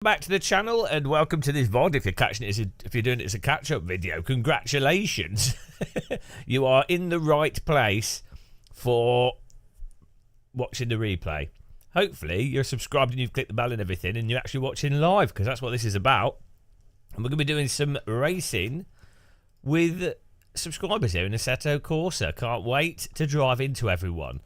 Back to the channel and welcome to this VOD. If you're catching it, if you're doing it as a catch-up video, congratulations. You are in the right place for watching the replay. Hopefully you're subscribed and you've clicked the bell and everything and you're actually watching live, because that's what this is about. And we're going to be doing some racing with subscribers here in Assetto Corsa. Can't wait to drive into everyone.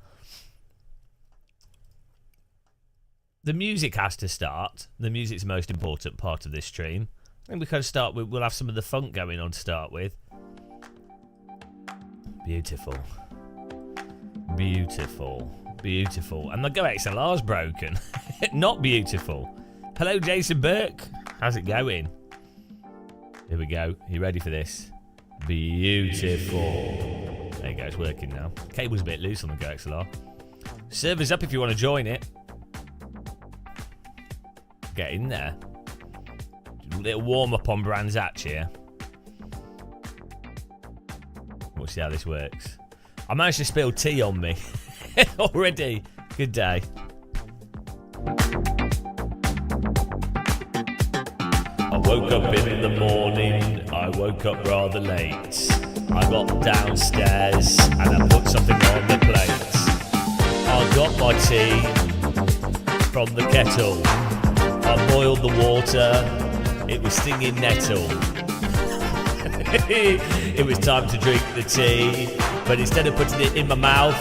The music has to start. The music's the most important part of this stream. I think we can start with, we'll have some of the funk going on to start with. Beautiful. Beautiful. Beautiful. And the Go XLR's broken. Not beautiful. Hello, Jason Burke. How's it going? Here we go. You ready for this? Beautiful. There you go, it's working now. Cable's a bit loose on the Go XLR. Server's up if you want to join it. Get in there. A little warm up on Brands Hatch here. We'll see how this works. I managed to spill tea on me already. Good day. I woke up in the morning. I woke up rather late. I got downstairs and I put something on the plate. I got my tea from the kettle. I boiled the water, it was stinging nettle. It was time to drink the tea, but instead of putting it in my mouth,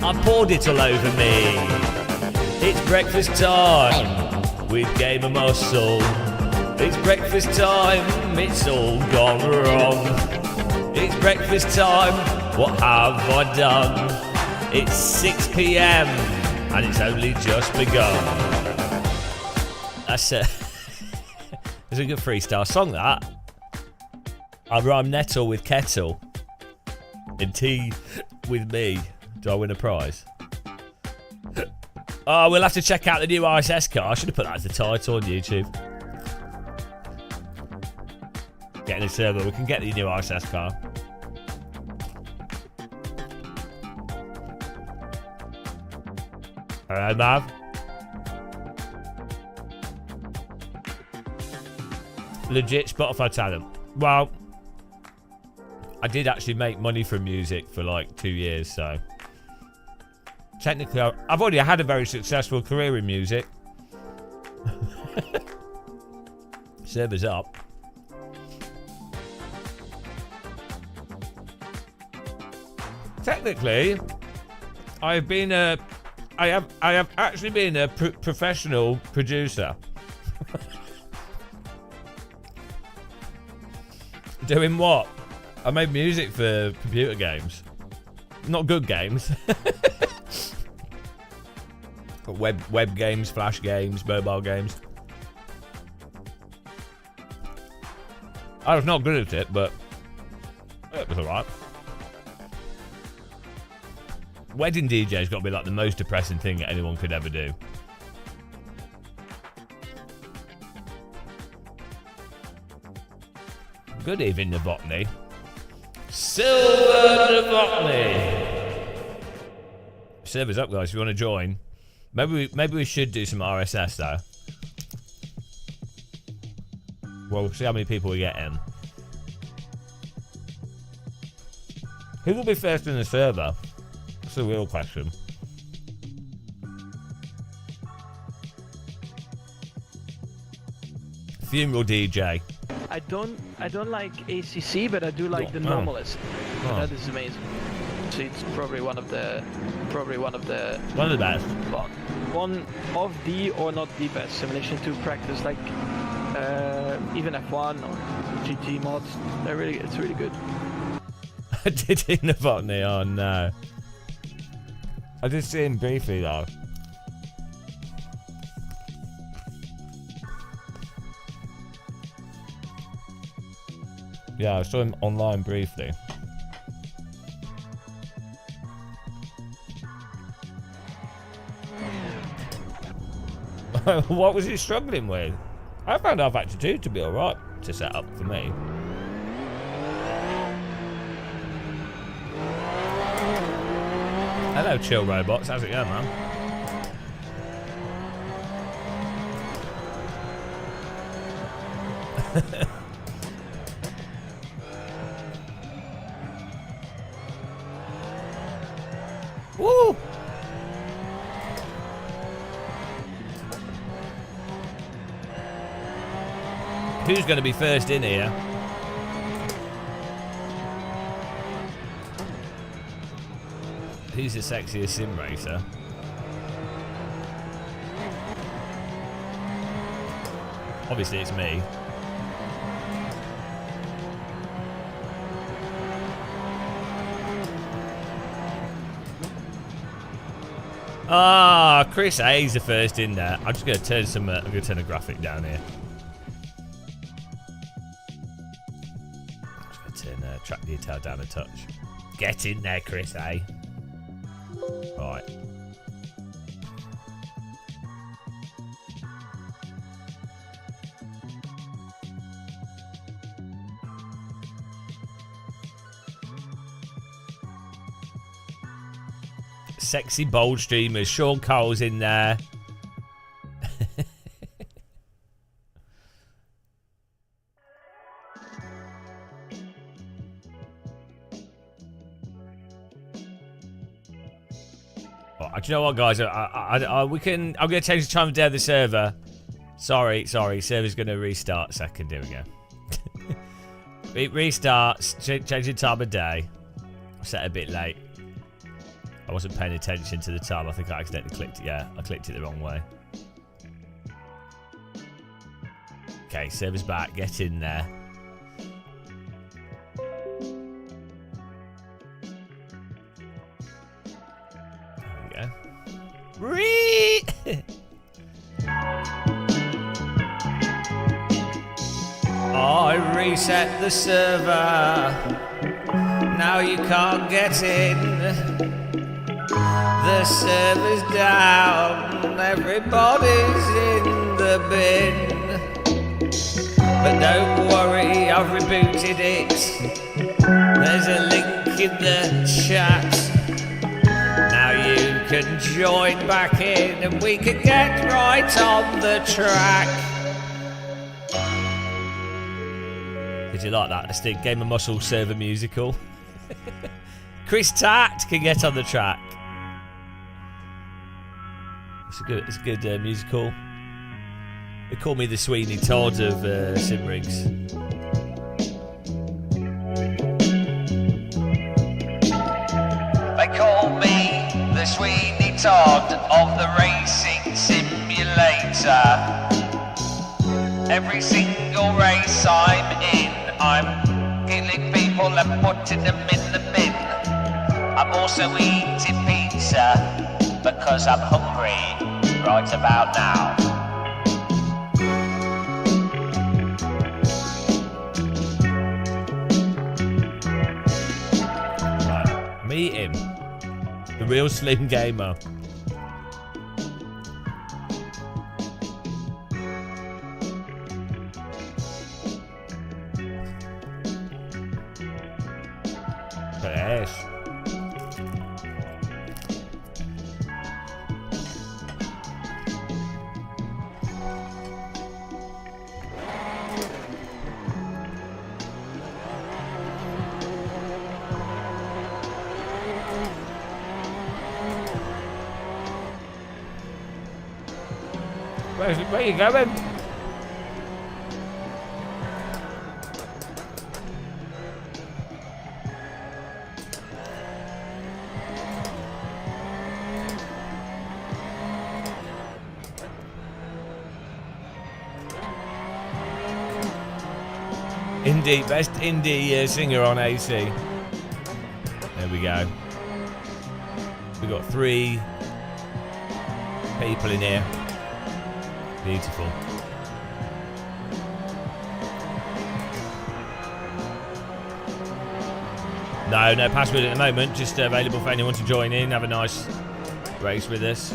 I poured it all over me. It's breakfast time with Game of Muscle. It's breakfast time, it's all gone wrong. It's breakfast time, what have I done? It's 6 PM and it's only just begun. That's a it's a good freestyle song, that. I rhyme nettle with kettle and tea with me. Do I win a prize? Oh, we'll have to check out the new ISS car. I should have put that as the title on YouTube. Getting a server, we can get the new ISS car. Hello, Mav. Legit Spotify talent. Well, I did actually make money from music for like 2 years, so technically I've already had a very successful career in music. Server's up. Technically, I have actually been a professional producer. Doing what? I made music for computer games. Not good games. web games, flash games, mobile games. I was not good at it, but it was alright. Wedding DJ's got to be like the most depressing thing anyone could ever do. Good evening, Novotny. Silver Novotny. Server's up, guys. If you want to join, maybe we should do some RSS though. Well, we'll see how many people we get in. Who will be first in the server? That's the real question. Funeral DJ. I don't like ACC, but I do like the Normalist. Oh. That is amazing. So it's probably one of the best. One of the, or not the best simulation to practice, like even F1 or GT mods. It's really good. I did in the botany. Oh no! I did see him briefly though. Yeah, I saw him online briefly. What was he struggling with? I found Factor 2 to be alright to set up for me. Hello, chill robots. How's it going, man? Woo! Who's going to be first in here? Who's the sexiest sim racer? Obviously it's me. Ah, Chris A's the first in there. I'm just going to turn some. I'm going to turn the graphic down here. I'm just going to turn track detail down a touch. Get in there, Chris A. Right. Sexy bold streamers. Sean Cole's in there. Do you know what, guys? We can. I'm going to change the time of day of the server. Sorry. Server's going to restart. Second. Here we go. It restarts. Change the time of day. Set a bit late. I wasn't paying attention to the time. I think I accidentally clicked it. Yeah, I clicked it the wrong way. Okay, server's back. Get in there. There we go. I reset the server. Now you can't get in. The server's down, everybody's in the bin. But don't worry, I've rebooted it. There's a link in the chat. Now you can join back in and we can get right on the track. Did you like that? It's the Game of Muscle server musical. Chris Tatt can get on the track. It's a good musical. They call me the Sweeney Todd of sim rigs. They call me the Sweeney Todd of the racing simulator. Every single race I'm in, I'm killing people and putting them in the bin. I'm also eating pizza because I'm hungry right about now. Right, meet him. The real Slim Gamer. Yes. Where are you going? Indie, best indie singer on AC. There we go. We've got 3 people in here. Beautiful. No password at the moment. Just available for anyone to join in. Have a nice race with us.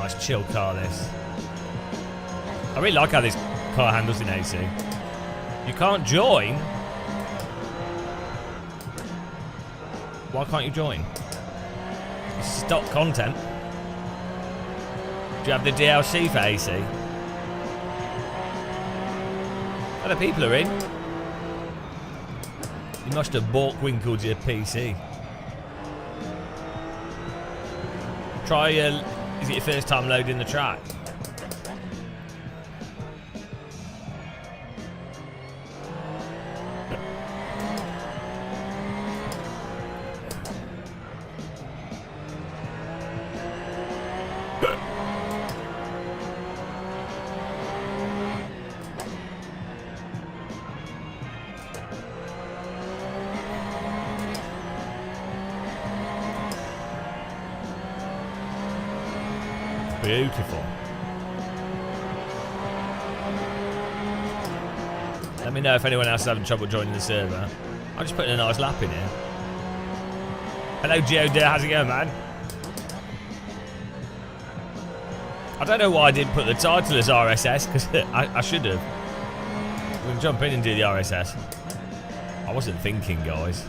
nice chill car, this. I really like how this car handles in AC. You can't join? Why can't you join? It's stock content. Do you have the DLC for AC? Other people are in. You must have Borkwinkled your PC. Try, is it your first time loading the track? Beautiful. Let me know if anyone else is having trouble joining the server. I'm just putting a nice lap in here. Hello, Geoda. How's it going, man? I don't know why I didn't put the title as RSS, because I should have. We can jump in and do the RSS. I wasn't thinking, guys.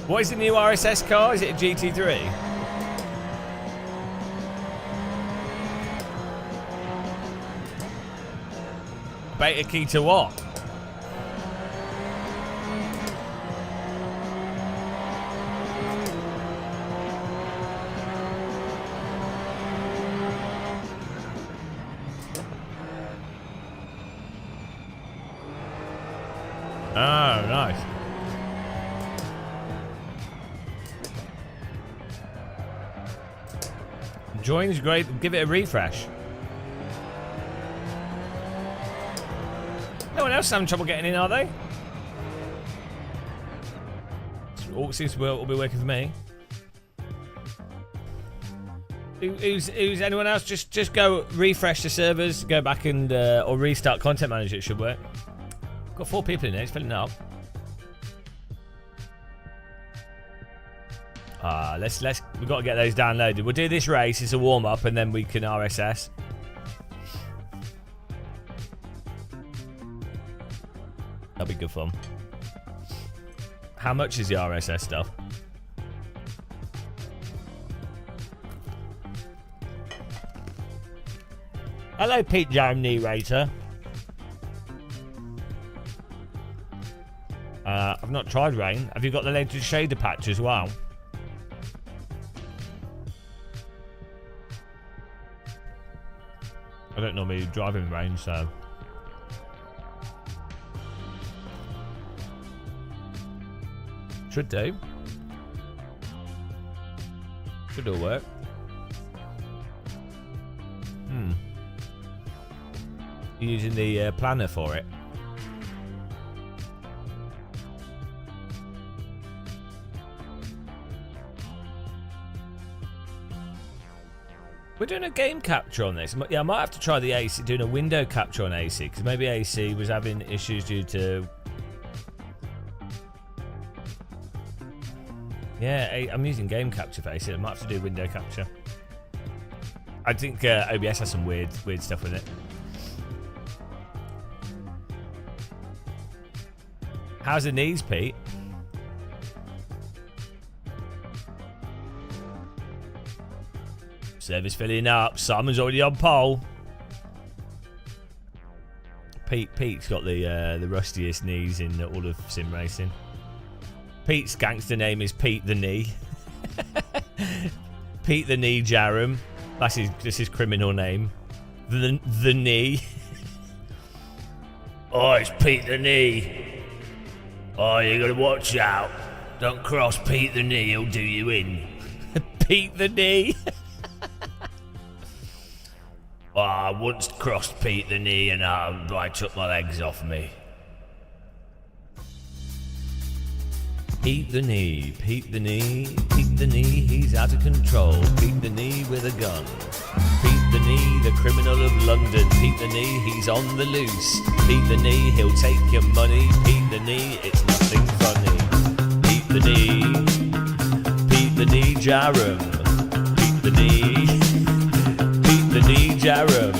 What is the new RSS car? Is it a GT3? Beta key to what? Oh, nice. Join is great. Give it a refresh. No one else having trouble getting in, are they? All seems to be working for me. Who's anyone else? Just go refresh the servers, go back and or restart Content Manager. It should work. Got 4 people in there. It's filling up. We've got to get those downloaded. We'll do this race. It's a warm up, and then we can RSS. That'll be good fun. How much is the RSS stuff? Hello, Pete Jam Knee Rater. I've not tried rain. Have you got the latest shader patch as well? I don't normally drive in rain, so. Should do. Should all work. You're using the planner for it. We're doing a game capture on this. Yeah, I might have to try the AC, doing a window capture on AC, because maybe AC was having issues due to... Yeah, I'm using game capture for AC. I might have to do window capture. I think OBS has some weird stuff with it. How's the knees, Pete? Service filling up. Simon's already on pole. Pete's got the rustiest knees in all of sim racing. Pete's gangster name is Pete the Knee. Pete the Knee Jarum. That's his criminal name. The Knee. Oh, it's Pete the Knee. Oh, you gotta watch out. Don't cross Pete the Knee, he'll do you in. Pete the Knee. Oh, I once crossed Pete the Knee and I took my legs off me. Pete the Knee, Pete the Knee, Pete the Knee, he's out of control. Pete the Knee with a gun. Pete the Knee, the criminal of London. Pete the Knee, he's on the loose. Pete the Knee, he'll take your money. Pete the Knee, it's nothing funny. Pete the Knee, Jarum. Beat the knee. Beat the knee, Jarum.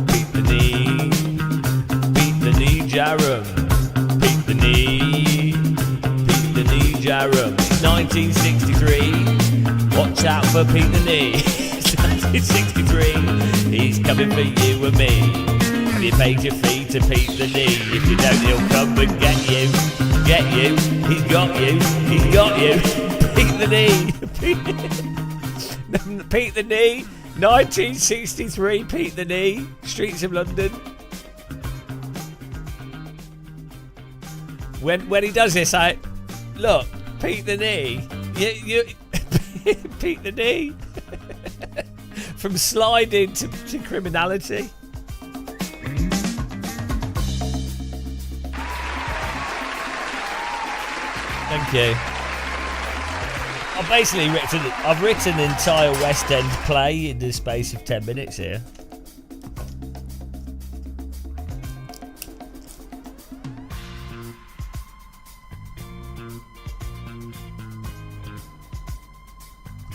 Beat the knee. Beat the knee, Jarum. Beat the knee. Beat the knee, Jarum. It's 1963. Watch out for Pete the knee. It's 1963. He's coming for you and me. Have you paid your fee to Pete the knee? If you don't, he'll come and get you. Get you. He's got you. He's got you. Pete the knee. Pete the knee. 1963. Pete the knee. Streets of London. When he does this, look, Pete the knee. You Pete the knee. From sliding to criminality. Thank you. I've written an entire West End play in the space of 10 minutes here.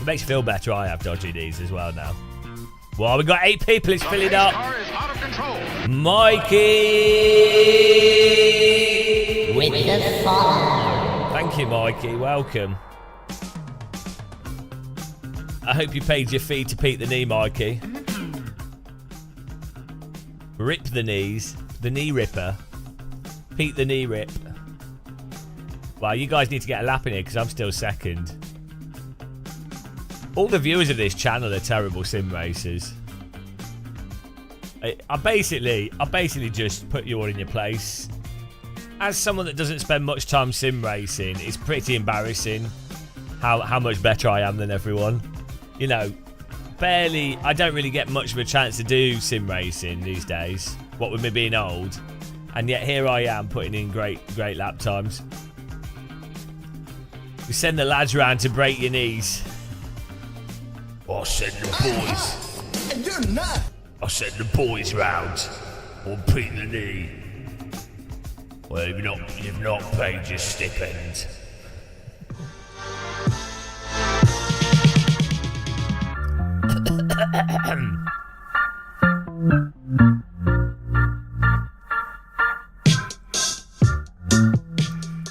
It makes you feel better. I have dodgy knees as well now. Well, we've got 8 people. It's filling up. Car is out of control. Mikey! With the follow. Thank you, Mikey. Welcome. I hope you paid your fee to Pete the knee, Mikey. Rip the knees. The knee ripper. Pete the knee rip. Well, you guys need to get a lap in here because I'm still second. All the viewers of this channel are terrible sim racers. I basically just put you all in your place. As someone that doesn't spend much time sim racing, it's pretty embarrassing how much better I am than everyone. You know, I don't really get much of a chance to do sim racing these days, what with me being old. And yet here I am putting in great lap times. We send the lads round to break your knees. I'll send the boys. And you're not. I'll send the boys round on Pete the knee. Well, you've not paid your stipend.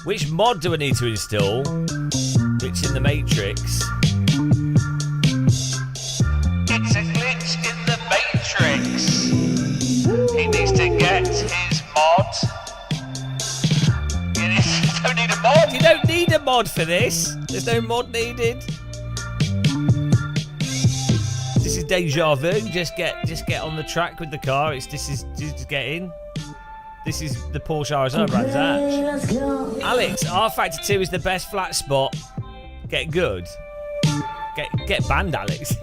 Which mod do I need to install? It's in the Matrix. It's a glitch in the Matrix. He needs to get his mod. You don't need a mod. You don't need a mod for this. There's no mod needed. This is deja vu. Just get on the track with the car. Just get in. This is the Porsche RSR Brands Hatch. Alex, R Factor 2 is the best flat spot. Get good. Get banned, Alex.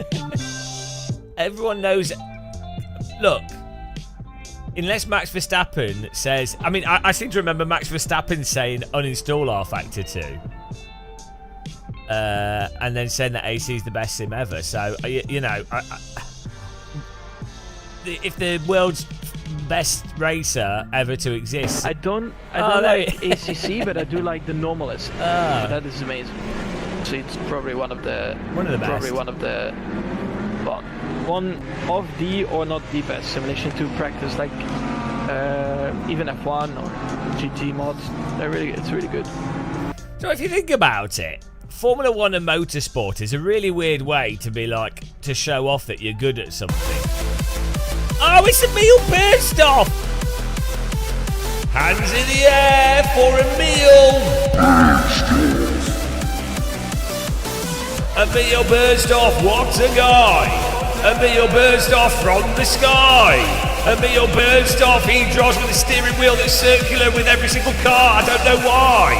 Everyone knows. Look, unless Max Verstappen says, I mean, I seem to remember Max Verstappen saying uninstall R Factor 2. And then saying that AC is the best sim ever. So, you know, if the world's best racer ever to exist. I don't like ACC, but I do like the normalist. That is amazing. So it's probably one of the best. Probably one of the, well, one of the or not the best simulation to practice, like even F1 or GT mods. It's really good. So if you think about it, Formula 1 and motorsport is a really weird way to be like, to show off that you're good at something. Oh, it's Emil Bernstoff! Hands in the air for Emil! Emil Bernstoff, what a guy! Emil Bernstoff from the sky! Emil Bernstoff, he drives with a steering wheel that's circular with every single car, I don't know why!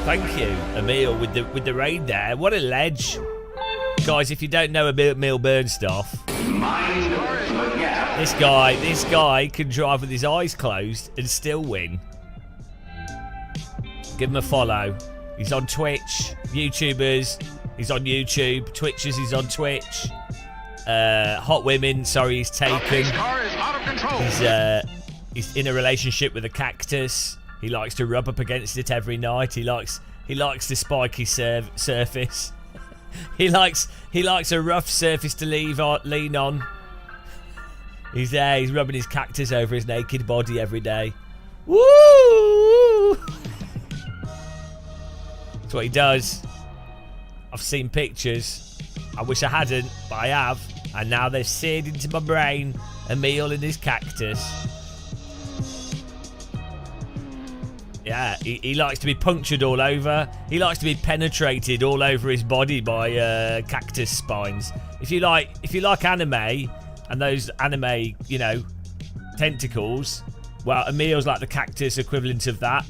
Thank you, Emil, with the raid there. What a ledge. Guys, if you don't know Emil Bernstoff, this guy can drive with his eyes closed and still win. Give him a follow. He's on Twitch. YouTubers, he's on YouTube. Twitchers, he's on Twitch. Hot women, sorry, he's taken. He's in a relationship with a cactus. He likes to rub up against it every night. He likes He likes the spiky surface. He likes a rough surface to lean on. He's there. He's rubbing his cactus over his naked body every day. Woo! That's what he does. I've seen pictures. I wish I hadn't, but I have. And now they've seared into my brain a meal in his cactus. Yeah, he likes to be punctured all over. He likes to be penetrated all over his body by cactus spines. If you like anime and those anime, you know, tentacles, well, Emil's like the cactus equivalent of that.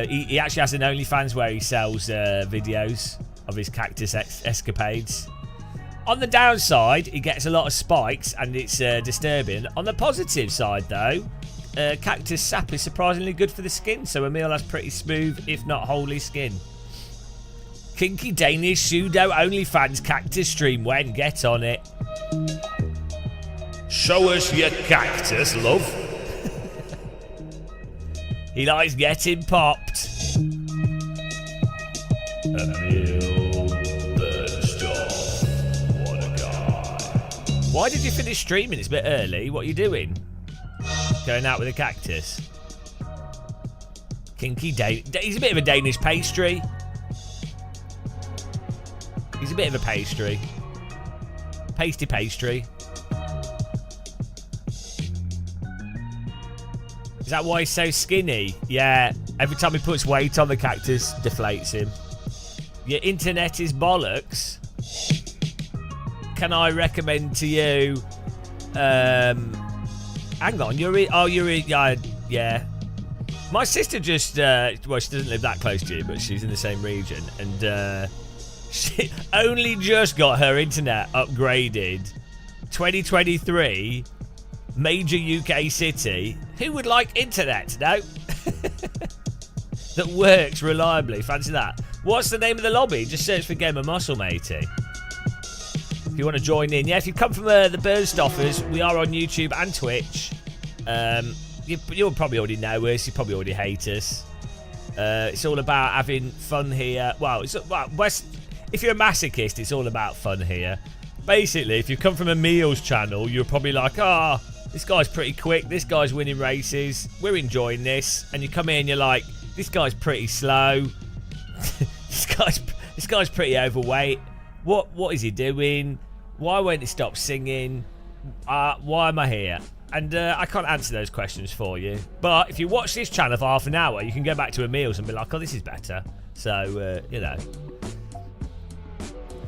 He actually has an OnlyFans where he sells videos of his cactus escapades. On the downside, he gets a lot of spikes and it's disturbing. On the positive side, though, cactus sap is surprisingly good for the skin, so Emil has pretty smooth, if not wholly, skin. Kinky Danish pseudo OnlyFans cactus stream when? Get on it. Show us your cactus, love. He likes getting popped. Emil Bernstorff. What a guy. Why did you finish streaming? It's a bit early. What are you doing? Going out with a cactus. Kinky Danish. He's a bit of a Danish pastry. He's a bit of a pastry. Pasty pastry. Is that why he's so skinny? Yeah. Every time he puts weight on, the cactus deflates him. Your internet is bollocks. Can I recommend to you... hang on, yeah. My sister just, well, she doesn't live that close to you, but she's in the same region, and she only just got her internet upgraded. 2023, major UK city. Who would like internet? No? That works reliably. Fancy that. What's the name of the lobby? Just search for Game of Muscle, matey. If you want to join in. Yeah, if you come from the Bernstorffers, we are on YouTube and Twitch. You'll probably already know us. You probably already hate us. It's all about having fun here. Well, if you're a masochist, it's all about fun here. Basically, if you come from Emil's channel, you're probably like, this guy's pretty quick. This guy's winning races. We're enjoying this. And you come in, you're like, this guy's pretty slow. this guy's pretty overweight. What is he doing? Why won't he stop singing? Why am I here? And I can't answer those questions for you. But if you watch this channel for half an hour, you can go back to Emil's and be like, oh, this is better. So, you know.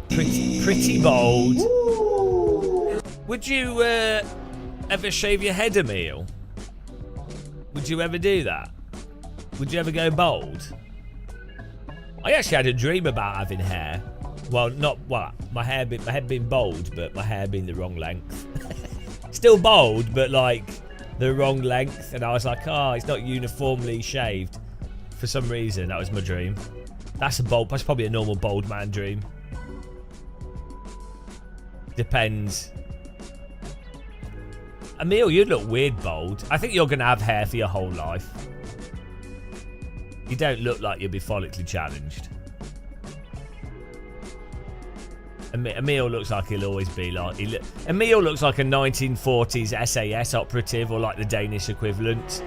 Pretty bold. Would you ever shave your head, Emil? Would you ever do that? Would you ever go bald? I actually had a dream about having hair. Well, my head being bald, but my hair being the wrong length. Still bald, but like the wrong length. And I was like, it's not uniformly shaved. For some reason, that was my dream. That's probably a normal bald man dream. Depends. Emil, you'd look weird bald. I think you're going to have hair for your whole life. You don't look like you'll be follically challenged. Emil looks like he'll always be like... Emil looks like a 1940s SAS operative, or like the Danish equivalent.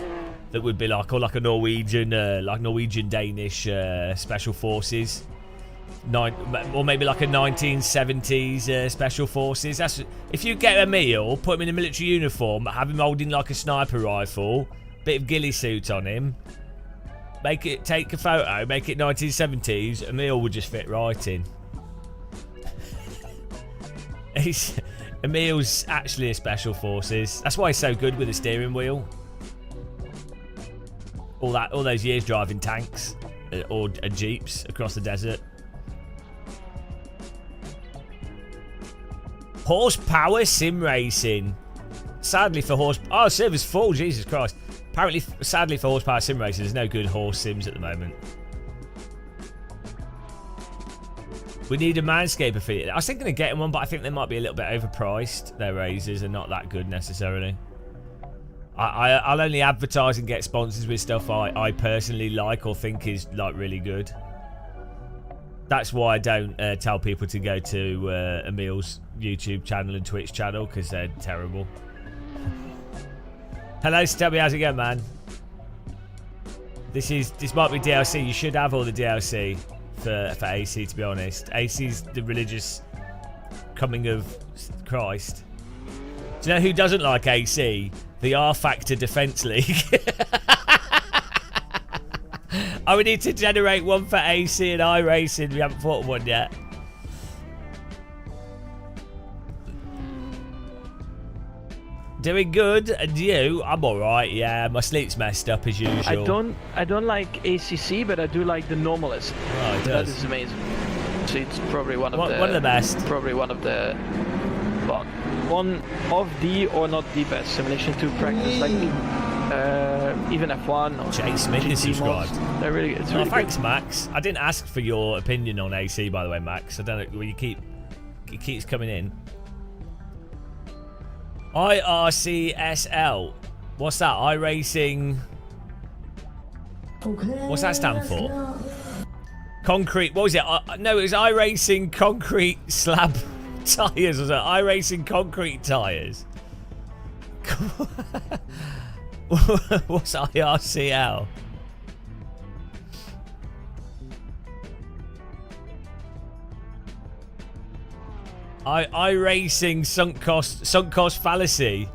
That would be like, or like a Norwegian, Danish special forces. Or maybe like a 1970s special forces. If you get Emil, put him in a military uniform, have him holding like a sniper rifle, bit of ghillie suit on him, take a photo, make it 1970s, Emil would just fit right in. Emil's actually a special forces. That's why he's so good with the steering wheel. All those years driving tanks or jeeps across the desert. Horsepower sim racing. Sadly for server's full. Jesus Christ. Apparently, sadly for horsepower sim racing, there's no good horse sims at the moment. We need a Manscape affiliate. I was thinking of getting one, but I think they might be a little bit overpriced. Their razors are not that good necessarily. I'll only advertise and get sponsors with stuff I personally like or think is like really good. That's why I don't tell people to go to Emil's YouTube channel and Twitch channel, because they're terrible. Hello Stubby, how's it going, man? This might be DLC. You should have all the DLC for AC, to be honest. AC's the religious coming of Christ. Do you know who doesn't like AC? The R Factor Defense League. Oh, we need to generate one for AC and iRacing. We haven't fought one yet. Doing good, and you? I'm alright, yeah. My sleep's messed up as usual. I don't like ACC, but I do like the normalist. Oh, it does. That is amazing. So it's probably one of the best. Probably one of the, well, one of the or not the best simulation to practice. Like even F1 or Jay Smith is subscribed. Mods. They're really good. It's really thanks, good. Max. I didn't ask for your opinion on AC, by the way, Max. I don't know. Well, it keeps coming in. IRCSL. What's that? iRacing. Okay, What's that stand let's for? go. Concrete. What was it? No, it was iRacing concrete slab tires. Was it iRacing concrete tires? What's IRCL? iRacing sunk cost fallacy.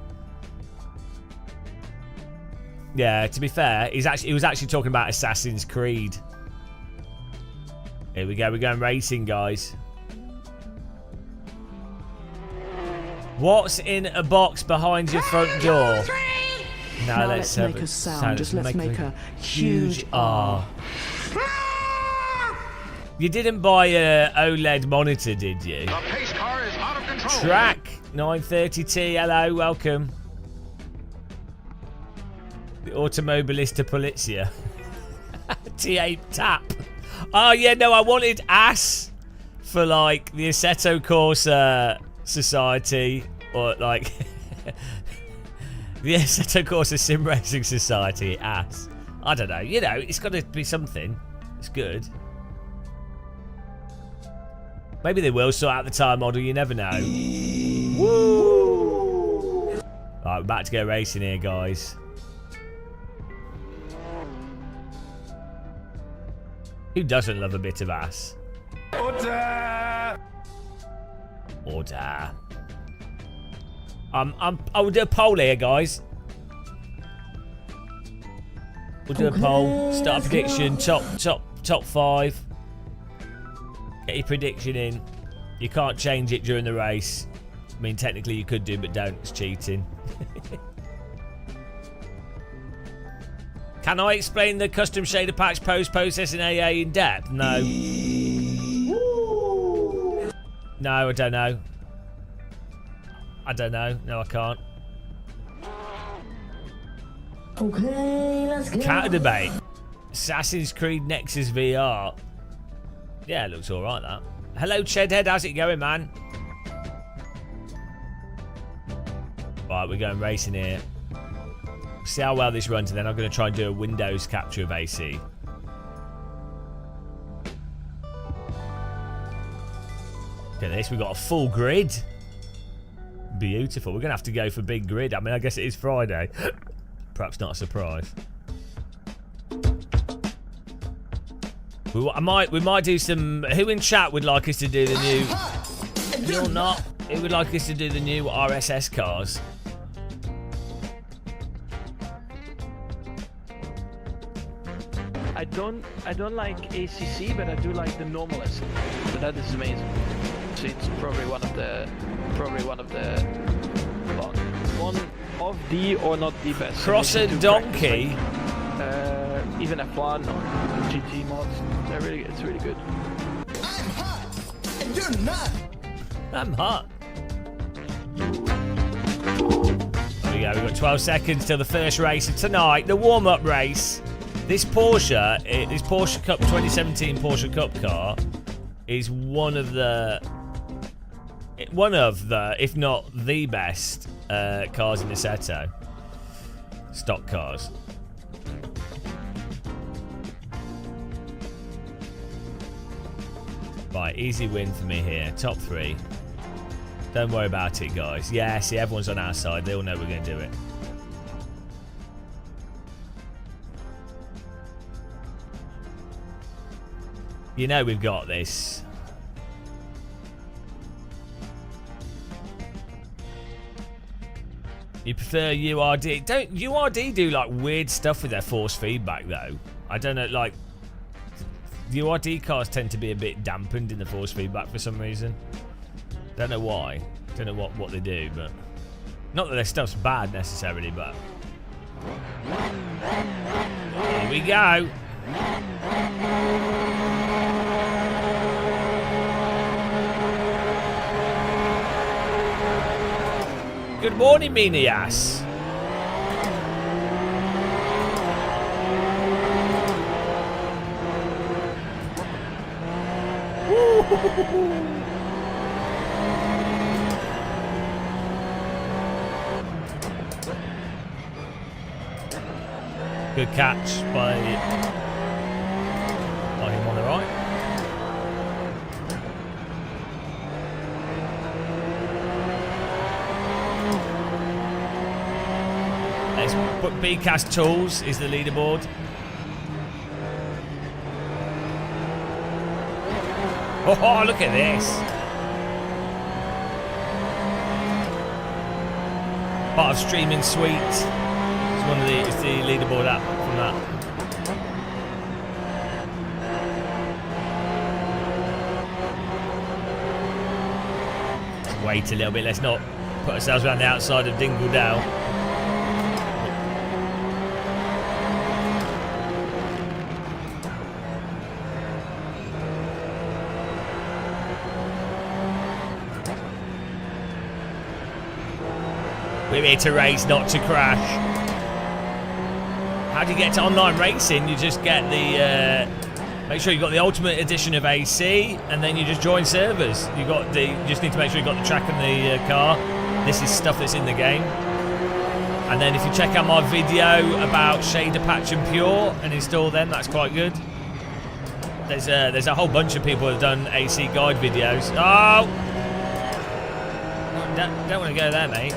Yeah, to be fair, he was actually talking about Assassin's Creed. Here we go, we're going racing, guys. What's in a box behind your front door? Now let's make a sound. Just let's make a huge R. You didn't buy a OLED monitor, did you? The pace car is out of control. Track 930T, hello, welcome. The Automobilista Polizia. T8 tap. Oh yeah, no, I wanted ass for like the Assetto Corsa Society, or like the Assetto Corsa Sim Racing Society ass. I don't know, you know, it's got to be something. It's good. Maybe they will sort out the tire model, you never know. Woo! Right, we're about to go racing here, guys. Who doesn't love a bit of ass? Order! Order. I'll do a poll here, guys. We'll do a poll. Start a prediction. Top 5. Get your prediction in. You can't change it during the race. I mean, technically you could do, but don't. It's cheating. Can I explain the custom shader patch post-processing AA in depth? No. No, I don't know. I don't know. No, I can't. Okay, let's go. Counter debate. Assassin's Creed Nexus VR. Yeah, it looks alright, that. Hello, Chedhead. How's it going, man? Right, we're going racing here. See how well this runs, and then I'm going to try and do a Windows capture of AC. Look at this. We've got a full grid. Beautiful. We're going to have to go for big grid. I mean, I guess it is Friday. Perhaps not a surprise. We might do some. Who in chat would like us to do the new? You're not. Who would like us to do the new RSS cars? I don't like ACC, but I do like the normalist. So that is amazing. So it's probably one of the, well, one of the or not the best. Crosser Donkey. Like, even F1 or GT mods, it's really good. I'm hot, and you're not. I'm hot. There we go. We've got 12 seconds till the first race of tonight. The warm-up race. This Porsche Cup 2017 Porsche Cup car is one of the, if not the best cars in Assetto. stock cars. Right, easy win for me here. Top 3. Don't worry about it, guys. Yeah, see, everyone's on our side. They all know we're going to do it. You know we've got this. You prefer URD? Don't URD do like weird stuff with their force feedback though? I don't know, like URD cars tend to be a bit dampened in the force feedback for some reason. Don't know why. Don't know what they do, but not that their stuff's bad necessarily, but here we go. Good morning, meanie ass. Good catch by him on the right. Let's put BCAS Tools is the leaderboard. Oh, look at this. Part of Streaming Suite. It's the leaderboard app from that. Let's wait a little bit. Let's not put ourselves around the outside of Dingledale. We're here to race, not to crash. How do you get to online racing? You just get the make sure you got the ultimate edition of AC, and then you just join servers. You just need to make sure you got the track and the car. This is stuff that's in the game. And then if you check out my video about Shader Patch and Pure and install them, that's quite good. There's a whole bunch of people who have done AC guide videos. Oh, don't want to go there, mate.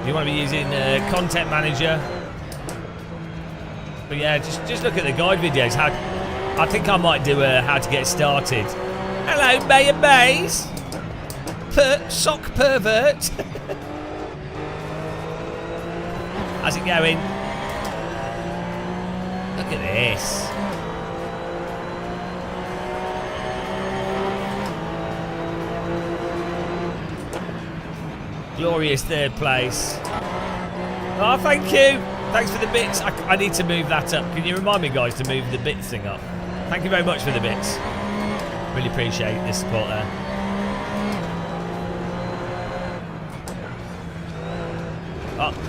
You want to be using Content Manager, but yeah, just look at the guide videos. I think I might do a how to get started. Hello, Bay and Bays. Sock pervert. How's it going? Look at this. Glorious 3rd place. Oh, thank you. Thanks for the bits. I need to move that up. Can you remind me, guys, to move the bits thing up? Thank you very much for the bits. Really appreciate the support there.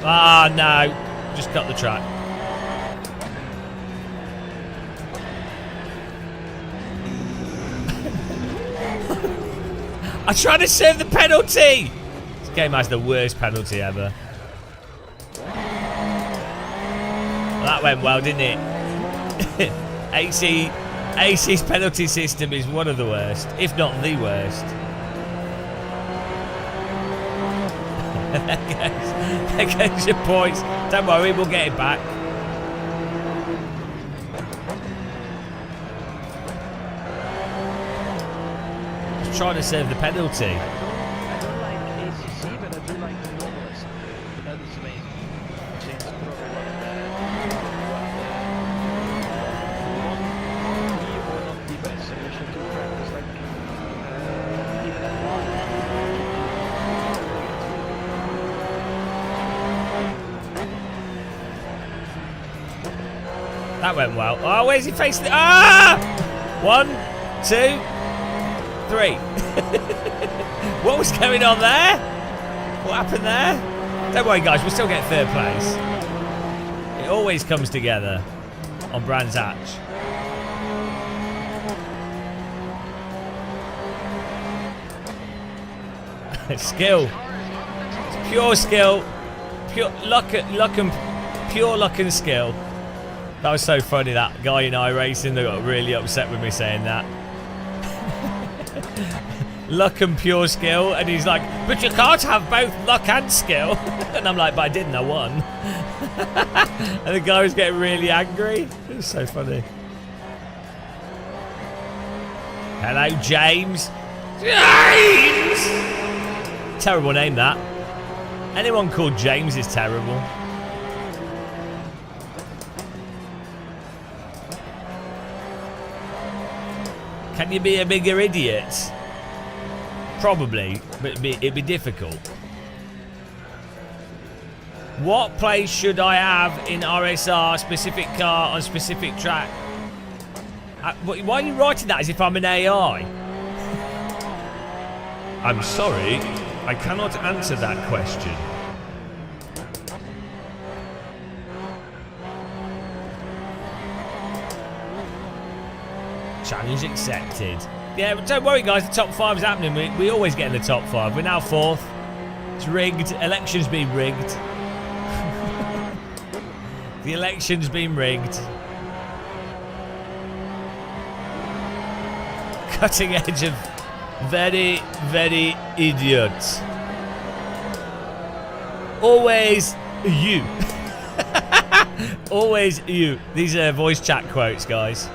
Oh, no. Just cut the track. I tried to save the penalty. This game has the worst penalty ever. Well, that went well, didn't it? AC's penalty system is one of the worst, if not the worst. There goes your points. Don't worry, we'll get it back. Just trying to save the penalty. I don't like ACC, but I do like the normalist. That is amazing. It's probably one of the or not the best solution to practice. Like even at one. That went well. Oh, where's he facing? Ah! 1, 2, 3. What was going on there? What happened there? Don't worry, guys. We'll still get 3rd place. It always comes together on Brands Hatch. Skill. It's pure skill. Pure luck and skill. That was so funny, that guy in iRacing that got really upset with me saying that. Luck and pure skill, and he's like, but you can't have both luck and skill. And I'm like, but I didn't, I won. And the guy was getting really angry. It was so funny. Hello, James. James! Terrible name, that. Anyone called James is terrible. Can you be a bigger idiot? Probably, but it'd be difficult. What place should I have in RSR, specific car on specific track? Why are you writing that as if I'm an AI? I'm sorry, I cannot answer that question. Challenge accepted. Yeah, but don't worry, guys. The top 5's happening. We always get in the top 5. We're now 4th. It's rigged. Election's been rigged. The election's been rigged. Cutting edge of very, very idiots. Always you. Always you. These are voice chat quotes, guys.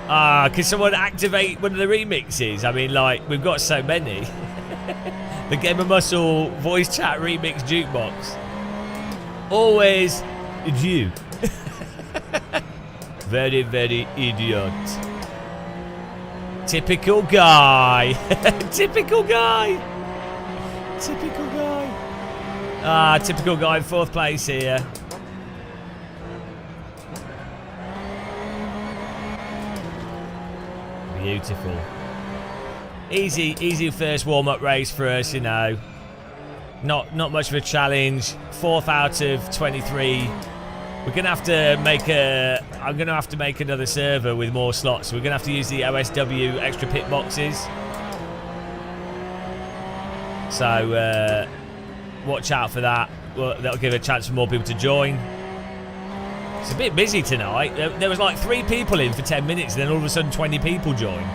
Can someone activate one of the remixes? I mean, like, we've got so many. The Game of Muscle voice chat remix jukebox. Always you. Very, very idiot. Typical guy. Typical guy. Typical guy. Typical guy in 4th place here. Beautiful. Easy first warm-up race for us, you know. Not much of a challenge. 4th out of 23. We're gonna have to make I'm gonna have to make another server with more slots. We're gonna have to use the OSRW extra pit boxes. So watch out for that. Well, that'll give a chance for more people to join. It's a bit busy tonight. There was like 3 people in for 10 minutes, and then all of a sudden 20 people joined.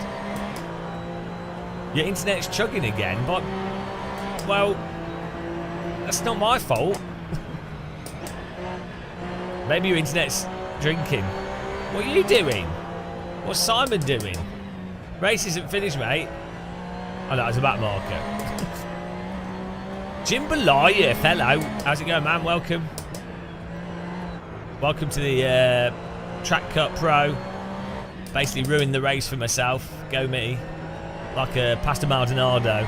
Your internet's chugging again, but, well, that's not my fault. Maybe your internet's drinking. What are you doing? What's Simon doing? Race isn't finished, mate. Oh, no, it's a back marker. Jim Belayev, hello. How's it going, man? Welcome. Welcome to the Track Cup Pro. Basically ruined the race for myself. Go me. Like a Pasta Maldonado.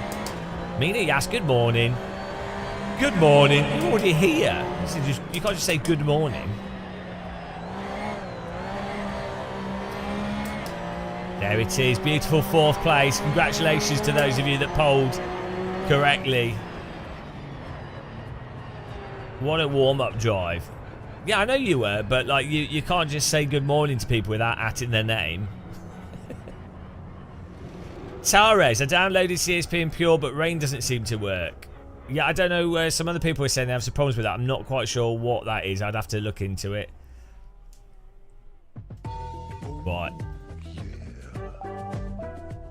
Mina, yes, good morning. Good morning. You're already here. You can't just say good morning. There it is. Beautiful 4th place. Congratulations to those of you that polled correctly. What a warm-up drive. Yeah, I know you were, but like you can't just say good morning to people without atting their name. Tares, I downloaded CSP in Pure, but Rain doesn't seem to work. Yeah, I don't know. Some other people are saying they have some problems with that. I'm not quite sure what that is. I'd have to look into it. Right.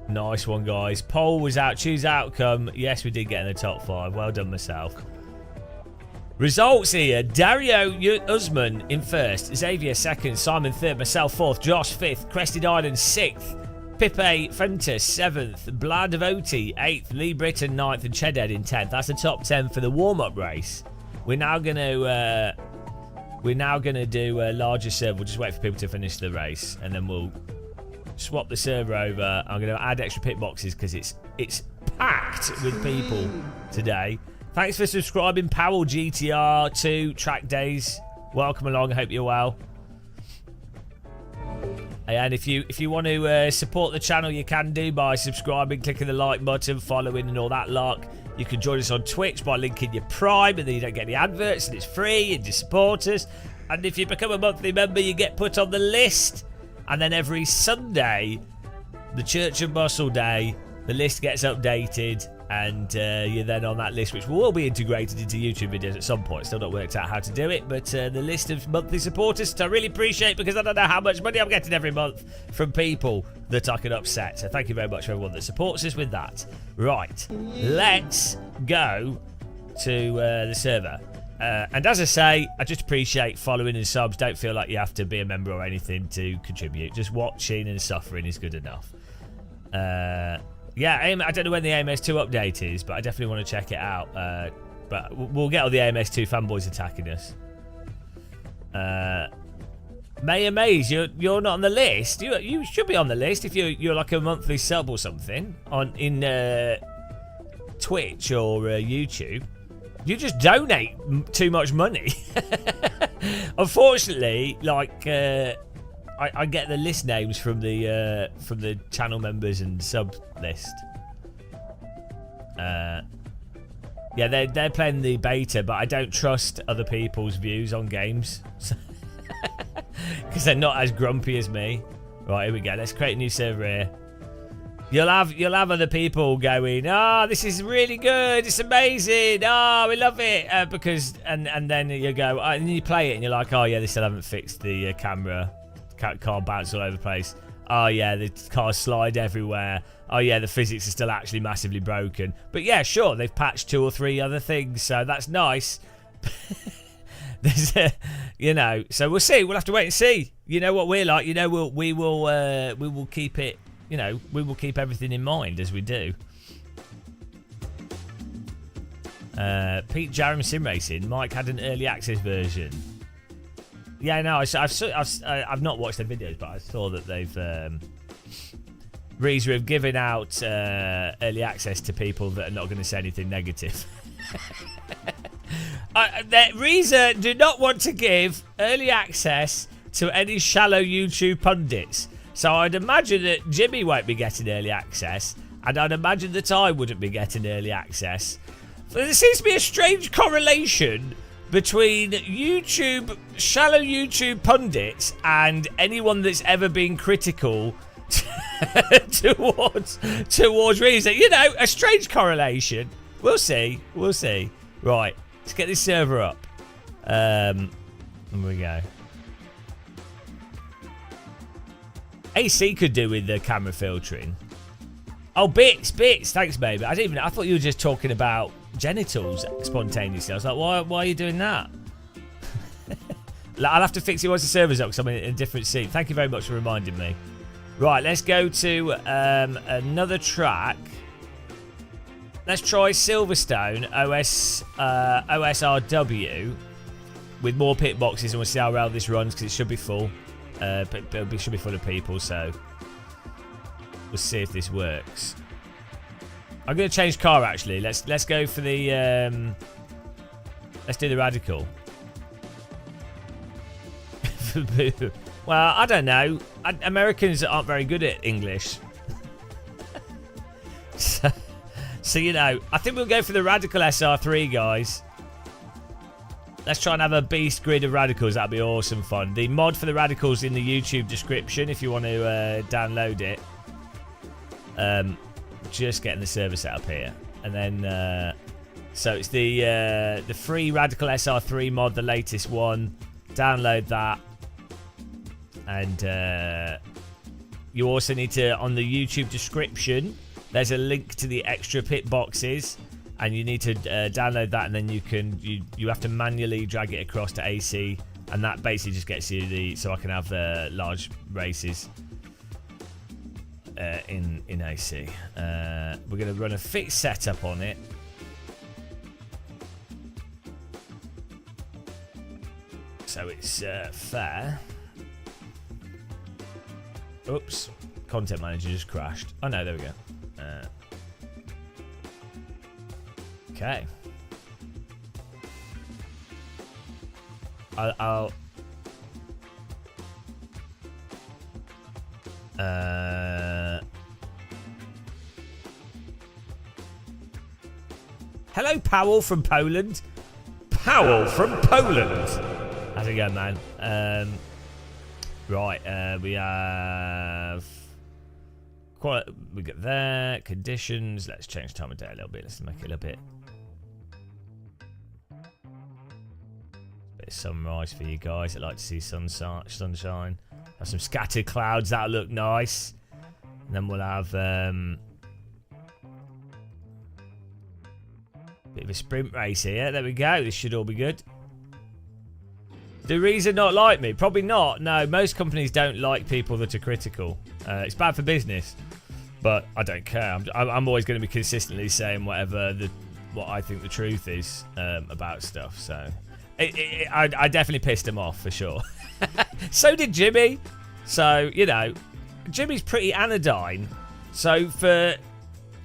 Nice one, guys. Poll was out. Choose outcome. Yes, we did get in the top 5. Well done, myself. Results here. Dario Usman in 1st. Xavier 2nd. Simon 3rd. Myself 4th. Josh 5th. Crested Island 6th. Pipe Fentus 7th. Blad Devoti 8th. Lee Britton 9th. And Chedhead in 10th. That's the top 10 for the warm-up race. We're now gonna do a larger server. We'll just wait for people to finish the race, and then we'll swap the server over. I'm gonna add extra pit boxes because it's packed with people today. Thanks for subscribing, Powell GTR 2 Track Days. Welcome along. I hope you're well. And if you want to support the channel, you can do by subscribing, clicking the like button, following, and all that luck. You can join us on Twitch by linking your Prime, and then you don't get any adverts, and it's free, and you support us. And if you become a monthly member, you get put on the list. And then every Sunday, the Church of Muscle Day, the list gets updated, and you're then on that list, which will all be integrated into YouTube videos at some point. Still not worked out how to do it, but the list of monthly supporters, which I really appreciate, because I don't know how much money I'm getting every month from people that I can upset. So thank you very much for everyone that supports us with that. Right, let's go to the server. And as I say, I just appreciate following and subs. Don't feel like you have to be a member or anything to contribute. Just watching and suffering is good enough. Yeah, I don't know when the AMS2 update is, but I definitely want to check it out. But we'll get all the AMS2 fanboys attacking us. Maya Maze, you're not on the list. You should be on the list if you're like a monthly sub or something in Twitch or YouTube. You just donate too much money. Unfortunately, like I get the list names from the channel members and sub list. Yeah, they're playing the beta, but I don't trust other people's views on games because they're not as grumpy as me. Right, here we go. Let's create a new server here. You'll have other people going, oh, this is really good, it's amazing, oh, we love it, because and then you go, and you play it and you're like, oh yeah, they still haven't fixed the camera, car bounce all over the place. Oh yeah, the cars slide everywhere. Oh yeah, the physics are still actually massively broken. But yeah, sure, they've patched 2 or 3 other things, so that's nice. There's you know, so we'll see. We'll have to wait and see. You know what we're like. You know, we will keep it. You know, we will keep everything in mind as we do. Pete Jaram Sim Racing. Mike had an early access version. Yeah, no, I've not watched their videos, but I saw that they've Reezer have given out early access to people that are not going to say anything negative. Reezer do not want to give early access to any shallow YouTube pundits. So I'd imagine that Jimmy won't be getting early access, and I'd imagine that I wouldn't be getting early access. There seems to be a strange correlation between shallow YouTube pundits and anyone that's ever been critical towards Reezer. You know, a strange correlation. We'll see. We'll see. Right, let's get this server up. Here we go. AC could do with the camera filtering. Oh, bits. Thanks, baby. I thought you were just talking about genitals spontaneously. I was like, why are you doing that? I'll have to fix it once the server's up because I'm in a different seat. Thank you very much for reminding me. Right, let's go to another track. Let's try Silverstone OSRW with more pit boxes, and we'll see how well this runs because it should be full. But it should be full of people, so we'll see if this works. I'm going to change car actually. Let's go for the let's do the radical. Well, I don't know. Americans aren't very good at English. So you know, I think we'll go for the radical SR3, guys. Let's try and have a beast grid of radicals. That'd be awesome fun. The mod for the radicals in the YouTube description if you want to download it. Just getting the server set up here, and then so it's the free Radical SR3 mod, the latest one. Download that, and you also need to, on the YouTube description, there's a link to the extra pit boxes. And you need to download that, and then you have to manually drag it across to AC, and that basically just gets you so I can have large races in AC. We're going to run a fixed setup on it. So it's fair. Oops, content manager just crashed. Oh no, there we go. Okay. I'll hello, Powell from Poland. Powell from Poland. How's it going, man? Right, we have we got there. Conditions. Let's change time of day a little bit. Let's make it a little bit of sunrise for you guys that like to see sunshine. Have some scattered clouds. That'll look nice. And then we'll have bit of a sprint race here. There we go. This should all be good. Do Reason not like me? Probably not. No, most companies don't like people that are critical. It's bad for business, but I don't care. I'm always going to be consistently saying what I think the truth is about stuff. So I definitely pissed him off for sure. So did Jimmy. So, you know, Jimmy's pretty anodyne. So for,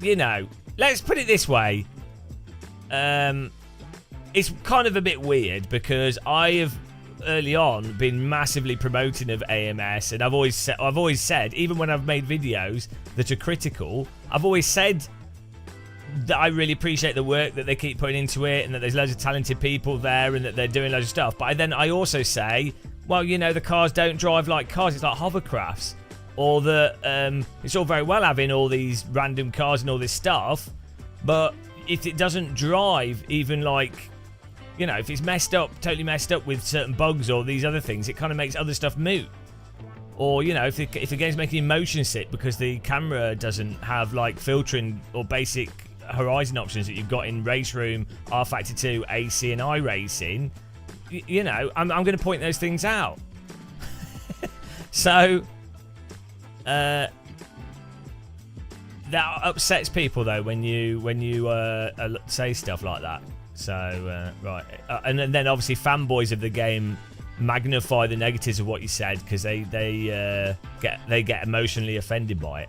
you know, let's put it this way. It's kind of a bit weird because I have early on been massively promoting of AMS, and I've always said, even when I've made videos that are critical, I've always said that I really appreciate the work that they keep putting into it, and that there's loads of talented people there, and that they're doing loads of stuff. But then I also say, well, you know, the cars don't drive like cars; it's like hovercrafts, or that it's all very well having all these random cars and all this stuff, but if it doesn't drive, even like, you know, if it's messed up, totally messed up with certain bugs or these other things, it kind of makes other stuff moot. Or, you know, if the game's making you motion sick because the camera doesn't have like filtering or basic horizon options that you've got in Race Room, R Factor 2, AC and iRacing, you know, I'm going to point those things out. So, that upsets people though when you say stuff like that. So right, and then obviously fanboys of the game magnify the negatives of what you said because they get emotionally offended by it.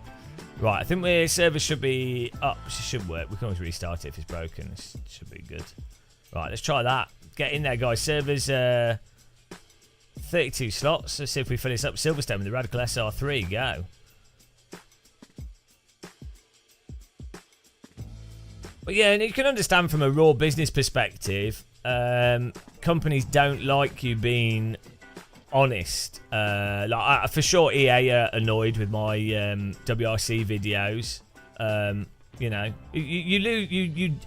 Right, I think my server should be up. It should work. We can always restart it if it's broken. This should be good. Right, let's try that. Get in there, guys. Servers 32 slots. Let's see if we fill this up. Silverstone with the Radical SR3. Go. But yeah, and you can understand from a raw business perspective, companies don't like you being honest. For sure, EA are annoyed with my WRC videos. You know, you lose.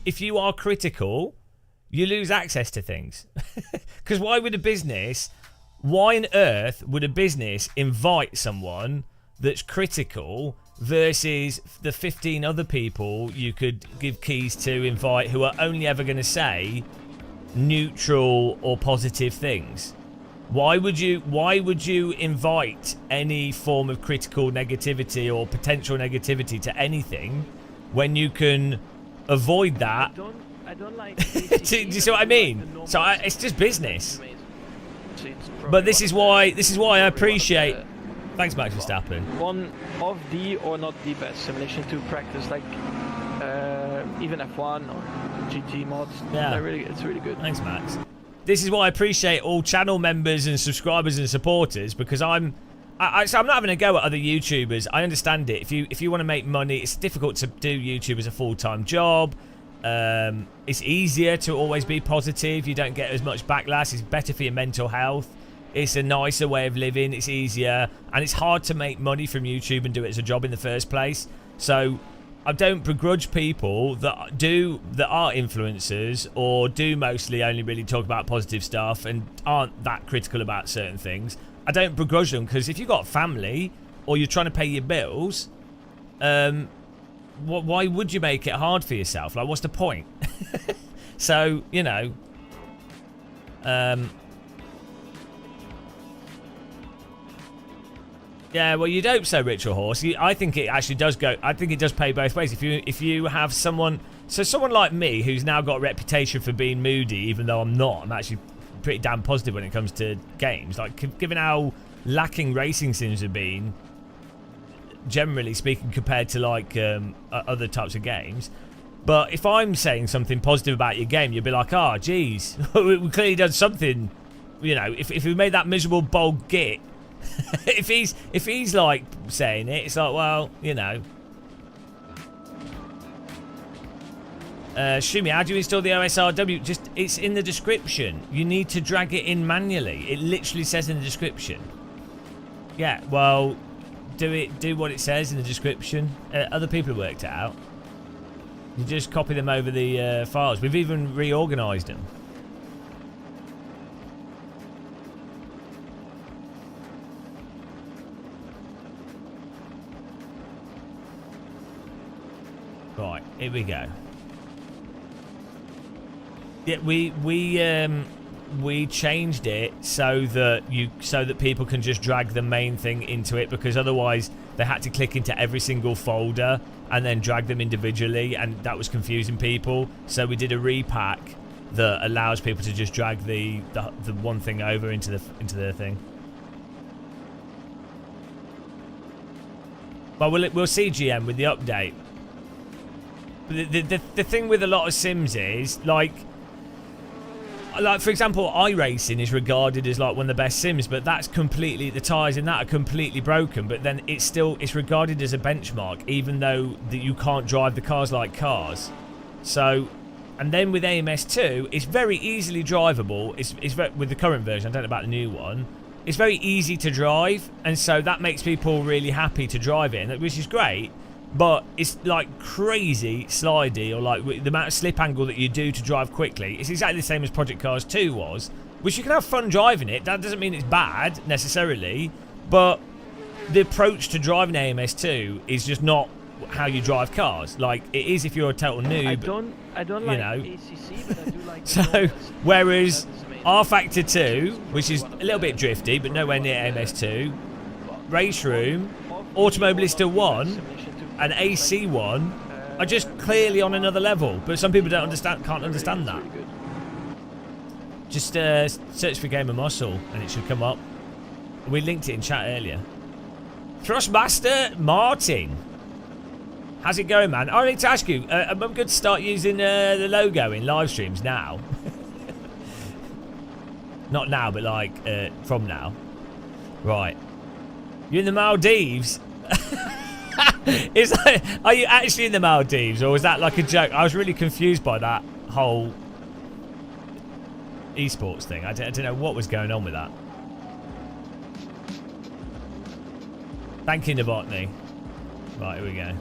If you are critical, you lose access to things. Because why on earth would a business invite someone that's critical versus the 15 other people you could give keys to invite who are only ever going to say neutral or positive things? Why would you invite any form of critical negativity or potential negativity to anything when you can avoid that? I don't like do you see what I mean? So it's just business. But this is why I appreciate. Thanks, Max Verstappen. One of the, or not the best simulation to practice, like even F1 or GT mods. Yeah, it's really good. Thanks, Max. This is why I appreciate all channel members and subscribers and supporters, because I'm not having a go at other YouTubers. I understand it. If you want to make money, it's difficult to do YouTube as a full-time job. It's easier to always be positive. You don't get as much backlash. It's better for your mental health. It's a nicer way of living. It's easier, and it's hard to make money from YouTube and do it as a job in the first place. So I don't begrudge people that are influencers or do mostly only really talk about positive stuff and aren't that critical about certain things. I don't begrudge them, because if you've got family or you're trying to pay your bills, why would you make it hard for yourself? Like, what's the point? So, you know, yeah, well, you'd hope so, Ritual Horse. I think it actually does go. I think it does pay both ways. If you have someone like me who's now got a reputation for being moody, even though I'm not. I'm actually pretty damn positive when it comes to games. Like, given how lacking racing sims have been, generally speaking, compared to like other types of games. But if I'm saying something positive about your game, you'll be like, "Oh, geez, we clearly done something." You know, if we made that miserable bald git. if he's like saying it, it's like, well, you know. Shumi, how do you install the OSRW? Just, it's in the description. You need to drag it in manually. It literally says in the description. Yeah, well, do what it says in the description. Other people have worked it out. You just copy them over the files. We've even reorganized them. Right, here we go. Yeah, we changed it so that people can just drag the main thing into it, because otherwise they had to click into every single folder and then drag them individually, and that was confusing people. So we did a repack that allows people to just drag the one thing over into the thing. But we'll see, GM, with the update. The thing with a lot of sims is like for example, iRacing is regarded as like one of the best sims, but that's completely, the tyres in that are completely broken, but then it's regarded as a benchmark, even though that you can't drive the cars like cars. So, and then with AMS2, it's very easily drivable. It's with the current version, I don't know about the new one, it's very easy to drive, and so that makes people really happy to drive in, which is great. But it's like crazy slidey, or like the amount of slip angle that you do to drive quickly. It's exactly the same as Project Cars 2 was, which you can have fun driving it. That doesn't mean it's bad necessarily, but the approach to driving AMS2 is just not how you drive cars. Like it is if you're a total noob. I don't like ACC, but I do like. So whereas R Factor 2, which is a little bit drifty, but nowhere near AMS2, Race Room, Automobilista 1. And AC1 are just clearly on another level, but some people can't understand that. Just search for Game of Muscle and it should come up. We linked it in chat earlier. Thrustmaster Martin, how's it going, man? I need to ask you, am I good to start using the logo in live streams now? Not now, but like from now. Right. You're in the Maldives? Are you actually in the Maldives, or was that like a joke? I was really confused by that whole esports thing. I don't know what was going on with that. Thank you, Novotny. Right, here we go.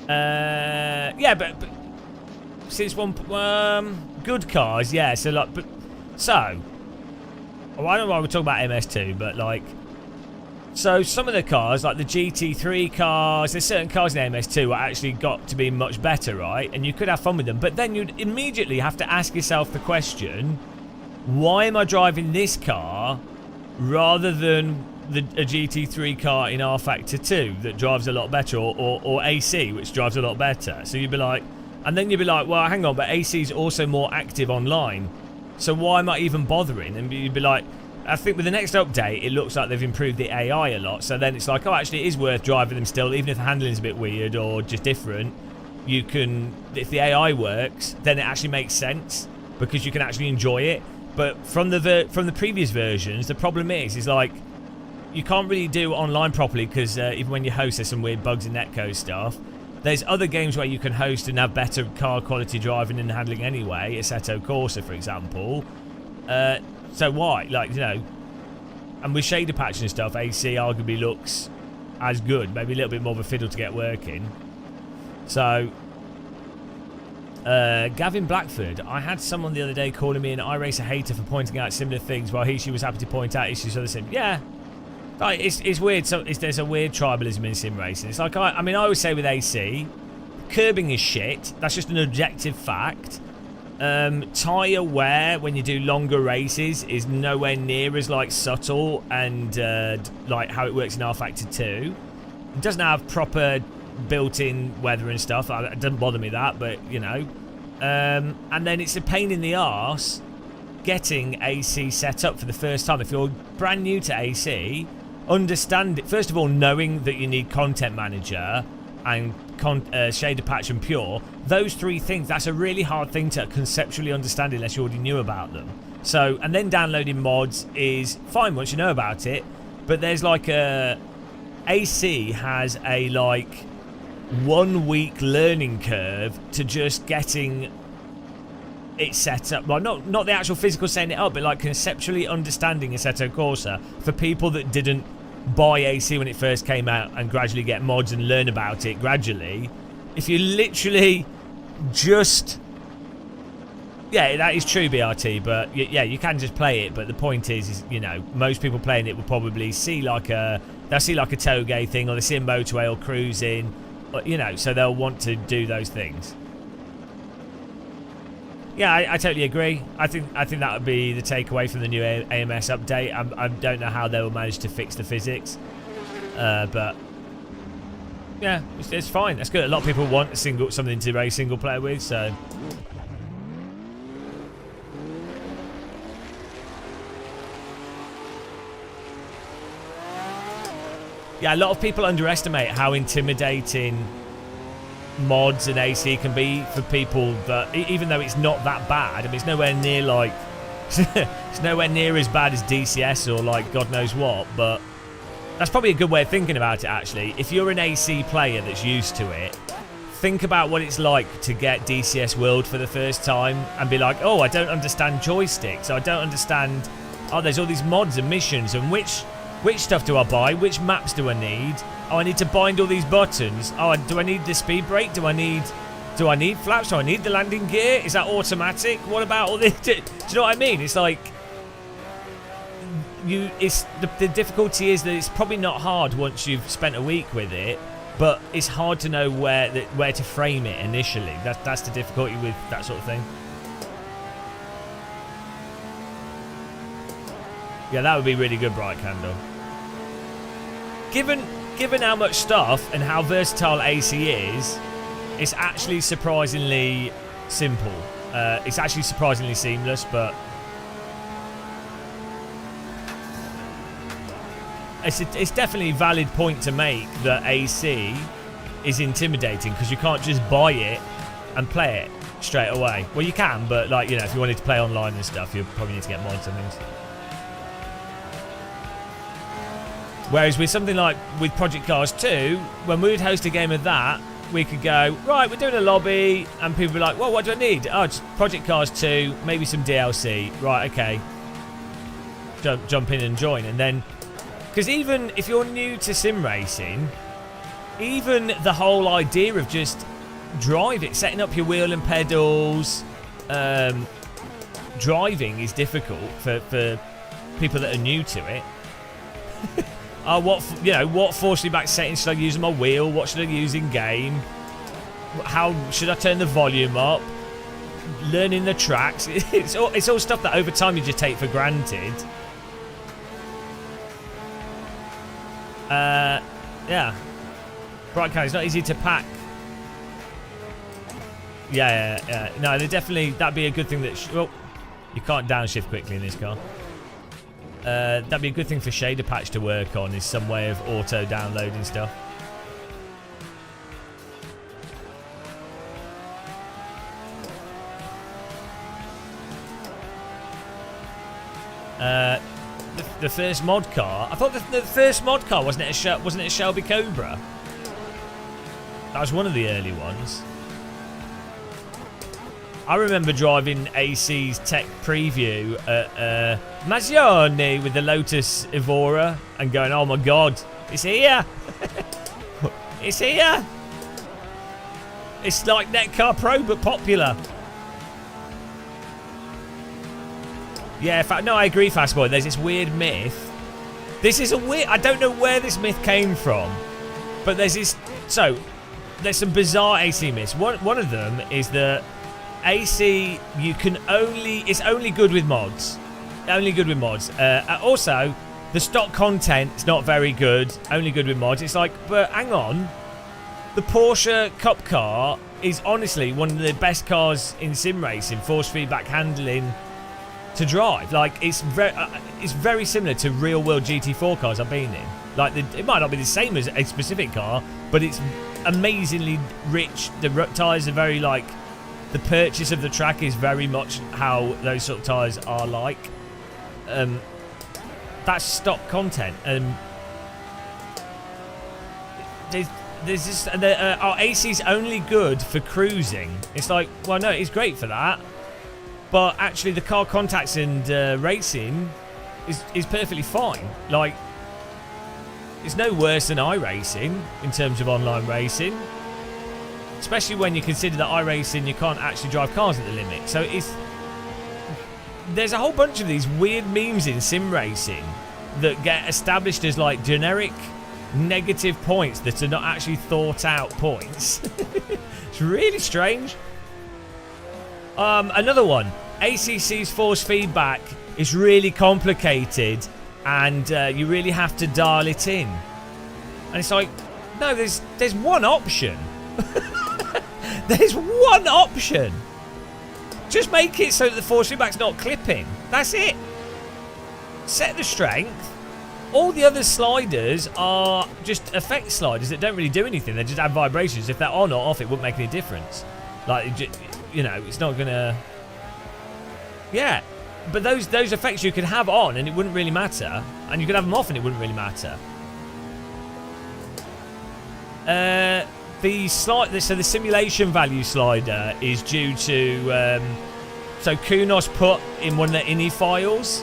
Yeah, but since one good cars, yeah. So like, but so well, I don't know why we're talking about MS2, but like. So some of the cars, like the GT3 cars, there's certain cars in MS2 are actually got to be much better, right? And you could have fun with them. But then you'd immediately have to ask yourself the question, why am I driving this car rather than a GT3 car in R Factor 2 that drives a lot better, or AC, which drives a lot better? So you'd be like, and then you'd be like, well, hang on, but AC is also more active online. So why am I even bothering? And you'd be like, I think with the next update, it looks like they've improved the AI a lot. So then it's like, oh, actually, it is worth driving them still, even if the handling's a bit weird or just different. You can, if the AI works, then it actually makes sense because you can actually enjoy it. But from the previous versions, the problem is like you can't really do online properly because even when you host, there's some weird bugs in netcode stuff. There's other games where you can host and have better car quality driving and handling anyway. Assetto Corsa, for example. So why? Like, you know, and with shader patching and stuff, AC arguably looks as good. Maybe a little bit more of a fiddle to get working. So, Gavin Blackford. I had someone the other day calling me an iRacer hater for pointing out similar things while she was happy to point out issues of the sim. Yeah. Like, it's weird. So there's a weird tribalism in sim racing. It's like, I mean, I always say with AC, curbing is shit. That's just an objective fact. Tyre wear when you do longer races is nowhere near as like subtle and like how it works in R Factor 2. It doesn't have proper built-in weather and stuff. It doesn't bother me that, but you know. And then it's a pain in the arse getting AC set up for the first time. If you're brand new to AC, understand it. First of all, knowing that you need Content Manager and shader patch and pure, those three things, that's a really hard thing to conceptually understand unless you already knew about them. So, and then downloading mods is fine once you know about it, but there's like AC has a like 1 week learning curve to just getting it's set up. Well, not the actual physical setting it up, but like conceptually understanding Assetto Corsa for people that didn't buy AC when it first came out and gradually get mods and learn about it gradually. If you literally just... Yeah, that is true, BRT, but yeah, you can just play it, but the point is, you know, most people playing it will probably see like a... They'll see like a toge thing, or they see a motorway or cruising, you know, so they'll want to do those things. Yeah, I totally agree. I think that would be the takeaway from the new AMS update. I don't know how they will manage to fix the physics, but yeah, it's fine. That's good. A lot of people want something to race single player with, so. Yeah, a lot of people underestimate how intimidating mods and AC can be for people that, even though it's not that bad, I mean, it's nowhere near like it's nowhere near as bad as DCS or like God knows what, but that's probably a good way of thinking about it. Actually, if you're an AC player that's used to it, think about what it's like to get DCS World for the first time and be like, oh, I don't understand joysticks, I don't understand, oh, there's all these mods and missions, and which stuff do I buy, which maps do I need? Oh, I need to bind all these buttons. Oh, do I need the speed brake? Do I need flaps? Do I need the landing gear? Is that automatic? What about all this? Do you know what I mean? It's like the difficulty is that it's probably not hard once you've spent a week with it, but it's hard to know where to frame it initially. That's the difficulty with that sort of thing. Yeah, that would be really good, Bright Candle. Given how much stuff and how versatile AC is, it's actually surprisingly simple. It's actually surprisingly seamless, but it's definitely a valid point to make that AC is intimidating because you can't just buy it and play it straight away. Well, you can, but like, you know, if you wanted to play online and stuff, you probably need to get mods and things. Whereas with something like with Project Cars 2, when we would host a game of that, we could go, right, we're doing a lobby, and people would be like, well, what do I need? Oh, just Project Cars 2, maybe some DLC. Right, okay. Jump in and join. And then, because even if you're new to sim racing, even the whole idea of just setting up your wheel and pedals, driving is difficult for people that are new to it. What force feedback settings should I use on my wheel? What should I use in game? How should I turn the volume up? Learning the tracks. It's all stuff that over time you just take for granted. Yeah. Bright Candle, it's not easy to pack. Yeah. No, that'd be a good thing that... Well, you can't downshift quickly in this car. That'd be a good thing for shader patch to work on, is some way of auto downloading stuff. The first mod car. I thought the first mod car wasn't it a Shelby Cobra? That was one of the early ones. I remember driving AC's tech preview at Mazzoni with the Lotus Evora and going, oh my god, it's here! It's here! It's like Netcar Pro but popular. Yeah, in fact, no, I agree, Fastboy. There's this weird myth. I don't know where this myth came from, but there's some bizarre AC myths. One of them is that AC, it's only good with mods. Only good with mods. Also, the stock content's not very good. Only good with mods. It's like, but hang on. The Porsche Cup car is honestly one of the best cars in sim racing, force feedback handling to drive. Like, it's very similar to real world GT4 cars I've been in. Like, it might not be the same as a specific car, but it's amazingly rich. The tyres are very like... The purchase of the track is very much how those sort of tyres are like. That's stock content. There's this. Our AC's only good for cruising. It's like, well, no, it's great for that. But actually, the car contacts and racing is perfectly fine. Like, it's no worse than iRacing in terms of online racing. Especially when you consider that iRacing, you can't actually drive cars at the limit. So there's a whole bunch of these weird memes in sim racing that get established as like generic negative points that are not actually thought out points. It's really strange. Another one. ACC's force feedback is really complicated and you really have to dial it in. And it's like, no, there's one option. There's one option. Just make it so that the force feedback's not clipping. That's it. Set the strength. All the other sliders are just effect sliders that don't really do anything. They just add vibrations. If they're on or off, it wouldn't make any difference. Like, you know, it's not gonna... Yeah. But those effects you could have on and it wouldn't really matter. And you could have them off and it wouldn't really matter. So the simulation value slider is due to so Kunos put in one of the INI files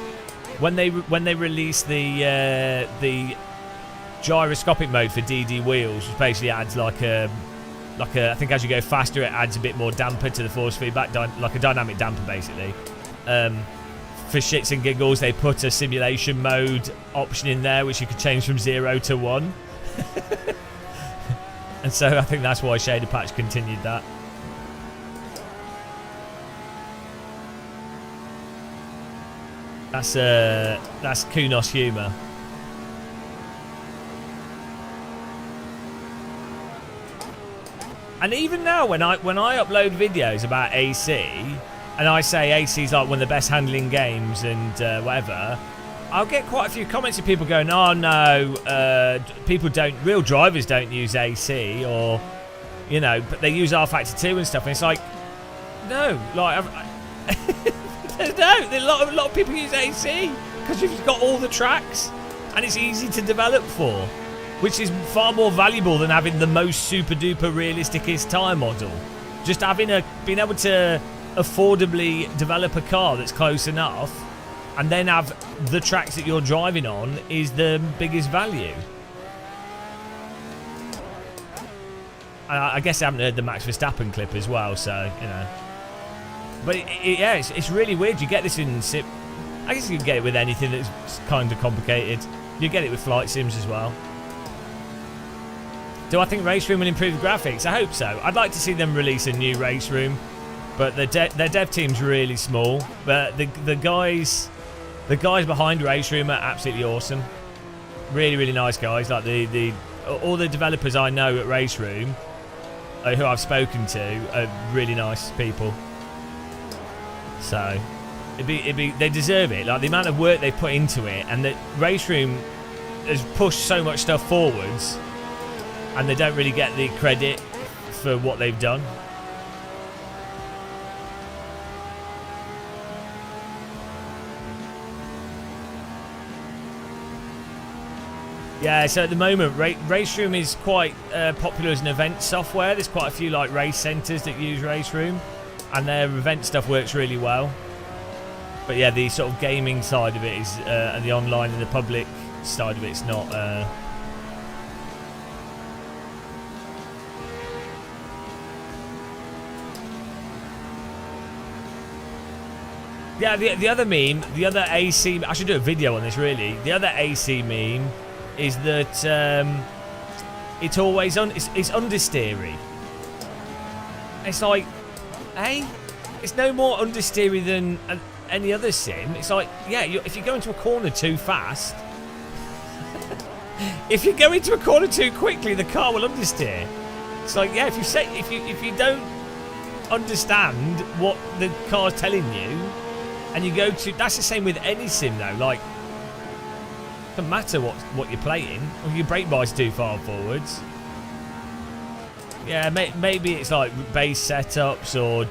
when they released the gyroscopic mode for DD wheels, which basically adds like a I think as you go faster it adds a bit more damper to the force feedback, like a dynamic damper basically. For shits and giggles, they put a simulation mode option in there which you could change from 0 to 1. And so I think that's why Shader Patch continued that. That's Kunos humour. And even now, when I upload videos about AC, and I say AC is like one of the best handling games and whatever, I'll get quite a few comments of people going, "Oh no, real drivers don't use AC, or you know, but they use R Factor 2 and stuff." And it's like, no, like, no, a lot of people use AC because you've got all the tracks and it's easy to develop for, which is far more valuable than having the most super duper realisticest tyre model. Just being able to affordably develop a car that's close enough and then have the tracks that you're driving on is the biggest value. I guess I haven't heard the Max Verstappen clip as well, so, you know. But yeah, it's really weird. You get this in sim. I guess you can get it with anything that's kind of complicated. You get it with flight sims as well. Do I think Race Room will improve the graphics? I hope so. I'd like to see them release a new Race Room, but their dev team's really small. But the guys behind Race Room are absolutely awesome. Really, really nice guys. Like all the developers I know at Race Room, who I've spoken to, are really nice people. So they deserve it. Like the amount of work they put into it, and that Race Room has pushed so much stuff forwards, and they don't really get the credit for what they've done. Yeah, so at the moment, Race Room is quite popular as an event software. There's quite a few like race centres that use Race Room, and their event stuff works really well. But yeah, the sort of gaming side of it is, and the online and the public side of it's not. Yeah, the other meme, the other AC. I should do a video on this really. The other AC meme is that it's always it's understeery. It's like, hey, it's no more understeery than any other sim. It's like, yeah, if you go into a corner too fast, if you go into a corner too quickly, the car will understeer. It's like, yeah, if you don't understand what the car's telling you, and you go to, that's the same with any sim though. Like, doesn't matter what you're playing. If your brake bar's too far forwards, yeah, maybe it's like base setups or.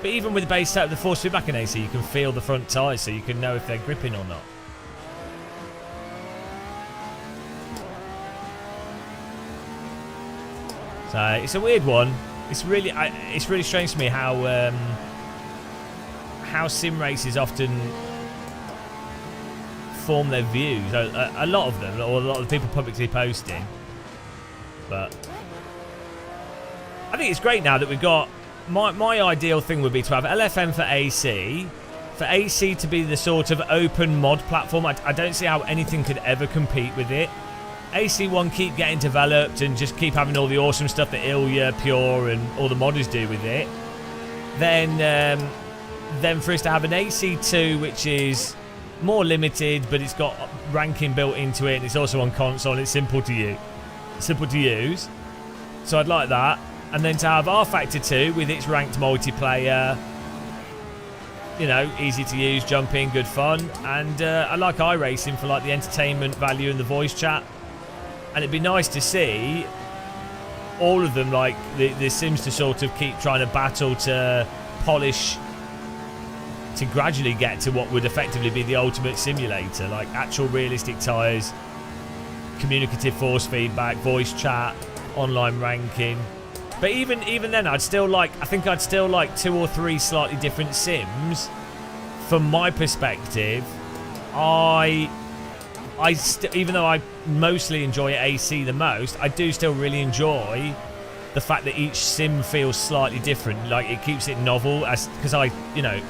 But even with the base setup, the force feedback in AC, you can feel the front tyres, so you can know if they're gripping or not. So it's a weird one. It's really strange to me how how sim races often form their views. A lot of them, or a lot of the people publicly posting. But I think it's great now that we've got. My ideal thing would be to have LFM for AC. For AC to be the sort of open mod platform. I don't see how anything could ever compete with it. AC1 keep getting developed and just keep having all the awesome stuff that Ilya, Pure, and all the modders do with it. Then for us to have an AC2 which is more limited, but it's got ranking built into it, and it's also on console, and it's simple to use. So I'd like that. And then to have R Factor 2 with its ranked multiplayer, you know, easy to use, jumping, good fun. And I like iRacing for like the entertainment value and the voice chat. And it'd be nice to see all of them, like the Sims, to sort of keep trying to battle to polish, to gradually get to what would effectively be the ultimate simulator, like actual realistic tyres, communicative force feedback, voice chat, online ranking. But even then, I think I'd still like 2 or 3 slightly different sims. From my perspective, even though I mostly enjoy AC the most, I do still really enjoy the fact that each sim feels slightly different. Like, it keeps it novel, because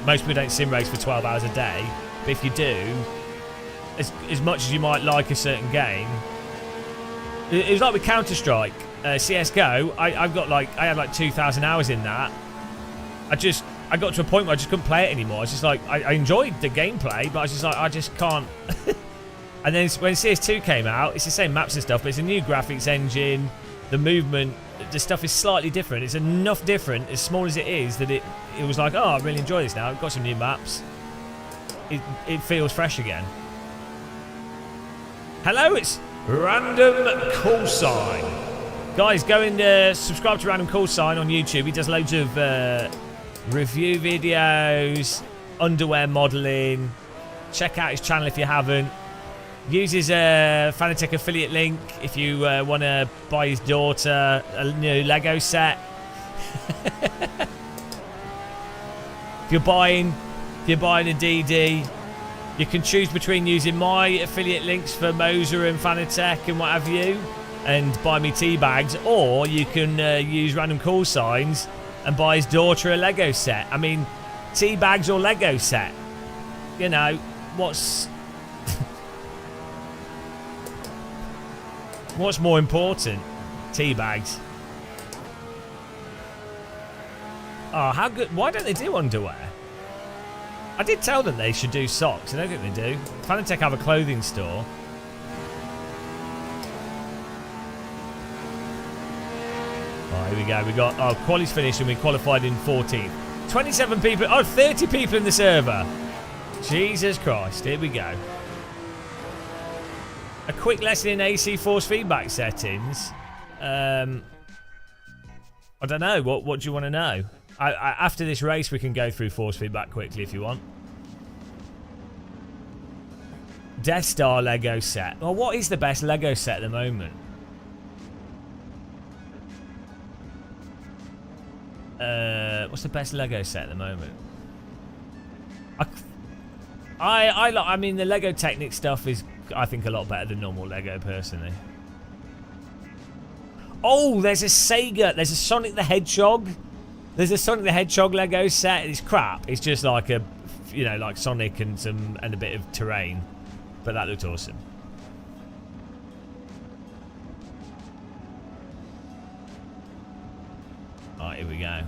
most people don't sim race for 12 hours a day. But if you do, as much as you might like a certain game, it was like with Counter-Strike. CSGO, I had like 2,000 hours in that. I got to a point where I just couldn't play it anymore. It's just like, I enjoyed the gameplay, but I was just like, I just can't. And then when CS2 came out, it's the same maps and stuff, but it's a new graphics engine. The movement, the stuff is slightly different. It's enough different, as small as it is, that it was like, oh, I really enjoy this now. I've got some new maps. It feels fresh again. Hello, it's Random Call Sign. Guys, go and subscribe to Random Call Sign on YouTube. He does loads of review videos, underwear modelling. Check out his channel if you haven't. Use his Fanatec affiliate link if you want to buy his daughter a new Lego set. If you're buying a DD, you can choose between using my affiliate links for Moza and Fanatec and what have you, and buy me tea bags, or you can use Random Call Signs and buy his daughter a Lego set. I mean, tea bags or Lego set? You know, what's more important? Tea bags. Oh, how good. Why don't they do underwear? I did tell them they should do socks. I don't think they do. Fanatec have a clothing store. Here we go. We got quali's finished and we qualified in 14th. 27 people. 30 people in the server. Jesus Christ. Here we go. A quick lesson in AC force feedback settings. I don't know. What do you want to know? After this race, we can go through force feedback quickly if you want. Death Star Lego set. Well, what is the best Lego set at the moment? What's the best Lego set at the moment? I mean, the Lego Technic stuff is, I think, a lot better than normal Lego, personally. Oh, there's a Sega. There's a Sonic the Hedgehog. There's a Sonic the Hedgehog Lego set. It's crap. It's just like a, like Sonic and a bit of terrain. But that looked awesome. Alright, here we go.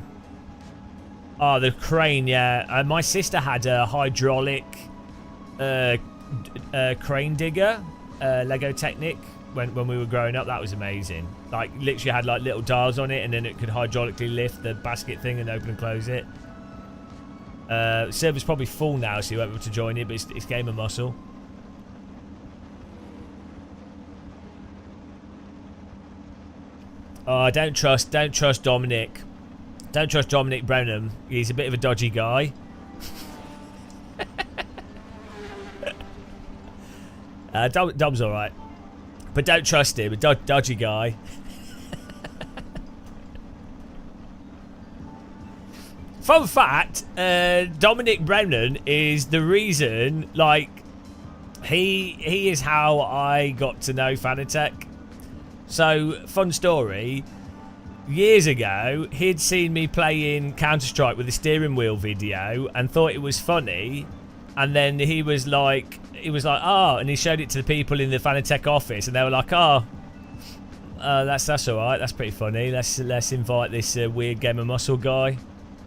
Oh, the crane, yeah. My sister had a hydraulic crane digger, Lego Technic, when we were growing up. That was amazing. Like, literally had like little dials on it, and then it could hydraulically lift the basket thing and open and close it. Server's probably full now, so you won't be able to join it, but it's game of muscle. Oh, don't trust Dominic. Don't trust Dominic Brenham. He's a bit of a dodgy guy. Dom's alright. But don't trust him. A dodgy guy. Fun fact, Dominic Brennan is the reason, like, he is how I got to know Fanatec. So, fun story. Years ago, he'd seen me playing Counter-Strike with a steering wheel video and thought it was funny. And then he was like, oh, and he showed it to the people in the Fanatec office, and they were like, oh, that's all right. That's pretty funny. Let's invite this weird Game of Muscle guy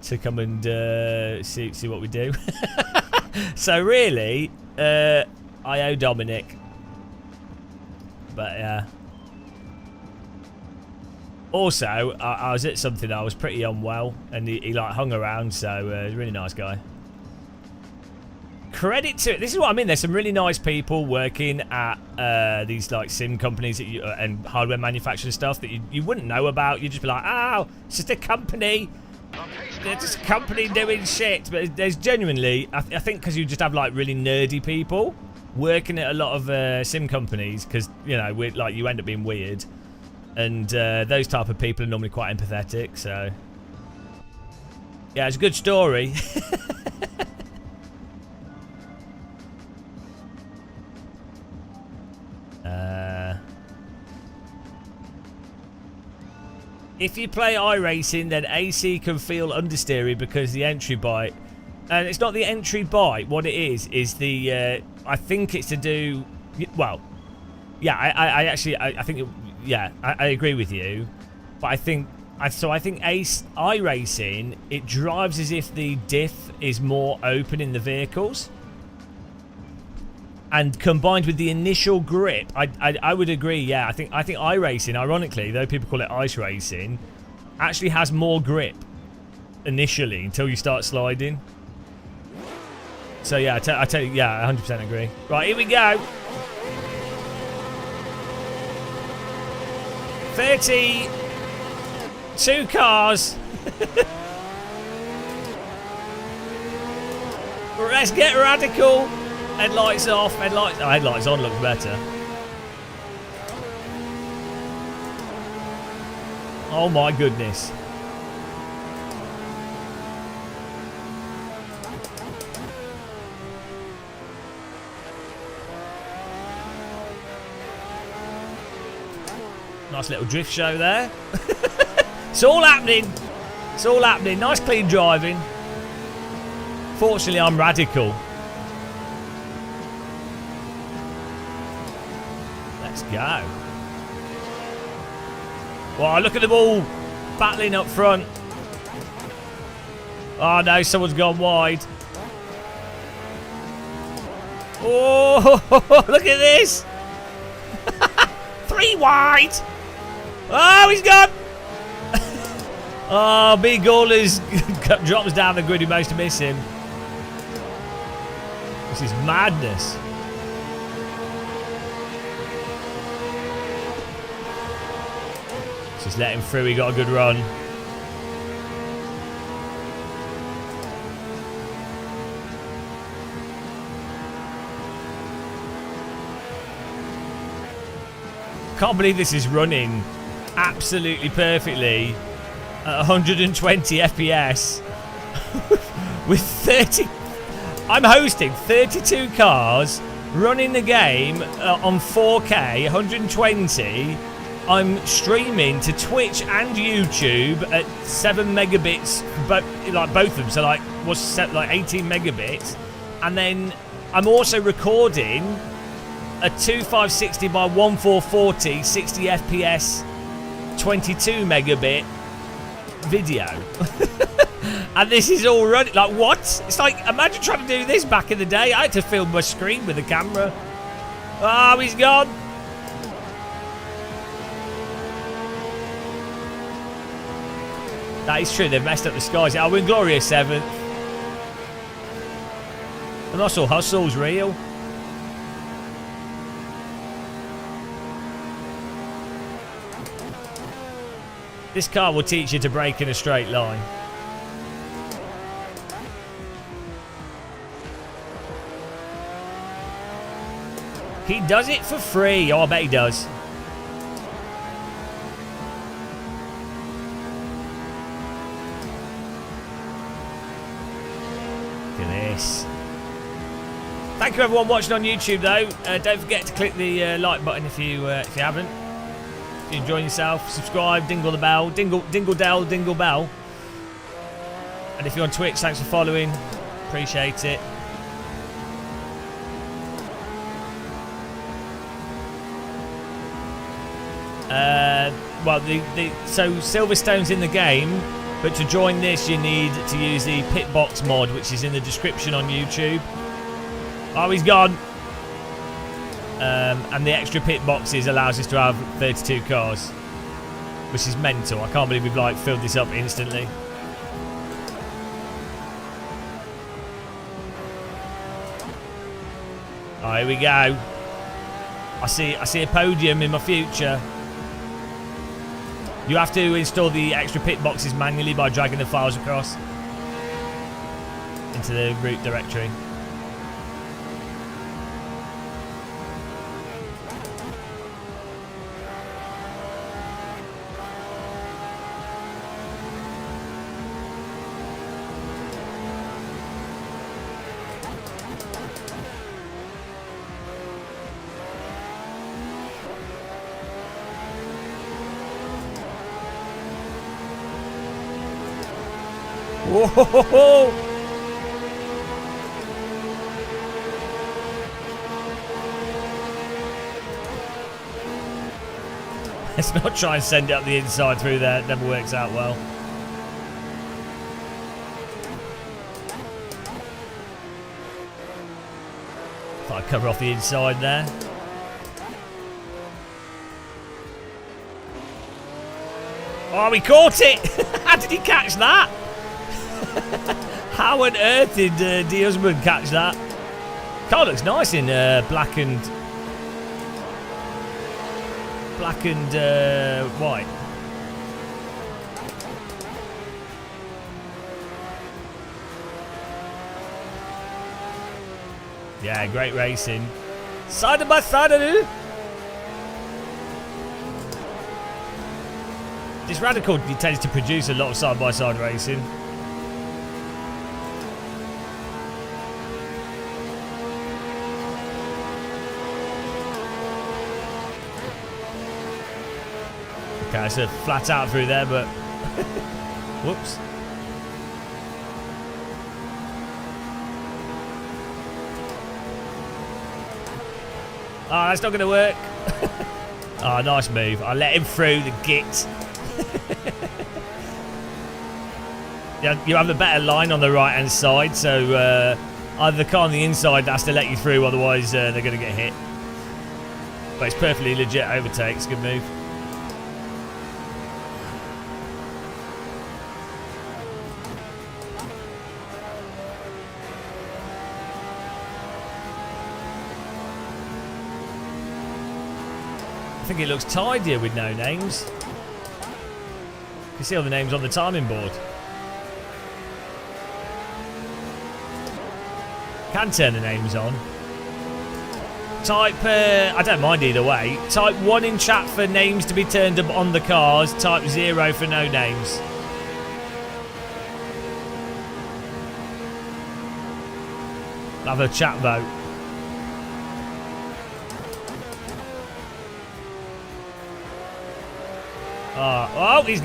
to come and see what we do. So really, I owe Dominic. But yeah. Also, I was at something, I was pretty unwell, and he like hung around, so really nice guy. Credit to it. This is what I mean. There's some really nice people working at these like sim companies that and hardware manufacturing stuff that you wouldn't know about. You'd just be like, oh, it's just a company. They're just a company doing shit. But there's genuinely, I think, because you just have like really nerdy people working at a lot of sim companies, because you know, like you end up being weird. And those type of people are normally quite empathetic, so yeah, it's a good story. If you play iRacing, then AC can feel understeery because the entry bite. And it's not the entry bite. What it is the I think it's to do. Well, yeah, I think. Yeah, I agree with you, but I think iRacing, it drives as if the diff is more open in the vehicles, and combined with the initial grip, I would agree. Yeah, I think iRacing, ironically, though people call it ice racing, actually has more grip initially until you start sliding. So yeah, I tell you, yeah, 100% agree. Right, here we go. 32 cars. Let's get radical. Headlights off. Headlights on looks better. Oh my goodness. Nice little drift show there. It's all happening. It's all happening. Nice clean driving. Fortunately, I'm radical. Let's go. Wow, look at them all battling up front. Oh no, someone's gone wide. Oh, look at this. 3 wide. Oh, he's gone. Oh, Big Gawlers drops down the grid. He managed to miss him. This is madness. Just let him through. He got a good run. Can't believe this is running absolutely perfectly at 120 FPS with 30. I'm hosting 32 cars running the game on 4K 120. I'm streaming to Twitch and YouTube at 7 megabits, but like both of them, so like what's set like 18 megabits, and then I'm also recording a 2560 by 1440 60 FPS 22 megabit video. And this is all running. Like, what? It's like, imagine trying to do this back in the day. I had to film my screen with a camera. Oh, he's gone. That is true. They've messed up the skies. I'll win glorious 7th. The muscle hustle's real. This car will teach you to brake in a straight line. He does it for free. Oh, I bet he does. Thank you everyone watching on YouTube though. Don't forget to click the like button if you haven't. If you're enjoying yourself, subscribe, dingle the bell, dingle dell, dingle bell. And if you're on Twitch, thanks for following. Appreciate it. Well, so Silverstone's in the game, but to join this you need to use the Pitbox mod, which is in the description on YouTube. Oh, he's gone. And the extra pit boxes allows us to have 32 cars, which is mental. I can't believe we've like filled this up instantly. Oh, here we go. I see a podium in my future. You have to install the extra pit boxes manually by dragging the files across into the root directory. Whoa! Let's not try and send it up the inside through there. It never works out well. Thought I'd cover off the inside there. Oh, we caught it! How did he catch that? How on earth did D. Husband catch that? Car looks nice in black and white. Yeah, great racing. Side by side. This Radical tends to produce a lot of side-by-side racing. Okay, so flat out through there, but whoops. Oh, that's not going to work. Oh, nice move. I let him through the git. Yeah, you have a better line on the right hand side, so either the car on the inside has to let you through, otherwise they're going to get hit. But it's perfectly legit overtakes. Good move. I think it looks tidier with no names. You can see all the names on the timing board. Can turn the names on. Type, I don't mind either way. Type 1 in chat for names to be turned up on the cars. Type 0 for no names. Have a chat vote. Oh, he's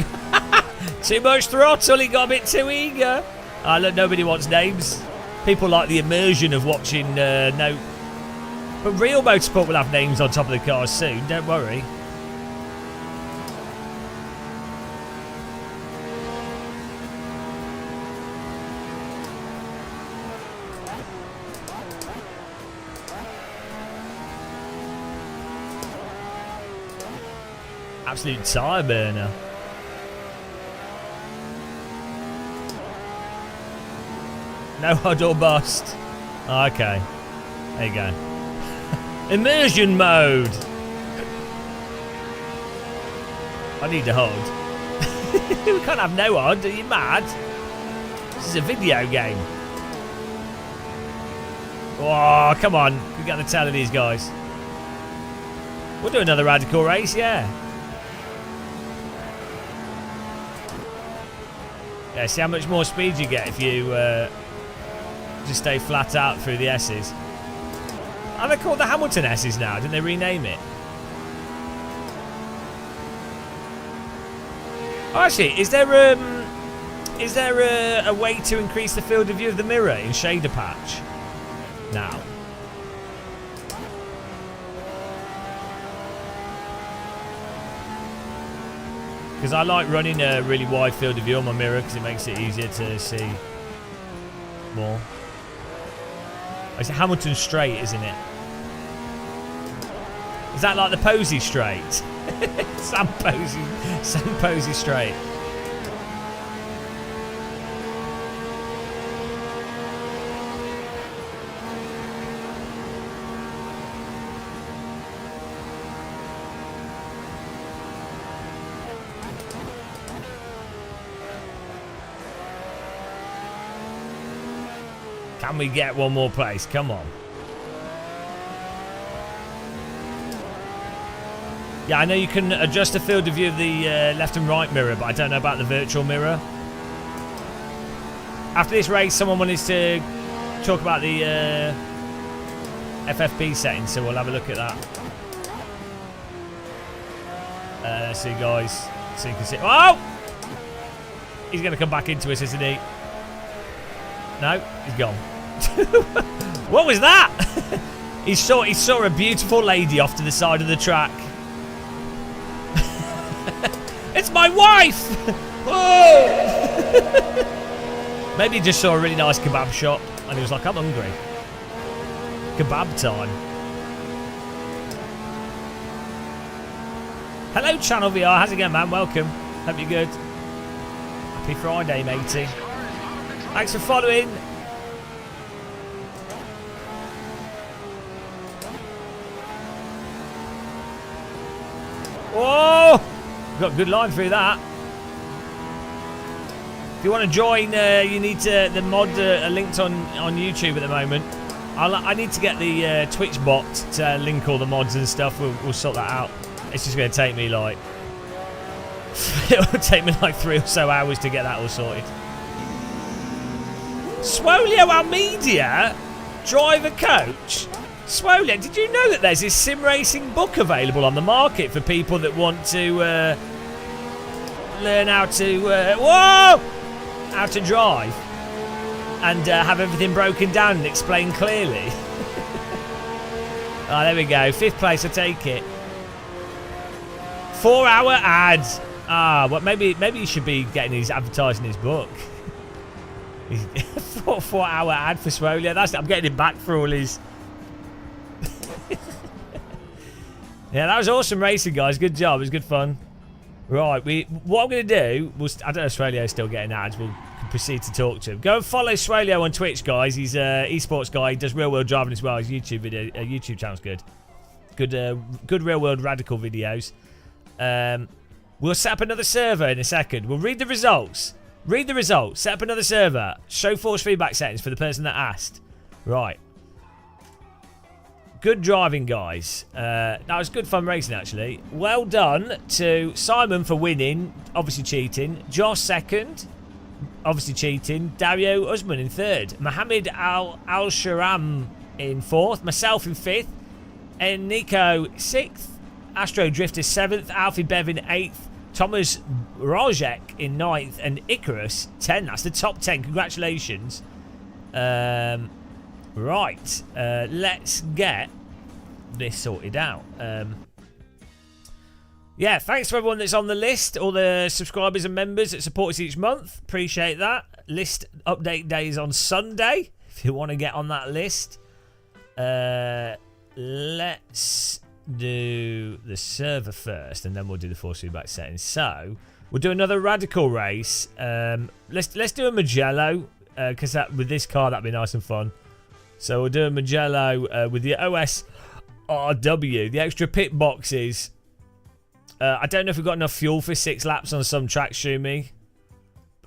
too much throttle. He got a bit too eager. Look, nobody wants names. People like the immersion of watching. No, but real motorsport will have names on top of the cars soon. Don't worry. Absolute tyre burner. No HUD or bust. Oh, okay. There you go. Immersion mode. I need a HUD. We can't have no HUD. Are you mad? This is a video game. Oh, come on. We got the tail of these guys. We'll do another Radical race, yeah. Yeah, see how much more speed you get if you just stay flat out through the S's. Are they called the Hamilton S's now? Didn't they rename it? Oh, actually, is there a way to increase the field of view of the mirror in shader patch now? Because I like running a really wide field of view on my mirror because it makes it easier to see more. It's Hamilton Straight, isn't it? Is that like the Posey Straight? Sam Posey Straight. Can we get one more place? Come on. Yeah, I know you can adjust the field of view of the left and right mirror, but I don't know about the virtual mirror. After this race, someone wanted to talk about the FFP settings, so we'll have a look at that. Let's see, guys. So you can see. Oh! He's going to come back into us, isn't he? No, he's gone. What was that? he saw a beautiful lady off to the side of the track. It's my wife! Whoa! Maybe he just saw a really nice kebab shop and he was like, I'm hungry. Kebab time. Hello, Channel VR. How's it going, man? Welcome. Hope you're good. Happy Friday, matey. Thanks for following. Whoa! Got a good line through that. If you want to join, you need to. The mod are linked on YouTube at the moment. I need to get the Twitch bot to link all the mods and stuff. We'll sort that out. It's just going to take me like. It'll take me like 3 or so hours to get that all sorted. Swolio Almedia, driver coach. Swolio, did you know that there's this sim racing book available on the market for people that want to learn how to how to drive and have everything broken down and explained clearly? Oh, there we go. 5th place, I take it. 4-hour ads. Ah, well, maybe he should be getting his advertising his book. 4-hour ad for Swolio. I'm getting him back for all his. Yeah, that was awesome racing, guys. Good job. It was good fun. Right, what I'm going to do, I don't know if Swolio's still getting ads. We'll proceed to talk to him. Go and follow Swolio on Twitch, guys. He's an esports guy. He does real-world driving as well. His YouTube channel's good. Good real-world radical videos. We'll set up another server in a second. We'll read the results. Set up another server. Show force feedback settings for the person that asked. Right. Good driving, guys. That was good fun racing, actually. Well done to Simon for winning. Obviously cheating. Josh second. Obviously cheating. Dario Usman in 3rd. Mohammed Al-Sharam in 4th. Myself in 5th. And Nico 6th. Astro Drifter 7th. Alfie Bev in 8th. Thomas Rojek in 9th. And Icarus 10. That's the top 10. Congratulations. Right, let's get this sorted out. Yeah, thanks to everyone that's on the list, all the subscribers and members that support us each month. Appreciate that. List update day is on Sunday, if you want to get on that list. Let's do the server first, and then we'll do the force feedback settings. So, we'll do another radical race. Let's do a Mugello, because with this car, that'd be nice and fun. So we'll do a Mugello with the OSRW, the extra pit boxes. I don't know if we've got enough fuel for 6 laps on some tracks, Shumi.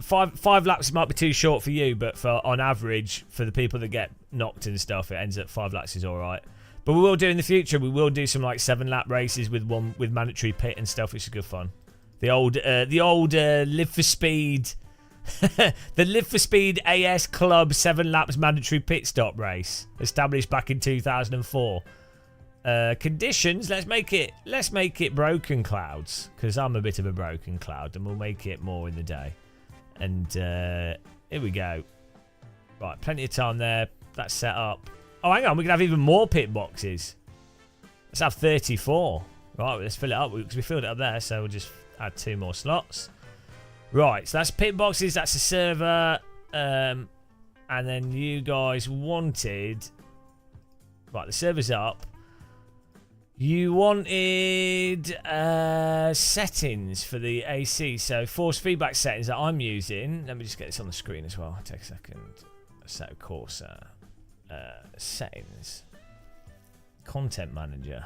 Five laps might be too short for you, but on average, for the people that get knocked and stuff, it ends up 5 laps is all right. But we will do in the future. We will do some like 7-lap races with mandatory pit and stuff, which is good fun. The old live for speed The Live for Speed AS Club 7 laps mandatory pit stop race, established back in 2004. Conditions, let's make it broken clouds, because I'm a bit of a broken cloud, and we'll make it more in the day. And here we go. Right, plenty of time there. That's set up. Oh, hang on, we can have even more pit boxes. Let's have 34. Right, let's fill it up, because we filled it up there, so we'll just add 2 more slots. Right, so that's pit boxes, that's a server, and then you guys wanted... Right, the server's up. You wanted settings for the AC, so force feedback settings that I'm using. Let me just get this on the screen as well. Take a second. Assetto Corsa. Settings. Content manager.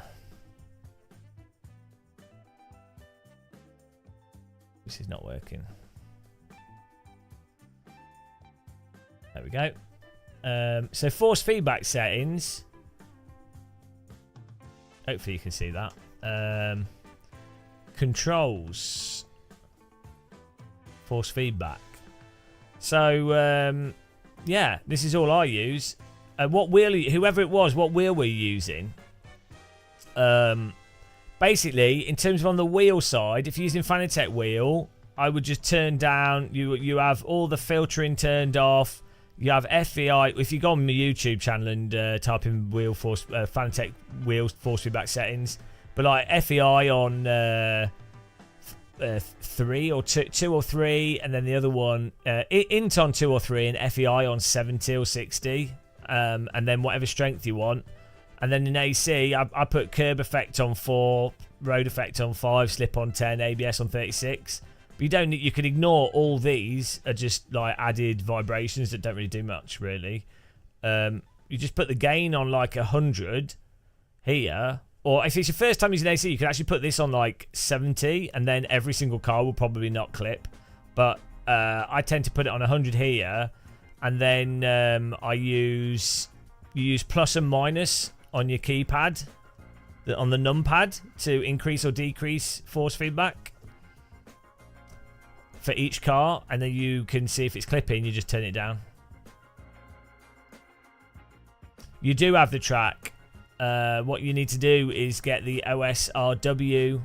This is not working. There we go. So force feedback settings. Hopefully you can see that. Controls. Force feedback. So yeah, this is all I use. What wheel? Whoever it was, what wheel were you using? Basically, in terms of on the wheel side, if you're using Fanatec wheel, I would just turn down. You have all the filtering turned off. You have FEI. If you go on my YouTube channel and type in wheel force Fanatec wheel force feedback settings, but like FEI on 3 or 2 or 3, and then the other one int on 2 or 3, and FEI on 70 or 60, and then whatever strength you want. And then in AC, I put curb effect on 4, road effect on 5, slip on 10, ABS on 36. But you don't need, you can ignore all these are just like added vibrations that don't really do much really. You just put the gain on like 100 here, or if it's your first time using AC, you can actually put this on like 70, and then every single car will probably not clip. But I tend to put it on 100 here, and then you use plus and minus on your keypad, on the numpad, to increase or decrease force feedback for each car, and then you can see if it's clipping, you just turn it down. You do have the track. What you need to do is get the OSRW.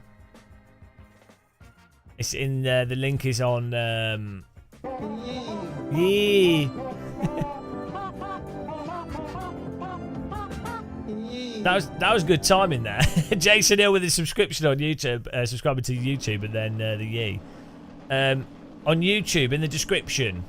It's in the link is on yeah. That was good timing there. Jason Hill with his subscription on YouTube, subscribing to YouTube, and then the Yee. On YouTube, in the description,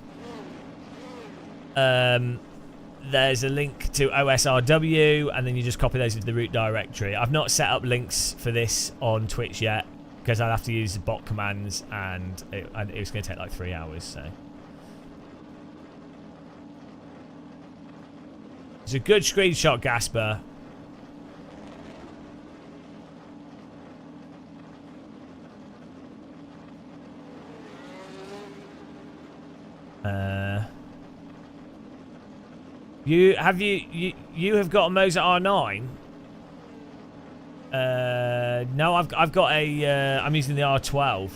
there's a link to OSRW, and then you just copy those into the root directory. I've not set up links for this on Twitch yet, because I'd have to use the bot commands, and it was going to take like 3 hours, so. It's a good screenshot, Gasper. You have got a Moza R9. No, I've got a. I'm using the R12.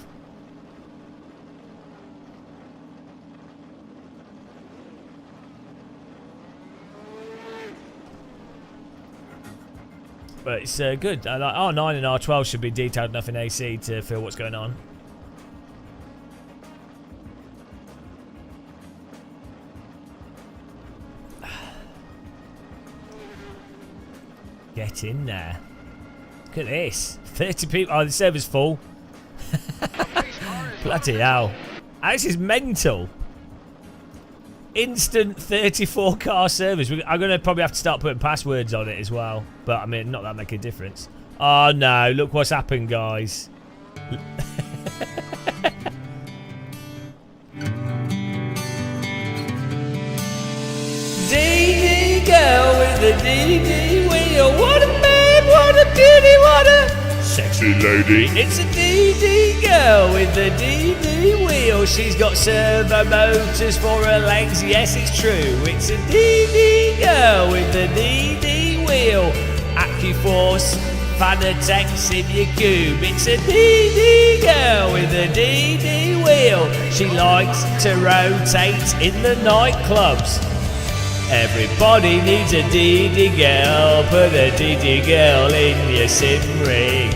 But it's good. Like R9 and R12 should be detailed enough in AC to feel what's going on. Get in there. Look at this. 30 people. Oh, the server's full. Bloody hell. This is mental. Instant 34 car servers. I'm going to probably have to start putting passwords on it as well. But, I mean, not that make a difference. Oh, no. Look what's happened, guys. DD girl with the DD wheel. What a man, what a beauty, what a sexy lady. It's a DD girl with the DD wheel. She's got servo motors for her legs. Yes, it's true. It's a DD girl with the DD wheel. AccuForce Fanatec Simulcube. It's a DD girl with a DD wheel. She likes to rotate in the nightclubs. Everybody needs a DD girl. Put a DD girl in your sim ring.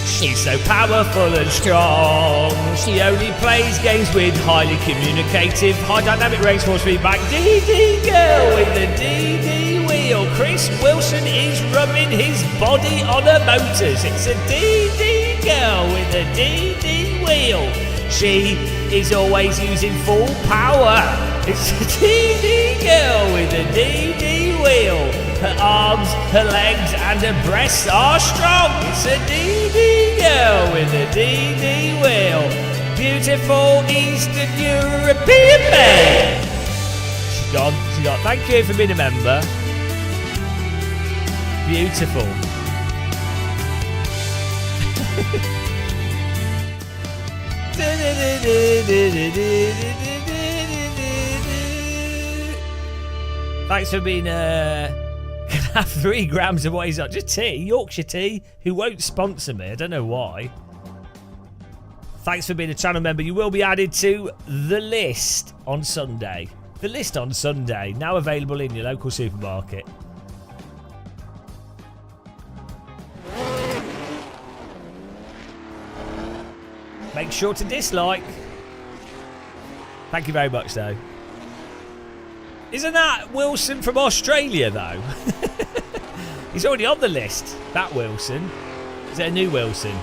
She's so powerful and strong. She only plays games with highly communicative, high dynamic racehorse feedback. DD girl with the DD wheel. Chris Wilson is rubbing his body on her motors. It's a DD girl with a DD wheel. She is always using full power. It's a DD girl with a DD wheel. Her arms, her legs and her breasts are strong. It's a DD girl with a DD wheel. Beautiful Eastern European maid. She's gone. Thank you for being a member. Beautiful. Thanks for being can have 3 grams of what he's on. Just tea, Yorkshire tea, who won't sponsor me. I don't know why. Thanks for being a channel member. You will be added to the list on Sunday. The list on Sunday, now available in your local supermarket. Make sure to dislike. Thank you very much, though. Isn't that Wilson from Australia, though? He's already on the list, that Wilson. Is it a new Wilson?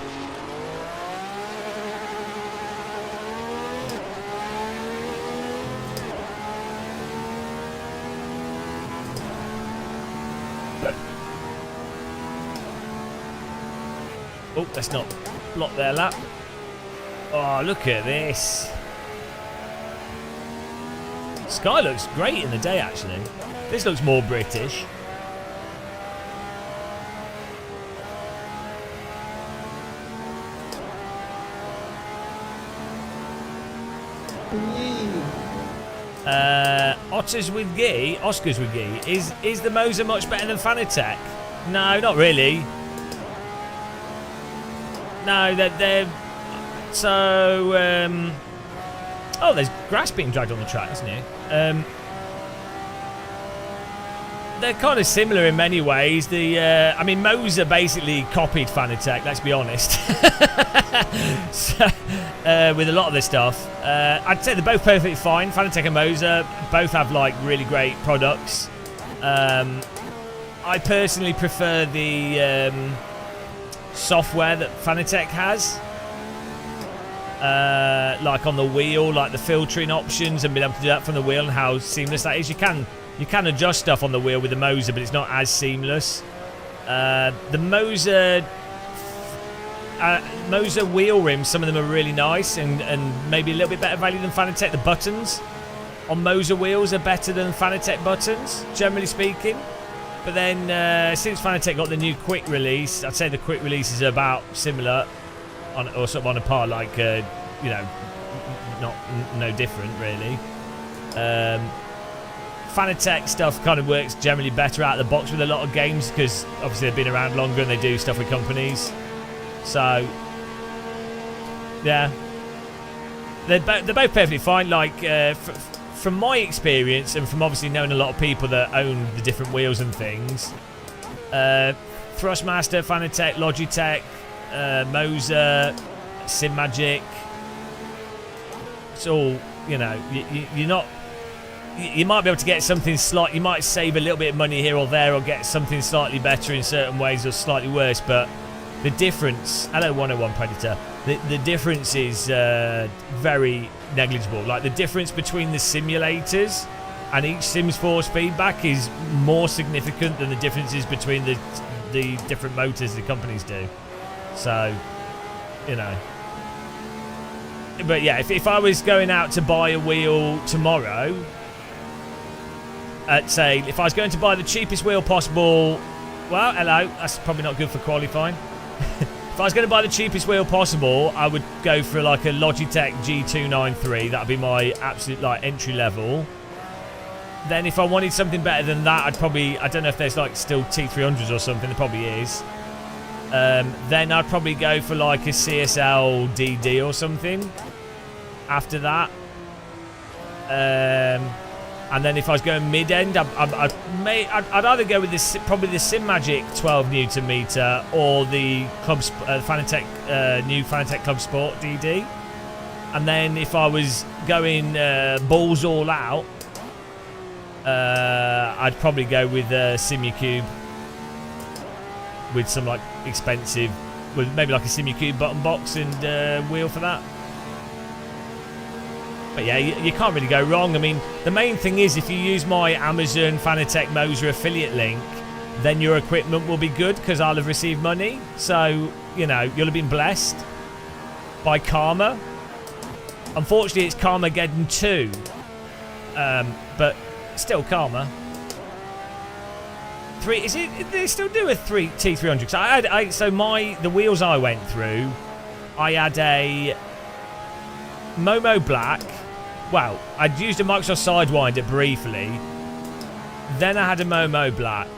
Oh, let's not block their lap. Oh, look at this. Sky looks great in the day, actually. This looks more British. Oscars with Gee. Is the Moza much better than Fanatec? No, not really. No, they're so. Oh, there's grass being dragged on the track, isn't it? They're kind of similar in many ways. I mean, Moza basically copied Fanatec, let's be honest. So, with a lot of this stuff. I'd say they're both perfectly fine. Fanatec and Moza both have, like, really great products. I personally prefer the software that Fanatec has. Like on the wheel, like the filtering options and being able to do that from the wheel and how seamless that is. You can adjust stuff on the wheel with the Moza, but it's not as seamless. The Moza wheel rims, some of them are really nice and maybe a little bit better value than Fanatec. The buttons on Moza wheels are better than Fanatec buttons, generally speaking. But then since Fanatec got the new quick release, I'd say the quick releases are about similar. Or sort of on a par, like, you know, no different, really. Fanatec stuff kind of works generally better out of the box with a lot of games because obviously they've been around longer and they do stuff with companies. So, yeah. They're both perfectly fine. Like, from my experience and from obviously knowing a lot of people that own the different wheels and things, Thrustmaster, Fanatec, Logitech, Moza, SimMagic. It's all, you know, you're not. You might be able to get something slight. You might save a little bit of money here or there, or get something slightly better in certain ways, or slightly worse. But the difference. Hello, 101 Predator. The difference is very negligible. Like the difference between the simulators and each Sims Force feedback is more significant than the differences between the different motors the companies do. So, you know. But yeah, if I was going out to buy a wheel tomorrow, say, if I was going to buy the cheapest wheel possible, well, hello, that's probably not good for qualifying. If I was going to buy the cheapest wheel possible, I would go for like a Logitech G293. That'd be my absolute like entry level. Then if I wanted something better than that, I'd probably, I don't know if there's like still T300s or something, there probably is. Then I'd probably go for like a CSL DD or something after that. And then if I was going mid-end, I'd either go with this, probably the SimMagic 12 Newton meter or the Fanatec new Fanatec Club Sport DD. And then if I was going balls all out, I'd probably go with SimuCube with some like expensive, with maybe like a SimuCube button box and wheel for that. But yeah, you can't really go wrong. I mean, the main thing is if you use my Amazon Fanatec Moza affiliate link, then your equipment will be good because I'll have received money. So, you know, you'll have been blessed by karma. Unfortunately, it's Carmageddon 2. But still karma. Is it? They still do a T300? Because so the wheels I went through, I had a Momo Black. Well, I'd used a Microsoft Sidewinder briefly. Then I had a Momo Black.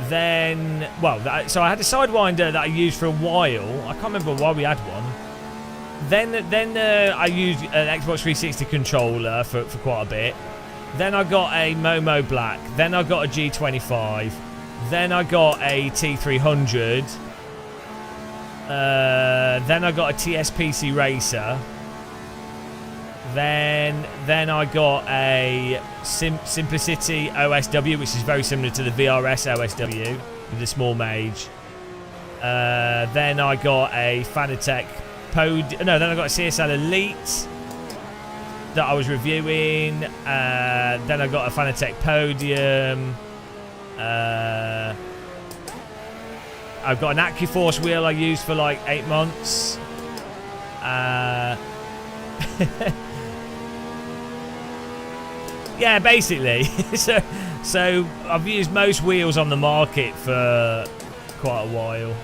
Then, so I had a Sidewinder that I used for a while. I can't remember why we had one. Then I used an Xbox 360 controller for quite a bit. Then I got a Momo Black. Then I got a G25. Then I got a T300. Then I got a TSPC Racer. Then I got a Simplicity OSW, which is very similar to the VRS OSW with the small mage. Then I got a Fanatec then I got a CSL Elite that I was reviewing. Then I got a Fanatec Podium. I've got an AccuForce wheel I used for like 8 months. Yeah, basically. so I've used most wheels on the market for quite a while.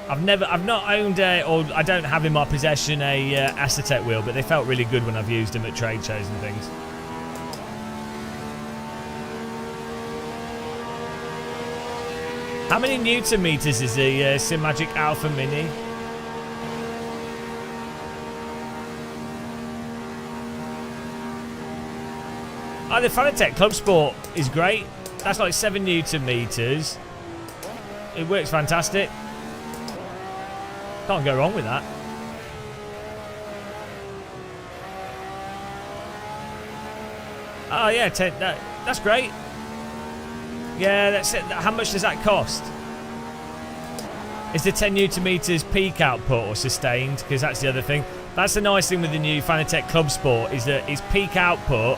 I've not owned or I don't have in my possession a Assetto wheel, but they felt really good when I've used them at trade shows and things. How many Newton meters is the SimMagic Alpha Mini? Oh, the Fanatec Club Sport is great. That's like 7 Newton meters. It works fantastic. Can't go wrong with that. Oh yeah, that's great. Yeah, that's it. How much does that cost? Is the 10 Newton meters peak output or sustained? Because that's the other thing. That's the nice thing with the new Fanatec Club Sport is that its peak output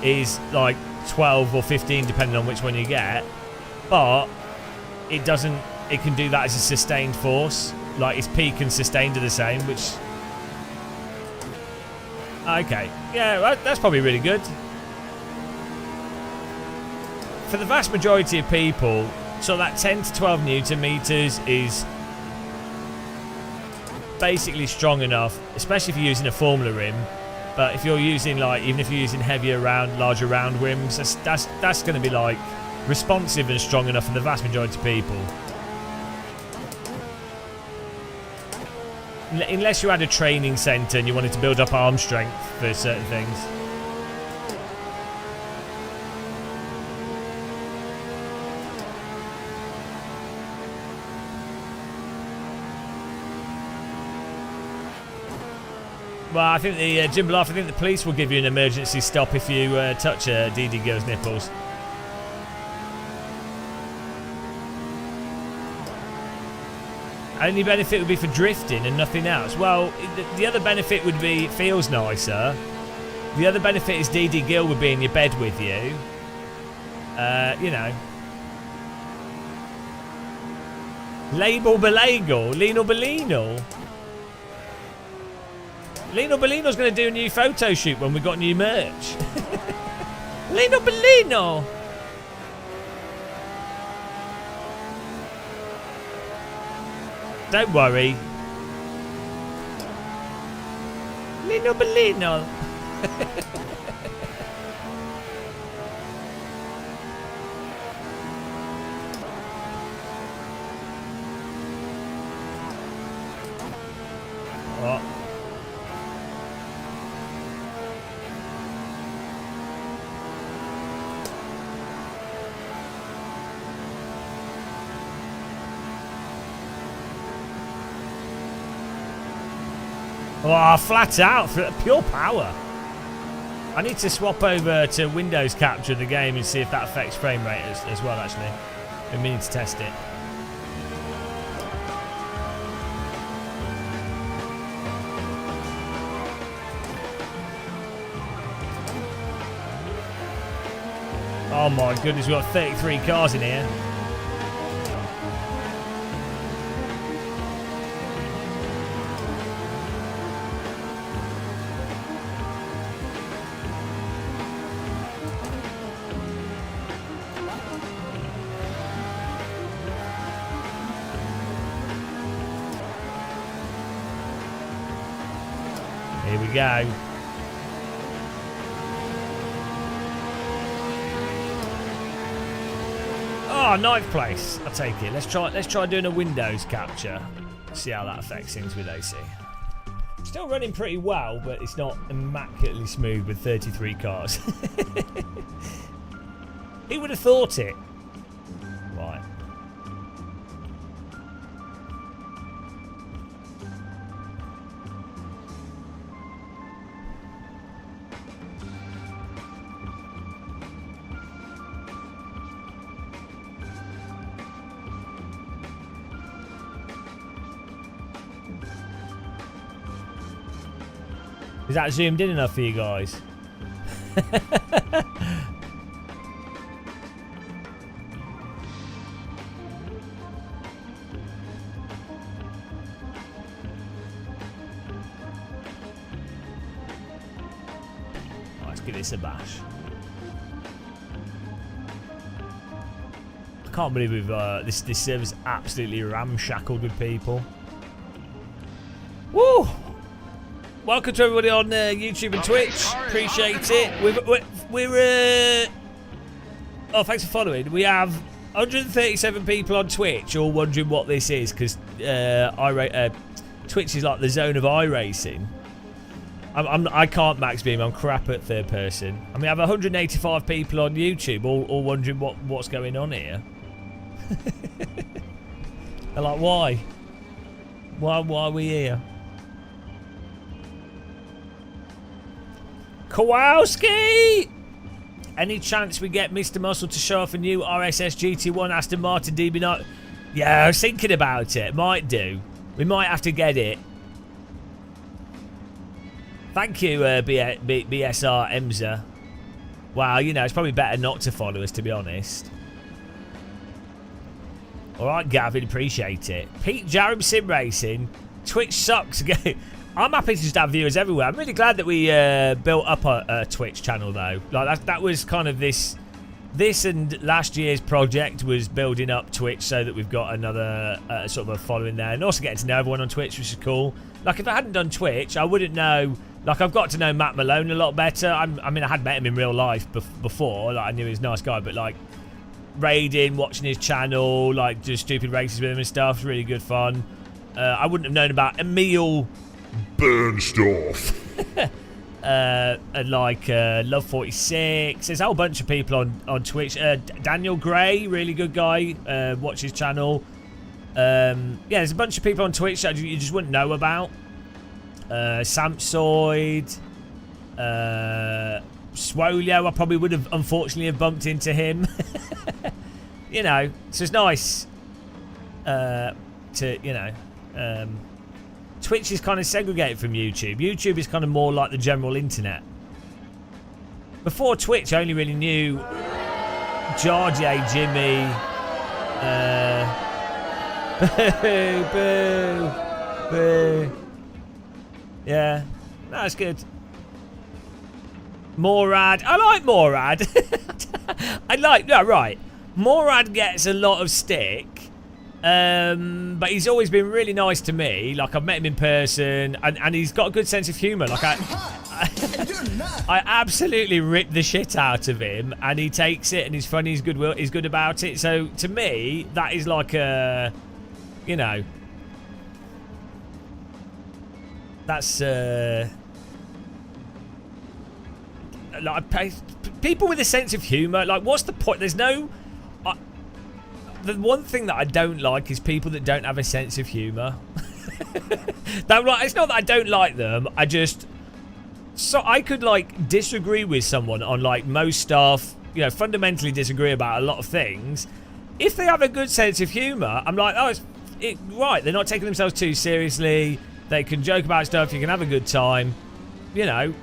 is like 12 or 15 depending on which one you get, but it can do that as a sustained force. Like its peak and sustained are the same, which okay, yeah, that's probably really good for the vast majority of people. So that 10 to 12 Newton meters is basically strong enough, especially if you're using a Formula rim. But if you're using even if you're using heavier larger round rims, that's going to be like responsive and strong enough for the vast majority of people. Unless you had a training centre and you wanted to build up arm strength for certain things. Well, I think the Jimble off. I think the police will give you an emergency stop if you touch a DD girl's nipples. Only benefit would be for drifting and nothing else. Well, the other benefit would be it feels nicer. The other benefit is DD Gill would be in your bed with you. You know. Label Belagle, Lino Bellino. Lino Bellino's going to do a new photo shoot when we've got new merch. Lino Bellino! Don't worry. Lino Bellino. Oh, flat out, for pure power. I need to swap over to Windows Capture the game and see if that affects frame rate as well, actually. We need to test it. Oh my goodness, we've got 33 cars in here. Here we go. Oh, ninth place. I'll take it. Let's try doing a Windows capture. See how that affects things with AC. Still running pretty well, but it's not immaculately smooth with 33 cars. Who would have thought it? Right. Is that zoomed in enough for you guys? Let's give this a bash. I can't believe we've this server's absolutely ramshackled with people. Woo! Welcome to everybody on YouTube and Twitch. Appreciate it. We're oh, thanks for following. We have 137 people on Twitch, all wondering what this is because Twitch is like the zone of iRacing. I can't max beam. I'm crap at third person. I mean, I have 185 people on YouTube, all wondering what's going on here. They're like, why? Why are we here? Kowalski! Any chance we get Mr. Muscle to show off a new RSS GT1 Aston Martin DB9? Yeah, I was thinking about it. Might do. We might have to get it. Thank you, BSR Emza. Wow, you know, it's probably better not to follow us, to be honest. Alright, Gavin, appreciate it. Pete Jarum Sim Racing. Twitch sucks. I'm happy to just have viewers everywhere. I'm really glad that we built up a Twitch channel, though. Like that was kind of this and last year's project was building up Twitch so that we've got another sort of a following there, and also getting to know everyone on Twitch, which is cool. Like if I hadn't done Twitch, I wouldn't know. Like I've got to know Matt Malone a lot better. I mean, I had met him in real life before. Like I knew he was a nice guy, but like raiding, watching his channel, like just stupid races with him and stuff, it's really good fun. I wouldn't have known about Emil Bernstorff. And like Love 46. There's a whole bunch of people on Twitch. Daniel Gray, really good guy. Watch his channel. Yeah, there's a bunch of people on Twitch that you just wouldn't know about. Samsoid, Swolio. I probably would have unfortunately have bumped into him. You know, so it's nice to, you know, Twitch is kind of segregated from YouTube. YouTube is kind of more like the general internet. Before Twitch, I only really knew George, Jimmy, boo. Yeah, that's good. Morad. I like Morad. No, right. Morad gets a lot of stick. But he's always been really nice to me. Like I've met him in person, and he's got a good sense of humour. Like I absolutely rip the shit out of him, and he takes it, and he's funny. He's good about it. So to me, that is like a, you know, that's like people with a sense of humour. Like, what's the point? There's no. The one thing that I don't like is people that don't have a sense of humour. It's not that I don't like them. So I could like disagree with someone on like most stuff, you know, fundamentally disagree about a lot of things. If they have a good sense of humour, I'm like, oh, right, they're not taking themselves too seriously. They can joke about stuff. You can have a good time. You know,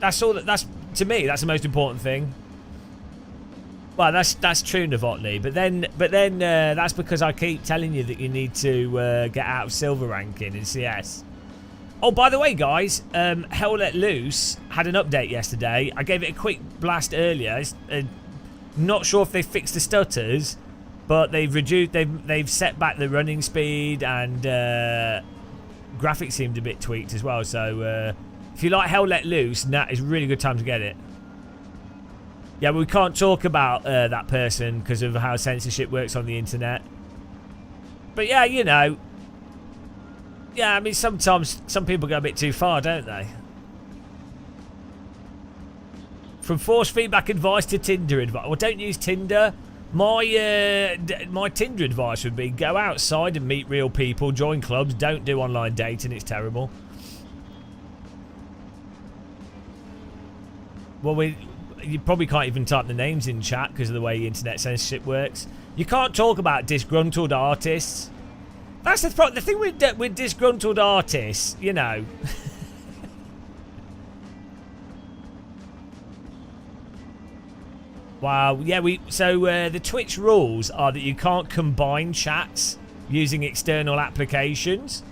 that's all. That's to me. That's the most important thing. Well, that's true, Novotny. But then that's because I keep telling you that you need to get out of silver ranking in CS. Oh, by the way, guys, Hell Let Loose had an update yesterday. I gave it a quick blast earlier. Not sure if they fixed the stutters, but they've set back the running speed, and graphics seemed a bit tweaked as well. So if you like Hell Let Loose, that is a really good time to get it. Yeah, we can't talk about that person because of how censorship works on the internet. But yeah, you know. Yeah, I mean, sometimes some people go a bit too far, don't they? From forced feedback advice to Tinder advice. Well, don't use Tinder. My Tinder advice would be go outside and meet real people, join clubs, don't do online dating, it's terrible. Well, you probably can't even type the names in chat because of the way internet censorship works. You can't talk about disgruntled artists. That's the thing with disgruntled artists, you know. Wow, yeah, the Twitch rules are that you can't combine chats using external applications.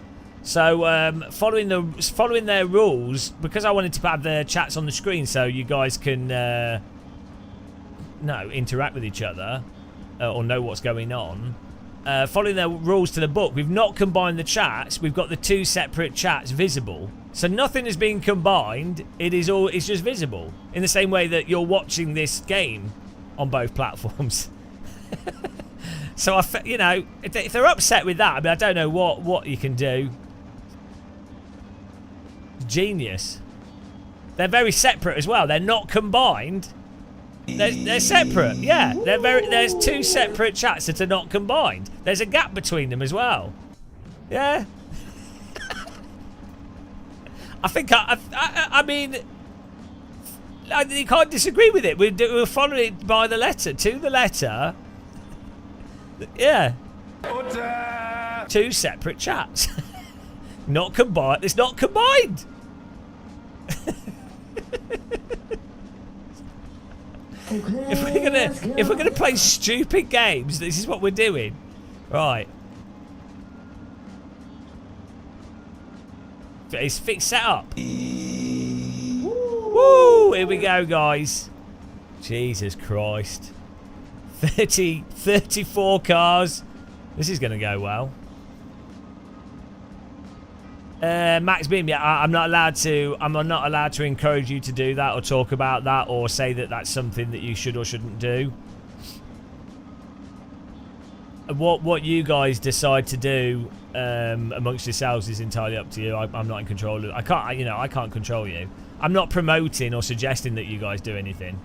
So following their rules, because I wanted to have the chats on the screen so you guys can interact with each other or know what's going on. Following their rules to the book, we've not combined the chats. We've got the two separate chats visible, so nothing is being combined. It's just visible in the same way that you're watching this game on both platforms. So you know, if they're upset with that, I mean, I don't know what you can do. Genius. They're very separate as well. They're not combined. They're separate, yeah. There's two separate chats that are not combined. There's a gap between them as well. Yeah. I think I mean, you can't disagree with it. We'll follow it by the letter, to the letter. Yeah. Two separate chats. Not combined. It's not combined. If we're gonna play stupid games, this is what we're doing, right? It's fixed setup. Woo! Here we go, guys. Jesus Christ. 34 cars. This is gonna go well. Max Beam, yeah, I'm not allowed to encourage you to do that or talk about that or say that that's something that you should or shouldn't do. What you guys decide to do amongst yourselves is entirely up to you. I'm not in control of it. I can't control you. I'm not promoting or suggesting that you guys do anything.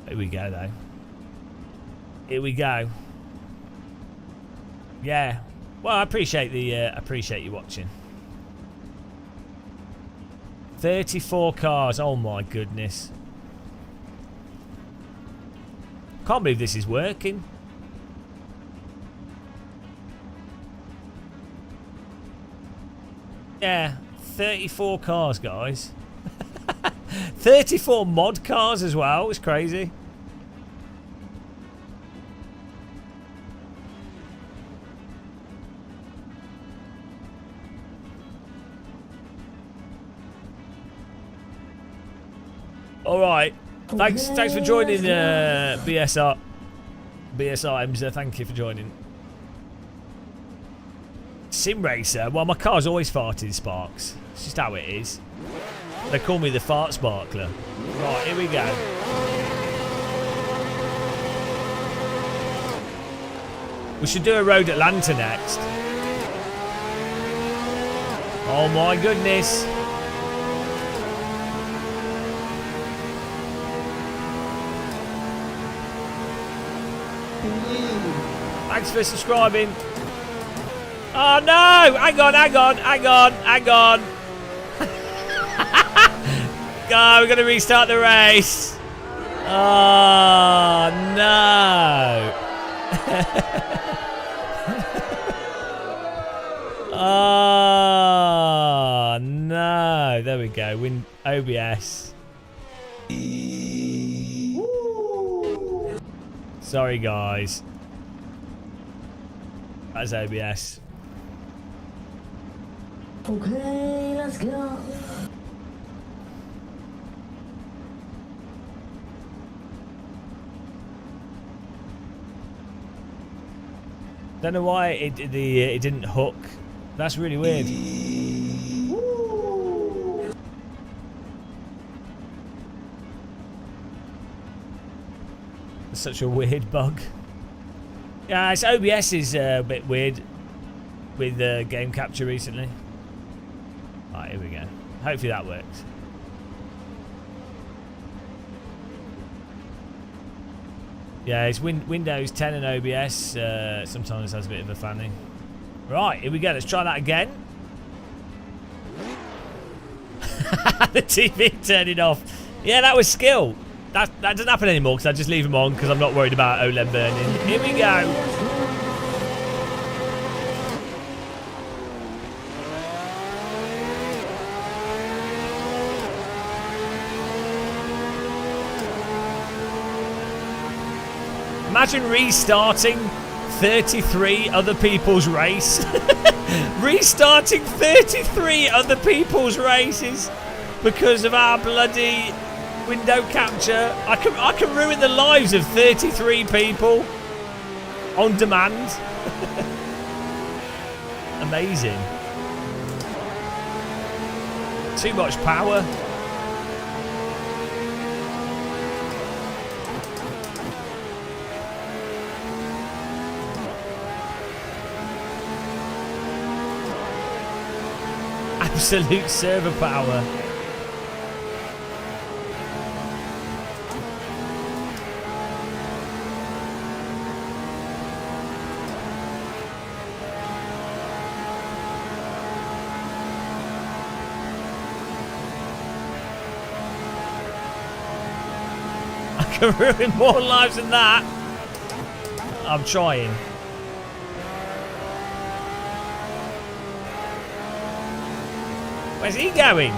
Here we go, though. Here we go. Yeah. Well, I appreciate you watching. 34 cars. Oh my goodness. Can't believe this is working. Yeah, 34 cars, guys. 34 mod cars as well. It's crazy. All right. Thanks for joining, BSR Emza. Thank you for joining. Sim Racer. Well, my car's always farted sparks. It's just how it is. They call me the fart sparkler. Right, here we go. We should do a Road Atlanta next. Oh my goodness. Thanks for subscribing. Oh no! Hang on. God, we're gonna restart the race. Oh no! Oh no! There we go. Win OBS. Sorry guys. That's OBS. Okay, let's go. Don't know why it didn't hook. That's really weird. It's such a weird bug. Yeah, it's OBS is a bit weird with game capture recently. Right, here we go. Hopefully that works. Yeah, it's Windows 10 and OBS. Sometimes has a bit of a fanning. Right, here we go. Let's try that again. The TV turned it off. Yeah, that was skill. That doesn't happen anymore because I just leave them on because I'm not worried about OLED burning. Here we go. Imagine restarting 33 other people's race. Restarting 33 other people's races because of our bloody window capture. I can ruin the lives of 33 people on demand. Amazing. Too much power. Absolute server power. I can ruin more lives than that. I'm trying. Where's he going?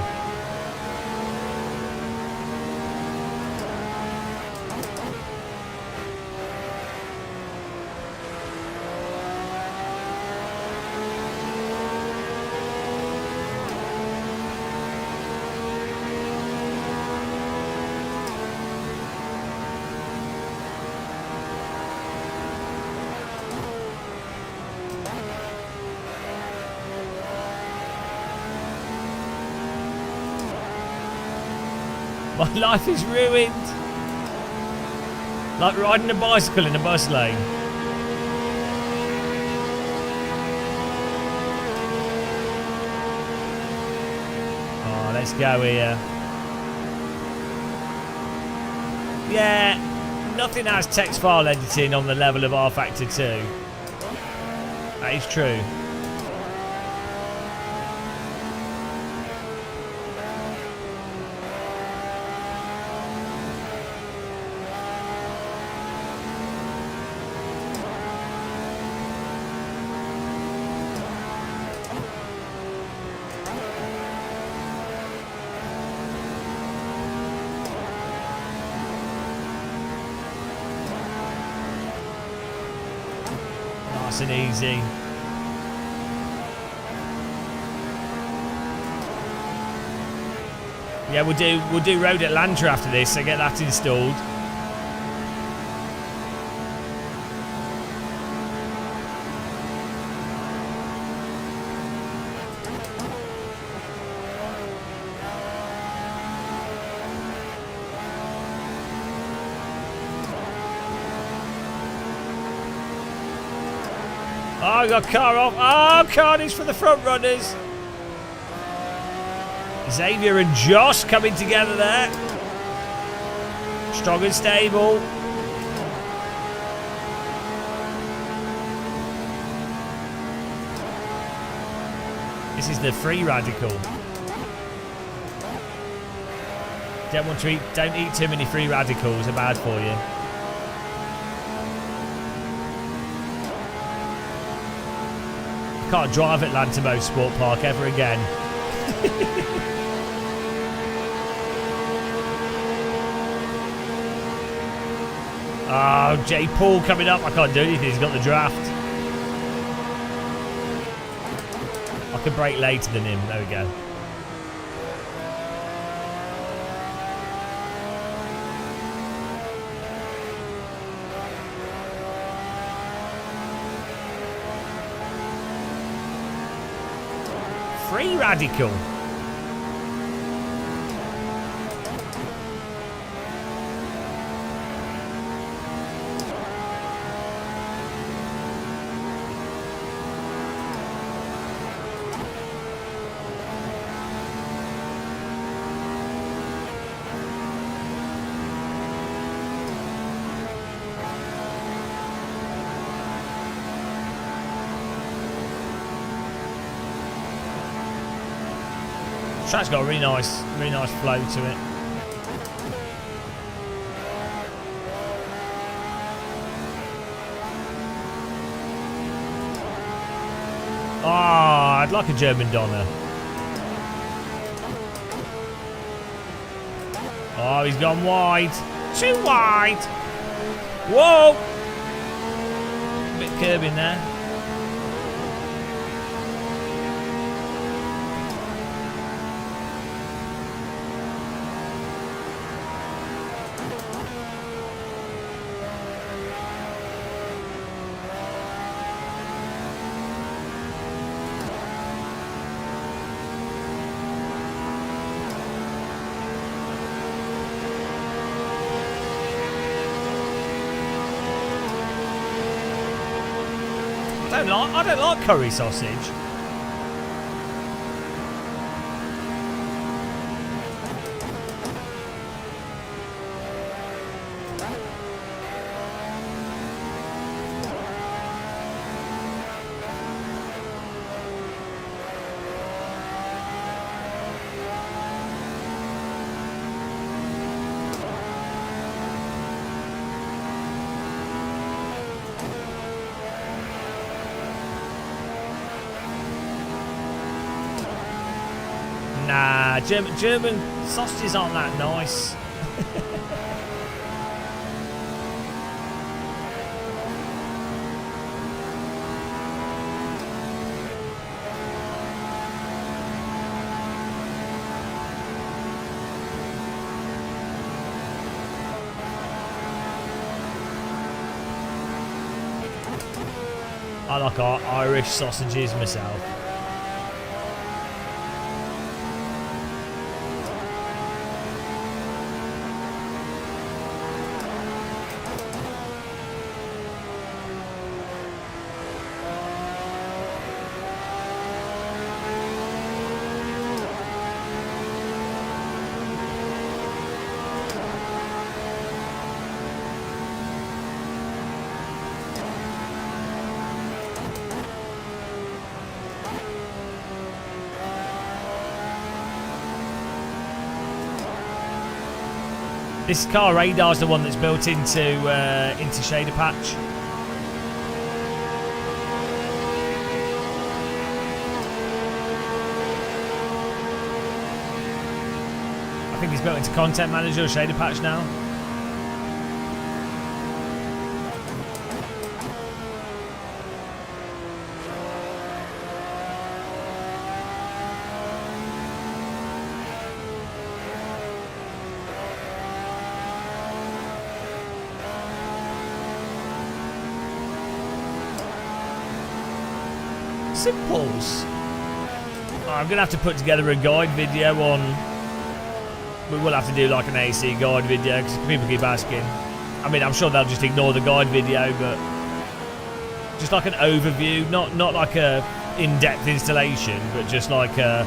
My life is ruined. Like riding a bicycle in a bus lane. Oh, let's go here. Yeah, nothing has text file editing on the level of R Factor 2. That is true. Nice and easy. Yeah, we'll do Road Atlanta after this, so get that installed. Oh, I got car off. Oh, carnage for the front runners. Xavier and Josh coming together there. Strong and stable. This is the free radical. Don't eat too many free radicals, they're bad for you. I can't drive at Atlanta Motorsport Park ever again. Oh, J. Paul coming up. I can't do anything. He's got the draft. I can brake later than him. There we go. Free radical. Track's got a really nice flow to it. Ah, I'd like a German Donner. Oh, he's gone wide. Too wide. Whoa! A bit curbing there. I don't like curry sausage. Nah, German sausages aren't that nice. I like Irish sausages myself. This car radar's the one that's built into shader patch. I think it's built into content manager or shader patch now. Simples. I'm gonna have to put together a guide video on. We will have to do like an AC guide video because people keep asking. I mean, I'm sure they'll just ignore the guide video, but just like an overview, not like a in-depth installation, but just like a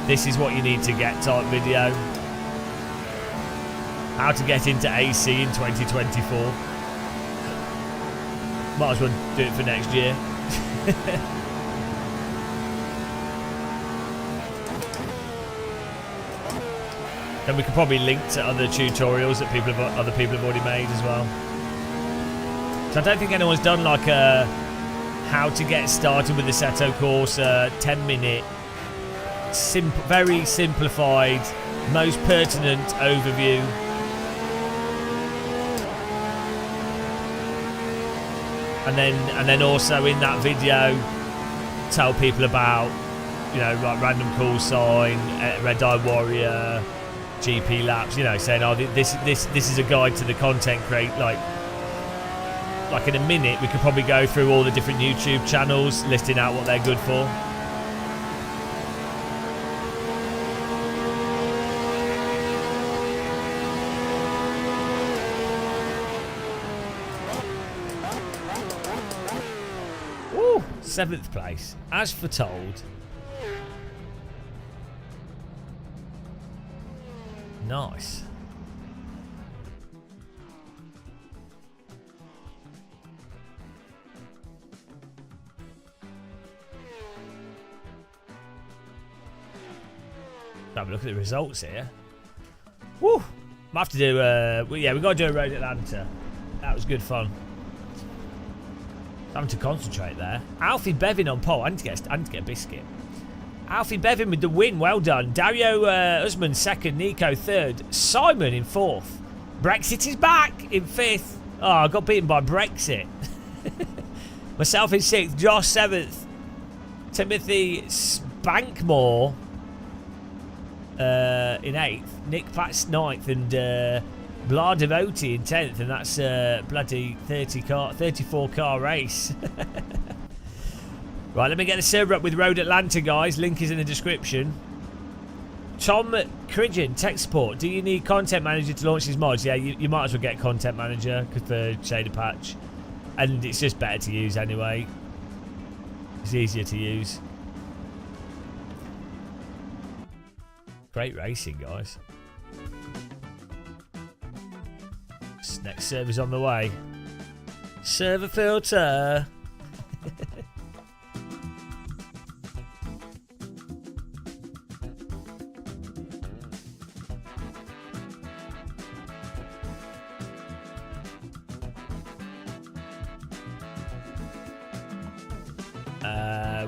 this is what you need to get type video. How to get into AC in 2024. Might as well do it for next year. Then we could probably link to other tutorials that other people have already made as well. So I don't think anyone's done like a how to get started with the Assetto Corsa 10-minute, very simplified, most pertinent overview. And then also in that video, tell people about, you know, like random call sign, Red Eye Warrior, GP laps. You know, saying, oh, this is a guide to the content create. Like in a minute, we could probably go through all the different YouTube channels, listing out what they're good for. Woo! 7th place, as foretold. Nice. Have a look at the results here. Woo! Might have to do. Yeah, we got to do a road Atlanta. That was good fun. Having to concentrate there. Alfie Bevin on pole. I need to get a biscuit. Alfie Bevin with the win. Well done. Dario Usman second. Nico third. Simon in fourth. Brexit is back in fifth. Oh, I got beaten by Brexit. Myself in sixth. Josh seventh. Timothy Spankmore in 8th, Nick Pat's 9th, and Blah Devotee in 10th, and that's bloody 34 car race. Right, let me get the server up with Road Atlanta, guys. Link is in the description. Tom Cridgen, tech support. Do you need Content Manager to launch these mods? Yeah, you might as well get Content Manager for Shader Patch, and it's just better to use anyway. It's easier to use. Great racing, guys. Next server's on the way. Server filter.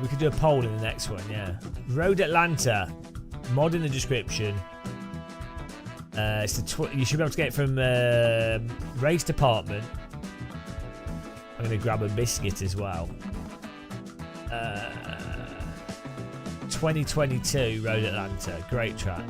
We could do a poll in the next one, yeah. Road Atlanta. Mod in the description. It's you should be able to get it from Race Department. I'm going to grab a biscuit as well. 2022 Road Atlanta. Great track.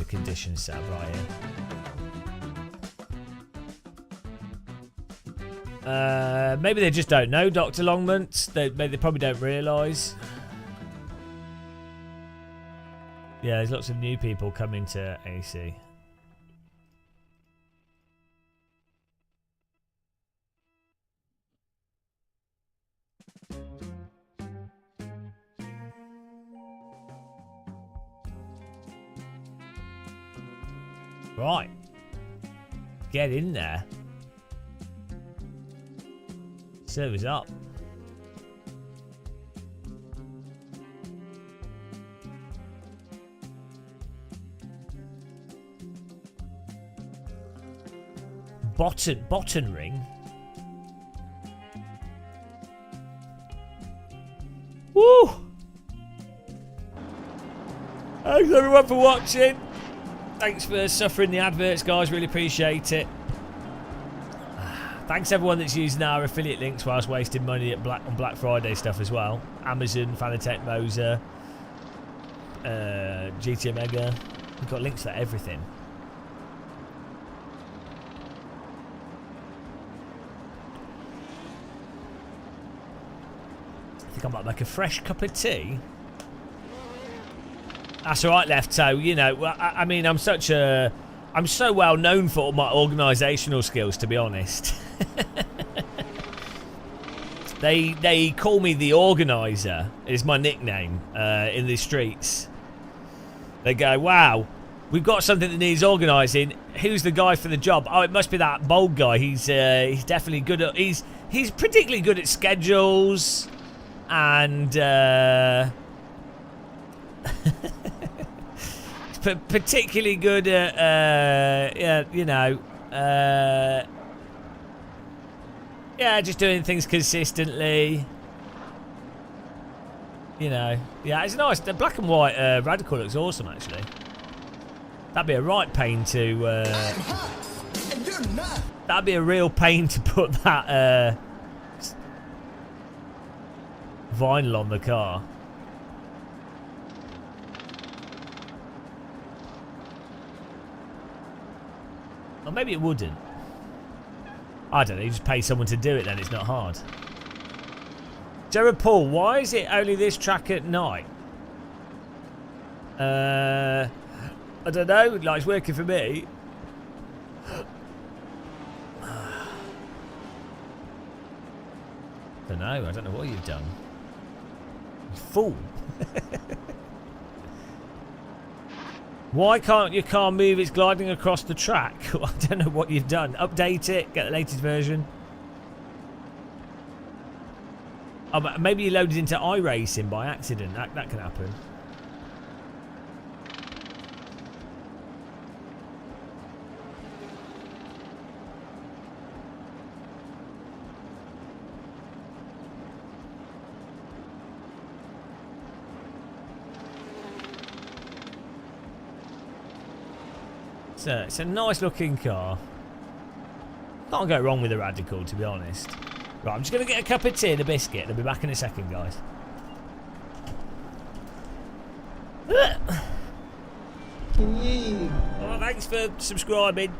Conditions set up right here. Maybe they just don't know, Dr. Longmont. They probably don't realise. Yeah, there's lots of new people coming to AC. Right. Get in there. Server's up. Bottom ring. Woo! Thanks everyone for watching. Thanks for suffering the adverts, guys. Really appreciate it. Thanks everyone that's using our affiliate links whilst wasting money at on Black Friday stuff as well. Amazon, Fanatec, Moza, GT Omega. We've got links for everything. I think I might make a fresh cup of tea. That's all right, Left Toe. You know, I mean, I'm so well known for my organisational skills, to be honest. They call me the organizer. Is my nickname in the streets. They go, wow, we've got something that needs organising. Who's the guy for the job? Oh, it must be that bold guy. He's definitely good at. He's particularly good at schedules, and particularly good at just doing things consistently. Yeah, it's nice. The black and white Radical looks awesome, actually. That'd be a right pain to. That'd be a real pain to put that vinyl on the car. Or maybe it wouldn't. I don't know. You just pay someone to do it, then it's not hard. Jared Paul, why is it only this track at night? I don't know. Like, it's working for me. I don't know what you've done. Fool. Why can't your car move? It's gliding across the track. I don't know what you've done. Update it. Get the latest version. Oh, but maybe you loaded into iRacing by accident. That can happen. It's a nice looking car. Can't go wrong with a Radical, to be honest. Right, I'm just going to get a cup of tea and a biscuit. I'll be back in a second, guys. Oh, thanks for subscribing.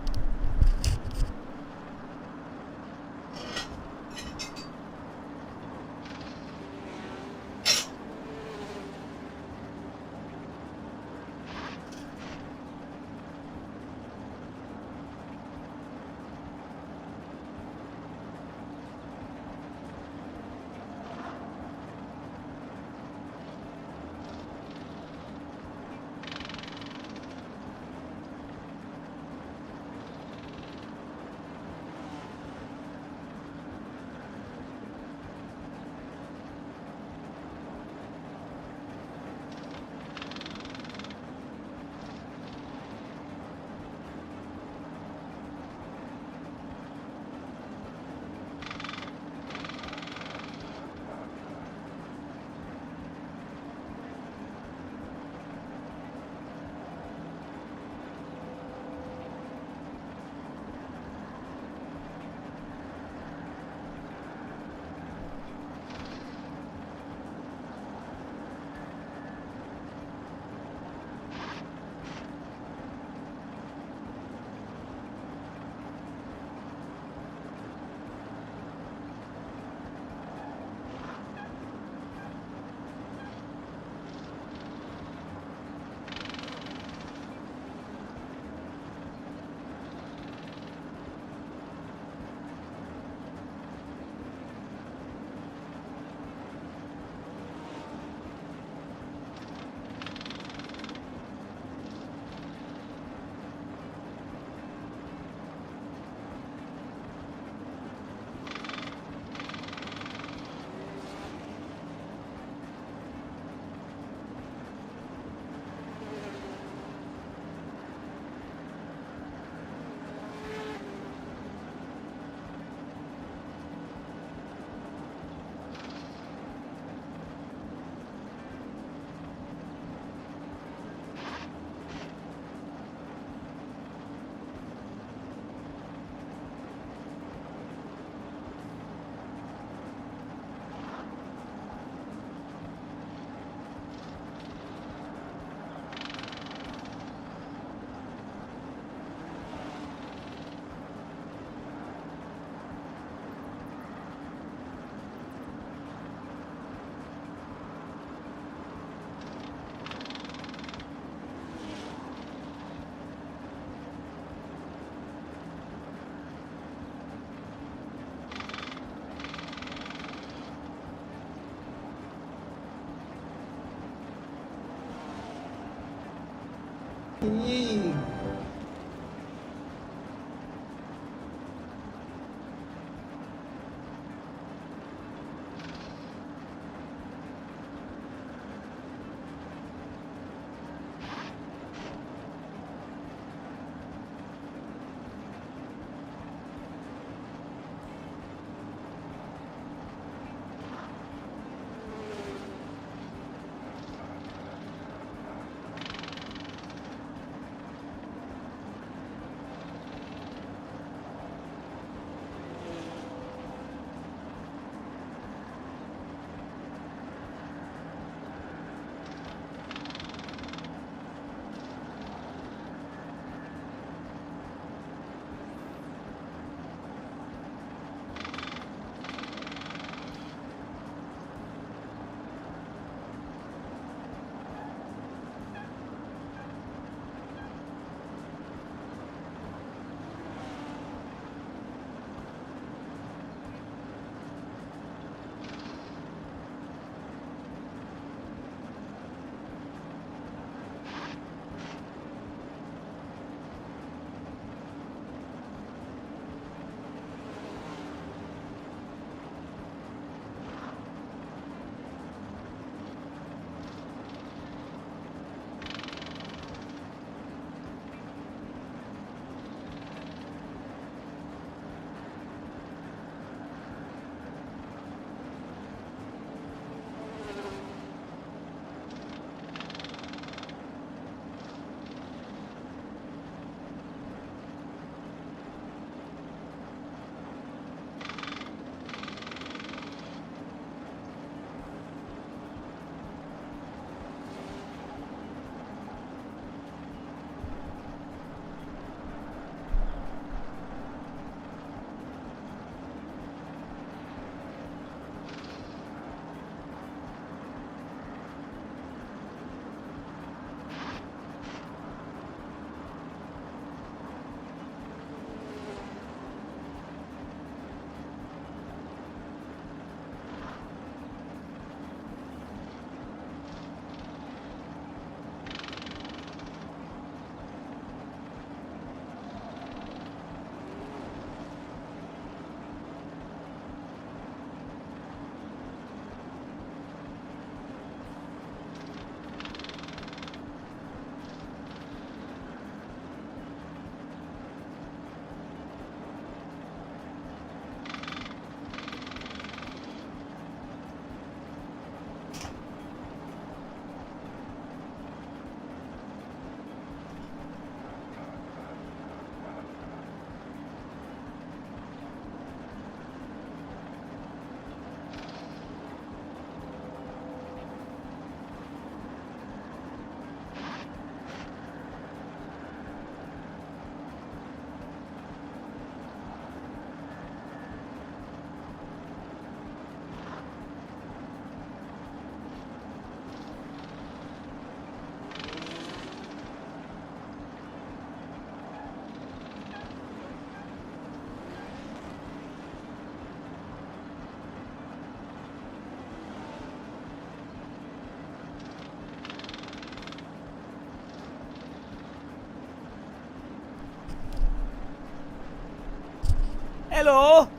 Hello.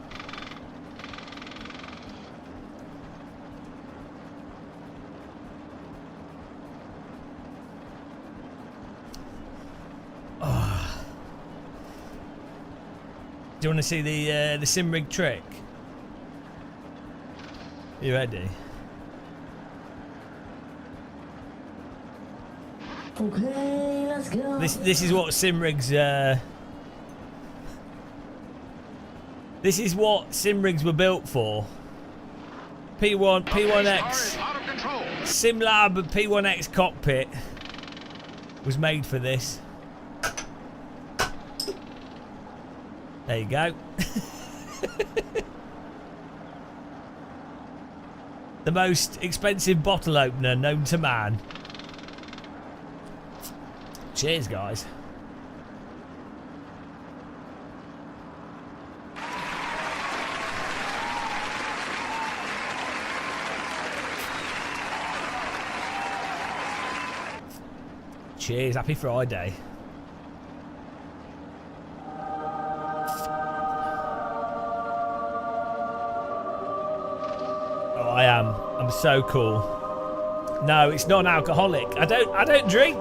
Do you want to see the sim rig trick? You ready? Okay, let's go. This is what sim rigs this is what sim rigs were built for. P1X SimLab P1X cockpit was made for this. There you go. The most expensive bottle opener known to man. Cheers, guys. Cheers, happy Friday. Oh, I am. I'm so cool. No, it's non-alcoholic. I don't drink.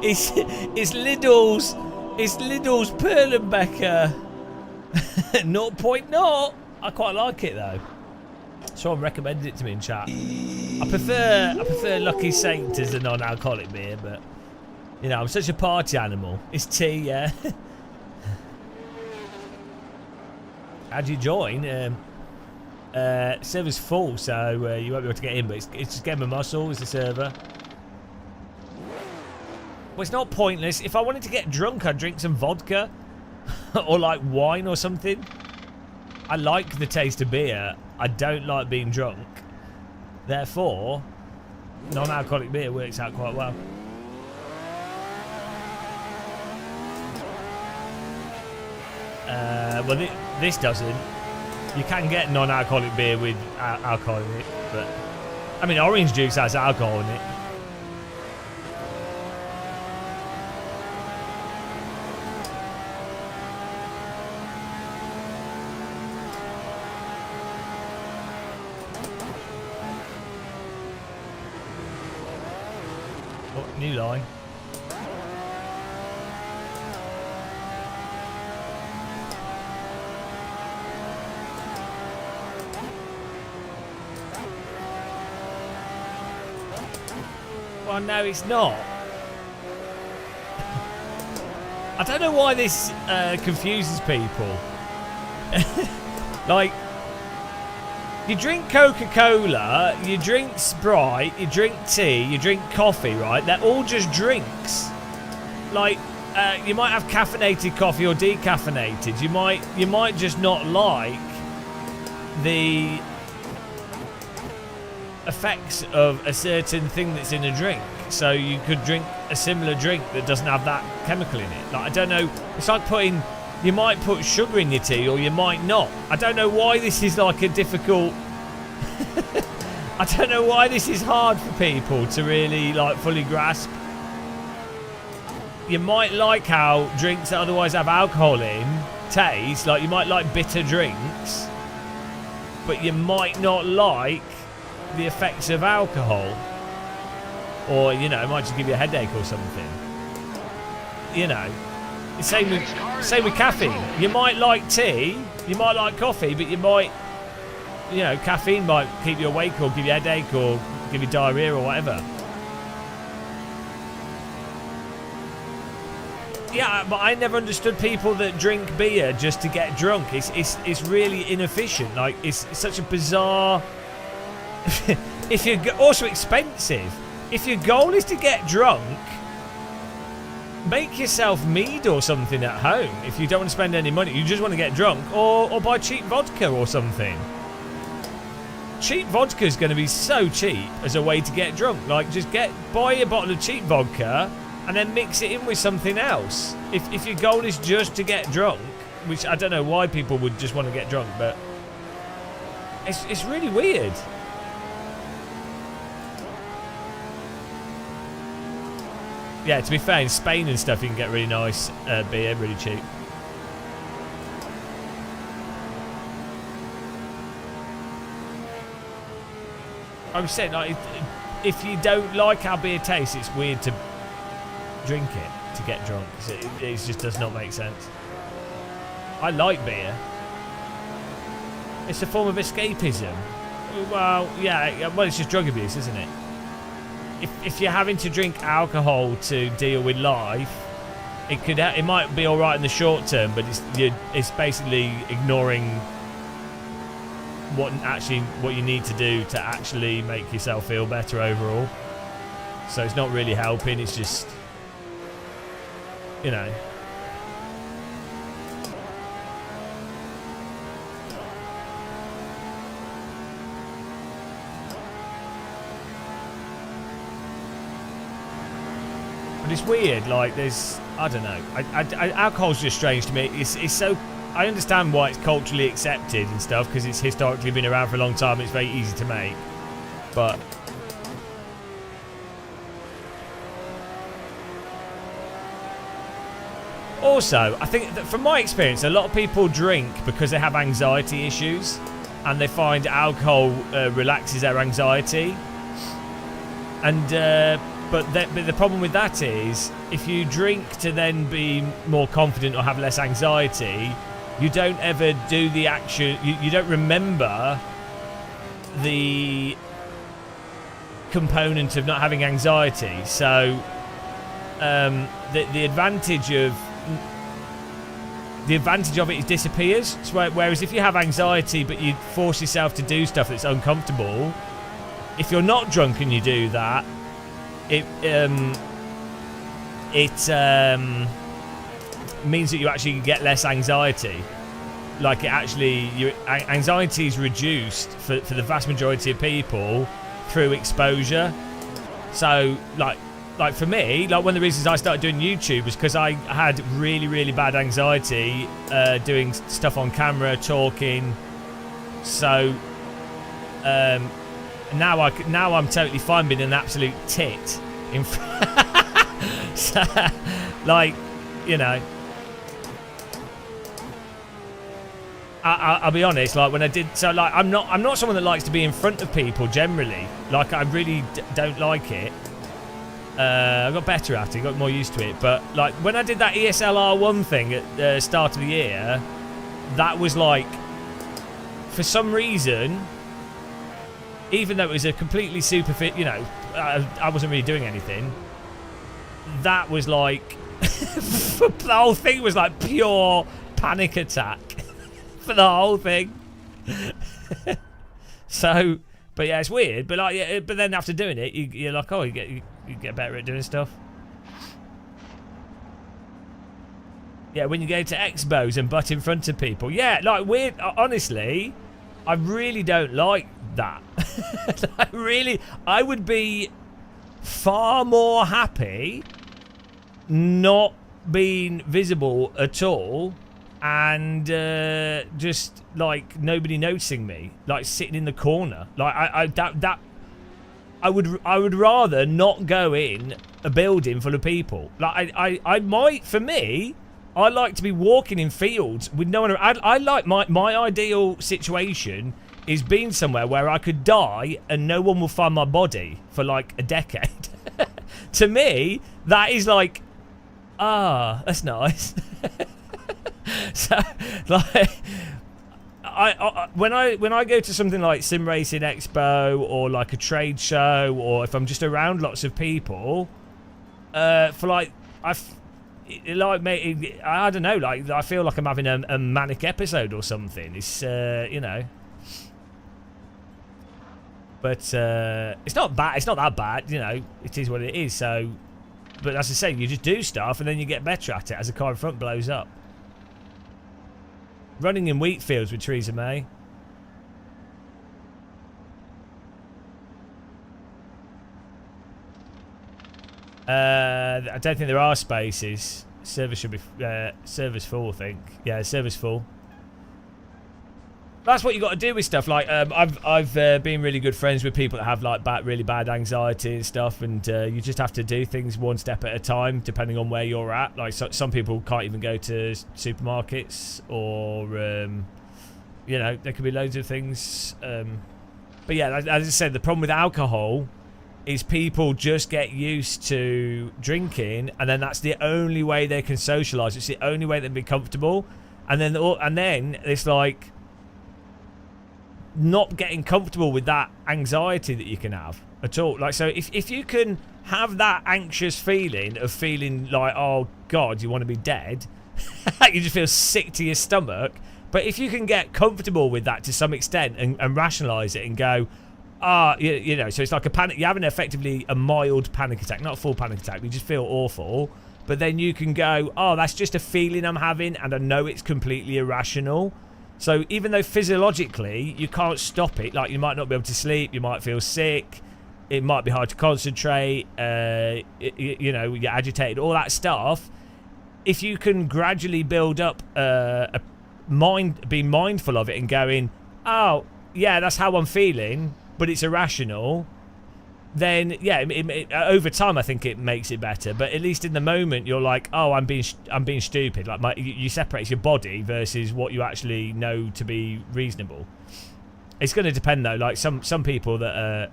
It's Lidl's Perlenbecker 0.0. I quite like it though. Someone recommended it to me in chat. I prefer Lucky Saint as a non-alcoholic beer, but you know, I'm such a party animal. It's tea, yeah. How'd you join? Server's full, so you won't be able to get in, but it's just Game of Muscle is the server. Well, it's not pointless. If I wanted to get drunk, I'd drink some vodka or like wine or something. I like the taste of beer. I don't like being drunk. Therefore, non-alcoholic beer works out quite well. Well, this doesn't. You can get non-alcoholic beer with alcohol in it, but I mean, orange juice has alcohol in it. Oh, new line. Well, no, it's not. I don't know why this confuses people. Like, you drink Coca-Cola, you drink Sprite, you drink tea, you drink coffee, right? They're all just drinks. Like, you might have caffeinated coffee or decaffeinated. You might just not like the effects of a certain thing that's in a drink. So you could drink a similar drink that doesn't have that chemical in it. Like, I don't know. It's like putting... You might put sugar in your tea or you might not. I don't know why this is like a difficult... I don't know why this is hard for people to really like fully grasp. You might like how drinks that otherwise have alcohol in taste. Like, you might like bitter drinks, but you might not like the effects of alcohol. Or, you know, it might just give you a headache or something. You know. Same with caffeine. You might like tea, you might like coffee, but you might, you know, caffeine might keep you awake or give you a headache or give you diarrhea or whatever. Yeah, but I never understood people that drink beer just to get drunk. It's really inefficient. Like, it's such a bizarre... If you're also expensive. If your goal is to get drunk, make yourself mead or something at home. If you don't want to spend any money, you just want to get drunk, or buy cheap vodka or something. Cheap vodka is going to be so cheap as a way to get drunk. Like, just buy a bottle of cheap vodka and then mix it in with something else. If your goal is just to get drunk, which I don't know why people would just want to get drunk, but it's really weird. Yeah, to be fair, in Spain and stuff, you can get really nice beer, really cheap. I was saying, like, if you don't like how beer tastes, it's weird to drink it to get drunk. It just does not make sense. I like beer. It's a form of escapism. Well, yeah, well, it's just drug abuse, isn't it? If you're having to drink alcohol to deal with life, it might be all right in the short term, but it's basically ignoring what you need to do to actually make yourself feel better overall. So it's not really helping. It's just, you know. But it's weird, like I don't know. Alcohol's just strange to me. It's so, I understand why it's culturally accepted and stuff, because it's historically been around for a long time. It's very easy to make, but also, I think that from my experience, a lot of people drink because they have anxiety issues, and they find alcohol relaxes their anxiety, and. But the problem with that is, if you drink to then be more confident or have less anxiety, you don't ever do the action. You don't remember the component of not having anxiety. So the advantage of it disappears. So whereas if you have anxiety but you force yourself to do stuff that's uncomfortable, if you're not drunk and you do that, it means that you actually get less anxiety. Like, your anxiety is reduced for the vast majority of people through exposure. So like for me, like, one of the reasons I started doing YouTube was because I had really, really bad anxiety doing stuff on camera, talking. So now I'm totally fine being an absolute tit in so, like, you know, I'll be honest, like, when I did, so like, I'm not someone that likes to be in front of people generally. Like, I really don't like it. I got better at it, got more used to it, but like when I did that ESL R1 thing at the start of the year, that was like, for some reason, even though it was a completely you know, I wasn't really doing anything, that was like, the whole thing was like pure panic attack for the whole thing. So, but yeah, it's weird, but like, yeah, but then after doing it, you're like, oh, you get better at doing stuff. Yeah, when you go to expos and butt in front of people, yeah, like, weird. Honestly, I really don't like that. I would be far more happy not being visible at all, and just like nobody noticing me, like sitting in the corner. Like I would rather not go in a building full of people. Like I might, for me, I like to be walking in fields with no one around. I like my ideal situation is being somewhere where I could die and no one will find my body for like a decade. To me, that is like, that's nice. So, like, when I go to something like Sim Racing Expo or like a trade show, or if I'm just around lots of people, for like, I don't know, like, I feel like I'm having a manic episode or something. It's you know. But it's not bad. It's not that bad, you know. It is what it is. So, but as I say, you just do stuff and then you get better at it as the car in front blows up. Running in wheat fields with Theresa May. I don't think there are spaces. Server should be server's full, I think. Yeah, server's full. That's what you got to do with stuff. Like, I've been really good friends with people that have like really bad anxiety and stuff, and you just have to do things one step at a time, depending on where you're at. Like, some people can't even go to supermarkets, or you know, there could be loads of things. But yeah, as I said, the problem with alcohol is people just get used to drinking, and then that's the only way they can socialise. It's the only way they can be comfortable, and then it's like not getting comfortable with that anxiety that you can have at all. Like, so if you can have that anxious feeling of feeling like, oh God, you want to be dead, you just feel sick to your stomach. But if you can get comfortable with that to some extent and rationalise it and go, you know, so it's like a panic. You're having effectively a mild panic attack, not a full panic attack. You just feel awful. But then you can go, oh, that's just a feeling I'm having, and I know it's completely irrational. So even though physiologically you can't stop it, like you might not be able to sleep, you might feel sick, it might be hard to concentrate, you know, you're agitated, all that stuff. If you can gradually build up a mind, be mindful of it and going, oh, yeah, that's how I'm feeling, but it's irrational, then yeah, over time I think it makes it better. But at least in the moment you're like, oh, I'm being stupid. Like you separate your body versus what you actually know to be reasonable. It's going to depend though. Like some people that are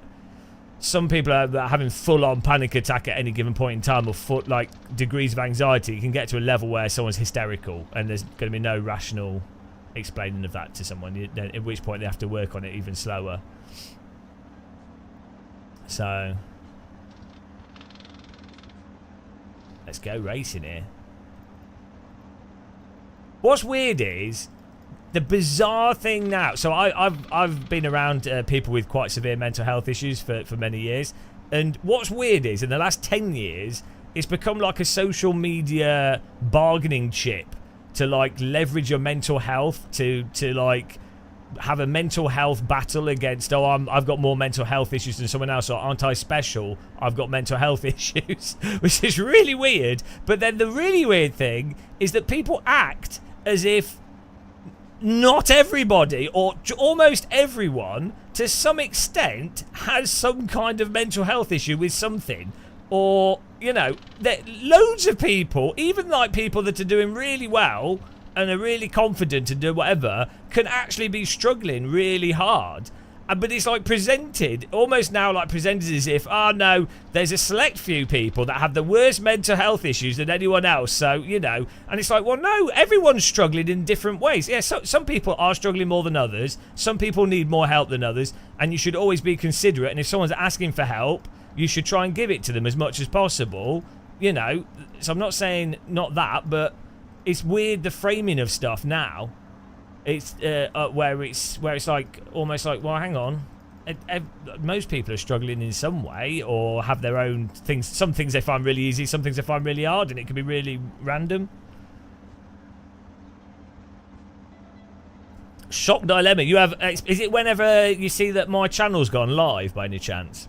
having full-on panic attack at any given point in time, or like degrees of anxiety. You can get to a level where someone's hysterical and there's going to be no rational explaining of that to someone, at which point they have to work on it even slower. So let's go racing here. What's weird is the bizarre thing now. So I've been around people with quite severe mental health issues for many years, and what's weird is in the last 10 years it's become like a social media bargaining chip to like leverage your mental health to like have a mental health battle against, oh, I've got more mental health issues than someone else, or aren't I special, I've got mental health issues, which is really weird. But then the really weird thing is that people act as if not everybody, or almost everyone to some extent, has some kind of mental health issue with something. Or, you know, loads of people, even like people that are doing really well and are really confident and do whatever, can actually be struggling really hard. But it's like presented, almost now like presented as if, oh no, there's a select few people that have the worst mental health issues than anyone else. So, you know, and it's like, well, no, everyone's struggling in different ways. Yeah, so some people are struggling more than others. Some people need more help than others. And you should always be considerate. And if someone's asking for help, you should try and give it to them as much as possible. You know, so I'm not saying not that, but it's weird the framing of stuff now. It's where it's like almost like, well, hang on, most people are struggling in some way or have their own things. Some things they find really easy, some things they find really hard, and it can be really random. Shock dilemma. You have? Is it whenever you see that my channel's gone live by any chance?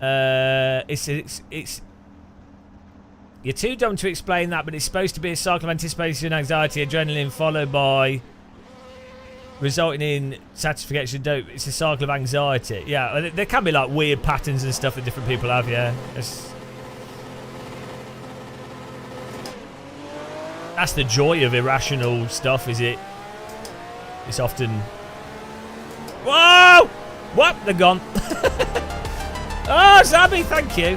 It's. You're too dumb to explain that, but it's supposed to be a cycle of anticipation, anxiety, adrenaline, followed by resulting in satisfaction. It's a cycle of anxiety. Yeah, there can be like weird patterns and stuff that different people have. Yeah, that's the joy of irrational stuff, is it? It's often. Whoa! What? They're gone. Oh, Zabby, thank you.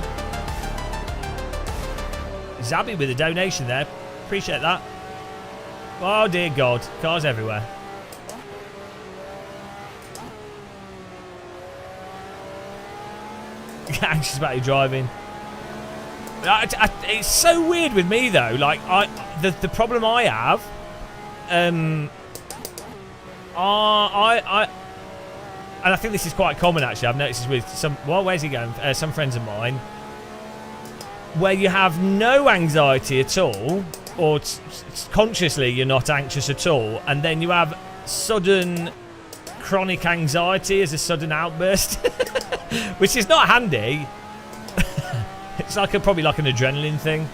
Zabby with a donation there. Appreciate that. Oh, dear God. Cars everywhere. Anxious about your driving. It's so weird with me, though. Like, the problem I have... and I think this is quite common, actually. I've noticed this with some... Well, where's he going? Some friends of mine. Where you have no anxiety at all, or consciously you're not anxious at all, and then you have sudden chronic anxiety as a sudden outburst, which is not handy. It's like probably like an adrenaline thing.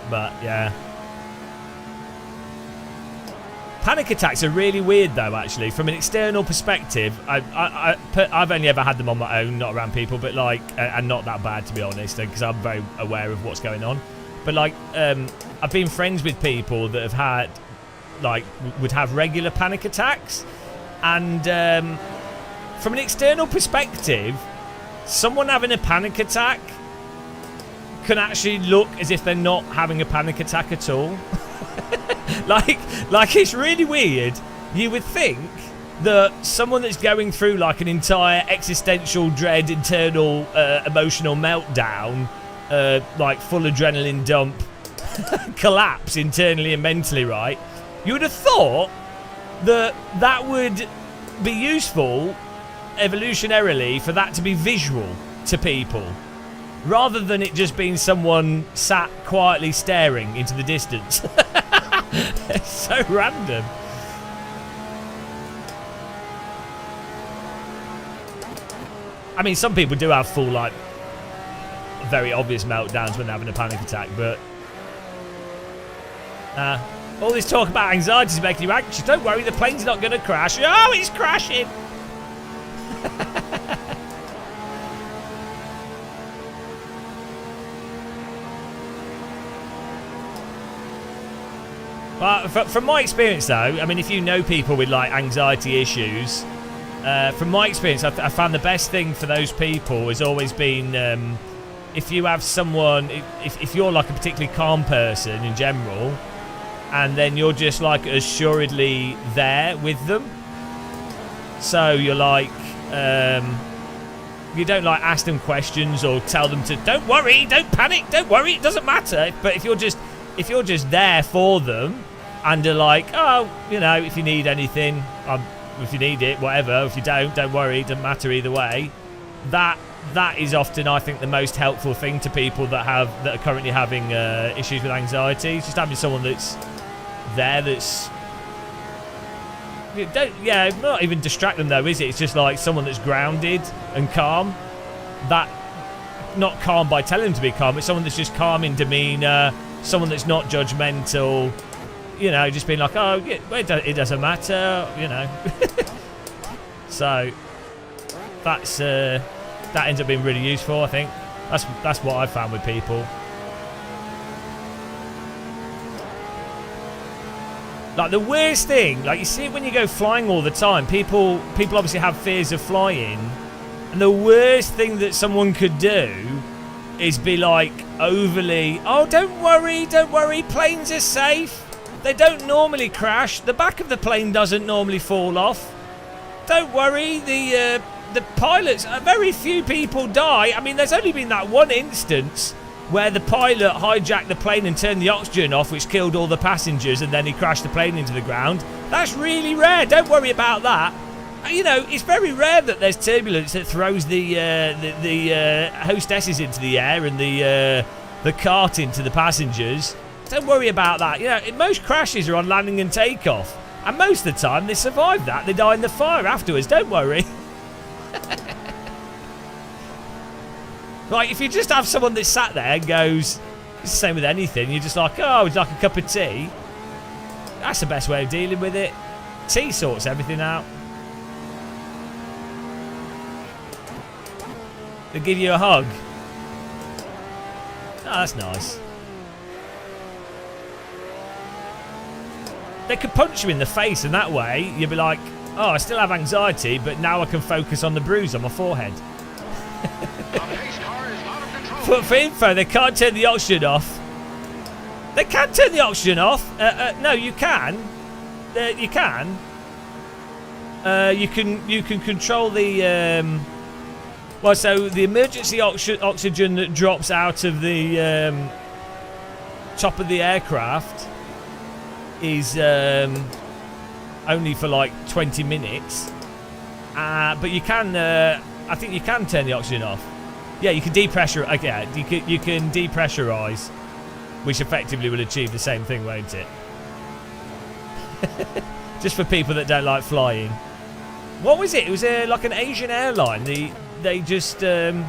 But yeah. Panic attacks are really weird, though, actually. From an external perspective, I've only ever had them on my own, not around people, but like, and not that bad, to be honest, because I'm very aware of what's going on. But like, I've been friends with people that have had like would have regular panic attacks. And from an external perspective, someone having a panic attack can actually look as if they're not having a panic attack at all. like it's really weird. You would think that someone that's going through like an entire existential dread, internal emotional meltdown, like full adrenaline dump, collapse internally and mentally, right? You would have thought that that would be useful evolutionarily for that to be visual to people, rather than it just being someone sat quietly staring into the distance. It's so random. I mean, some people do have full, like, very obvious meltdowns when they're having a panic attack, but all this talk about anxiety is making you anxious. Don't worry, the plane's not going to crash. Oh, it's crashing! But from my experience, though, I mean, if you know people with, like, anxiety issues, from my experience, I found the best thing for those people has always been if you have someone, if you're, like, a particularly calm person in general, and then you're just, like, assuredly there with them. So you're, like, you don't, like, ask them questions or tell them to, don't worry, don't panic, don't worry, it doesn't matter. But if you're just there for them, and they're like, oh, you know, if you need anything, if you need it, whatever. If you don't worry, it doesn't matter either way. That is often, I think, the most helpful thing to people that are currently having issues with anxiety. It's just having someone that's there, that's not even distract them though, is it? It's just like someone that's grounded and calm. That, not calm by telling them to be calm, it's someone that's just calm in demeanour, someone that's not judgmental, you know, just being like, oh, yeah, it doesn't matter, you know. So that ends up being really useful, I think. That's what I've found with people. Like, the worst thing, like, you see it when you go flying all the time. People obviously have fears of flying, and the worst thing that someone could do is be like overly, oh, don't worry, planes are safe. They don't normally crash. The back of the plane doesn't normally fall off. Don't worry, the pilots, very few people die. I mean, there's only been that one instance where the pilot hijacked the plane and turned the oxygen off, which killed all the passengers, and then he crashed the plane into the ground. That's really rare. Don't worry about that. You know, it's very rare that there's turbulence that throws the hostesses into the air and the cart into the passengers. Don't worry about that. You know, most crashes are on landing and takeoff, and most of the time they survive that. They die in the fire afterwards. Don't worry. Like, if you just have someone that sat there and goes, it's the same with anything, you're just like, oh, would you like a cup of tea? That's the best way of dealing with it. Tea sorts everything out. They give you a hug. Oh, that's nice. They could punch you in the face, and that way you'd be like, oh, I still have anxiety, but now I can focus on the bruise on my forehead. For info, they can't turn the oxygen off. They can turn the oxygen off. No, you can. You can. You can control the. Well, so the emergency oxygen that drops out of the top of the aircraft is only for like 20 minutes. But you can. I think you can turn the oxygen off. Yeah, you can depressure. Okay, you can depressurize, which effectively will achieve the same thing, won't it? Just for people that don't like flying. What was it? It was like an Asian airline. They just yeah.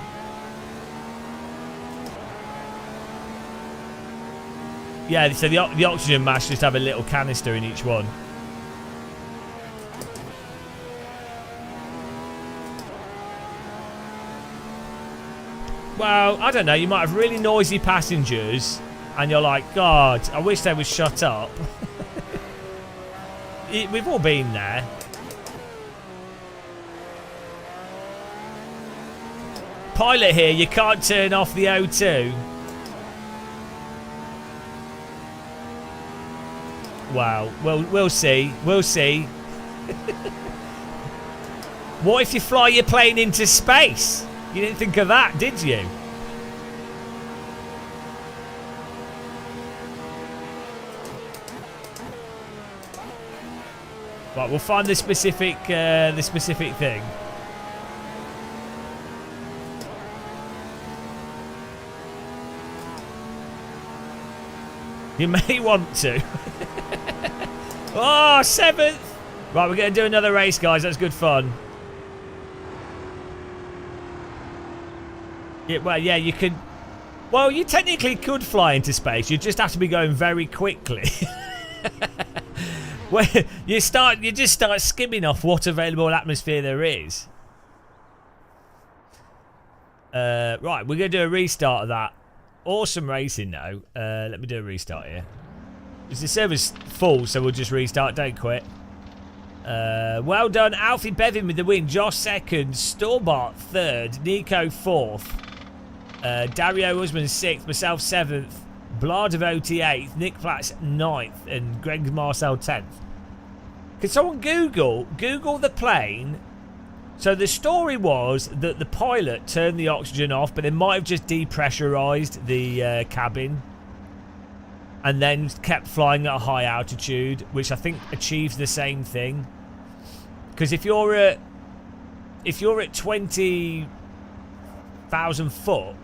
So the oxygen masks just have a little canister in each one. Well, I don't know, you might have really noisy passengers and you're like, God, I wish they would shut up. we've all been there. Pilot here, you can't turn off the O2. Wow. Well, we'll see. We'll see. What if you fly your plane into space? You didn't think of that, did you? Right, we'll find the specific thing. You may want to. Oh, 7th! Right, we're going to do another race, guys. That's good fun. Yeah, well, yeah, you could... Well, you technically could fly into space. You just have to be going very quickly. Well, you just start skimming off what available atmosphere there is. Right, we're going to do a restart of that. Awesome racing, though. Let me do a restart here. Because the server's full, so we'll just restart. Don't quit. Well done. Alfie Bevin with the win. Josh 2nd. Storbart 3rd. Nico 4th. Dario Usman 6th. Myself 7th. Blardevoti 8th. Nick Platts 9th. And Greg Marcel 10th. Can someone Google the plane? So the story was that the pilot turned the oxygen off, but they might have just depressurized the cabin and then kept flying at a high altitude, which I think achieves the same thing. Because if you're at 20,000 foot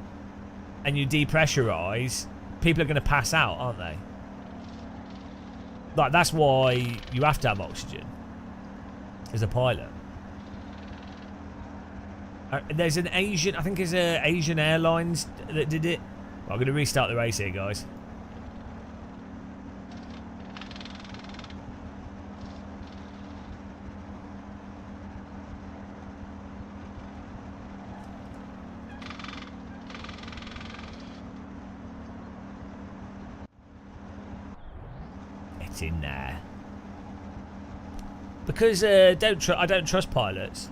and you depressurize, people are going to pass out, aren't they? Like, that's why you have to have oxygen as a pilot. There's an Asian, I think it's Asian Airlines that did it. Well, I'm going to restart the race here, guys. It's in there. Because I don't trust pilots.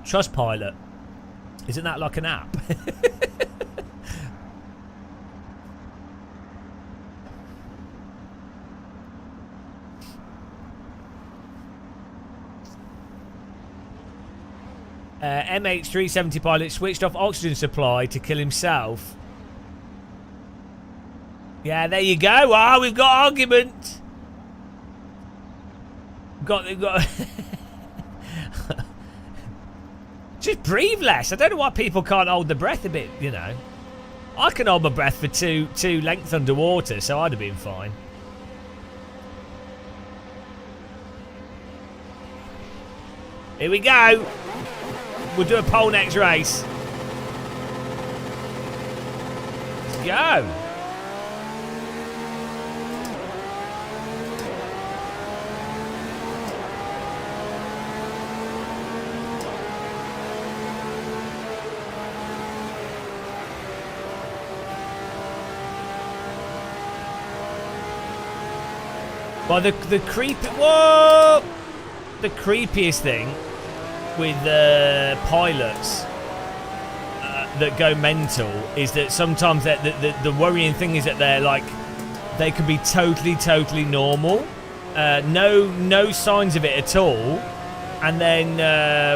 Trustpilot. Isn't that like an app? MH370 pilot switched off oxygen supply to kill himself. Yeah, there you go. Ah, we've got argument. We've got just breathe less. I don't know why people can't hold their breath a bit, you know. I can hold my breath for two lengths underwater, so I'd have been fine. Here we go. We'll do a pole next race. Let's go. Well, the creepiest thing with pilots that go mental is that sometimes the worrying thing is that they can be totally normal, no signs of it at all, and then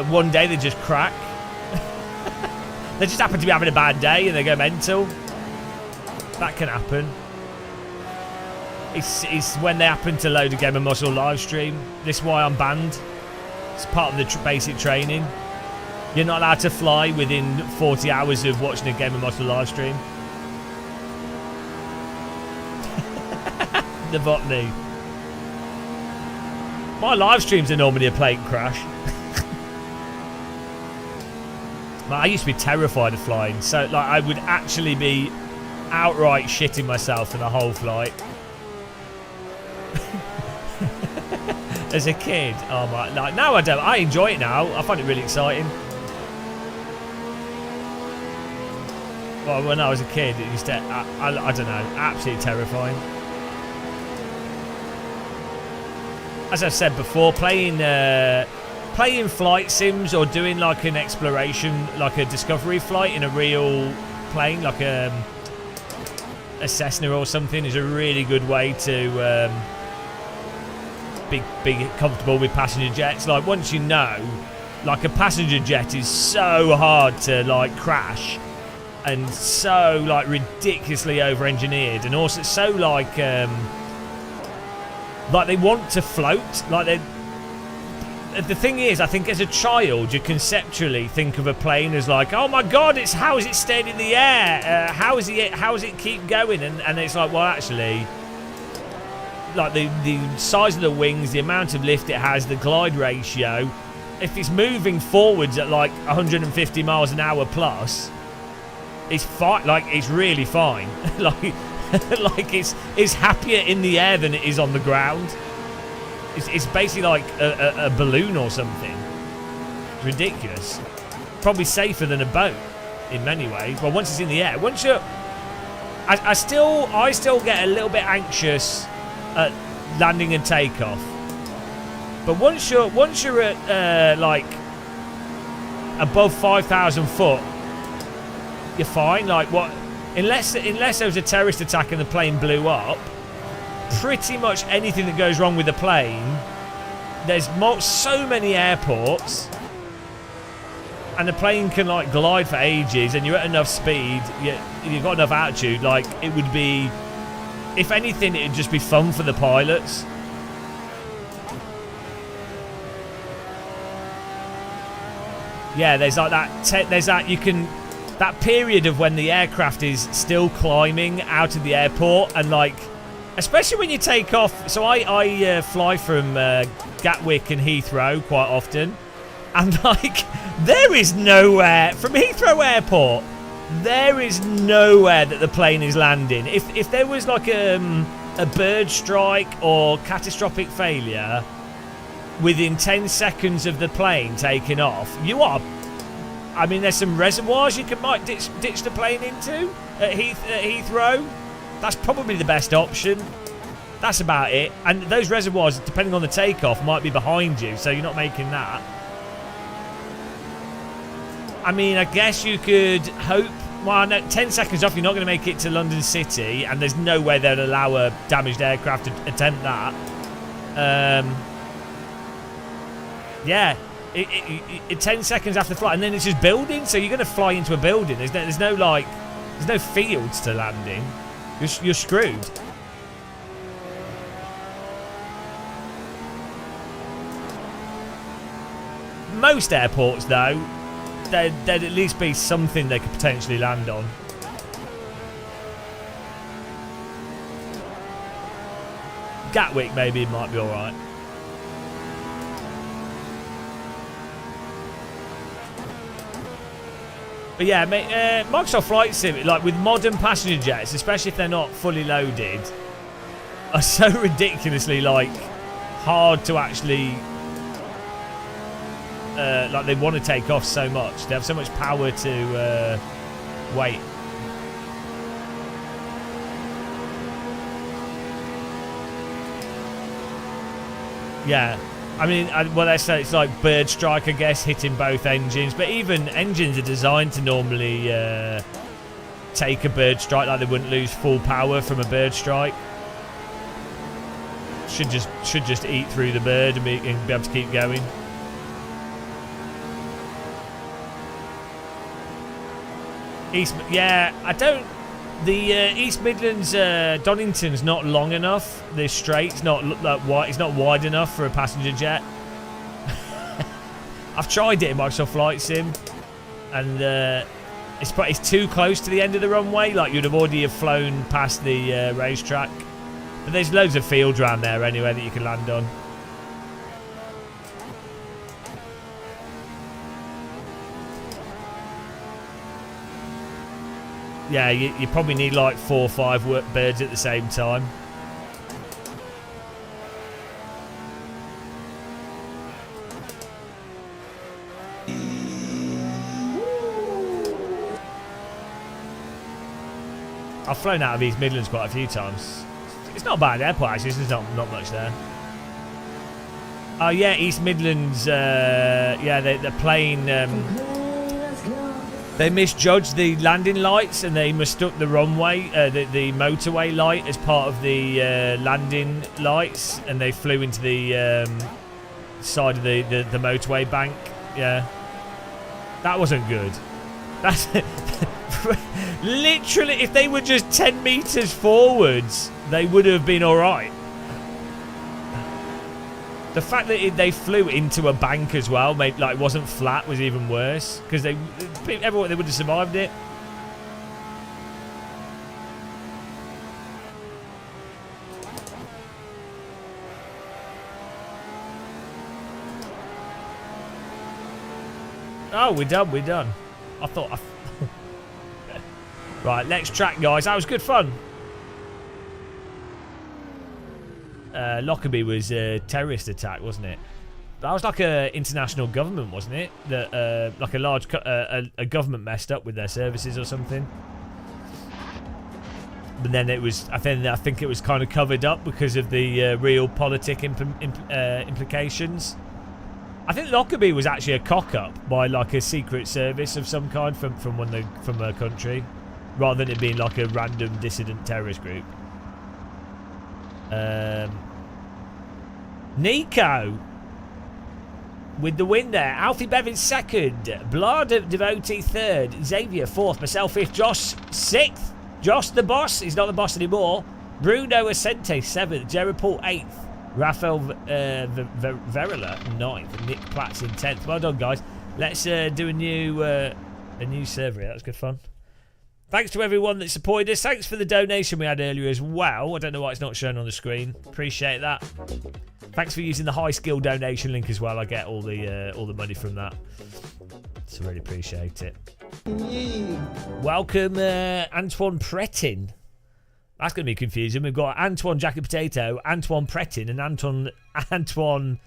one day they just crack. They just happen to be having a bad day and they go mental. That can happen. It's when they happen to load a Game of Muscle live stream. This is why I'm banned. It's part of the basic training. You're not allowed to fly within 40 hours of watching a Game of Muscle live stream. The botany. My live streams are normally a plane crash. I used to be terrified of flying, so I would actually be outright shitting myself in the whole flight. As a kid, oh my! Now I don't. I enjoy it now. I find it really exciting. Well, when I was a kid, it used to. I don't know. Absolutely terrifying. as I've said before, playing flight sims or doing like an exploration, like a discovery flight in a real plane, like a Cessna or something, is a really good way to be comfortable with passenger jets. Like, once you know, like, a passenger jet is so hard to like crash, and so like ridiculously over-engineered, and also so like they want to float. Like, the thing is, I think as a child you conceptually think of a plane as like, oh my god, how is it staying in the air? How does it keep going? And it's like, well, actually, like the size of the wings, the amount of lift it has, the glide ratio, if it's moving forwards at like 150 miles an hour plus, it's fine. Like, it's really fine. like it's happier in the air than it is on the ground. It's basically like a balloon or something. It's ridiculous. Probably safer than a boat in many ways. Well, once it's in the air, once you're, I still get a little bit anxious at landing and takeoff. But once you're at like above 5,000 foot, you're fine. Like, what? Unless there was a terrorist attack and the plane blew up, pretty much anything that goes wrong with the plane, there's so many airports, and the plane can like glide for ages, and you're at enough speed, you've got enough altitude. Like, it would be, if anything, it'd just be fun for the pilots. Yeah, there's like that period of when the aircraft is still climbing out of the airport, and like, especially when you take off. So I fly from Gatwick and Heathrow quite often, and like, there is nowhere from Heathrow Airport, there is nowhere that the plane is landing. If there was like a bird strike or catastrophic failure within 10 seconds of the plane taking off, I mean, there's some reservoirs you might ditch the plane into at Heathrow. That's probably the best option. That's about it. And those reservoirs, depending on the takeoff, might be behind you, so you're not making that. I mean, I guess you could hope. Well, no, 10 seconds off, you're not going to make it to London City, and there's no way they'll allow a damaged aircraft to attempt that. Yeah. 10 seconds after flight, and then it's just building, so you're going to fly into a building. There's no fields to land in. You're screwed. Most airports, though, there'd at least be something they could potentially land on. Gatwick, maybe, it might be alright. But yeah, Microsoft Flight Sim, like with modern passenger jets, especially if they're not fully loaded, are so ridiculously like hard to actually like, they want to take off so much. They have so much power to weight. Yeah. I mean, well, they say it's like bird strike, I guess, hitting both engines. But even engines are designed to normally take a bird strike, like they wouldn't lose full power from a bird strike. Should just eat through the bird and be able to keep going. The East Midlands Donington's not long enough. The straight's not that wide. It's not wide enough for a passenger jet. I've tried it in Microsoft Flight Sim, and it's too close to the end of the runway. Like, you'd have already flown past the racetrack. But there's loads of fields around there anyway that you can land on. Yeah, you probably need like 4 or 5 birds at the same time. I've flown out of East Midlands quite a few times. It's not a bad airport, actually. There's not much there. Oh yeah, East Midlands. Yeah, the plane. They misjudged the landing lights and they mistook the runway, the motorway light as part of the landing lights, and they flew into the side of the motorway bank. Yeah, that wasn't good. That's literally, if they were just 10 meters forwards, they would have been all right. The fact that they flew into a bank as well, made like it wasn't flat, was even worse because they would have survived it. Oh, we're done. We're done. I thought. Right, next track, guys. That was good fun. Lockerbie was a terrorist attack, wasn't it? That was like a international government, wasn't it? That like a large a government messed up with their services or something. But then it was, I think it was kind of covered up because of the real politic implications. I think Lockerbie was actually a cock-up by like a secret service of some kind from a country, rather than it being like a random dissident terrorist group. Nico with the win there. Alfie Bevan second. Blard Devotee third. Xavier fourth. Myself fifth. Josh sixth. Josh the boss. He's not the boss anymore. Bruno Ascente seventh. Jerry Paul eighth. Rafael Verila ninth. Nick Platts in 10th. Well done, guys. Let's do a new server. That was good fun. Thanks to everyone that supported us. Thanks for the donation we had earlier as well. I don't know why it's not shown on the screen. Appreciate that. Thanks for using the high skill donation link as well. I get all the money from that. So really appreciate it. Welcome, Antoine Pretin. That's going to be confusing. We've got Antoine Jacket Potato, Antoine Pretin, and Antoine.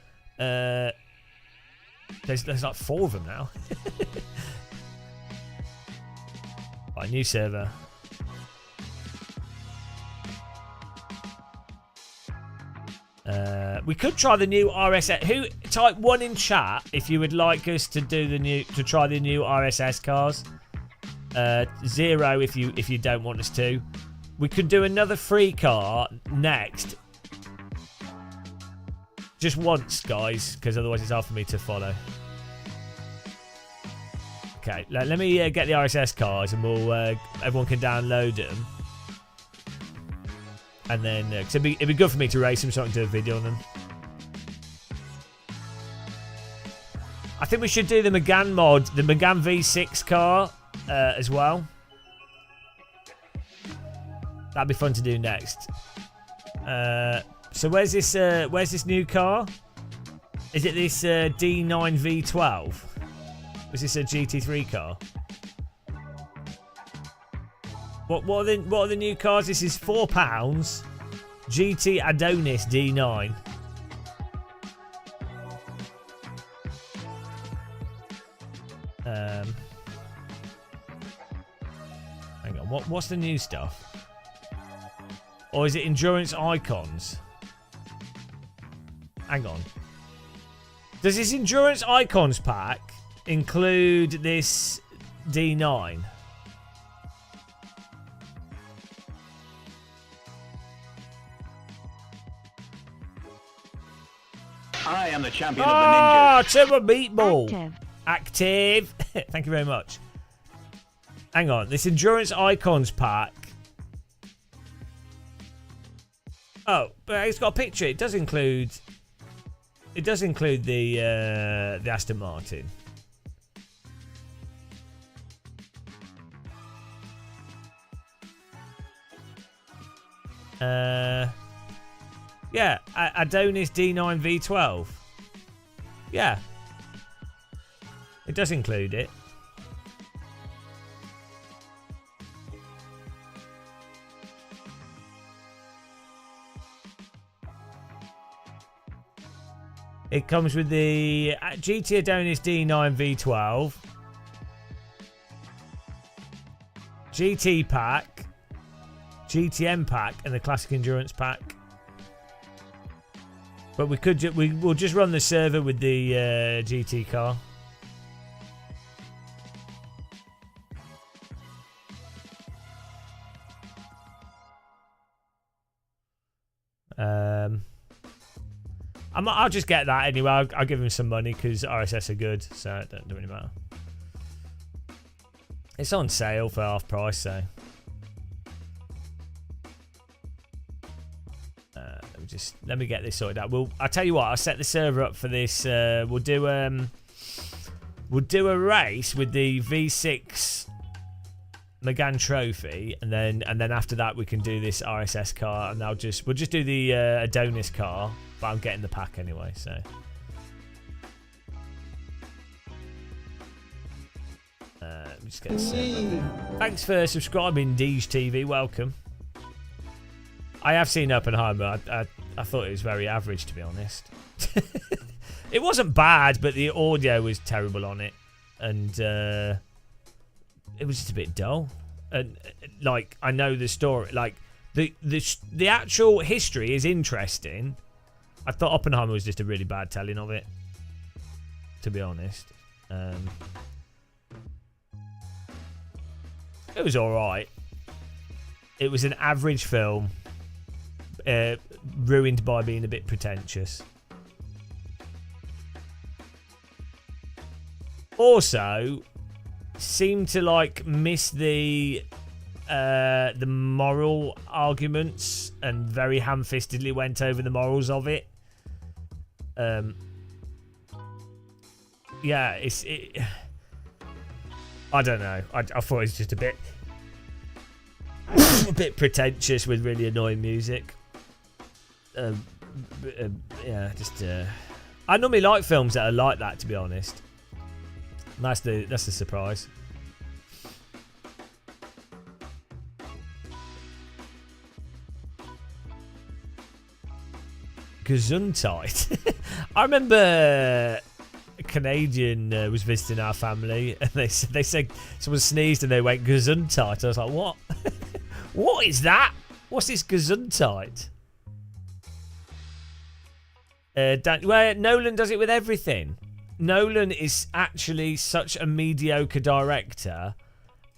There's like 4 of them now. Right, new server. We could try the new RSS. Who type 1 in chat if you would like us to try the new RSS cars. 0 if you don't want us to. We could do another free car next. Just once, guys, because otherwise it's hard for me to follow. Okay, let me get the RSS cars and we'll everyone can download them. And then, cause it'd be good for me to race them so I can do a video on them. I think we should do the Megane mod, the Megane V6 car as well. That'd be fun to do next. So where's this new car? Is it this D9 V12? Is this a GT3 car? What are the new cars? This is £4. GT Adonis D9. Hang on. What's the new stuff? Or is it Endurance Icons? Hang on. Does this Endurance Icons pack include this D9? I am the champion of the ninjas. Turbo Meatball. Active. Thank you very much. Hang on. This Endurance Icons pack. Oh, but it's got a picture. It does include the Aston Martin. Yeah, Adonis D9 V12. Yeah, it does include it. It comes with the GT Adonis D9 V12, GT pack, GTM pack, and the Classic Endurance pack. But we'll just run the server with the GT car. I'll just get that anyway. I'll give him some money because RSS are good, so it don't really matter. It's on sale for half price, so. Let me get this sorted out. I'll tell you what. I'll set the server up for this. We'll do a race with the V6 Megane Trophy, and then after that we can do this RSS car, and we'll just do the Adonis car. But I'm getting the pack anyway, so. Let me just get the server. Thanks for subscribing, Deej TV. Welcome. I have seen Oppenheimer. I thought it was very average, to be honest. It wasn't bad, but the audio was terrible on it, and it was just a bit dull. And like, I know the story, like the actual history is interesting. I thought Oppenheimer was just a really bad telling of it, to be honest. It was all right. It was an average film. Ruined by being a bit pretentious. Also, seemed to like miss the moral arguments and very ham-fistedly went over the morals of it. Yeah, I don't know. I thought it was just a bit pretentious with really annoying music. Yeah, just I normally like films that are like that, to be honest. That's the surprise. Gesundheit. I remember a Canadian was visiting our family, and they said someone sneezed and they went Gesundheit. I was like, what? What is that? What's this Gesundheit? Well, Nolan does it with everything. Nolan is actually such a mediocre director,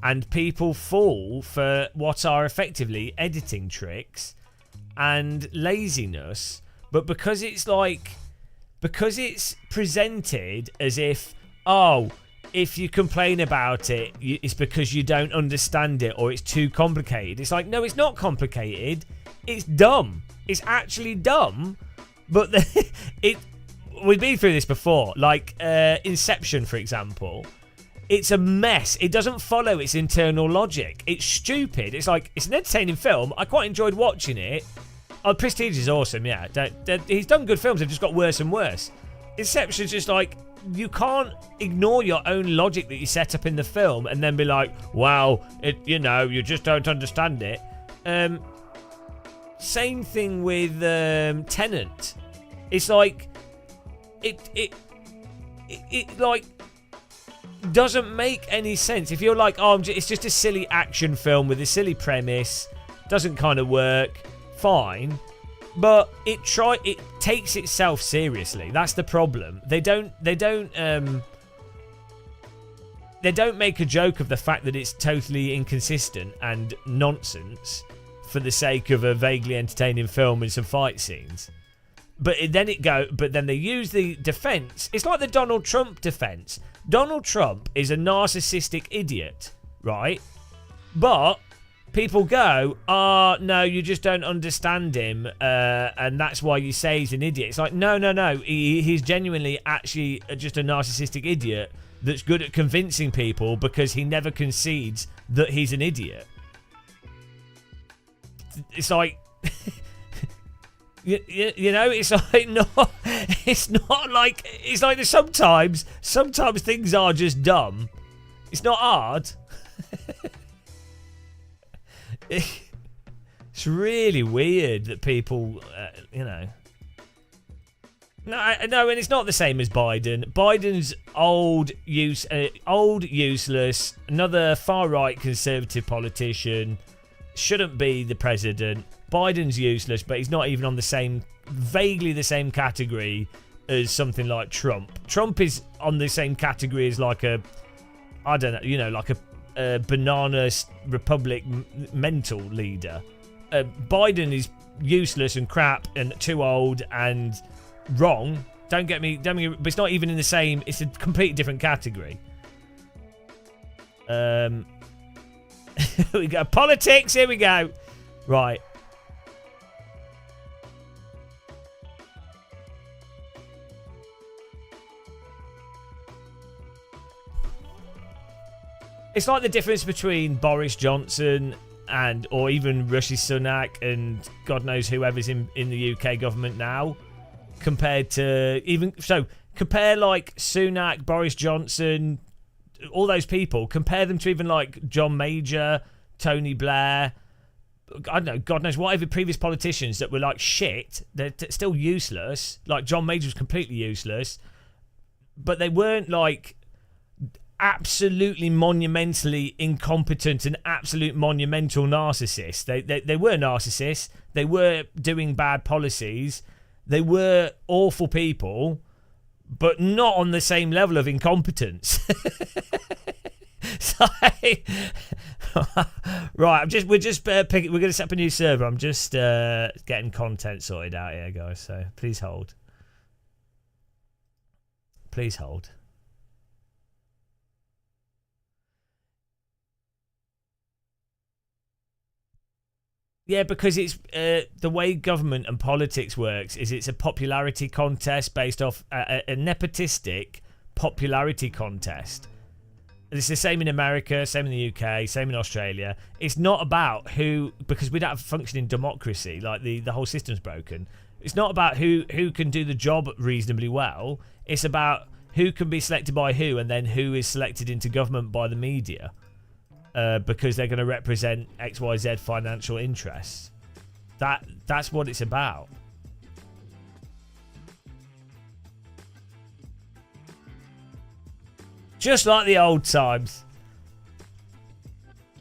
and people fall for what are effectively editing tricks and laziness. But because it's presented as if, oh, if you complain about it, it's because you don't understand it or it's too complicated. It's like, no, it's not complicated. It's dumb. It's actually dumb. But we've been through this before. Like Inception, for example. It's a mess. It doesn't follow its internal logic. It's stupid. It's like, it's an entertaining film. I quite enjoyed watching it. Oh, Prestige is awesome, yeah. He's done good films. They've just got worse and worse. Inception's just like, you can't ignore your own logic that you set up in the film and then be like, wow, you just don't understand it. Same thing with Tenet. It's like, it like doesn't make any sense. If you're like, oh, it's just a silly action film with a silly premise, doesn't kind of work, fine. But it takes itself seriously. That's the problem. They don't make a joke of the fact that it's totally inconsistent and nonsense for the sake of a vaguely entertaining film with some fight scenes. But then they use the defense. It's like the Donald Trump defense. Donald Trump is a narcissistic idiot, right? But people go, oh, no, you just don't understand him, and that's why you say he's an idiot. It's like, no. He's genuinely actually just a narcissistic idiot that's good at convincing people because he never concedes that he's an idiot. It's like... You know, it's like it's not like, it's like sometimes things are just dumb. It's not hard. It's really weird that people, No, and it's not the same as Biden. Biden's old, useless, another far-right conservative politician, shouldn't be the president. Biden's useless, but he's not even on the same, vaguely the same category as something like Trump. Trump is on the same category as like a, I don't know, you know, like a banana republic mental leader. Biden is useless and crap and too old and wrong. Don't get me, but it's not even in the same. It's a completely different category. We go politics. Here we go. Right. It's like the difference between Boris Johnson and, or even Rishi Sunak and God knows whoever's in the UK government now, compared to even, so compare like Sunak, Boris Johnson, all those people, compare them to even like John Major, Tony Blair, I don't know, God knows whatever previous politicians that were like shit. They're still useless. Like John Major was completely useless, but they weren't like absolutely monumentally incompetent and absolute monumental narcissists. They were narcissists. They were doing bad policies. They were awful people, but not on the same level of incompetence. So, right, we're going to set up a new server. I'm just getting content sorted out here, guys. So please hold. Please hold. Yeah, because it's the way government and politics works is it's a popularity contest based off a nepotistic popularity contest. It's the same in America, same in the UK, same in Australia. It's not about who, because we don't have a functioning democracy, like the whole system's broken. It's not about who can do the job reasonably well. It's about who can be selected by who, and then who is selected into government by the media. Because they're going to represent XYZ financial interests. That's what it's about. Just like the old times.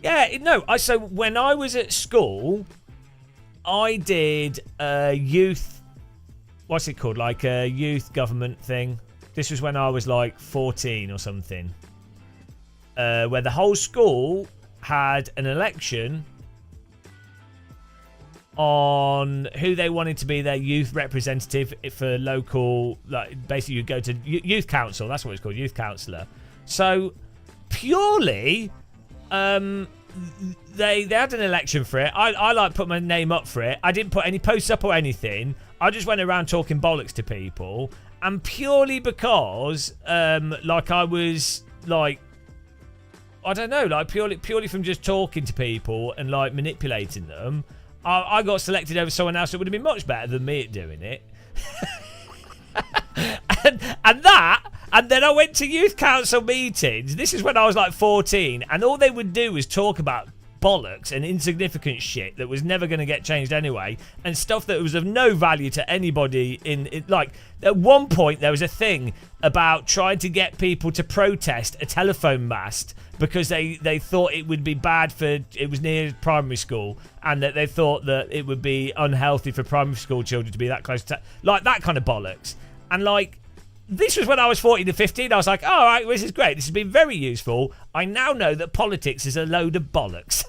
Yeah, no. So when I was at school, I did a youth. What's it called? Like a youth government thing. This was when I was like 14 or something. Where the whole school had an election on who they wanted to be their youth representative for local, like basically you go to youth council. That's what it's called, youth councillor. So purely, they had an election for it. I like put my name up for it. I didn't put any posts up or anything. I just went around talking bollocks to people, and purely because like I was like, I don't know, like purely from just talking to people and like manipulating them, I got selected over someone else that would have been much better than me at doing it. and then I went to youth council meetings. This is when I was like 14, and all they would do was talk about bollocks and insignificant shit that was never going to get changed anyway, and stuff that was of no value to anybody. Like at one point there was a thing about trying to get people to protest a telephone mast because they thought it would be bad for, it was near primary school, and that they thought that it would be unhealthy for primary school children to be that close to, like that kind of bollocks. And like, this was when I was 14 to 15. I was like, all right, this is great. This has been very useful. I now know that politics is a load of bollocks.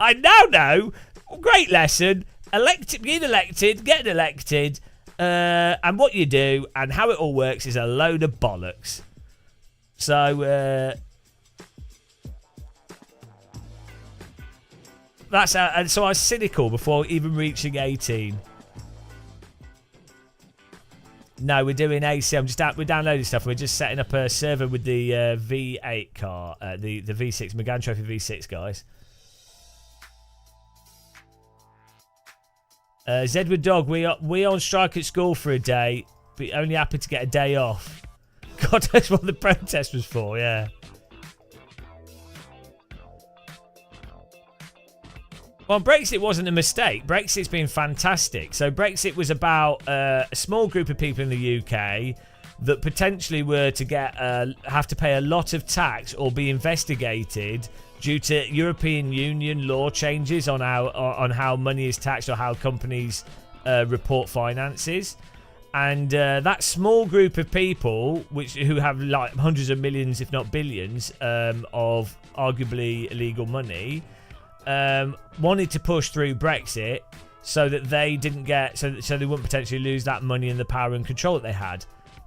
I now know, great lesson, being elected, getting elected, and what you do and how it all works is a load of bollocks. So, that's how, and so I was cynical before even reaching 18. No, we're doing AC. We're downloading stuff. We're just setting up a server with the V8 car, the V6 Megane Trophy V6, guys. Zedward Dog, we on strike at school for a day, but only happy to get a day off. God knows what the protest was for. Yeah. Well, Brexit wasn't a mistake. Brexit's been fantastic. So Brexit was about a small group of people in the UK that potentially were to get have to pay a lot of tax or be investigated due to European Union law changes on how money is taxed or how companies report finances. And that small group of people, who have like hundreds of millions, if not billions, of arguably illegal money, wanted to push through Brexit so that they didn't get, so they wouldn't potentially lose that money and the power and control that they had.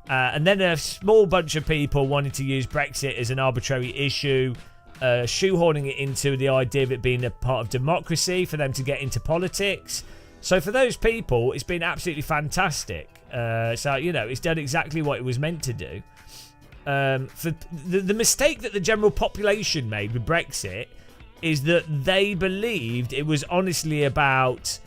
And then a small bunch of people wanted to use Brexit as an arbitrary issue, shoehorning it into the idea of it being a part of democracy for them to get into politics. So for those people, it's been absolutely fantastic. So, you know, it's done exactly what it was meant to do. For the mistake that the general population made with Brexit is that they believed it was honestly about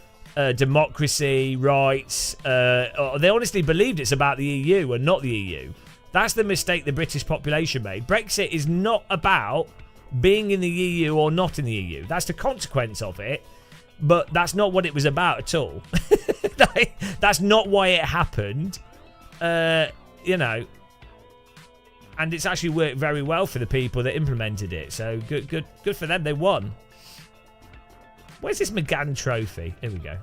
democracy, rights. Or they honestly believed it's about the EU and not the EU. That's the mistake the British population made. Brexit is not about being in the EU or not in the EU. That's the consequence of it. But that's not what it was about at all. That's not why it happened. You know. And it's actually worked very well for the people that implemented it. So good for them. They won. Where's this McGann trophy? Here we go.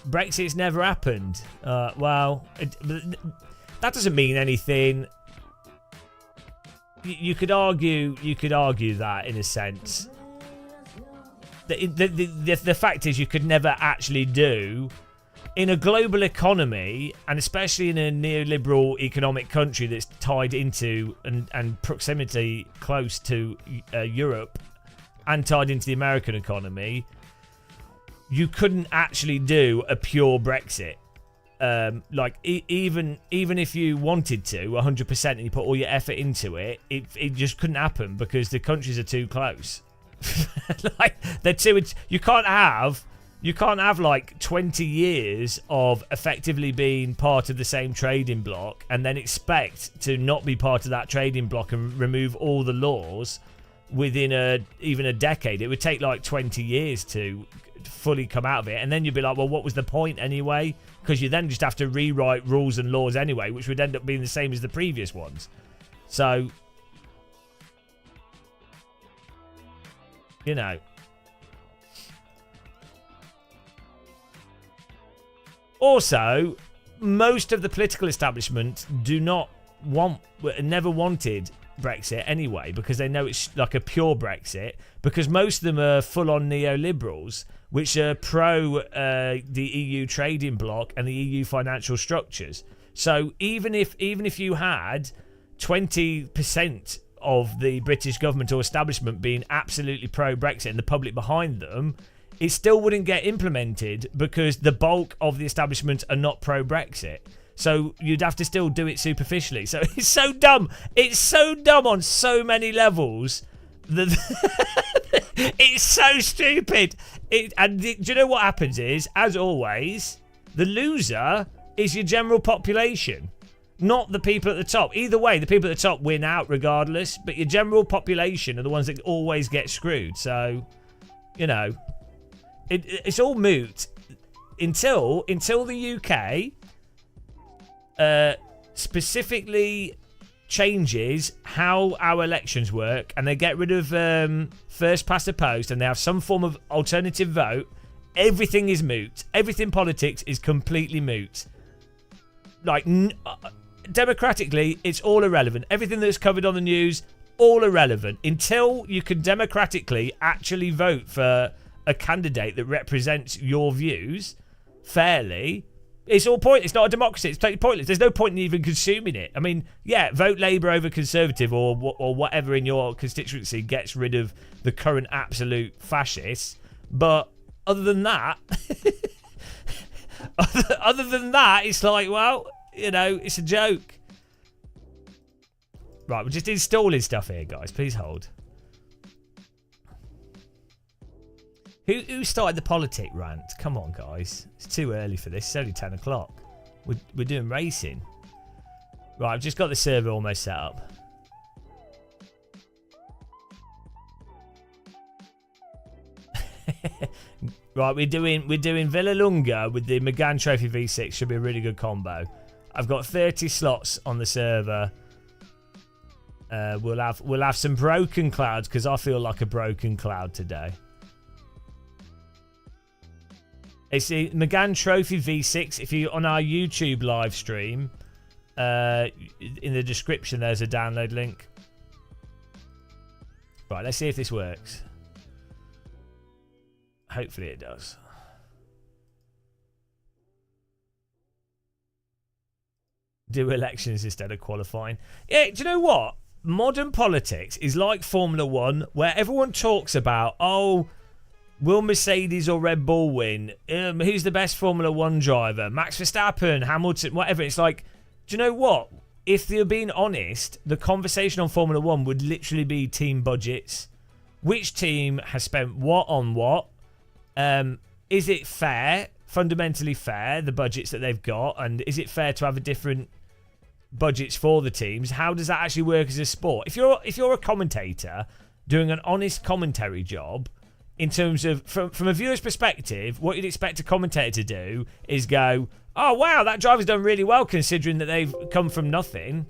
Brexit's never happened. Well, that doesn't mean anything. You could argue that in a sense. The fact is, you could never actually do, in a global economy, and especially in a neoliberal economic country that's tied into and proximity close to Europe and tied into the American economy, you couldn't actually do a pure Brexit. Even if you wanted to 100% and you put all your effort into it, it just couldn't happen because the countries are too close. Like they're too. You can't have like 20 years of effectively being part of the same trading bloc and then expect to not be part of that trading bloc and remove all the laws within even a decade. It would take like 20 years to fully come out of it, and then you'd be like, well, what was the point anyway? Because you then just have to rewrite rules and laws anyway, which would end up being the same as the previous ones. So, you know. Also, most of the political establishment never wanted Brexit anyway, because they know it's like a pure Brexit, because most of them are full-on neoliberals, which are pro the EU trading bloc and the EU financial structures. So even if you had 20% of the British government or establishment being absolutely pro-Brexit and the public behind them, it still wouldn't get implemented because the bulk of the establishment are not pro-Brexit. So you'd have to still do it superficially. So it's so dumb. It's so dumb on so many levels. It's so stupid. Do you know what happens is, as always, the loser is your general population, not the people at the top. Either way, the people at the top win out regardless, but your general population are the ones that always get screwed. So, you know, it's all moot until the UK specifically changes how our elections work, and they get rid of first past the post, and they have some form of alternative vote. Everything is moot. Everything politics is completely moot. Like democratically, it's all irrelevant. Everything that's covered on the news, all irrelevant until you can democratically actually vote for a candidate that represents your views fairly. It's all pointless. It's not a democracy. It's totally pointless. There's no point in even consuming it. I mean, yeah, vote Labour over Conservative or whatever in your constituency gets rid of the current absolute fascists. But other than that, it's like, well, you know, it's a joke. Right, we're just installing stuff here, guys. Please hold. Who started the politic rant? Come on, guys. It's too early for this. It's only 10 o'clock. We're doing racing. Right, I've just got the server almost set up. Right, we're doing Villalunga with the Megane Trophy V6. Should be a really good combo. I've got 30 slots on the server. We'll have some broken clouds because I feel like a broken cloud today. It's the Megane Trophy V6. If you're on our YouTube live stream, in the description there's a download link. Right, let's see if this works. Hopefully it does. Do elections instead of qualifying. Yeah, do you know what? Modern politics is like Formula 1, where everyone talks about, oh, will Mercedes or Red Bull win? Who's the best Formula 1 driver? Max Verstappen, Hamilton, whatever. It's like, do you know what? If they're being honest, the conversation on Formula 1 would literally be team budgets. Which team has spent what on what? Is it fair, fundamentally fair, the budgets that they've got? And is it fair to have a different budgets for the teams? How does that actually work as a sport? If you're a commentator doing an honest commentary job, in terms of from a viewer's perspective, what you'd expect a commentator to do is go, oh wow, that driver's done really well considering that they've come from nothing,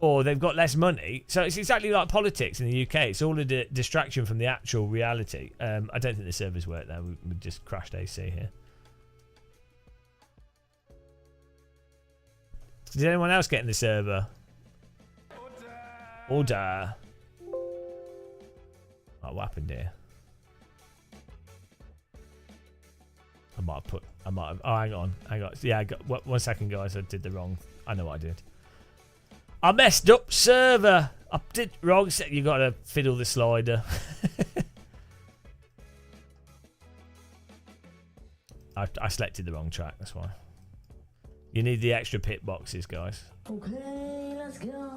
or they've got less money. So it's exactly like politics in the UK. It's all a distraction from the actual reality. I don't think the servers work there. We just crashed AC here. Did anyone else get in the server? Order. Oh, what happened here? I might have. Oh, hang on. Yeah, I got 1 second, guys. I did the wrong. I know what I did. I messed up server. I did wrong. You got to fiddle the slider. I selected the wrong track. That's why. You need the extra pit boxes, guys. Okay, let's go.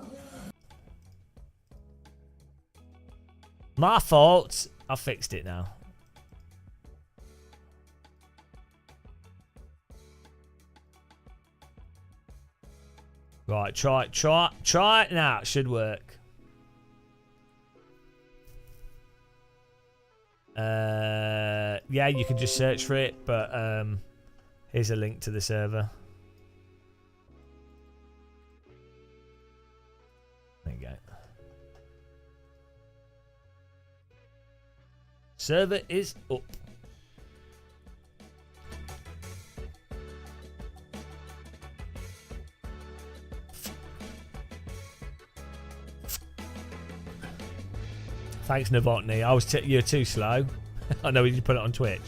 My fault. I fixed it now. Right, try it now. It should work. Yeah, you can just search for it, but here's a link to the server. There you go. Server is up. Thanks, Novotny. You're too slow. I know you put it on Twitch.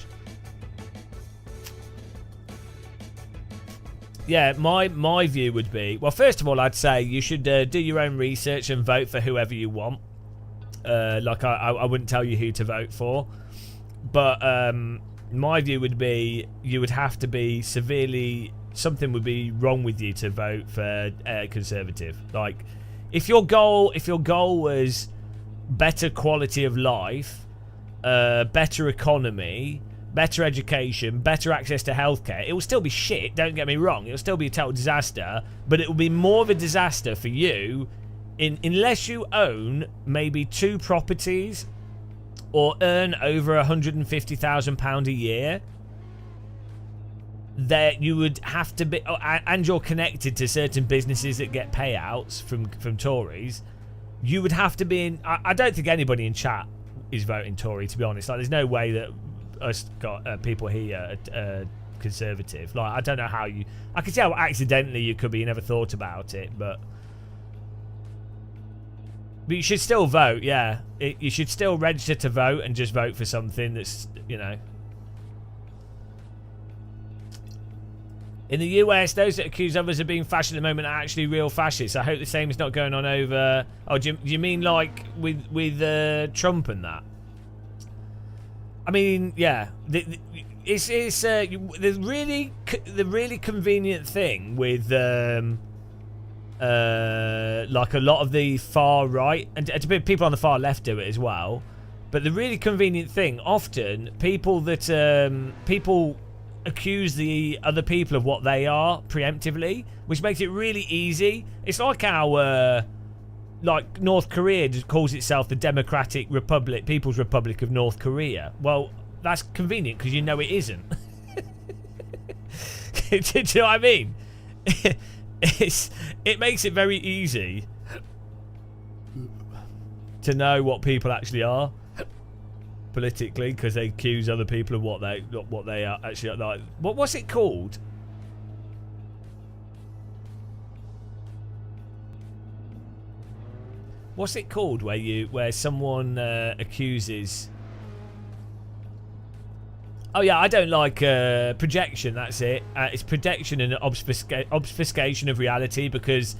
Yeah, my view would be, well, first of all, I'd say you should do your own research and vote for whoever you want. Like I wouldn't tell you who to vote for, but my view would be you would have to be something would be wrong with you to vote for Conservative. Like if your goal was better quality of life, better economy, better education, better access to healthcare, it will still be shit, don't get me wrong, it'll still be a total disaster, but it will be more of a disaster for you unless you own maybe 2 properties or earn over £150,000 a year. That you would have to be, and you're connected to certain businesses that get payouts from Tories. You would have to be in. I don't think anybody in chat is voting Tory, to be honest. Like, there's no way that us got people here are Conservative. Like, I don't know how you. I can see how accidentally you could be. You never thought about it, but you should still vote. Yeah, you should still register to vote and just vote for something that's, you know. In the US, those that accuse others of being fascist at the moment are actually real fascists. I hope the same is not going on over... Oh, do you mean like with Trump and that? I mean, yeah. It's the really convenient thing with like a lot of the far right, and people on the far left do it as well. But the really convenient thing, often people accuse the other people of what they are preemptively, which makes it really easy. It's like our like North Korea just calls itself the Democratic Republic, People's Republic of North Korea. Well, that's convenient because you know it isn't. Do you know what I mean? It makes it very easy to know what people actually are politically, because they accuse other people of what they are actually like. What's it called? What's it called where someone accuses? Oh yeah, I don't like projection. That's it. It's projection and obfuscation of reality, because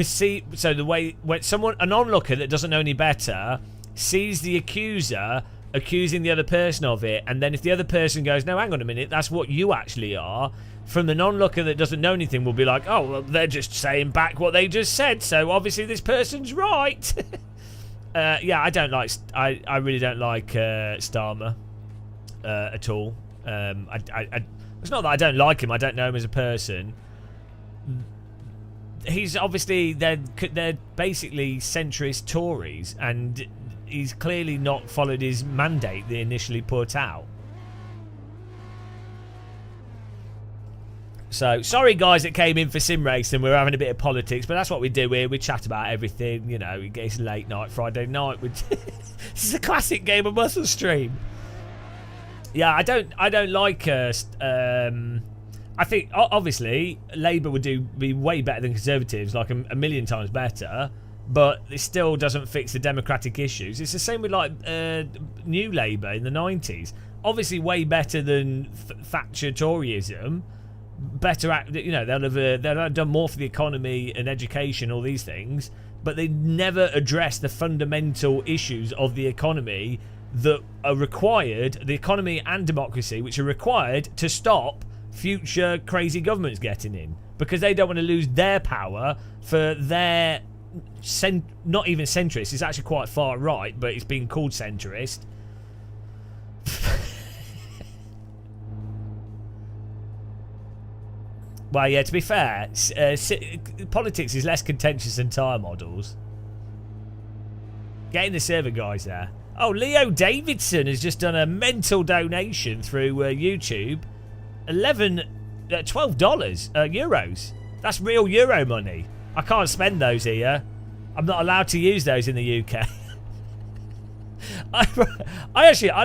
so the way when an onlooker that doesn't know any better sees the accuser accusing the other person of it, and then if the other person goes, no, hang on a minute, that's what you actually are, from the non-looker that doesn't know anything will be like, oh, well, they're just saying back what they just said, so obviously this person's right. Yeah, I really don't like Starmer at all. It's not that I don't like him, I don't know him as a person. He's obviously, they're basically centrist Tories, and he's clearly not followed his mandate they initially put out. So, sorry guys that came in for sim race and we're having a bit of politics, but that's what we do here. We chat about everything, you know. It's late night, Friday night. This is a classic Game of Muscle stream. Yeah, I don't like I think obviously Labour would be way better than Conservatives, like a million times better, but it still doesn't fix the democratic issues. It's the same with like New Labour in the 90s. Obviously way better than Thatcher Toryism. Better, you know, they'll have done more for the economy and education, all these things, but they never address the fundamental issues of the economy that are required, the economy and democracy, which are required to stop future crazy governments getting in, because they don't want to lose their power for their not even centrist, it's actually quite far right, but it's been called centrist. Well, yeah, to be fair, politics is less contentious than tyre models. Getting the server guys there. Oh, Leo Davidson has just done a mental donation through YouTube. $12 euros. That's real euro money. I can't spend those here. I'm not allowed to use those in the UK. I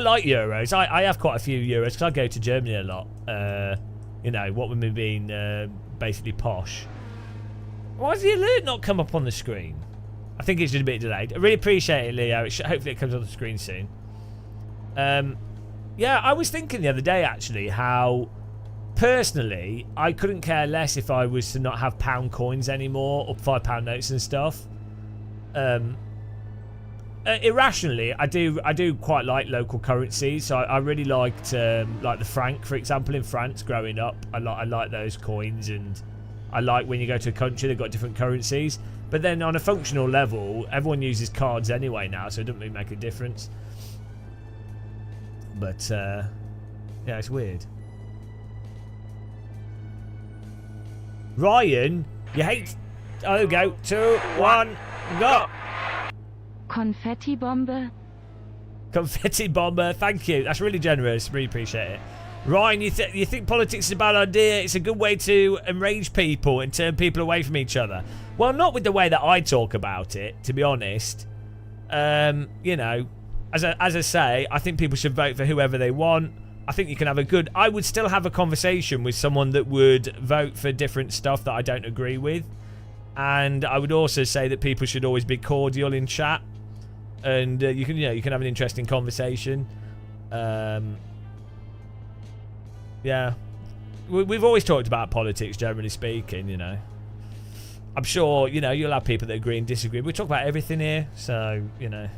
like euros. I have quite a few euros because I go to Germany a lot. You know, what with me being basically posh. Why does the alert not come up on the screen? I think it's just a bit delayed. I really appreciate it, Leo. Hopefully it comes on the screen soon. Yeah, I was thinking the other day, actually, how personally I couldn't care less if I was to not have pound coins anymore, or £5 notes and stuff. Irrationally, I do quite like local currencies. So I really liked like the franc, for example, in France growing up. I like those coins, and I like when you go to a country they've got different currencies. But then on a functional level, everyone uses cards anyway now, so it doesn't really make a difference. But yeah, it's weird. Ryan, you hate. Oh, there we go. 2, 1, go. Confetti bomber. Confetti bomber, thank you. That's really generous. Really appreciate it. Ryan, you think politics is a bad idea? It's a good way to enrage people and turn people away from each other. Well, not with the way that I talk about it, to be honest. You know, as I say, I think people should vote for whoever they want. I think you can have I would still have a conversation with someone that would vote for different stuff that I don't agree with. And I would also say that people should always be cordial in chat. And you can have an interesting conversation. Yeah, we've always talked about politics, generally speaking. You know, I'm sure you'll have people that agree and disagree. We talk about everything here, so you know.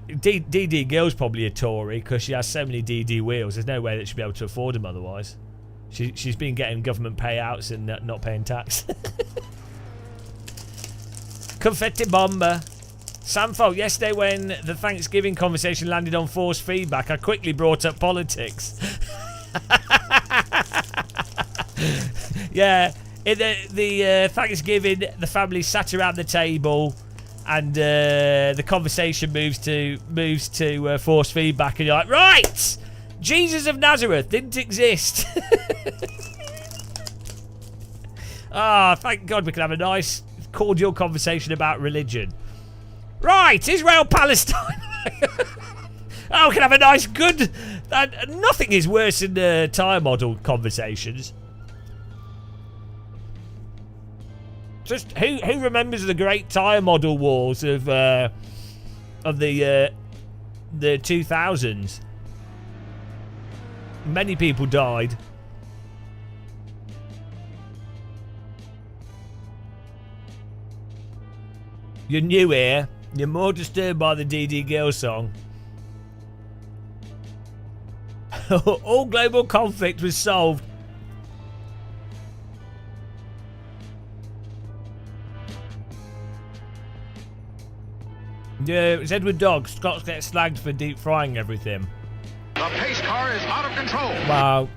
DD Girl's probably a Tory because she has so many DD wheels. There's no way that she'll be able to afford them otherwise. She's been getting government payouts and not paying tax. Confetti bomber. Samfo, yesterday when the Thanksgiving conversation landed on forced feedback, I quickly brought up politics. Yeah, In the Thanksgiving, the family sat around the table, and the conversation moves to force feedback, and you're like, right, Jesus of Nazareth didn't exist. Thank God we can have a nice, cordial conversation about religion. Right, Israel, Palestine. We can have a nice, good. Nothing is worse than tyre model conversations. Just who remembers the great tyre model wars of the 2000s? Many people died. You're new here. You're more disturbed by the DD Girl song. All global conflict was solved. Yeah, it's Edward Dog. Scots get slagged for deep frying everything. The pace car is out of control. Wow.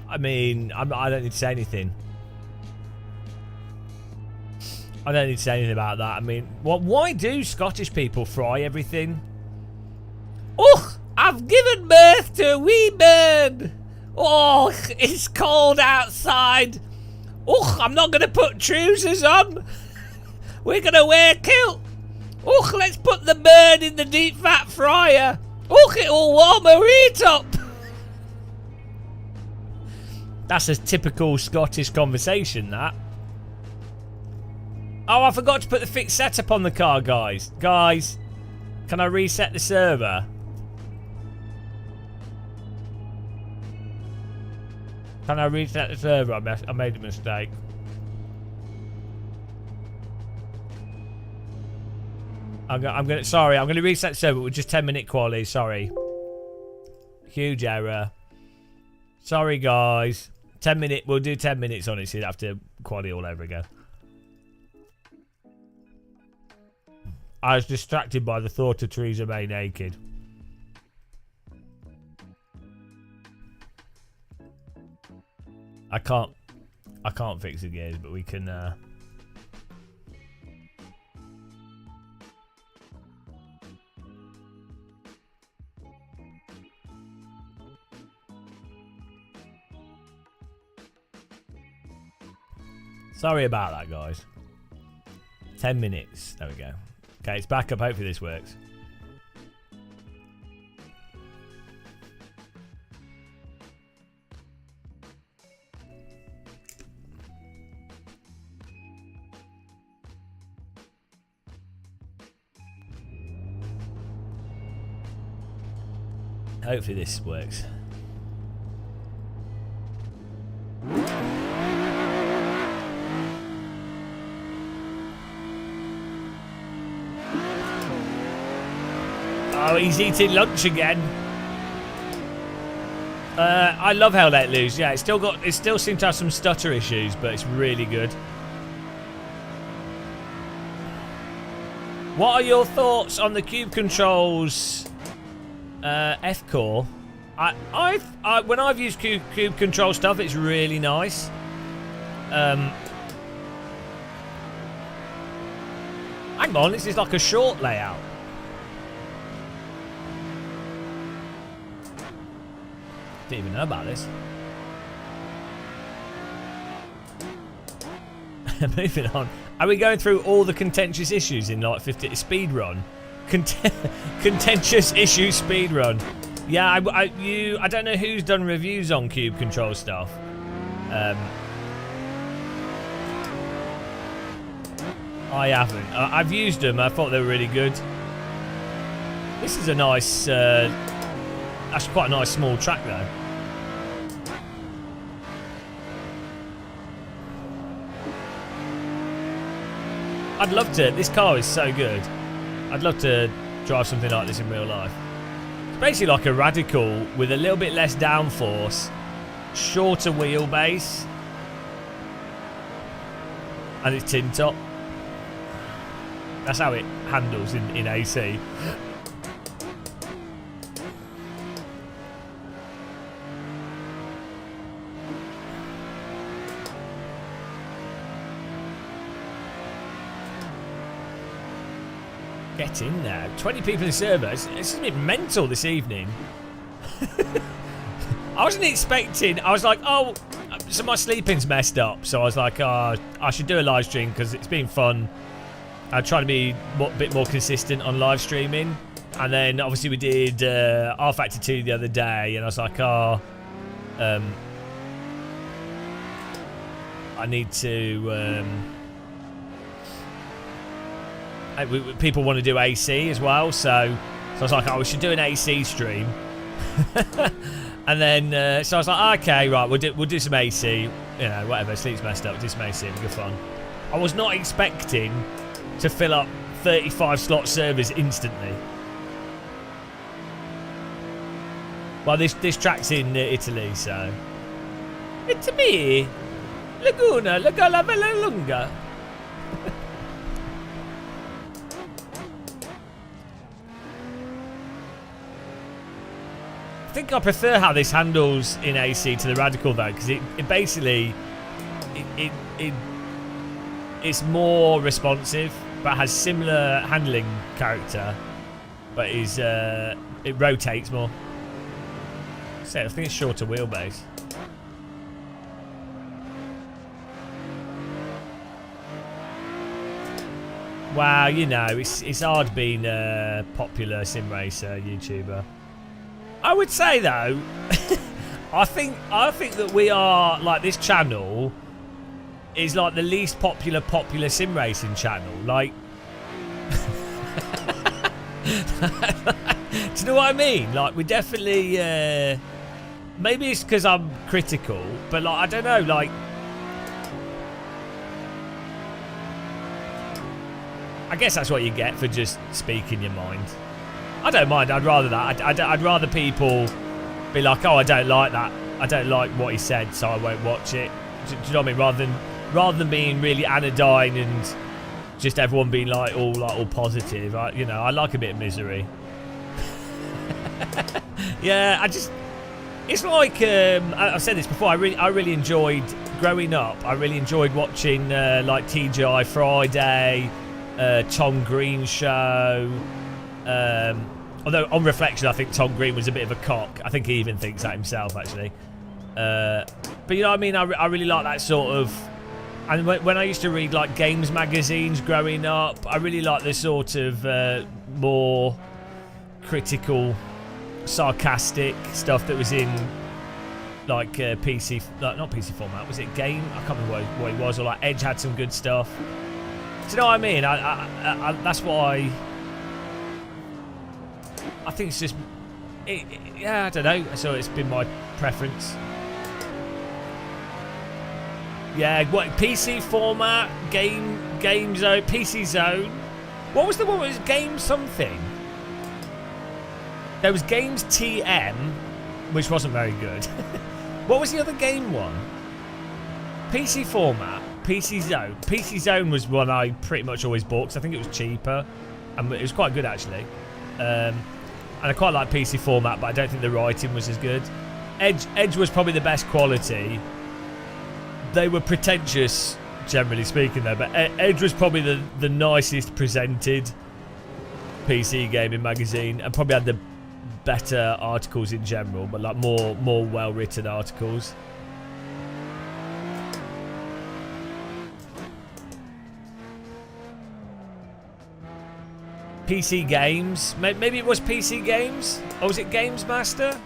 I mean, I don't need to say anything. I don't need to say anything about that. I mean, why do Scottish people fry everything? Oh, I've given birth to a wee bird. Oh, it's cold outside. Oh, I'm not going to put trousers on. We're going to wear kilt. Oh, let's put the bird in the deep fat fryer. Oh, it'll warm her eat up. That's a typical Scottish conversation, that. Oh, I forgot to put the fixed setup on the car, guys. Guys, can I reset the server? Can I reset the server? I made a mistake. I'm gonna reset the server with just 10-minute quality. Sorry, huge error. Sorry, guys. 10-minute. We'll do 10 minutes on it, so you'd have to quality all over again. I was distracted by the thought of Theresa May naked. I can't fix the gears, but we can. Sorry about that, guys. 10 minutes. There we go. Okay, it's back up. Hopefully this works. Hopefully this works. Oh, he's eating lunch again. I love How Let Loose. Yeah, it still seems to have some stutter issues, but it's really good. What are your thoughts on the Cube Controls F-Core? When I've used Cube Control stuff, it's really nice. Hang on, this is like a short layout. Didn't even know about this. Moving on. Are we going through all the contentious issues in like 50 speed run? Contentious issue speed run. Yeah, I don't know who's done reviews on Cube Control stuff. I haven't. I've used them. I thought they were really good. This is a nice. Actually, quite a nice small track though. I'd love to. This car is so good. I'd love to drive something like this in real life. It's basically like a Radical with a little bit less downforce, shorter wheelbase, and it's tin top. That's how it handles in AC. get in there. 20 people in the server. It's a bit mental this evening. I wasn't expecting. I was like, oh, so my sleeping's messed up. So I was like, oh, I should do a live stream because it's been fun. I'm trying to be a bit more consistent on live streaming. And then obviously we did Affialte 2 the other day, and I was like, oh, I need to. People want to do AC as well, so I was like, oh, we should do an AC stream. And then so I was like, okay, right, we'll do some AC. You know, whatever. Sleep's messed up. Do some AC. It'll be good fun. I was not expecting to fill up 35 slot servers instantly. Well, this track's in Italy, so Italy, Laguna, la Bella Lunga. I think I prefer how this handles in AC to the Radical though, because it basically it's more responsive, but has similar handling character, but it rotates more. So I think it's shorter wheelbase. Wow, you know, it's hard being a popular sim racer YouTuber. I would say though, I think that we are like, this channel is like the least popular sim racing channel. Like, do you know what I mean? Like, we definitely maybe it's because I'm critical, but like, I don't know, like, I guess that's what you get for just speaking your mind. I don't mind. I'd rather that. I'd rather people be like, oh, I don't like that. I don't like what he said, so I won't watch it. Do you know what I mean? Rather than being really anodyne and just everyone being like all positive. You know, I like a bit of misery. Yeah, it's like I've said this before. I really enjoyed growing up. I really enjoyed watching like TGI Friday, Tom Green show. Although on reflection, I think Tom Green was a bit of a cock. I think he even thinks that himself, actually. But you know what I mean? I really like that sort of. And when I used to read like games magazines growing up, I really like the sort of more critical, sarcastic stuff that was in like PC, like not PC format. Was it game? I can't remember what it was. Or like Edge had some good stuff. Do you know what I mean? I that's why. I think it's just, yeah, I don't know. So it's been my preference. Yeah, what PC format, game zone, PC zone. What was the one? It was game something. There was games TM, which wasn't very good. What was the other game one? PC format, PC zone. PC zone was one I pretty much always bought because I think it was cheaper, and it was quite good actually. And I quite like PC format, but I don't think the writing was as good. Edge was probably the best quality. They were pretentious, generally speaking, though. But Edge was probably the nicest presented PC gaming magazine, and probably had the better articles in general, but like more well-written articles. PC Games. Maybe it was PC Games? Or was it Games Master?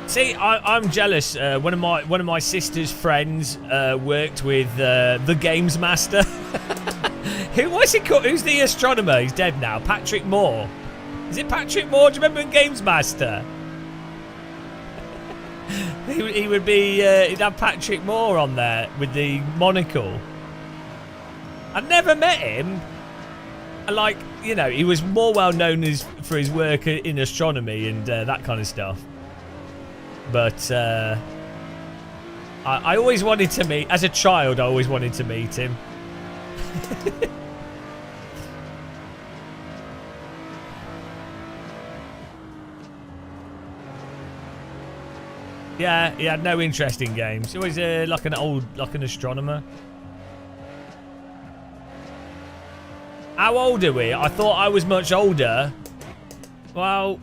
See, I'm jealous. One of my sister's friends worked with the Games Master. Who was he called? Who's the astronomer? He's dead now. Patrick Moore. Is it Patrick Moore? Do you remember Games Master? He would be, he'd have Patrick Moore on there with the monocle. I'd never met him. And like, you know, he was more well known for his work in astronomy and that kind of stuff. But I always wanted to meet, as a child, I always wanted to meet him. Yeah, he had no interest in games. He was like an astronomer. How old are we? I thought I was much older. Well,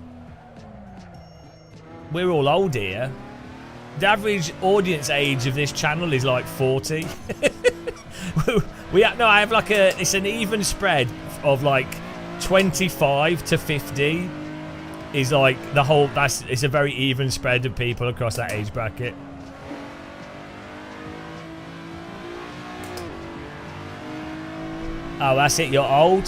we're all old here. The average audience age of this channel is like 40. I have like it's an even spread of like 25 to 50 is like the whole, it's a very even spread of people across that age bracket. Oh, that's it, you're old?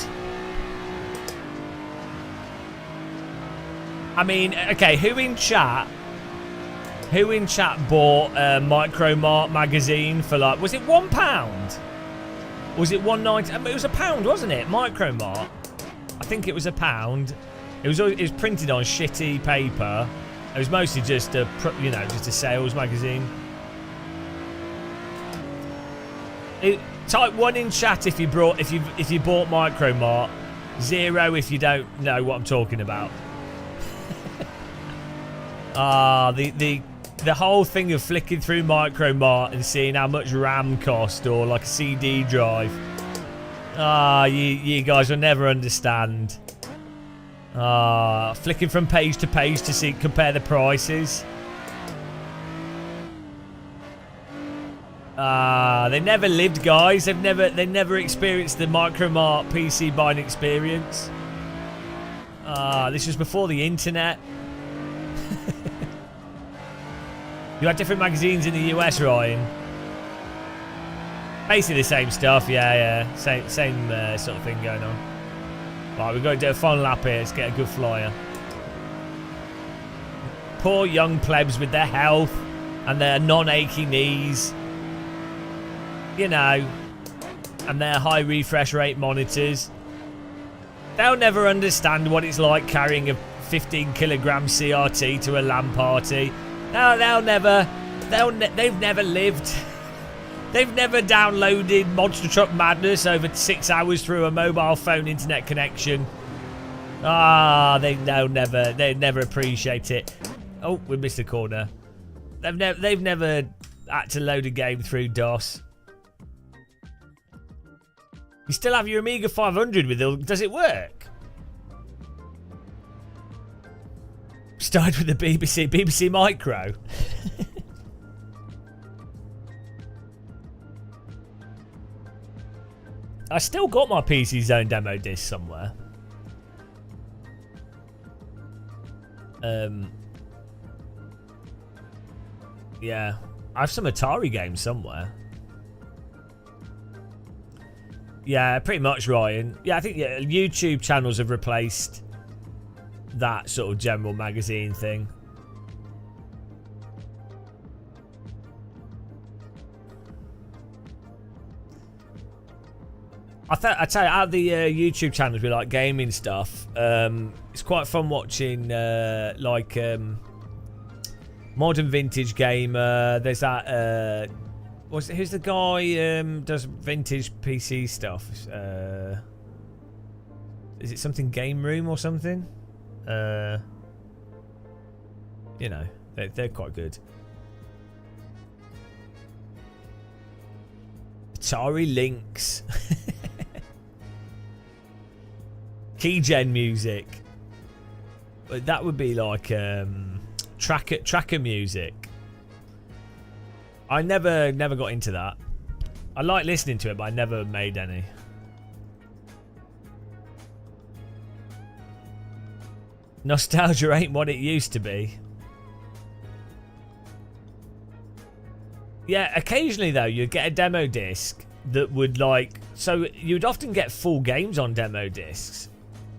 I mean, okay, who in chat bought Micro Mart magazine for like, was it £1? Was it $1.90? I mean, it was £1, wasn't it? Micro Mart. I think it was £1. It was printed on shitty paper. It was mostly just a sales magazine. Type 1 in chat if you bought Micro Mart. 0 if you don't know what I'm talking about. The whole thing of flicking through Micro Mart and seeing how much RAM cost or like a CD drive. You guys will never understand. Flicking from page to page to compare the prices. They never lived, guys. They never experienced the Micro Mart PC buying experience. This was before the internet. You had different magazines in the US, Ryan. Basically the same stuff, yeah. Same sort of thing going on. Right, we've got to do a final lap here. Let's get a good flyer. Poor young plebs with their health and their non-achy knees. You know, and their high refresh rate monitors. They'll never understand what it's like carrying a 15-kilogram CRT to a LAN party. No, they've never lived. They've never downloaded Monster Truck Madness over 6 hours through a mobile phone internet connection. They never appreciate it. Oh, we missed a corner. They've never had to load a game through DOS. You still have your Amiga 500 with it. Does it work? Started with the BBC Micro. I still got my PC Zone demo disc somewhere. Yeah, I have some Atari games somewhere. Yeah, pretty much, Ryan. Yeah, I think YouTube channels have replaced that sort of general magazine thing. I tell you, out of the YouTube channels with like gaming stuff, it's quite fun watching Modern Vintage Gamer. There's that who's the guy does vintage PC stuff? Is it something Game Room or something? You know, they're quite good. Atari Lynx. Keygen music. But that would be like tracker music. I never got into that. I like listening to it, but I never made any. Nostalgia ain't what it used to be. Yeah, occasionally though, you'd get a demo disc that would like... So you'd often get full games on demo discs.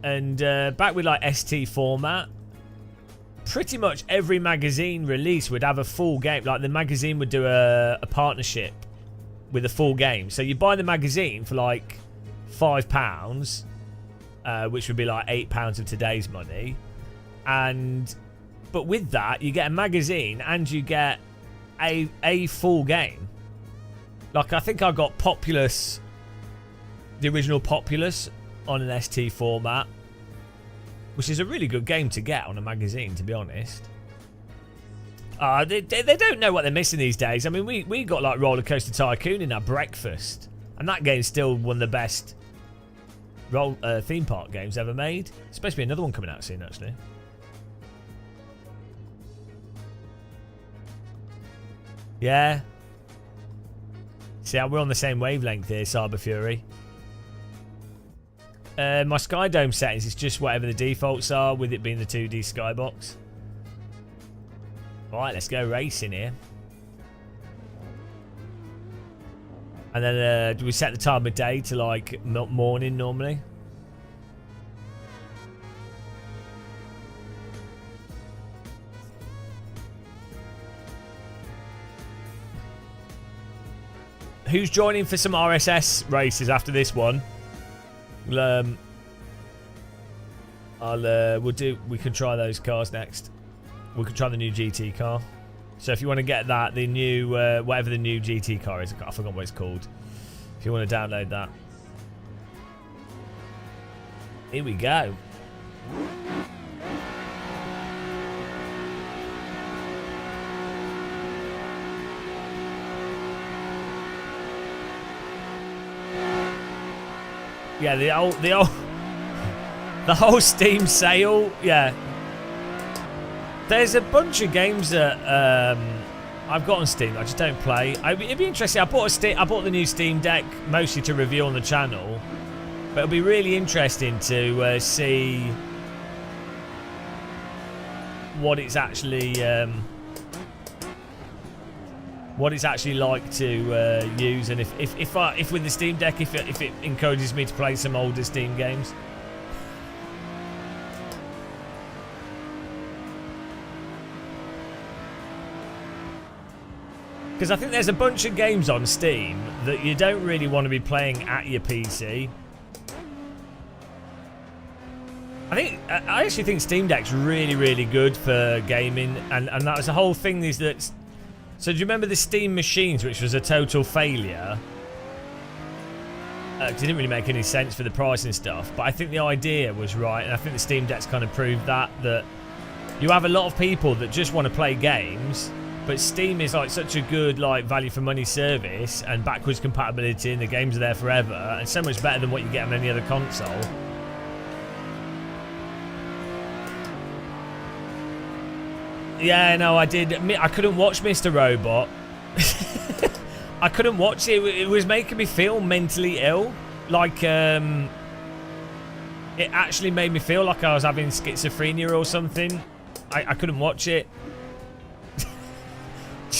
And back with like ST format, pretty much every magazine release would have a full game. Like the magazine would do a partnership with a full game. So you buy the magazine for like £5, which would be like £8 of today's money. But with that, you get a magazine and you get a full game. Like I think I got Populous, the original Populous, on an ST format, which is a really good game to get on a magazine, to be honest. They don't know what they're missing these days. I mean, we got like Roller Coaster Tycoon in our breakfast, and that game's still one of the best theme park games ever made. There's supposed to be another one coming out soon, actually. Yeah. See, we're on the same wavelength here, Cyber Fury. My Skydome settings is just whatever the defaults are, with it being the 2D skybox. Alright, let's go racing here. And then do we set the time of day to like morning normally? Who's joining for some RSS races after this one? We can try those cars next. We can try the new GT car. So if you want to get that, the new whatever the new GT car is, I forgot what it's called. If you want to download that, here we go. Yeah, the whole Steam sale. Yeah, there's a bunch of games that I've got on Steam I just don't play. It'd be interesting. I bought the new Steam Deck mostly to review on the channel, but it'll be really interesting to see what it's actually like to use, and if with the Steam Deck, if it encourages me to play some older Steam games. Because I think there's a bunch of games on Steam that you don't really want to be playing at your PC. I actually think Steam Deck's really, really good for gaming, and that was the whole thing. Is that so? Do you remember the Steam machines, which was a total failure? It didn't really make any sense for the price and stuff. But I think the idea was right, and I think the Steam Deck's kind of proved that you have a lot of people that just want to play games. But Steam is like such a good like value for money service, and backwards compatibility, and the games are there forever, and so much better than what you get on any other console. Yeah, no, I did. I couldn't watch Mr. Robot. I couldn't watch it. It was making me feel mentally ill. Like, it actually made me feel like I was having schizophrenia or something. I couldn't watch it.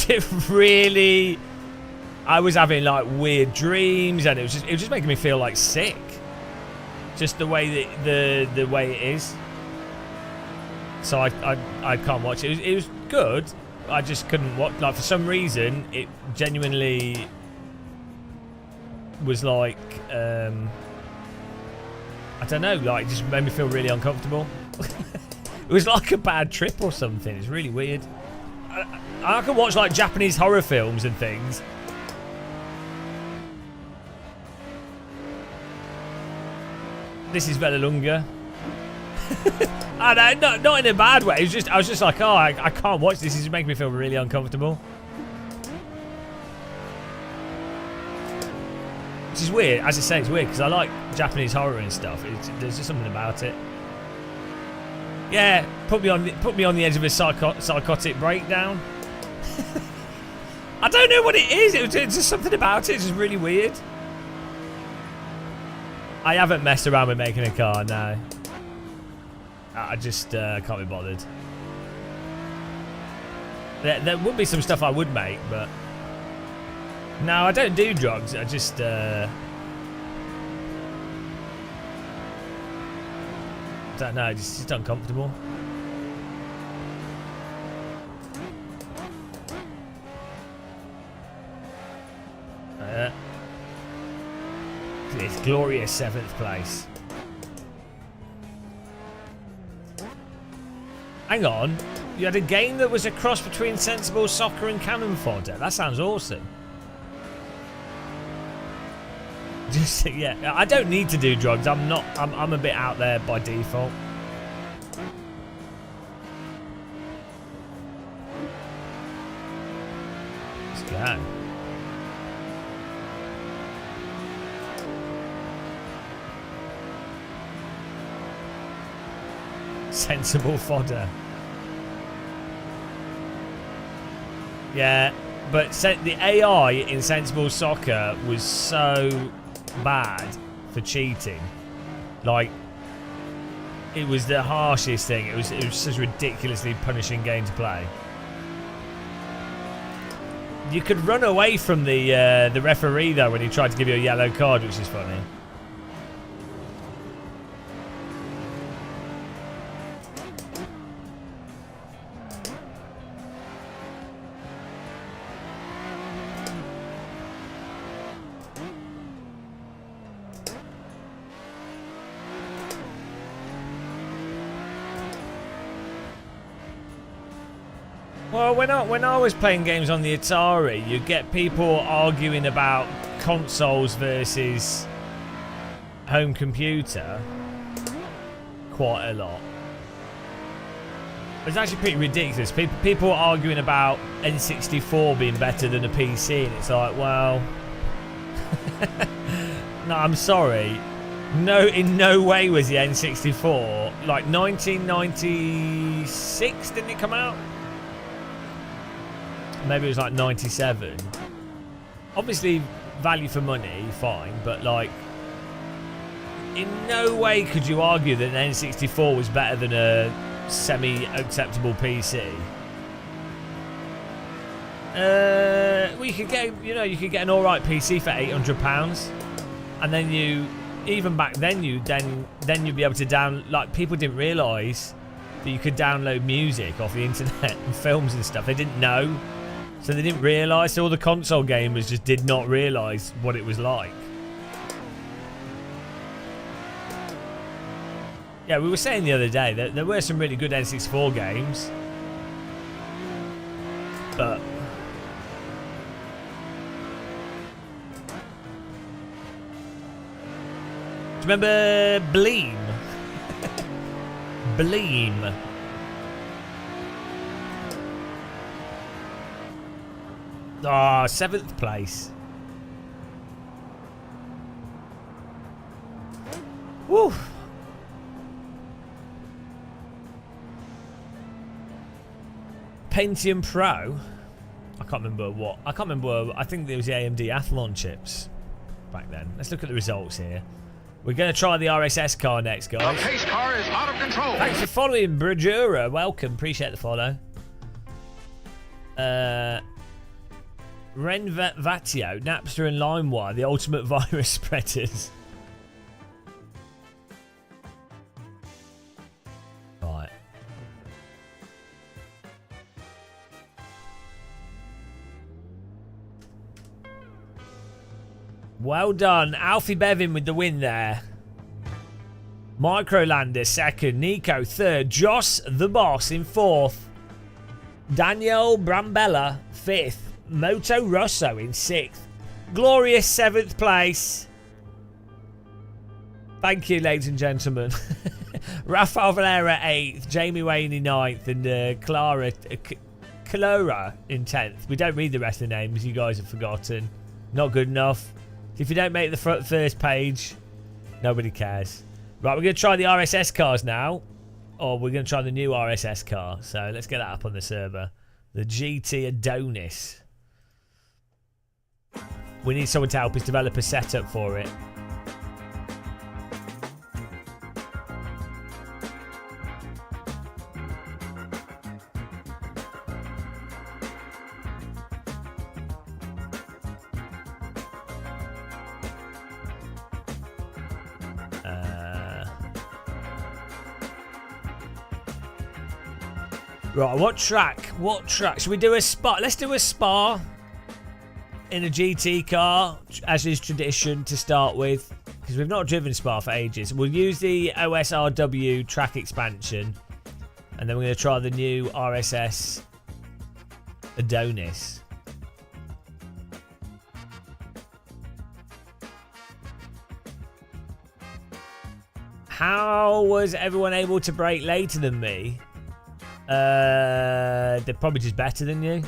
It really, I was having like weird dreams, and it was just making me feel like sick. Just the way that the way it is. So I can't watch it. It was good. I just couldn't watch. Like for some reason, it genuinely was like I don't know. Like it just made me feel really uncomfortable. It was like a bad trip or something. It's really weird. I can watch like Japanese horror films and things. This is Velelunga. And not in a bad way. It was I was just like, oh, I can't watch this. This is making me feel really uncomfortable. Which is weird. As I say, it's weird because I like Japanese horror and stuff. There's just something about it. Yeah, put me on the edge of a psychotic breakdown. I don't know what it is. It's just something about it. It's just really weird. I haven't messed around with making a car, no. I just can't be bothered. There would be some stuff I would make, but no, I don't do drugs. I just don't know. It's just uncomfortable. It's glorious 7th place. Hang on, you had a game that was a cross between Sensible Soccer and Cannon Fodder. That sounds awesome. Just yeah, I don't need to do drugs. I'm a bit out there by default. Let's go. Sensible fodder. Yeah, but the AI in Sensible Soccer was so bad for cheating. Like, it was the harshest thing. It was such a ridiculously punishing game to play. You could run away from the referee though when he tried to give you a yellow card, which is funny. Well, when I was playing games on the Atari, you'd get people arguing about consoles versus home computer quite a lot. It's actually pretty ridiculous. People arguing about N64 being better than a PC, and it's like, well, no, I'm sorry. No, in no way was the N64 like 1996. Didn't it come out? Maybe it was like 97. Obviously, value for money, fine, but like, in no way could you argue that an N64 was better than a semi-acceptable PC. Well, you could get, you could get an alright PC for £800, and then even back then, you'd be able to like, people didn't realise that you could download music off the internet and films and stuff. They didn't know. So they didn't realise, so all the console gamers just did not realise what it was like. Yeah, we were saying the other day that there were some really good N64 games. But... do you remember Bleem? Bleem. Ah, 7th place. Woo. Pentium Pro. I can't remember what. I think there was the AMD Athlon chips back then. Let's look at the results here. We're going to try the RSS car next, guys. The pace car is out of control. Thanks for following, Bradura. Welcome. Appreciate the follow. Renvatio, Napster and LimeWire, the ultimate virus spreaders. Right. Well done. Alfie Bevin with the win there. Microlander second. Nico third. Joss the Boss in fourth. Daniel Brambella fifth. Moto Rosso in 6th. Glorious 7th place. Thank you, ladies and gentlemen. Rafael Valera 8th. Jamie Wayne in 9th. And Clara in 10th. We don't read the rest of the names. You guys have forgotten. Not good enough. If you don't make the first page, nobody cares. Right, we're going to try the RSS cars now. Or we're going to try the new RSS car. So let's get that up on the server. The GT Adonis. We need someone to help us develop a setup for it. Right, what track? What track? Should we do a spa? Let's do a spa in a GT car, as is tradition to start with, because we've not driven Spa for ages. We'll use the OSRW track expansion, and then we're going to try the new RSS Adonis. How was everyone able to brake later than me? They're probably just better than you.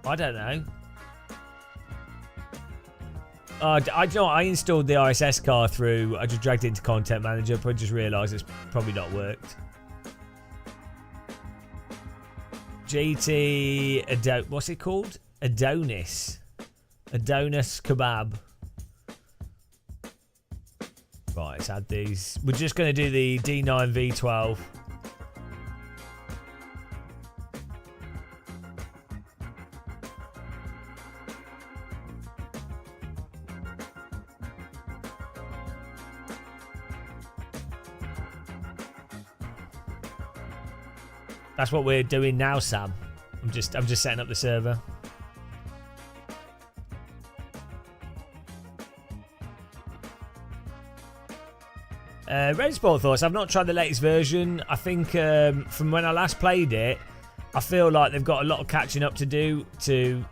I don't know. I know I installed the RSS car through. I just dragged it into Content Manager, but I just realised it's probably not worked. GT what's it called? Adonis kebab. Right, let's add these. We're just going to do the D9 V12. That's what we're doing now, Sam. I'm just setting up the server. Red Sport thoughts. I've not tried the latest version. I think from when I last played it, I feel like they've got a lot of catching up to do to,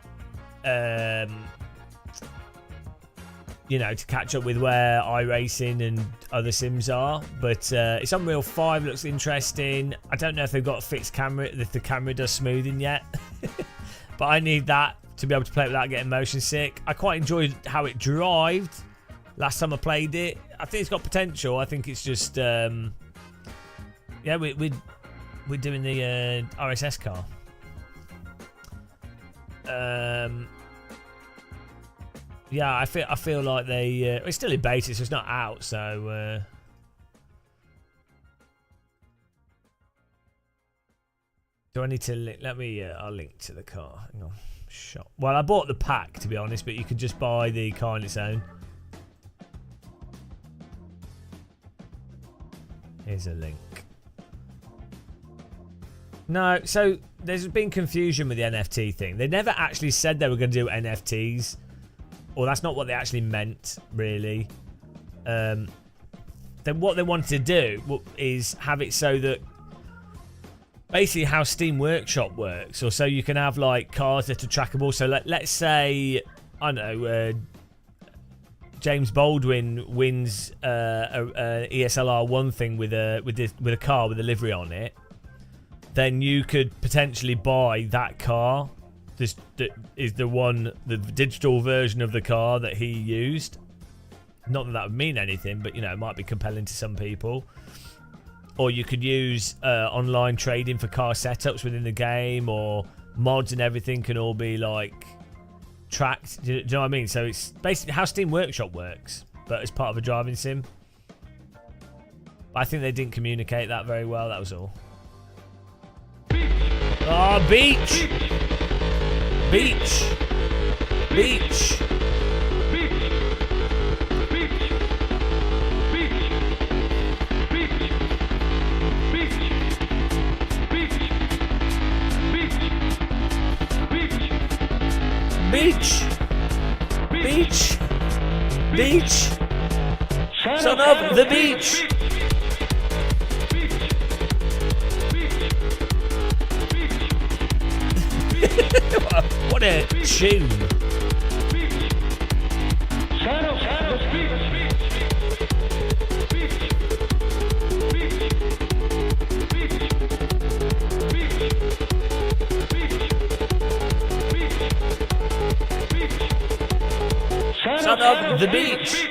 you know, to catch up with where iRacing and other sims are. But it's Unreal 5, looks interesting. I don't know if they've got a fixed camera, if the camera does smoothing yet. But I need that to be able to play it without getting motion sick. I quite enjoyed how it drived last time I played it. I think it's got potential. I think it's just, yeah, we're doing the RSS car. Yeah, I feel like they it's still in beta, so it's not out. So do I need to let me? I'll link to the car. Hang on, shop. Well, I bought the pack to be honest, but you could just buy the car on its own. Here's a link. No, so there's been confusion with the NFT thing. They never actually said they were going to do NFTs. Or that's not what they actually meant, really. Then what they wanted to do is have it so that basically how Steam Workshop works, or so you can have like cars that are trackable. So let's say, I don't know, James Baldwin wins a ESLR 1 thing with a car with a livery on it. Then you could potentially buy that car. That is the digital version of the car that he used. Not that would mean anything, but you know, it might be compelling to some people. Or you could use online trading for car setups within the game, or mods and everything can all be like tracked. Do you know what I mean? So it's basically how Steam Workshop works, but as part of a driving sim. I think they didn't communicate that very well. That was all. Oh, beach! Beach! Beach! Beach! Beach! Beach! Son of the beach! What a tune! Son of the beach!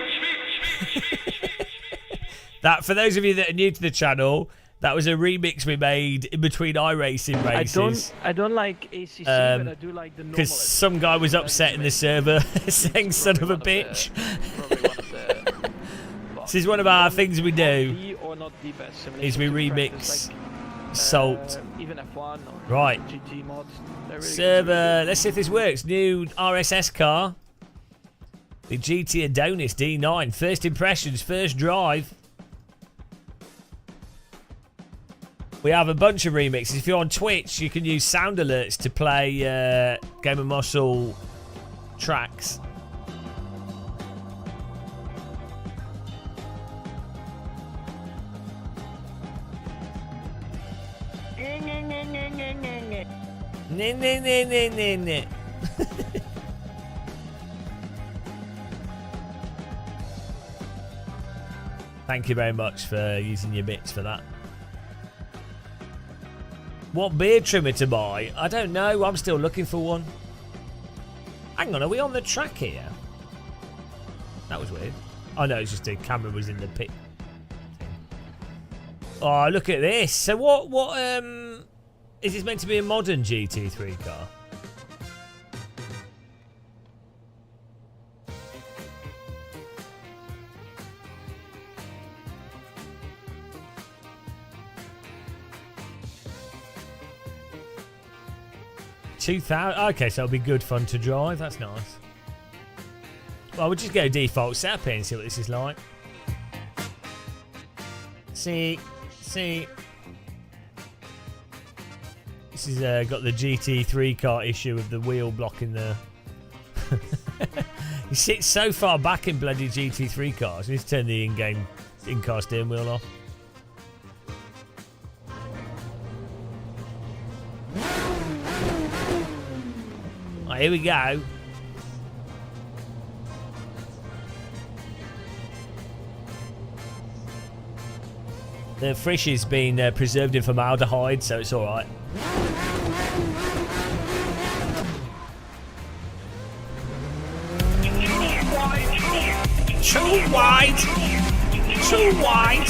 That, for those of you that are new to the channel, that was a remix we made in between iRacing races. I don't like ACC, but I do like the normal. Because some guy was upset in the server saying "son of a bitch." This is one of our things we do. Is we remix Salt. Even F1 or right. GT mods. Server. Let's see if this works. New RSS car. The GT Adonis D9. First impressions. First drive. We have a bunch of remixes. If you're on Twitch, you can use sound alerts to play Game of Muscle tracks. Thank you very much for using your bits for that. What beard trimmer to buy? I don't know. I'm still looking for one. Hang on, are we on the track here? That was weird. Oh no, it's just the camera was in the pit. Oh, look at this. So what is this meant to be a modern GT3 car? Okay, so it'll be good fun to drive. That's nice. Well, we'll just go default setup here and see what this is like. See. This has got the GT3 car issue of the wheel blocking the... You sit so far back in bloody GT3 cars. You need to turn the in-car steering wheel off. Right, here we go. The fish has been preserved in formaldehyde, so it's alright. Too wide! Too wide!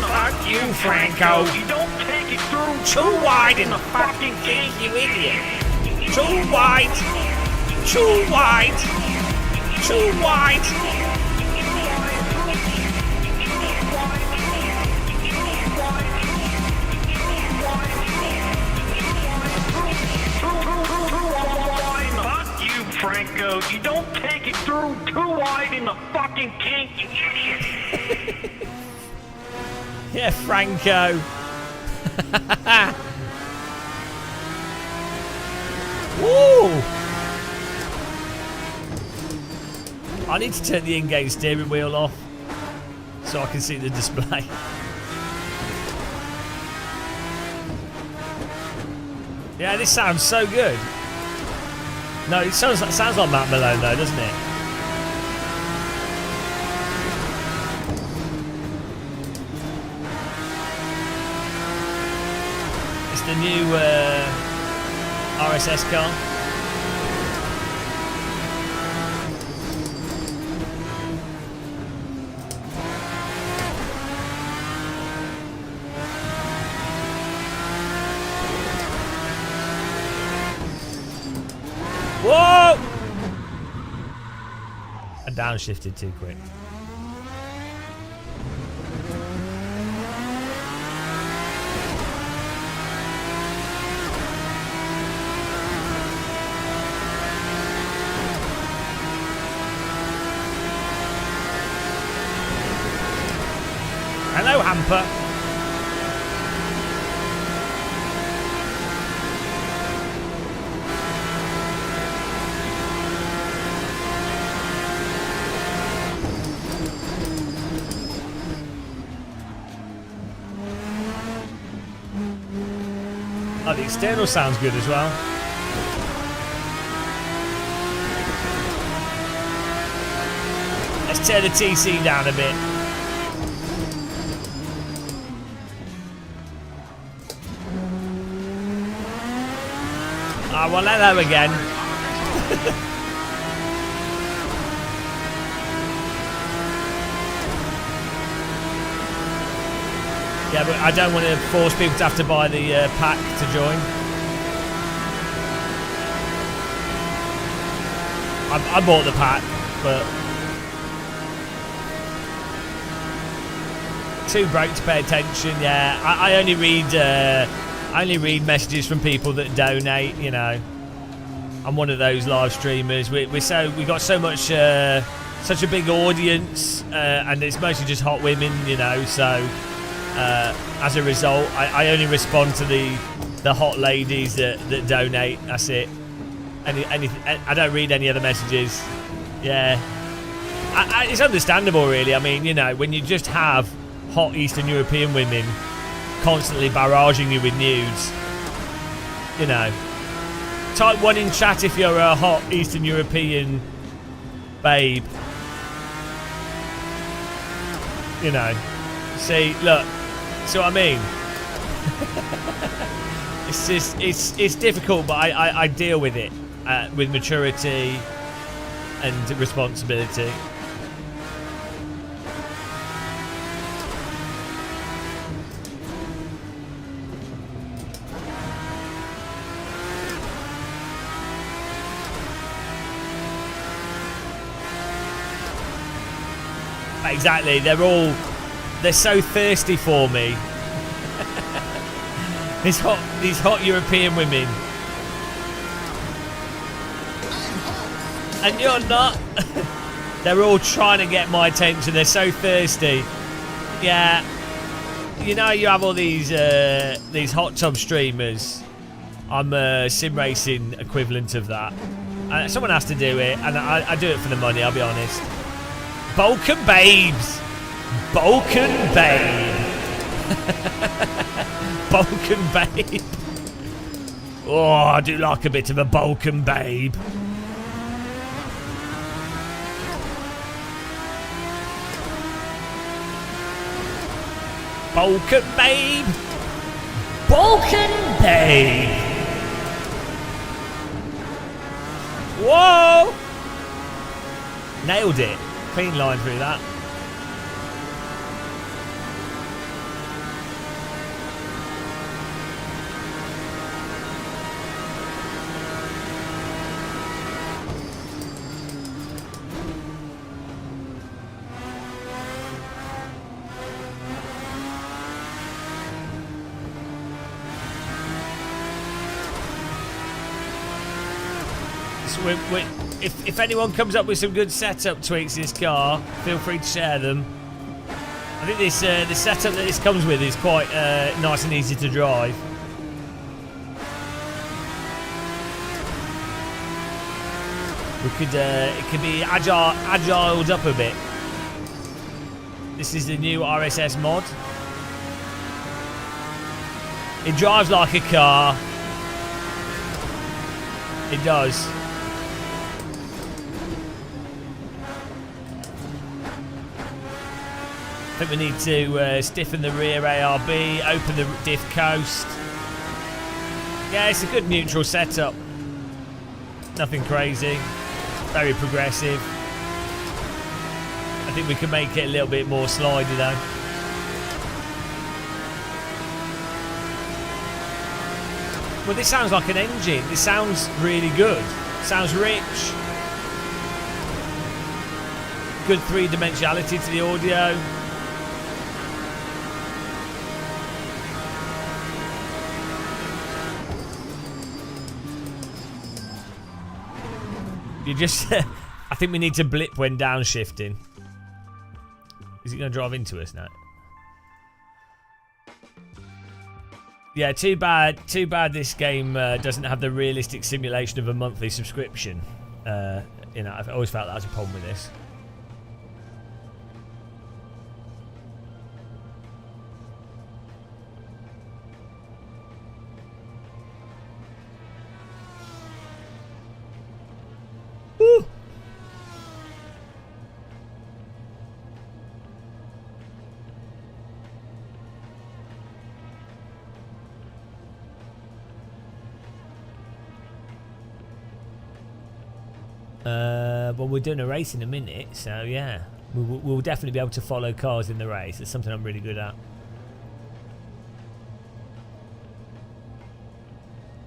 Fuck you, Franco! You don't take it through. Too wide in the fucking thing, you idiot! Too wide! Too wide! Too wide! Fuck you, Franco. You don't take it through too wide in the fucking kink, you idiot. Yeah, Franco. Woo! I need to turn the in-game steering wheel off so I can see the display. Yeah, this sounds so good. No, it sounds like Matt Malone though, doesn't it? It's the new RSS car. Whoa! I downshifted too quick. Hello, Hamper. Oh, the external sounds good as well. Let's tear the TC down a bit. I want that again. Yeah, but I don't want to force people to have to buy the pack to join. I bought the pack, but too broke to pay attention. Yeah, I only read messages from people that donate. You know, I'm one of those live streamers. We got so much, such a big audience, and it's mostly just hot women. You know, so. As a result, I only respond to the hot ladies that donate. That's it. I don't read any other messages. Yeah, it's understandable, really. I mean, you know, when you just have hot Eastern European women constantly barraging you with nudes, you know, type 1 in chat if you're a hot Eastern European babe. You know. See, look. See what I mean? It's just, it's difficult, but I deal with it with maturity and responsibility. Exactly, they're so thirsty for me. These hot European women. And you're not. They're all trying to get my attention. They're so thirsty. Yeah. You know, you have all these hot tub streamers. I'm a sim racing equivalent of that. Someone has to do it, and I do it for the money, I'll be honest. Balkan babes. Balkan babe. Balkan babe. Oh, I do like a bit of a Balkan babe. Balkan babe. Balkan babe. Whoa. Nailed it. Clean line through that. If anyone comes up with some good setup tweaks in this car, feel free to share them. I think this the setup that this comes with is quite nice and easy to drive. It could be agiled up a bit. This is the new RSS mod. It drives like a car. It does. I think we need to stiffen the rear ARB, open the diff coast. Yeah, it's a good neutral setup. Nothing crazy. Very progressive. I think we can make it a little bit more slidey though. Well, this sounds like an engine. This sounds really good. Sounds rich. Good three-dimensionality to the audio. You just... I think we need to blip when downshifting. Is it going to drive into us now? Yeah, too bad this game doesn't have the realistic simulation of a monthly subscription. You know, I've always felt that was a problem with this. Woo! Well, we're doing a race in a minute, so yeah. We'll definitely be able to follow cars in the race. It's something I'm really good at.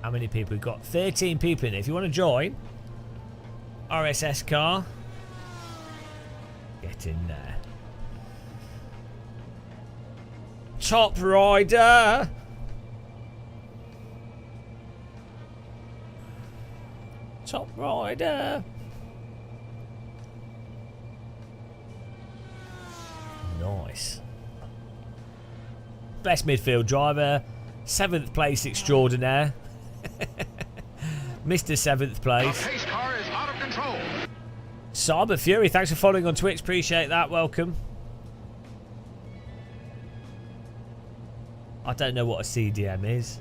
How many people we've got? 13 people in it. If you want to join, RSS car, get in there. Top rider. Top rider. Nice. Best midfield driver. 7th place extraordinaire. Mr. 7th place. The pace car is out of control. Cyber Fury, thanks for following on Twitch. Appreciate that. Welcome. I don't know what a CDM is.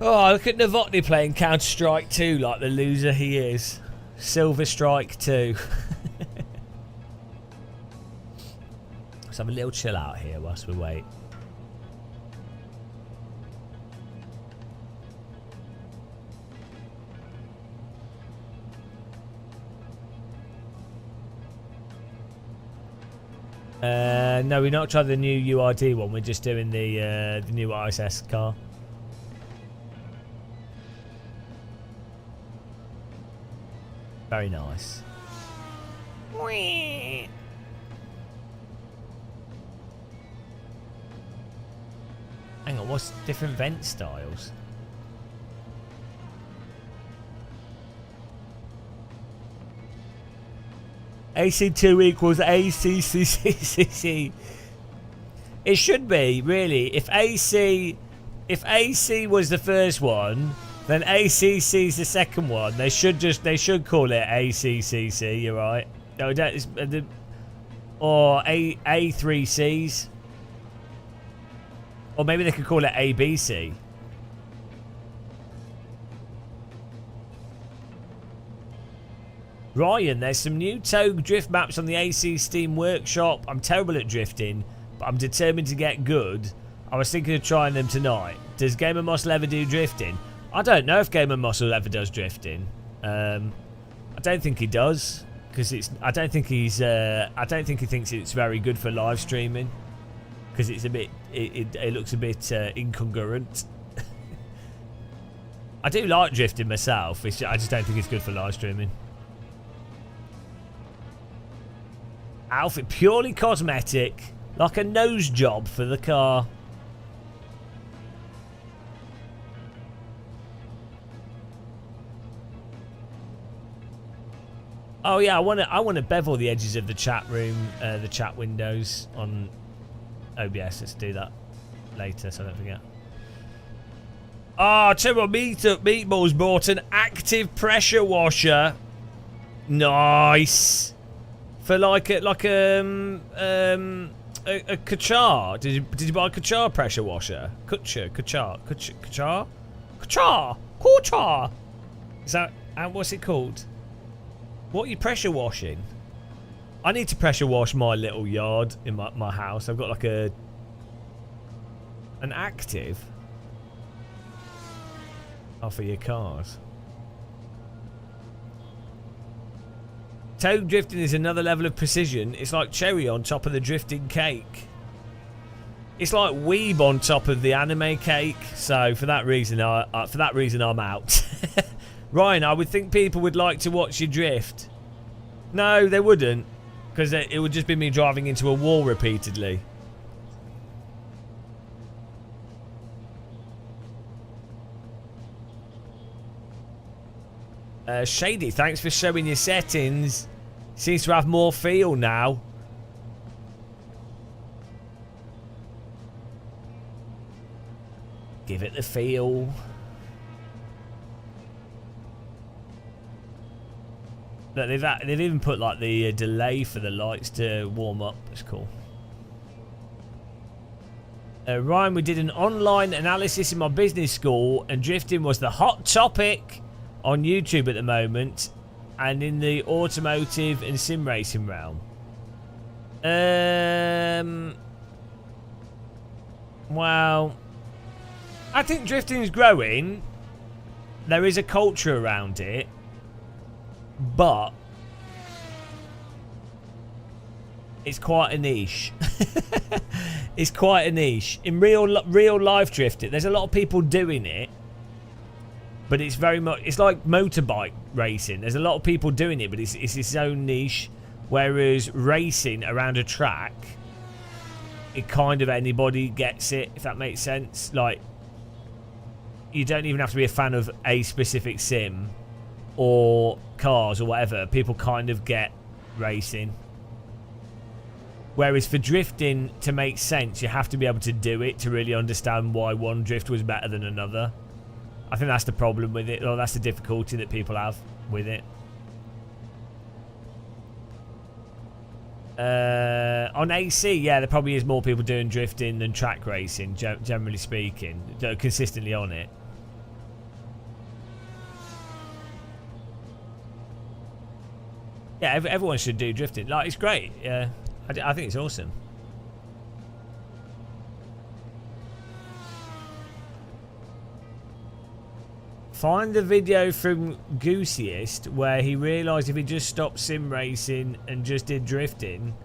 Oh, look at Novotny playing Counter-Strike 2 like the loser he is. Silver Strike 2. Let's have a little chill out here whilst we wait. No, we're not trying the new URD one. We're just doing the new ISS car. Very nice. Hang on, what's different vent styles? AC2 equals ACCCC. It should be, really. If AC was the first one, then ACC is the second one. They should call it ACCC. You're right. No, or A3Cs, or maybe they could call it ABC. Ryan, there's some new Togue drift maps on the AC Steam Workshop. I'm terrible at drifting, but I'm determined to get good. I was thinking of trying them tonight. Does Gamer Moss ever do drifting? I don't know if Gamer Moss ever does drifting. I don't think he does, because I don't think he thinks it's very good for live streaming, because it's a bit. It looks a bit incongruent. I do like drifting myself. I just don't think it's good for live streaming. Outfit purely cosmetic, like a nose job for the car. Oh yeah, I want to bevel the edges of the chat room, the chat windows on OBS. Let's do that later, so I don't forget. Oh, Turbo Meatballs bought an active pressure washer. Nice. For like a Kachar. Did you buy a Kachar pressure washer? Kachar. Is that what's it called? What are you pressure washing? I need to pressure wash my little yard in my house. I've got like an active. Oh, for your cars. Togue drifting is another level of precision. It's like cherry on top of the drifting cake. It's like weeb on top of the anime cake. So for that reason, I'm out. Ryan, I would think people would like to watch you drift. No, they wouldn't, because it would just be me driving into a wall repeatedly. Shady, thanks for showing your settings. Seems to have more feel now. Give it the feel. Look, they've even put like the delay for the lights to warm up. It's cool. Ryan, we did an online analysis in my business school, and drifting was the hot topic on YouTube at the moment, and in the automotive and sim racing realm. Well, I think drifting is growing. There is a culture around it, but it's quite a niche. It's quite a niche. In real life drifting, there's a lot of people doing it, but it's very much, it's like motorbike racing. There's a lot of people doing it, but it's its own niche. Whereas racing around a track, it kind of anybody gets it, if that makes sense. Like, you don't even have to be a fan of a specific sim or cars or whatever. People kind of get racing. Whereas for drifting to make sense, you have to be able to do it to really understand why one drift was better than another. I think that's the problem with it, or that's the difficulty that people have with it. On AC, yeah, there probably is more people doing drifting than track racing, generally speaking, consistently on it. Yeah, everyone should do drifting. Like, it's great. Yeah, I think it's awesome. Find the video from Goosiest where he realised if he just stopped sim racing and just did drifting.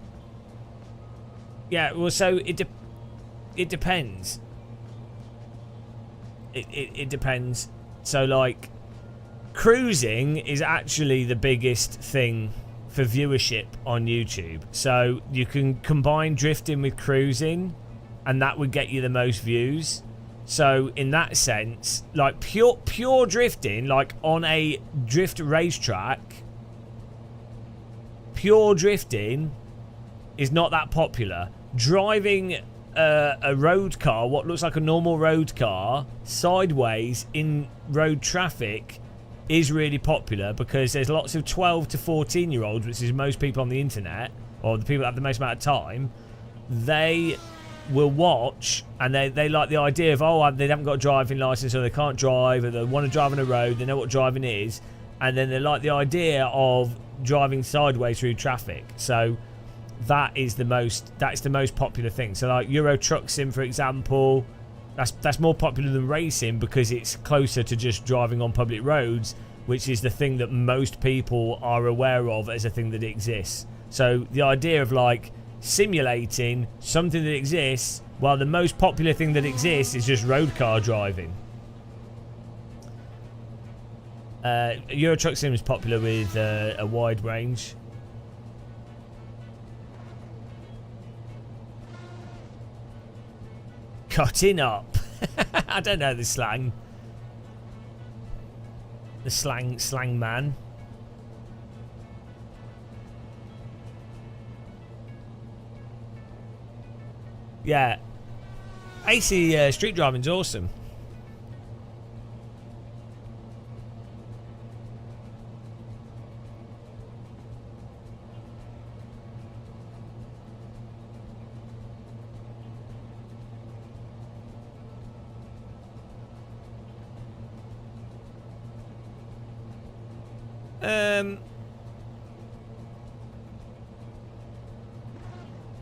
Yeah, well, so it depends. It depends. So, like, cruising is actually the biggest thing for viewership on YouTube. So you can combine drifting with cruising, and that would get you the most views. So in that sense, like pure drifting, like on a drift racetrack, pure drifting is not that popular. Driving a road car, what looks like a normal road car, sideways in road traffic is really popular because there's lots of 12 to 14 year olds, which is most people on the internet, or the people that have the most amount of time. They will watch and they like the idea of, oh, they haven't got a driving license, or they can't drive, or they want to drive on a road, they know what driving is, and then they like the idea of driving sideways through traffic. So that's the most popular thing. So like Euro Truck Sim, for example, that's more popular than racing because it's closer to just driving on public roads, which is the thing that most people are aware of as a thing that exists. So the idea of like simulating something that exists, while the most popular thing that exists is just road car driving. Euro Truck Sim is popular with a wide range. Cutting up. I don't know the slang. The slang man. Yeah. AC street driving's awesome.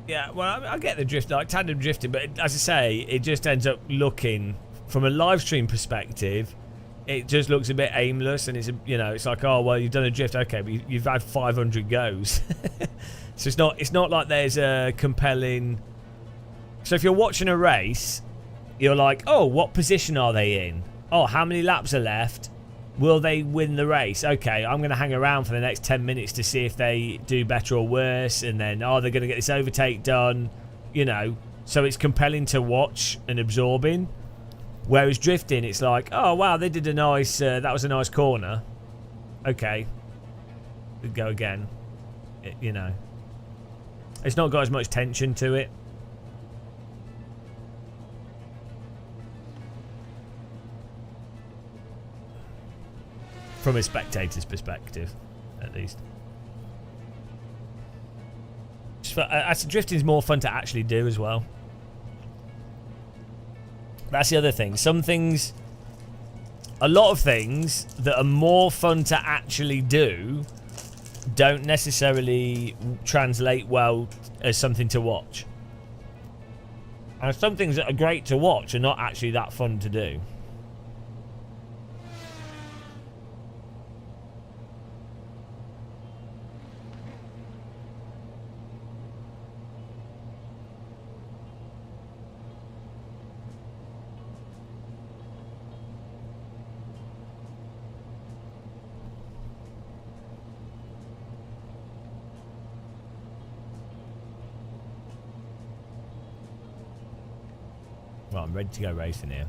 Yeah, well, I get the drift, like tandem drifting, but as I say, it just ends up looking, from a live stream perspective, it just looks a bit aimless, and it's, you know, it's like, oh, well, you've done a drift, okay, but you've had 500 goes. So it's not like there's a compelling. So if you're watching a race, you're like, oh, what position are they in? Oh, how many laps are left? Will they win the race? Okay, I'm going to hang around for the next 10 minutes to see if they do better or worse. And then, oh, they're going to get this overtake done. You know, so it's compelling to watch and absorbing. Whereas drifting, it's like, oh, wow, they did a nice, that was a nice corner. Okay. Go again. You know. It's not got as much tension to it. From a spectator's perspective, at least. Drifting is more fun to actually do as well. That's the other thing. Some things, a lot of things that are more fun to actually do don't necessarily translate well as something to watch. And some things that are great to watch are not actually that fun to do. Well, I'm ready to go racing here.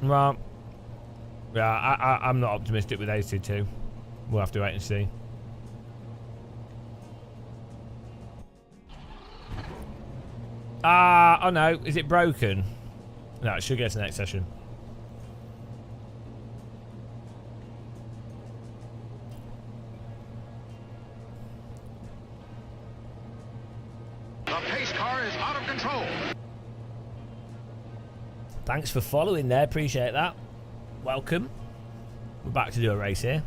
Well, yeah, I'm not optimistic with AC2. We'll have to wait and see. Oh no, is it broken? No, it should get to the next session. car is out of control. Thanks for following there, appreciate that. Welcome. We're back to do a race here.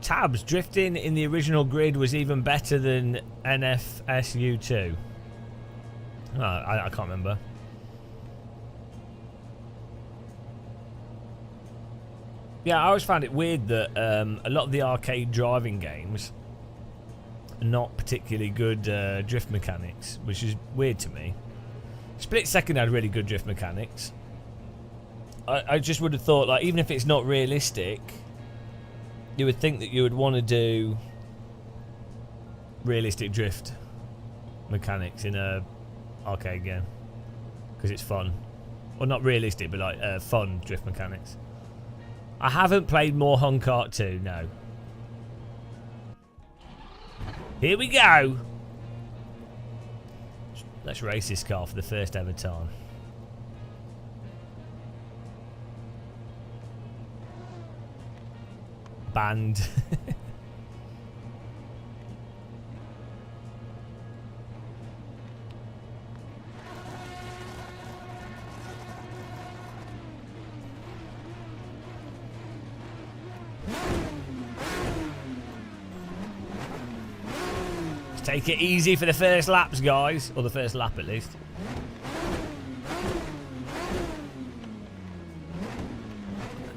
Tabs, drifting in the original grid was even better than NFSU2. Oh, I can't remember. Yeah, I always found it weird that a lot of the arcade driving games are not particularly good drift mechanics, which is weird to me. Split Second had really good drift mechanics. I just would have thought, like, even if it's not realistic, you would think that you would want to do realistic drift mechanics in a arcade game because it's fun. Well, not realistic, but like fun drift mechanics. I haven't played more Hung Kart 2, no. Here we go. Let's race this car for the first ever time. Banned. Let's take it easy for the first laps, guys. Or the first lap, at least.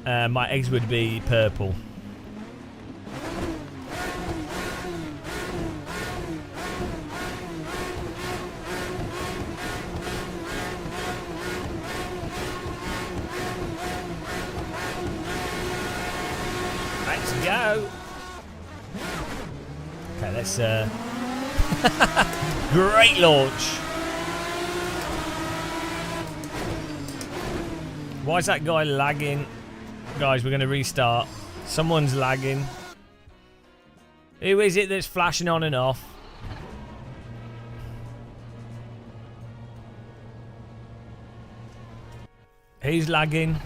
My eggs would be purple. Let's go. Okay, let's great launch. Why is that guy lagging? Guys, we're going to restart. Someone's lagging. Who is it that's flashing on and off? He's lagging.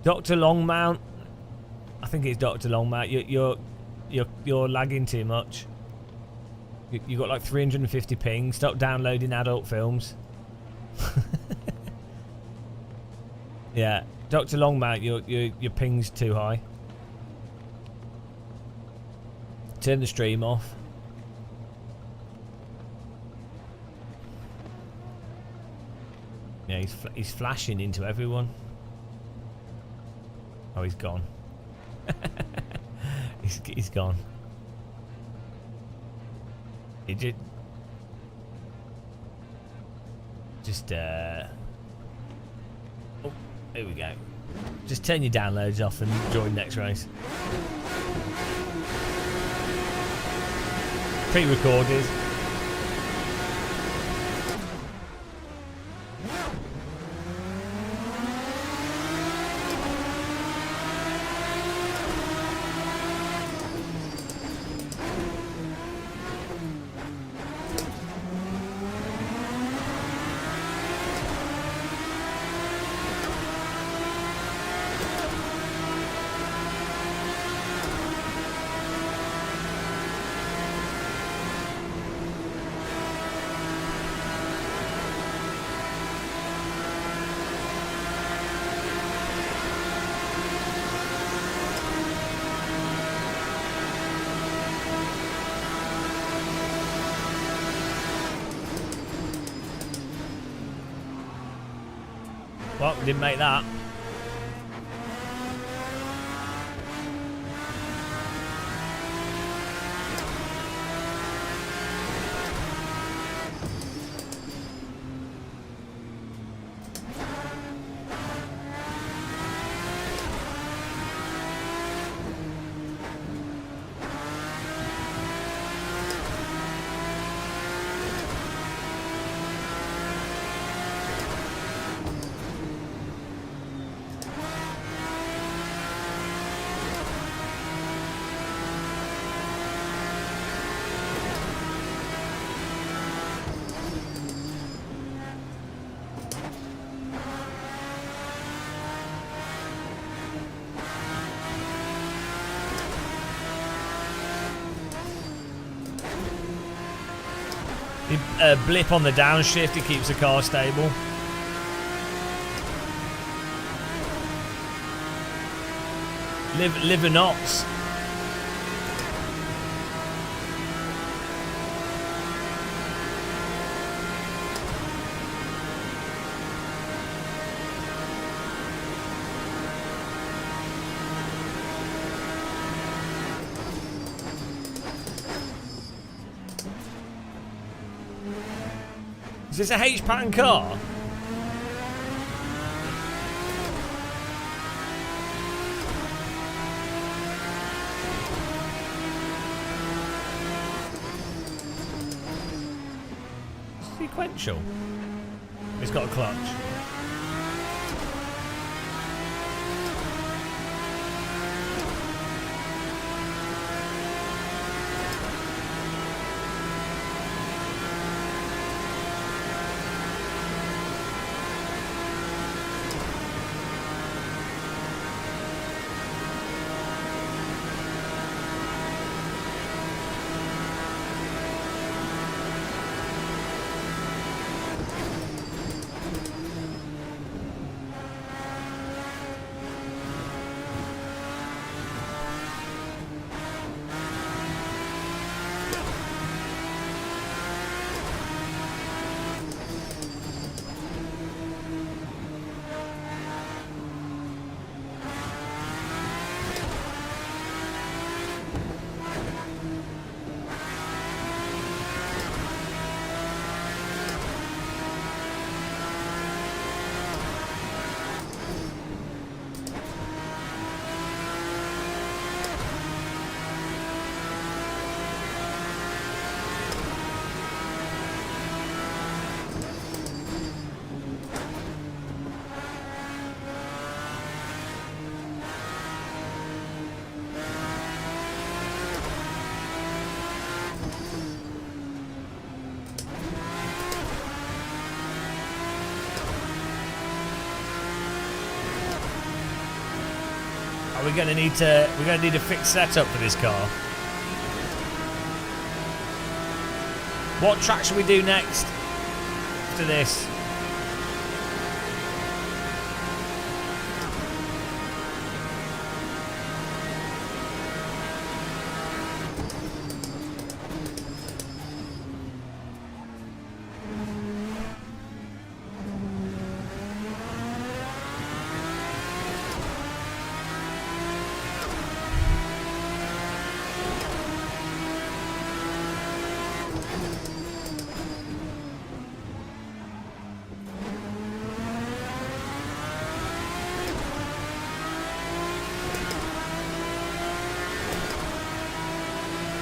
Dr. Longmount. I think it's Dr. Longmount. You're lagging too much. You got like 350 ping. Stop downloading adult films. Yeah, Dr. Longmount, your ping's too high. Turn the stream off. Yeah, he's flashing into everyone. Oh, he's gone. he's gone. He just oh, here we go. Just turn your downloads off and join next race. Pre-recorded. Well, didn't make that. The blip on the downshift, it keeps the car stable. Liver knots. Is this a H-pattern car? Sequential. It's got a clutch. We're gonna need a fixed setup for this car. What track should we do next after this?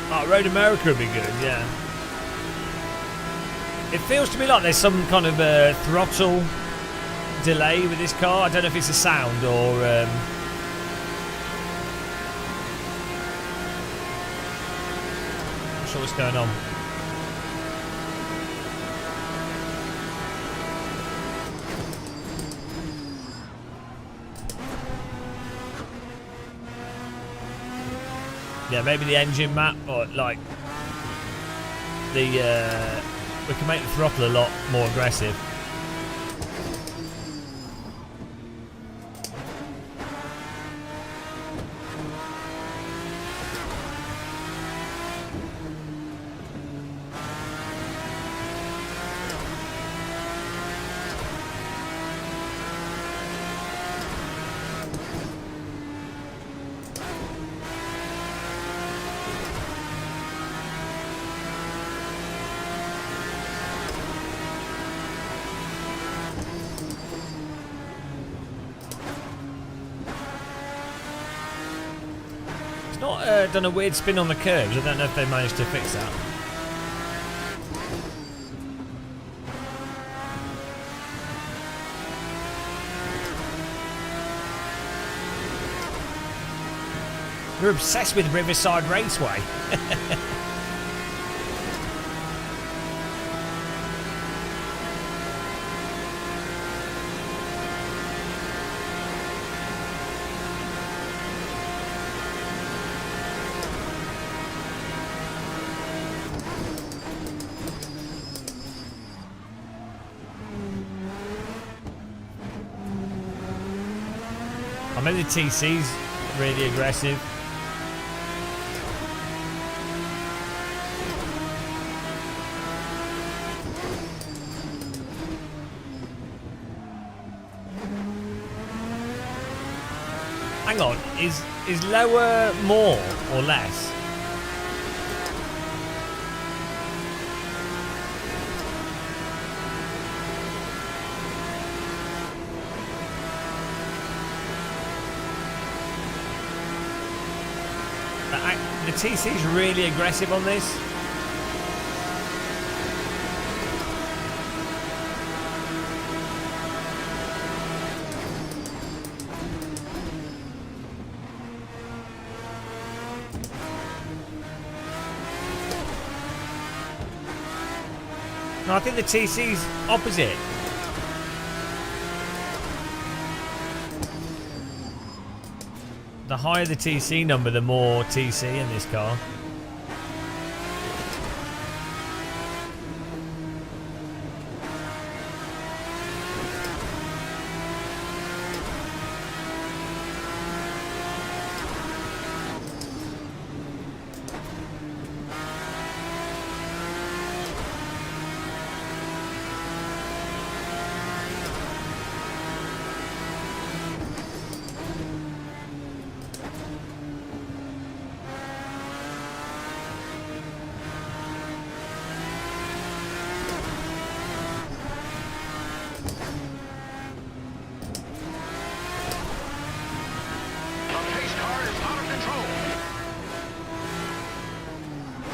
Oh, Road America would be good, yeah. It feels to me like there's some kind of throttle delay with this car. I don't know if it's a sound or... not sure what's going on. Yeah, maybe the engine map, or like the we can make the throttle a lot more aggressive. It's not done a weird spin on the curves. I don't know if they managed to fix that. We're obsessed with Riverside Raceway. Maybe the TC's really aggressive. Hang on, is lower more or less? The TC's really aggressive on this. No, I think the TC's opposite. The higher the TC number, the more TC in this car.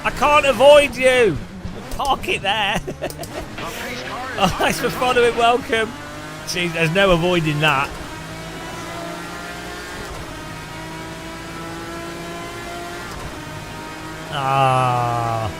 I can't avoid you! Park it there! Oh, thanks for following, welcome! See, there's no avoiding that. Ah.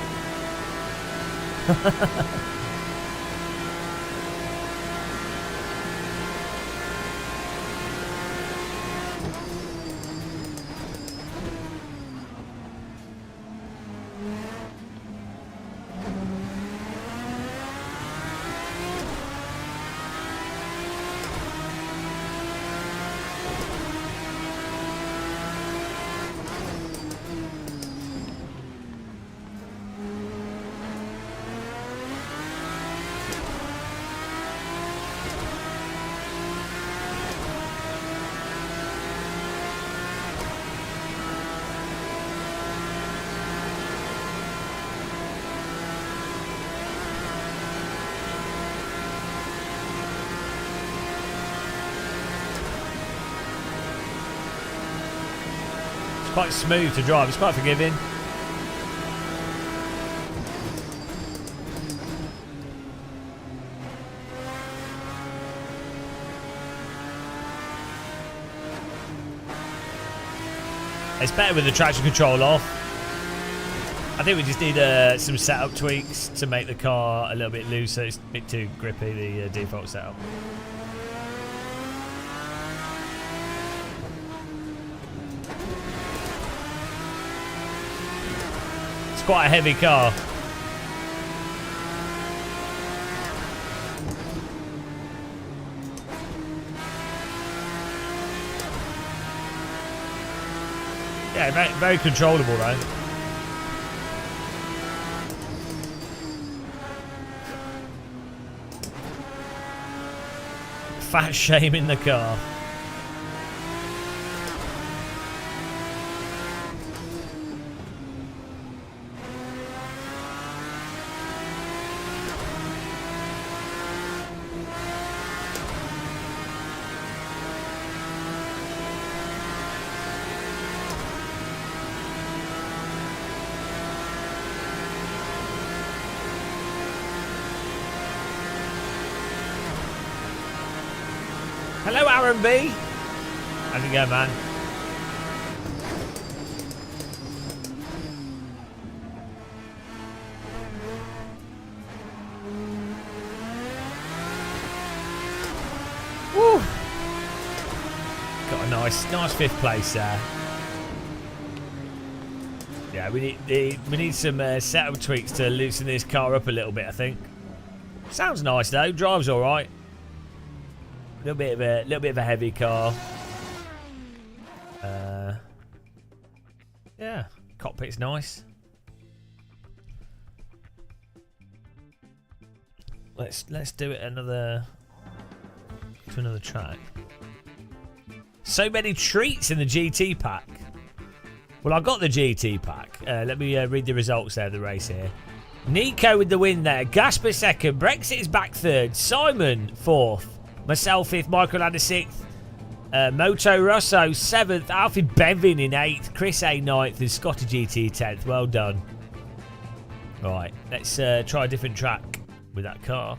Quite smooth to drive, it's quite forgiving. It's better with the traction control off. I think we just need some setup tweaks to make the car a little bit looser. It's a bit too grippy, the default setup. Quite a heavy car. Yeah, very, very controllable though. Fat shame in the car. Hello, Aaron B. How's it going, man? Woo! Got a nice fifth place there. Yeah, we need some setup tweaks to loosen this car up a little bit, I think. Sounds nice though. Drives all right. Little bit of a heavy car. Yeah, cockpit's nice. Let's do it to another track. So many treats in the GT pack. Well, I got the GT pack. Let me read the results there of the race here. Nico with the win there. Gasper second. Brexit is back third. Simon fourth. Myself fifth. Michael Lander sixth. Moto Rosso 7th, Alfie Bevin in 8th, Chris A 9th, and Scotty GT 10th. Well done. Right, let's try a different track with that car.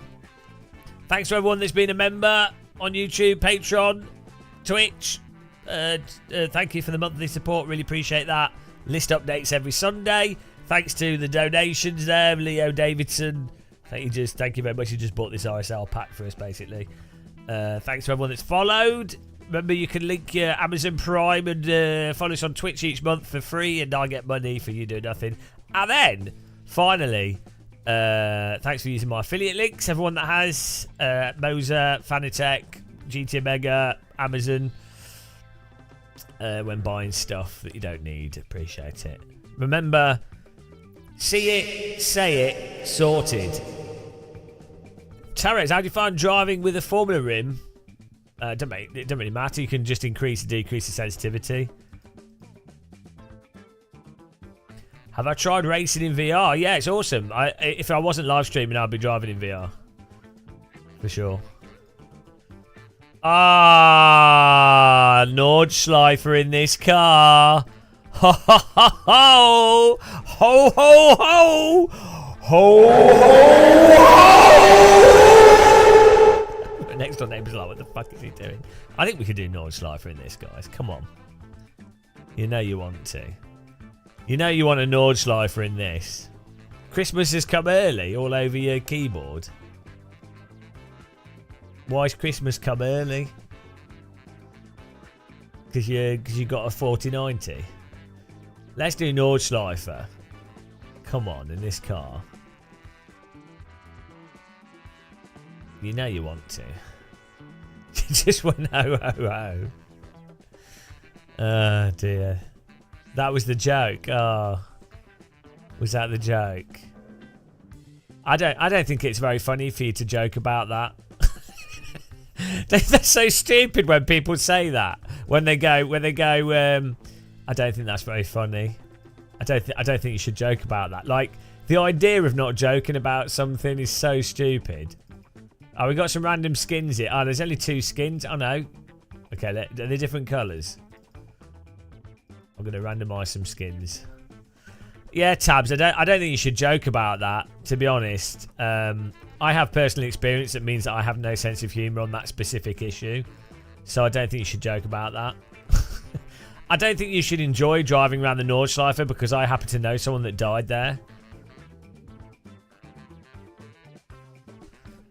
Thanks to everyone that's been a member on YouTube, Patreon, Twitch. Thank you for the monthly support, really appreciate that. List updates every Sunday. Thanks to the donations there, Leo Davidson. Thank you very much. You just bought this RSL pack for us, basically. Thanks to everyone that's followed. Remember, you can link your Amazon Prime and follow us on Twitch each month for free, and I get money for you doing nothing. And then, finally, thanks for using my affiliate links. Everyone that has Moza, Fanatec, GT Omega, Amazon, when buying stuff that you don't need, appreciate it. Remember, see it, say it, sorted. Terrence, how do you find driving with a Formula rim? It doesn't really matter. You can just increase and decrease the sensitivity. Have I tried racing in VR? Yeah, it's awesome. If I wasn't live streaming, I'd be driving in VR. For sure. Nordschleifer in this car. Ho ho ho ho! Ho ho ho! Ho ho ho! Next door neighbour's like, what the fuck is he doing? I think we could do Nordschleifer in this, guys. Come on. You know you want to. You know you want a Nordschleifer in this. Christmas has come early all over your keyboard. Why's Christmas come early? Because you got a 4090. Let's do Nordschleifer. Come on, in this car. You know you want to. You just went ho ho ho. Oh dear. That was the joke. Oh. Was that the joke? I don't think it's very funny for you to joke about that. They're so stupid when people say that. When they go, I don't think that's very funny. I don't think you should joke about that. Like, the idea of not joking about something is so stupid. Oh, we got some random skins here. Oh, there's only 2 skins. Oh no. Okay, are they different colours? I'm gonna randomise some skins. Yeah, Tabs. I don't think you should joke about that. To be honest, I have personal experience that means that I have no sense of humour on that specific issue. So I don't think you should joke about that. I don't think you should enjoy driving around the Nordschleife because I happen to know someone that died there.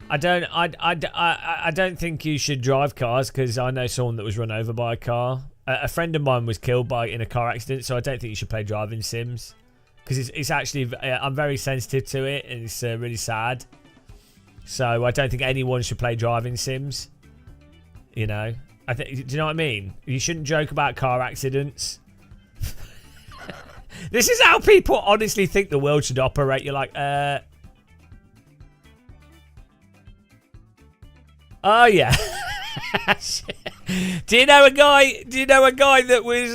I don't think you should drive cars because I know someone that was run over by a car. A friend of mine was killed in a car accident, so I don't think you should play driving sims because it's actually I'm very sensitive to it and it's really sad. So I don't think anyone should play driving sims. You know, do you know what I mean? You shouldn't joke about car accidents. This is how people honestly think the world should operate. You're like, oh yeah. Do you know a guy that was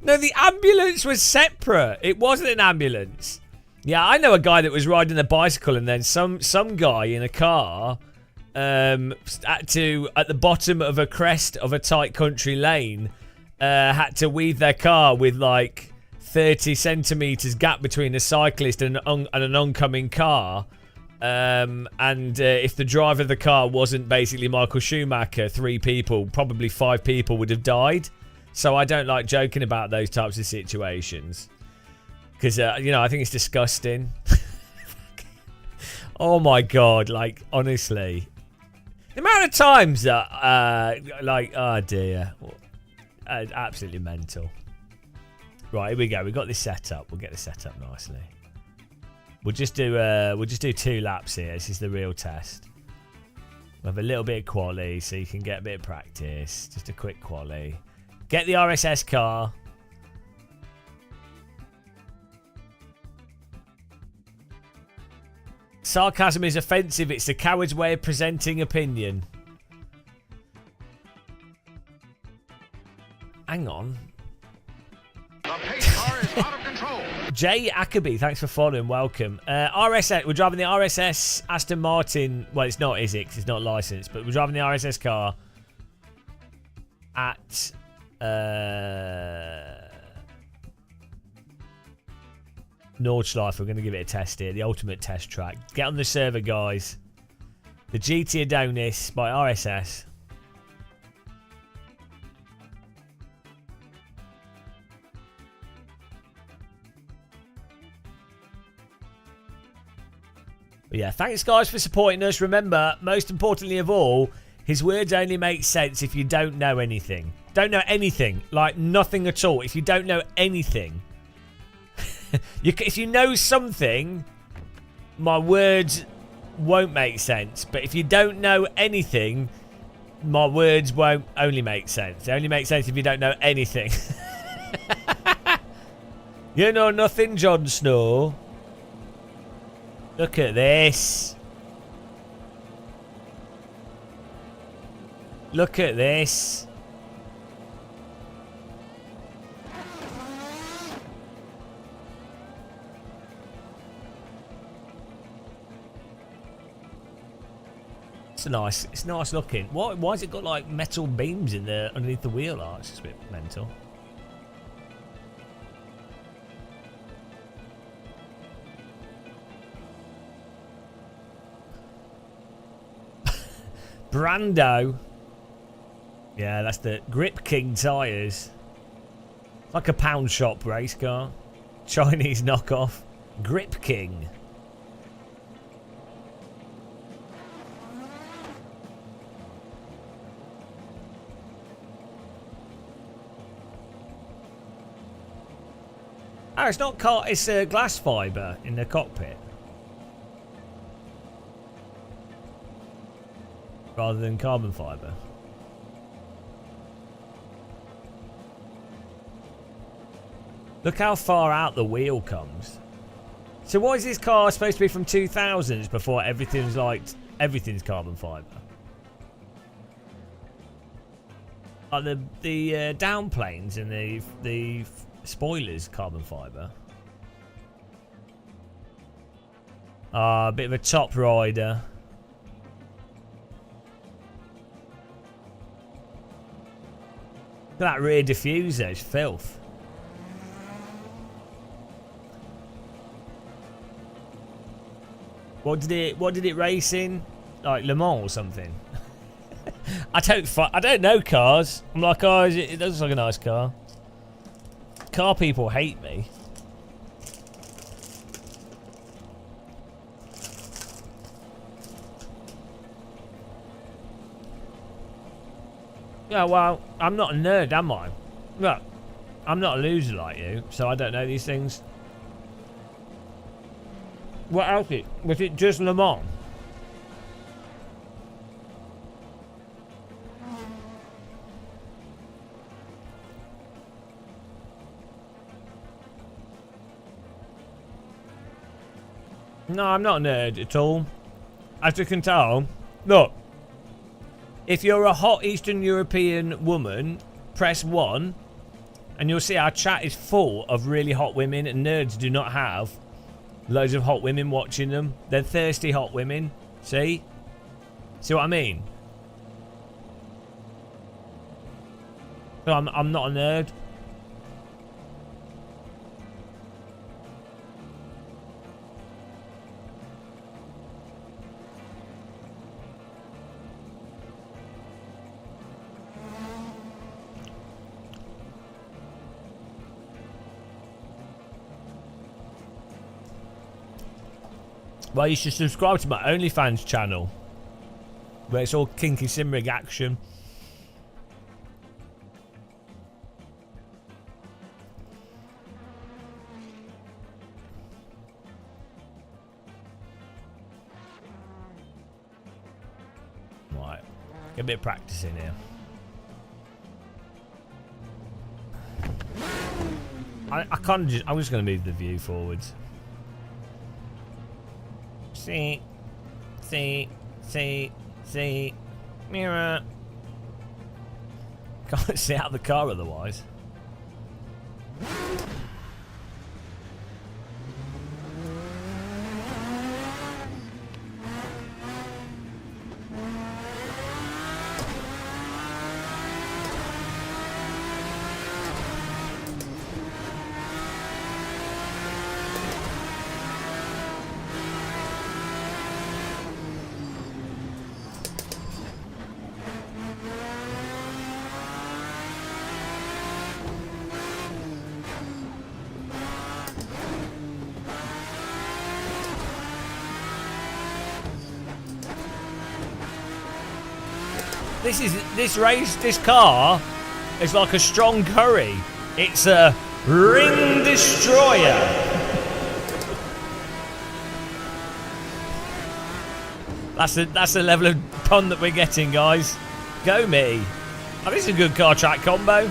no, the ambulance was separate. It wasn't an ambulance. Yeah, I know a guy that was riding a bicycle and then some guy in a car at the bottom of a crest of a tight country lane had to weave their car with like 30 centimeters gap between a cyclist and an oncoming car. And if the driver of the car wasn't basically Michael Schumacher, 3 people, probably 5 people would have died. So I don't like joking about those types of situations because you know, I think it's disgusting. Oh my god, like honestly, the amount of times that like, oh dear, absolutely mental. Right, here we go. We got this set up. We'll get this set up nicely. We'll just do 2 laps here. This is the real test. We'll have a little bit of quali so you can get a bit of practice. Just a quick quali. Get the RSS car. Sarcasm is offensive. It's the coward's way of presenting opinion. Hang on. The pace car is out of control. Jay Ackerby, thanks for following. Welcome. RSS. We're driving the RSS Aston Martin. Well, it's not, is it? 'Cause it's not licensed. But we're driving the RSS car at Nordschleife. We're going to give it a test here. The ultimate test track. Get on the server, guys. The GT Adonis by RSS. But yeah, thanks guys for supporting us. Remember, most importantly of all, his words only make sense if you don't know anything. Don't know anything. Like nothing at all. If you don't know anything. If you know something, my words won't make sense. But if you don't know anything, my words won't only make sense. They only make sense if you don't know anything. You know nothing, Jon Snow. Look at this. Look at this. It's nice looking. Why has it got like metal beams in there underneath the wheel arch? It's a bit mental. Brando. Yeah, that's the Grip King tyres. Like a pound shop race car. Chinese knockoff. Grip King. Oh, it's not car. It's glass fibre in the cockpit. Rather than carbon fibre. Look how far out the wheel comes. So why is this car supposed to be from 2000s before everything's carbon fibre? Like the downplanes and the spoilers carbon fibre. A bit of a top rider. Look at that rear diffuser, it's filth. What did it race in? Like Le Mans or something? I don't know cars. I'm like, oh, it does look like a nice car. Car people hate me. Yeah, well, I'm not a nerd, am I? Look, I'm not a loser like you, so I don't know these things. What else? Was it just Le Mans? No, I'm not a nerd at all. As you can tell, look. If you're a hot Eastern European woman, press 1, and you'll see our chat is full of really hot women, and nerds do not have loads of hot women watching them. They're thirsty hot women. See? See what I mean? So I'm not a nerd. Well, you should subscribe to my OnlyFans channel, where it's all kinky sim rig action. Right, get a bit of practice in here. I can't just. I'm just going to move the view forwards. See, mirror. Can't see out of the car otherwise. This car is like a strong curry. It's a ring destroyer. That's the level of pun that we're getting, guys. Go me. Oh, this is a good car track combo.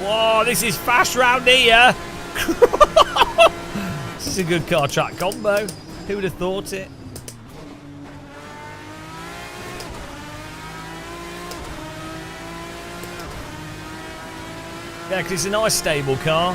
Whoa, this is fast round here. This is a good car track combo. Who would have thought it? Yeah, because it's a nice stable car.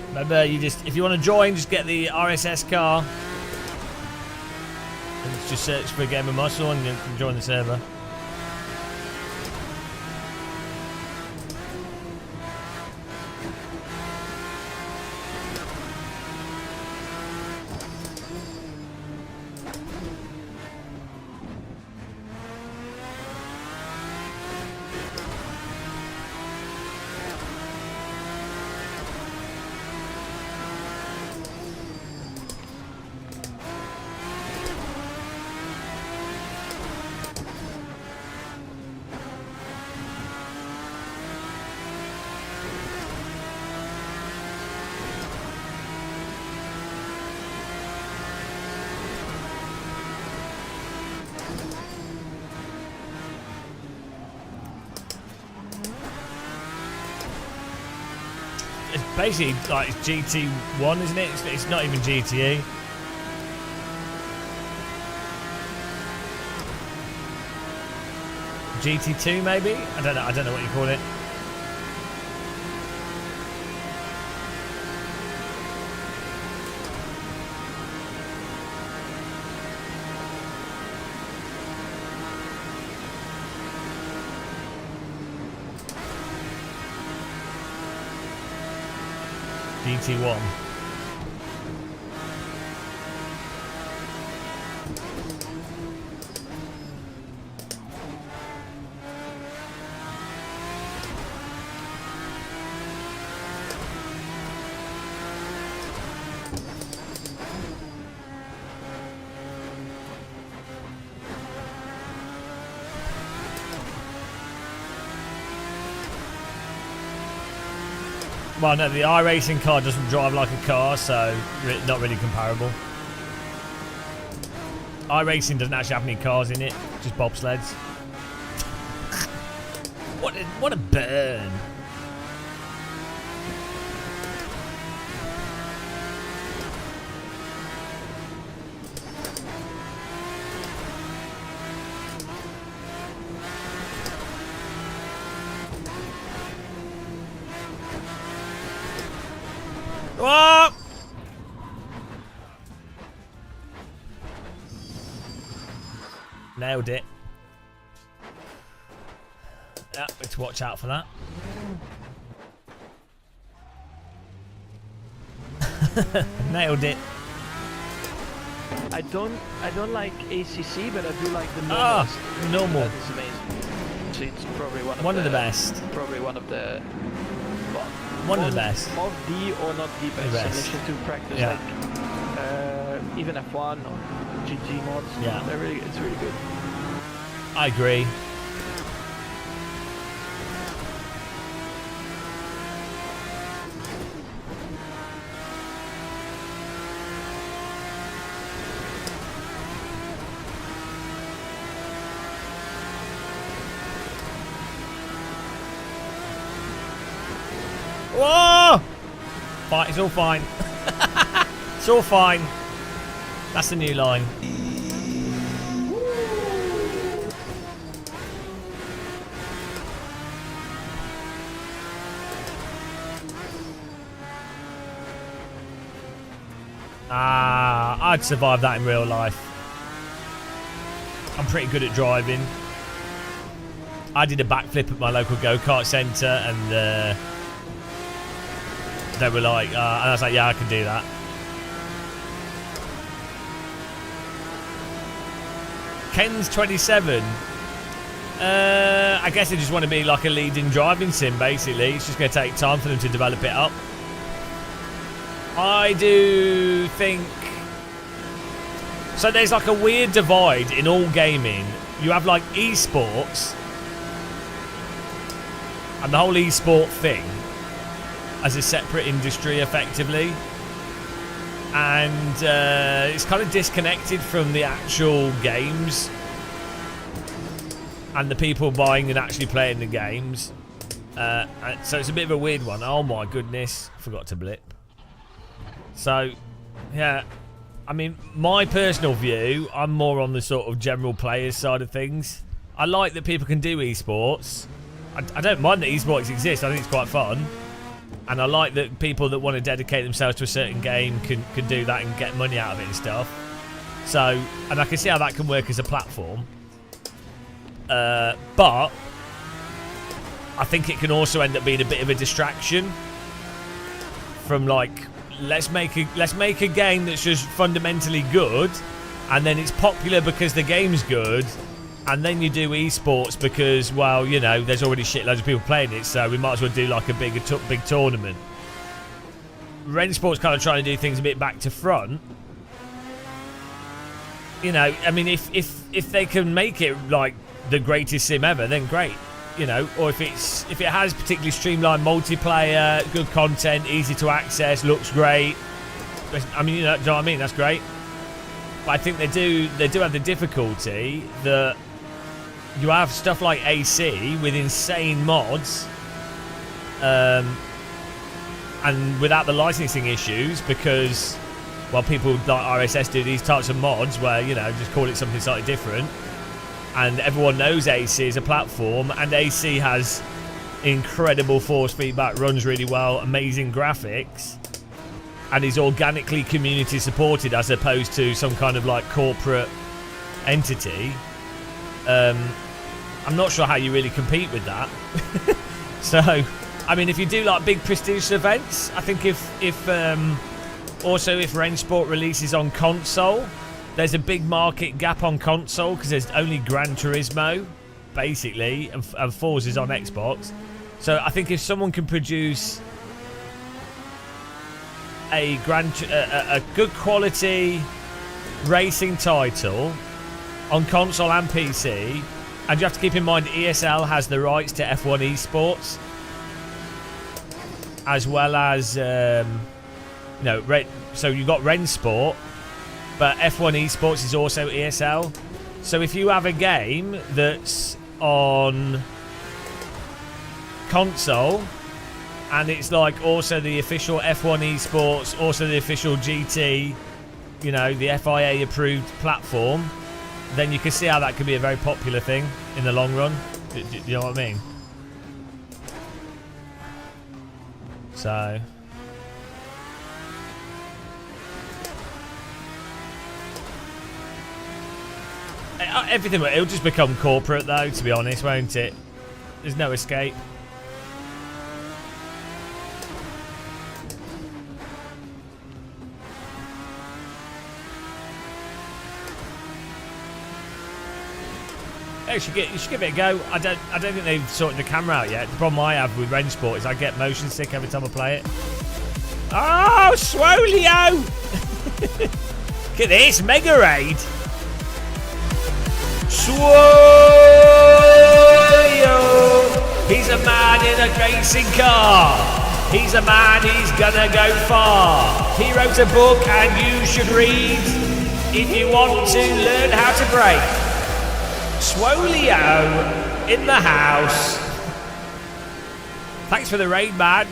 Remember, if you want to join, just get the RSS car. And just search for Game of Muscle and you can join the server. It's basically like GT1, isn't it? It's not even GTE. GT2 maybe? I don't know what you call it. GT1. Well, no, the iRacing car doesn't drive like a car, so not really comparable. iRacing doesn't actually have any cars in it, just bobsleds. What a burn! Oh! Nailed it. Got to watch out for that. Nailed it. I don't like ACC, but I do like the normal. Normal. That is amazing. So it's probably one of the best. Probably one of the. Well, one of the best. Of the or not the best simulation to practice. Yeah. Like even F1 or GT mods. Yeah. It's really good. I agree. Whoa! Fine, it's all fine. It's all fine. That's the new line. I'd survive that in real life. I'm pretty good at driving. I did a backflip at my local go-kart centre and they were like, and I was like, yeah, I can do that. Ken's 27. I guess they just want to be like a leading driving sim, basically. It's just going to take time for them to develop it up. I do think... So there's like a weird divide in all gaming. You have like esports and the whole esport thing as a separate industry, effectively. And it's kind of disconnected from the actual games and the people buying and actually playing the games. So it's a bit of a weird one. Oh my goodness. Forgot to blip. So, yeah. I mean, my personal view, I'm more on the sort of general players side of things. I like that people can do esports. I don't mind that esports exist. I think it's quite fun. And I like that people that want to dedicate themselves to a certain game can do that and get money out of it and stuff. So, and I can see how that can work as a platform. But I think it can also end up being a bit of a distraction from like, let's make a game that's just fundamentally good, and then it's popular because the game's good, and then you do esports because, well, you know, there's already shitloads of people playing it, so we might as well do like a big tournament. Rensport's kind of trying to do things a bit back to front. You know, I mean, if they can make it like the greatest sim ever, then great. You know, or if it has particularly streamlined multiplayer, good content, easy to access, looks great. I mean, you know what I mean? That's great. But I think they do have the difficulty that you have stuff like AC with insane mods, and without the licensing issues, because, well, people like RSS do these types of mods where, you know, just call it something slightly different. And everyone knows AC is a platform, and AC has incredible force feedback, runs really well, amazing graphics, and is organically community supported as opposed to some kind of like corporate entity. I'm not sure how you really compete with that. So, I mean, if you do like big prestigious events, I think if Rensport releases on console, there's a big market gap on console because there's only Gran Turismo, basically, and Forza's on Xbox. So I think if someone can produce a good quality racing title on console and PC, and you have to keep in mind ESL has the rights to F1 esports, as well as so you've got Rensport. But F1 Esports is also ESL. So if you have a game that's on console and it's like also the official F1 Esports, also the official GT, you know, the FIA approved platform, then you can see how that could be a very popular thing in the long run. Do you know what I mean? So... everything, it'll just become corporate though, to be honest, won't it? There's no escape. Hey, you should give it a go. I don't think they've sorted the camera out yet. The problem I have with Range Sport is I get motion sick every time I play it. Oh, Swolio! Look at this, Mega Raid. Swolio! He's a man in a racing car. He's a man, he's gonna go far. He wrote a book and you should read if you want to learn how to brake. Swolio in the house. Thanks for the raid, man.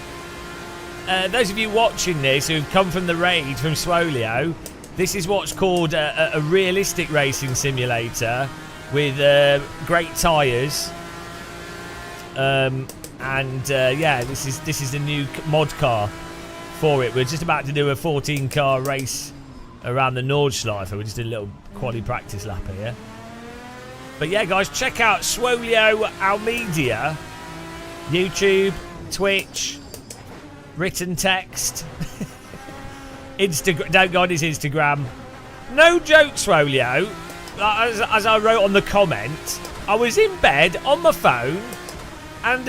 Those of you watching this who've come from the raid from Swolio, this is what's called a realistic racing simulator with great tyres. Yeah, this is the new mod car for it. We're just about to do a 14-car race around the Nordschleife. We just did a little quali practice lap here. But yeah, guys, check out Swolio Almedia. YouTube, Twitch, written text. Instagram. Don't go on his Instagram. No joke, Swolio. As I wrote on the comment, I was in bed on my phone. And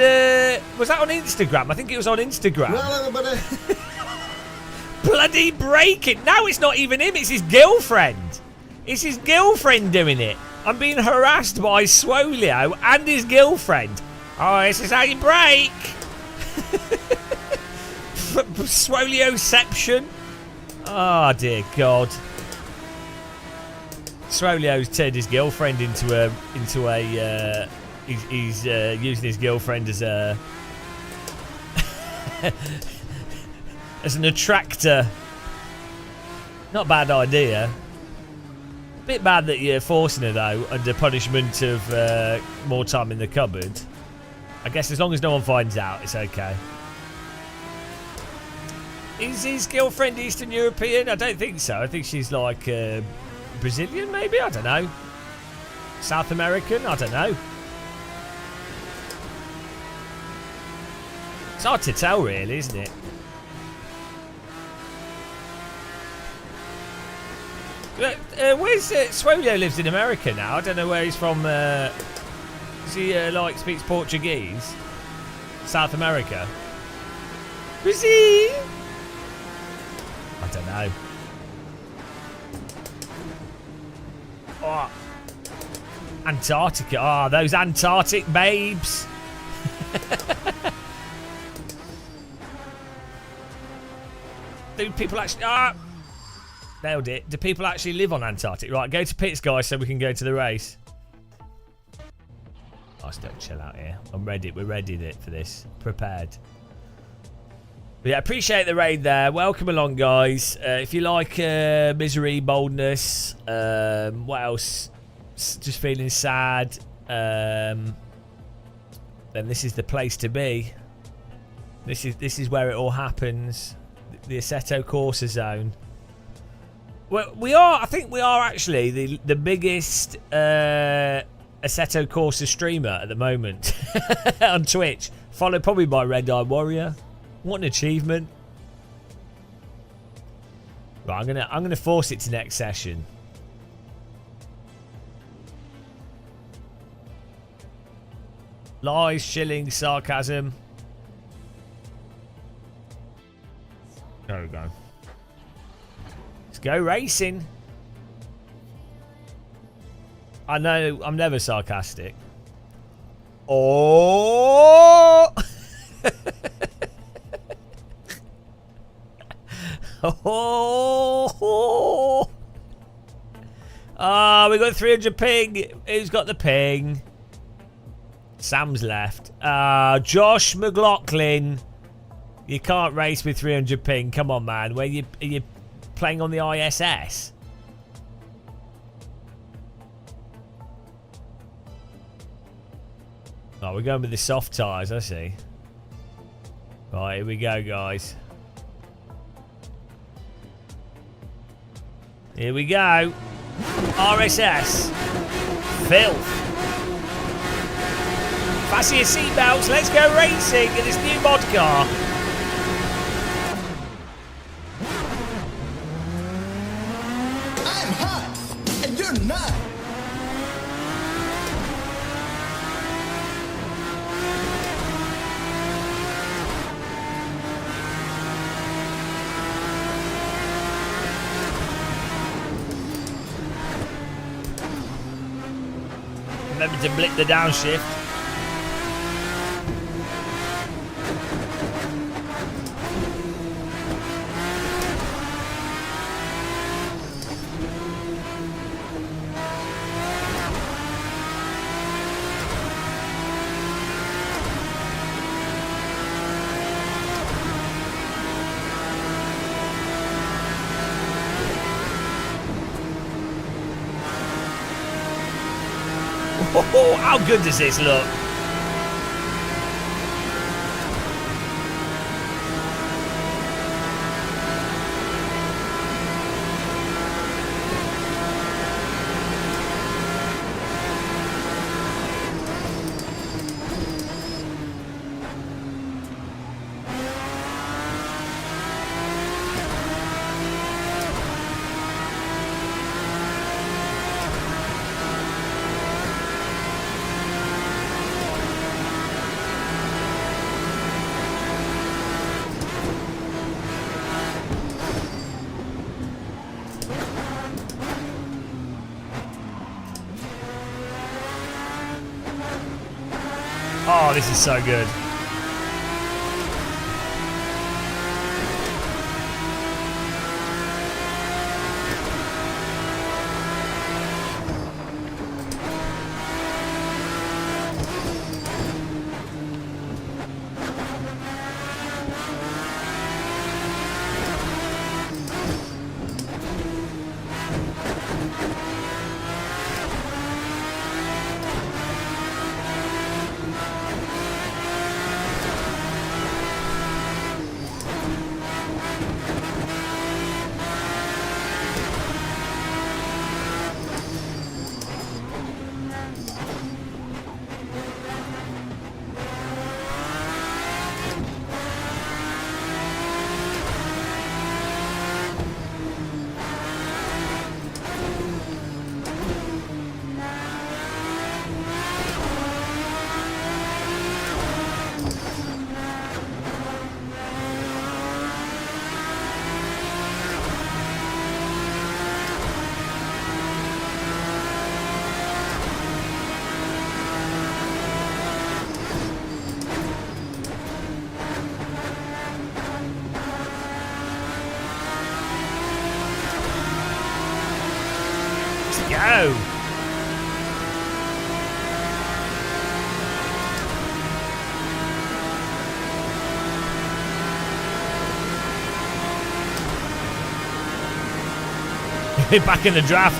was that on Instagram? I think it was on Instagram. Well, everybody. Bloody breaking. No, it's not even him. It's his girlfriend. It's his girlfriend doing it. I'm being harassed by Swolio and his girlfriend. Oh, this is how you break. Swolioception. Oh, dear God. Swolio's turned his girlfriend into a he's using his girlfriend as a as an attractor. Not a bad idea. Bit bad that you're forcing her though under punishment of more time in the cupboard. I guess as long as no one finds out, it's okay. Is his girlfriend Eastern European? I don't think so. I think she's like Brazilian, maybe. I don't know. South American. I don't know. It's hard to tell, really, isn't it? Where's Swolio lives in America now? I don't know where he's from. Does he like speaks Portuguese? South America. Is he? I don't know. Oh, Antarctica. Oh, those Antarctic babes. Do people actually? Nailed it. Do people actually live on Antarctica? Right, go to pits, guys, so we can go to the race. I'll still chill out here. I'm ready. We're ready for this. Prepared. But yeah, appreciate the raid there. Welcome along, guys. If you like misery, boldness, what else? Just feeling sad. Then this is the place to be. This is where it all happens. The Assetto Corsa zone. Well, I think we are actually the biggest Assetto Corsa streamer at the moment on Twitch. Followed probably by Red Eye Warrior. What an achievement. Right, I'm gonna force it to next session. Lies, shilling, sarcasm. There we go. Let's go racing. I know I'm never sarcastic. Oh! Oh! Ah, we got 300 ping. Who's got the ping? Sam's left. Josh McLaughlin. You can't race with 300 ping. Come on, man. Are you playing on the ISS? Oh, we're going with the soft tyres, I see. Right, here we go, guys. Here we go. RSS. Filth. Fasten your seatbelts. Let's go racing in this new mod car. I'm hot, and you're not. Remember to blip the downshift. Oh, how good does this look? Oh, this is so good. Go! Back in the draft.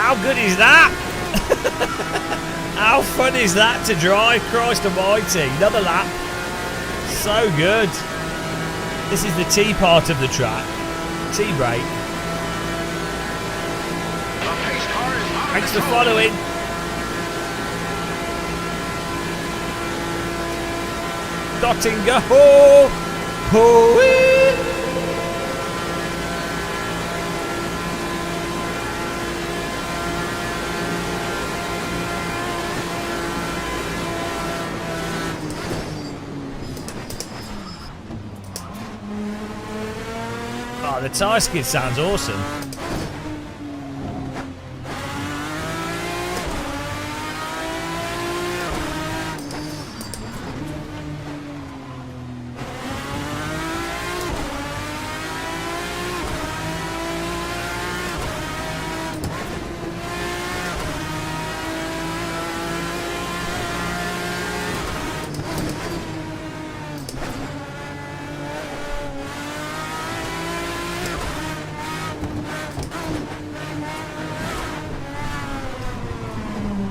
How good is that? How fun is that to drive? Christ almighty. Another lap. So good. This is the T part of the track. T brake. Thanks for following. Dottinga. Ho! Ho-wee! Oh, the tyre skid sounds awesome.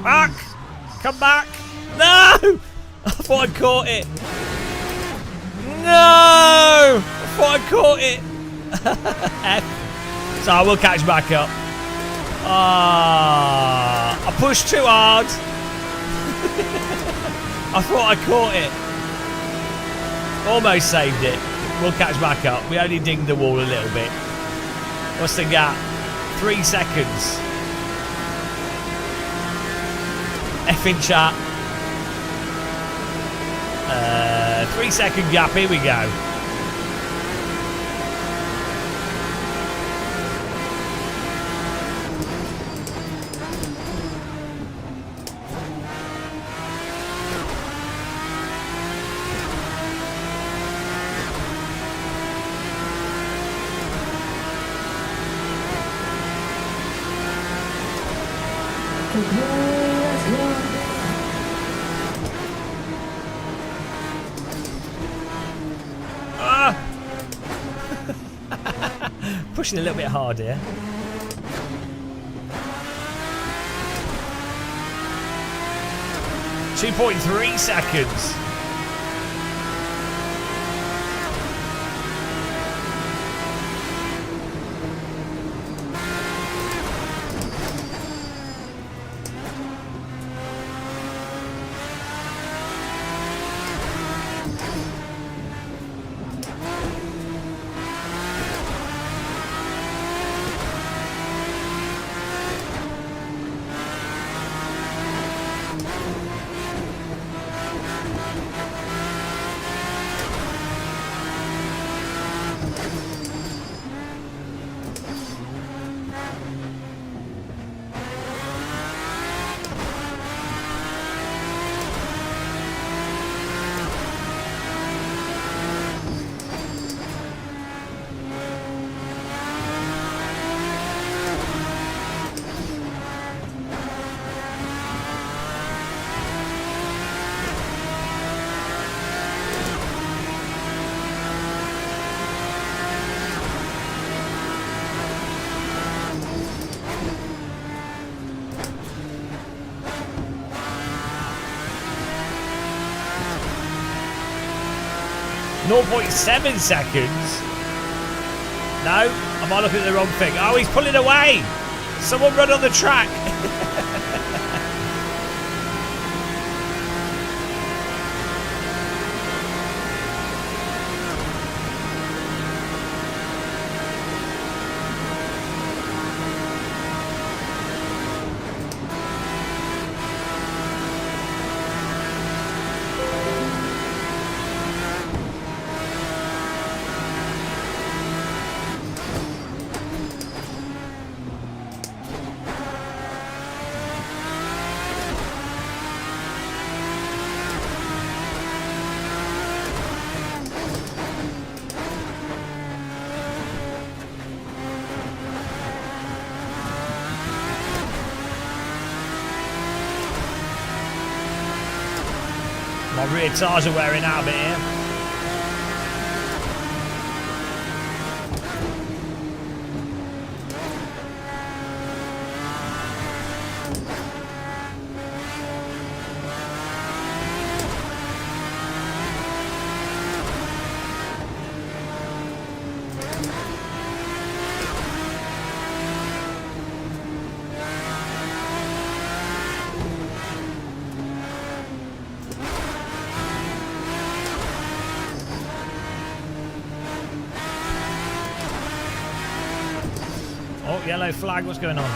Back! Come back! No! I thought I caught it. No! I thought I caught it. F. So I will catch back up. Ah! I pushed too hard. I thought I caught it. Almost saved it. We'll catch back up. We only dinged the wall a little bit. What's the gap? 3 seconds. Effing chat. 3 second gap, here we go. Pushing a little bit hard here. .3 seconds. .7 seconds. No, am I looking at the wrong thing? Oh, he's pulling away. Someone run on the track. My rear tyres are wearing out a bit here. Oh, yellow flag. What's going on?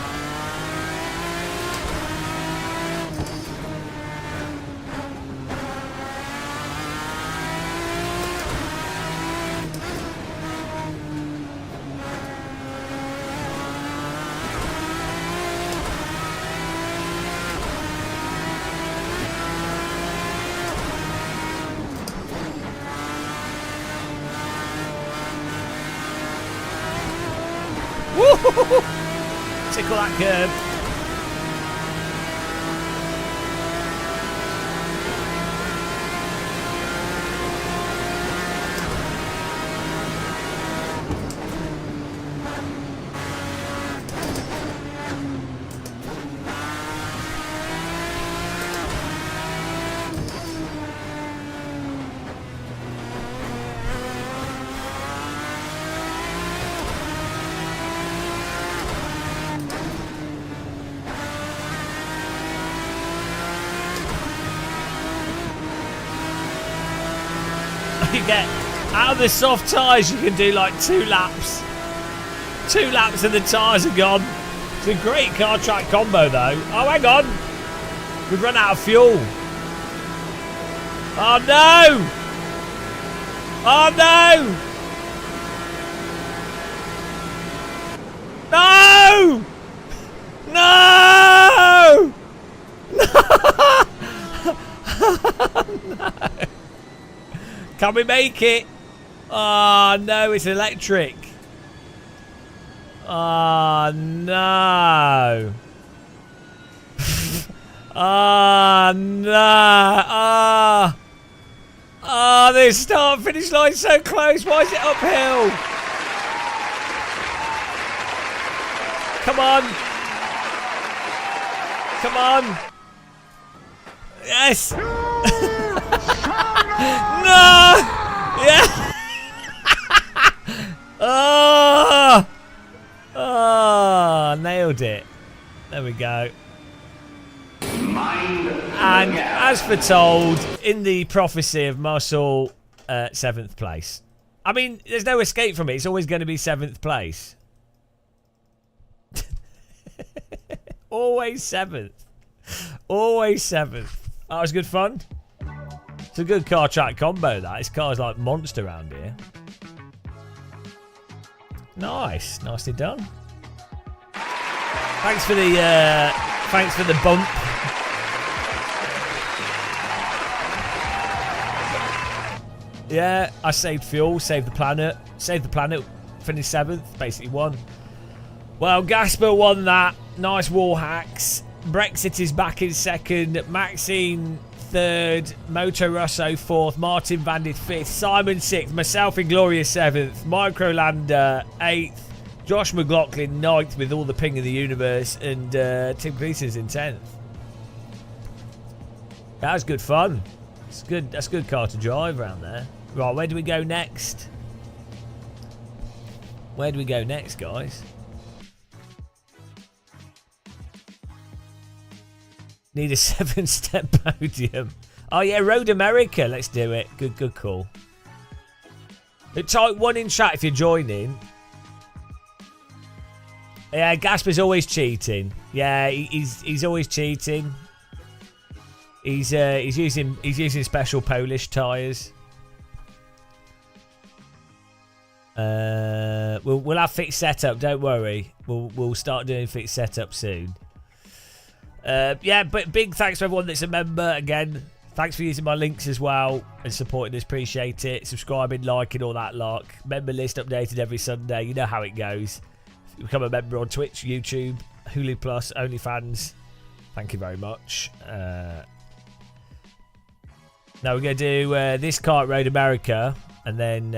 Tickle that curb. You get out of the soft tyres, you can do like 2 laps. 2 laps and the tyres are gone. It's a great car track combo though. Oh, hang on. We've run out of fuel. Oh no! Oh no! No! No! No! Can we make it? Oh no, it's electric. Oh no. Oh no. Oh. Oh, the start finish line so close. Why is it uphill? Come on. Come on. Yes. No! Yeah! Oh! Oh! Nailed it. There we go. And as foretold, in the prophecy of Marcel, 7th place. I mean, there's no escape from it. It's always going to be 7th place. Always 7th. Always 7th. That was good fun. It's a good car track combo, that. This car's like monster around here. Nice. Nicely done. Thanks for the bump. Yeah, I saved fuel, saved the planet. Saved the planet, finished 7th, basically won. Well, Gasper won that. Nice wall hacks. Brexit is back in 2nd. Maxine 3rd, Moto Rosso 4th, Martin Vandit 5th, Simon 6th, myself Inglorious 7th, Microlander 8th, Josh McLaughlin 9th with all the ping in the universe, and Tim Gleason's in 10th. That was good fun. It's good. That's a good car to drive around there. Right, where do we go next? Where do we go next, guys? Need a 7-step podium. Oh yeah, Road America. Let's do it. Good call. Type 1 in chat if you're joining. Yeah, Gasper's always cheating. Yeah, he's always cheating. He's using special Polish tyres. We'll have fixed setup. Don't worry. We'll start doing fixed setup soon. Yeah, but big thanks to everyone that's a member again. Thanks for using my links as well and supporting us. Appreciate it. Subscribing, liking, all that lot. Member list updated every Sunday. You know how it goes. Become a member on Twitch, YouTube, Hulu Plus, OnlyFans. Thank you very much. Now we're going to do this car at Road America, and then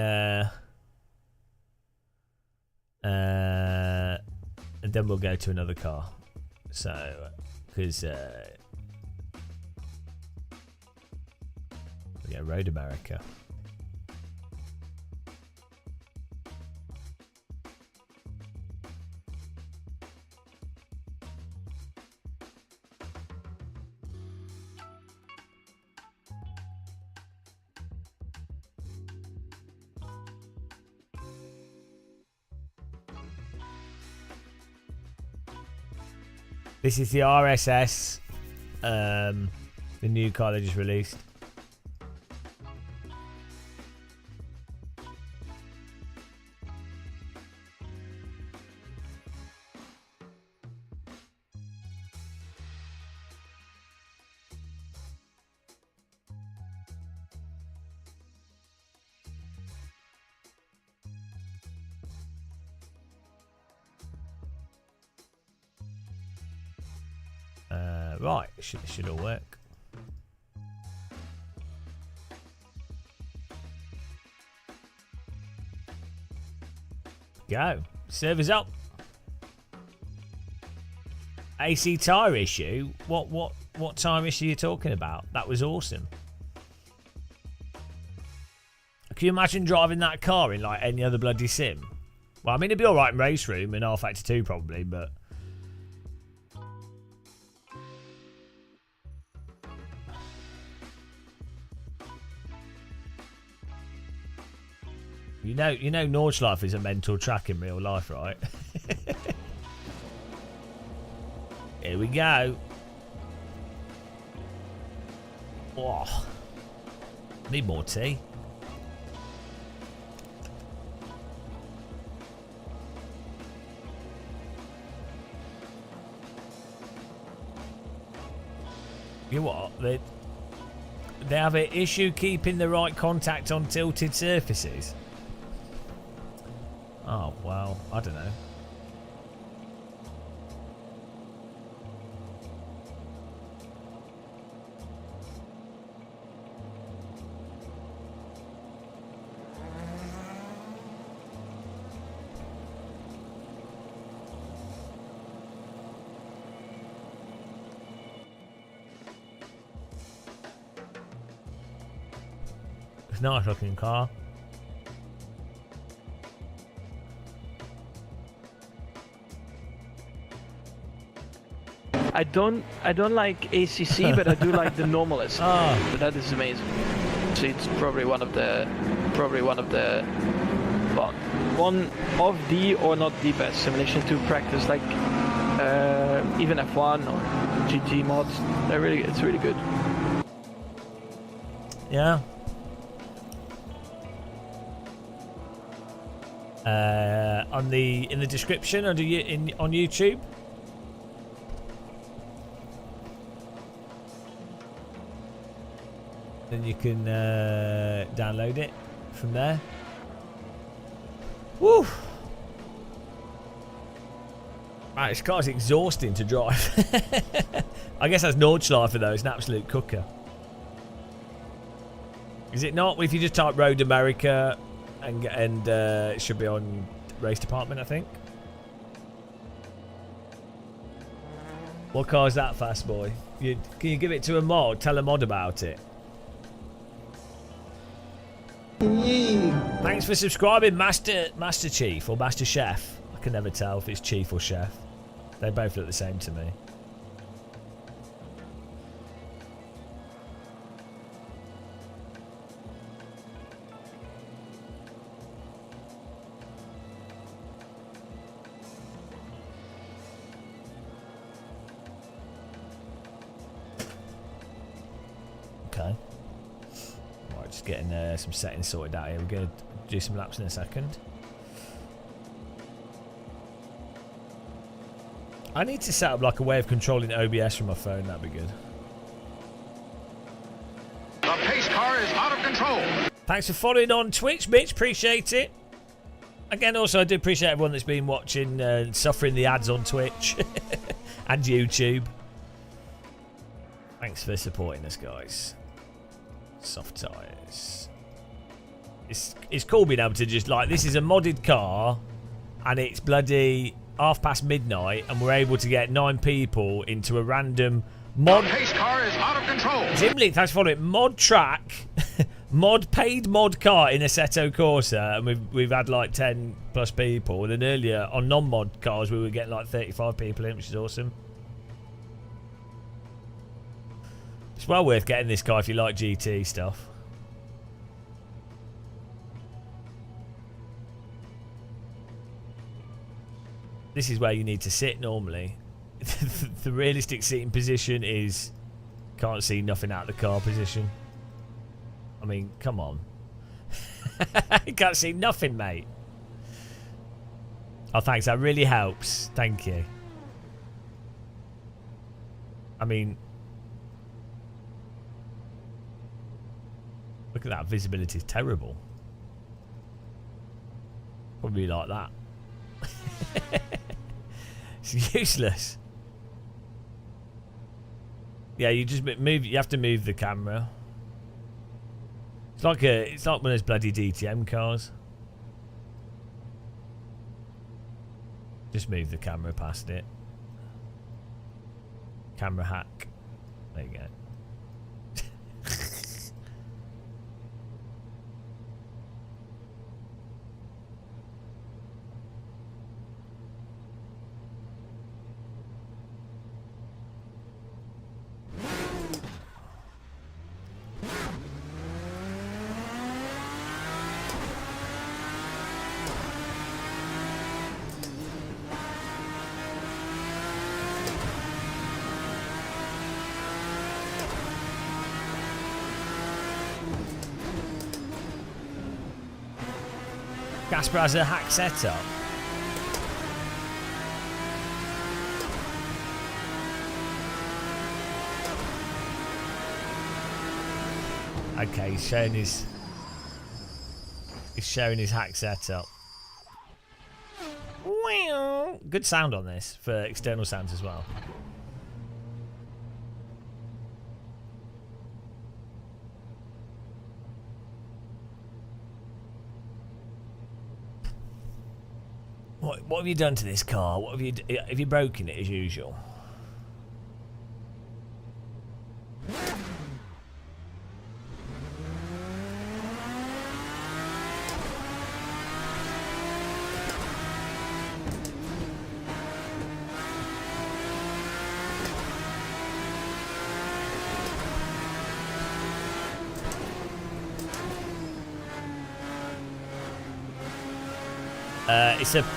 we'll go to another car. So, because we go Road America. This is the RSS, the new car they just released. Right, it should all work. Go. Server's up. AC tyre issue? What time issue are you talking about? That was awesome. Can you imagine driving that car in like any other bloody sim? Well, I mean, it'd be alright in Race Room and R-Factor 2 probably, but... You know Nordschleife is a mental track in real life, right? Here we go. Oh, need more tea. You know what? They have an issue keeping the right contact on tilted surfaces. Oh, well, I don't know. It's a nice looking car. I don't like ACC, but I do like the normalist. Oh. So that is amazing. So it's probably one of the, well, one of the or not the best simulation to practice. Like even F1 or GT mods, it's really good. Yeah. In the description on YouTube. Then you can download it from there. Woo! Right, this car's exhausting to drive. I guess that's Nordschleife though. It's an absolute cooker. Is it not? If you just type Road America and it should be on Race Department, I think. What car is that, fast boy? Can you give it to a mod? Tell a mod about it. Thanks for subscribing, Master Chief or Master Chef. I can never tell if it's Chief or Chef. They both look the same to me. Okay. Right, just getting some settings sorted out here. We're going to do some laps in a second. I need to set up like a way of controlling OBS from my phone. That'd be good. The pace car is out of control. Thanks for following on Twitch, Mitch. Appreciate it. Again, also, I do appreciate everyone that's been watching and suffering the ads on Twitch and YouTube. Thanks for supporting us, guys. Soft tyres. It's cool being able to just, like, this is a modded car and it's bloody midnight and we're able to get 9 people into a random mod. The pace car is out of control. Zimli, thanks for following. Mod track, paid mod car in Assetto Corsa, and we've had like 10 plus people. And then earlier on non-mod cars, we were getting like 35 people in, which is awesome. It's well worth getting this guy if you like GT stuff. This is where you need to sit normally. the realistic seating position is can't see nothing out of the car position. I mean, come on. You can't see nothing, mate. Oh, thanks. That really helps. Thank you. I mean, look at that. Visibility is terrible. Probably like that. It's useless. Yeah, you just move. You have to move the camera. It's like one of those bloody DTM cars. Just move the camera past it. Camera hack. There you go. Casper has a hack setup. Okay, he's showing his hack setup. Good sound on this for external sounds as well. What have you done to this car? What have you broken it as usual?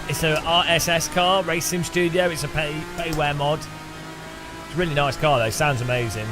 It's a RSS car, Race Sim Studio. It's a payware mod. It's a really nice car though. Sounds amazing.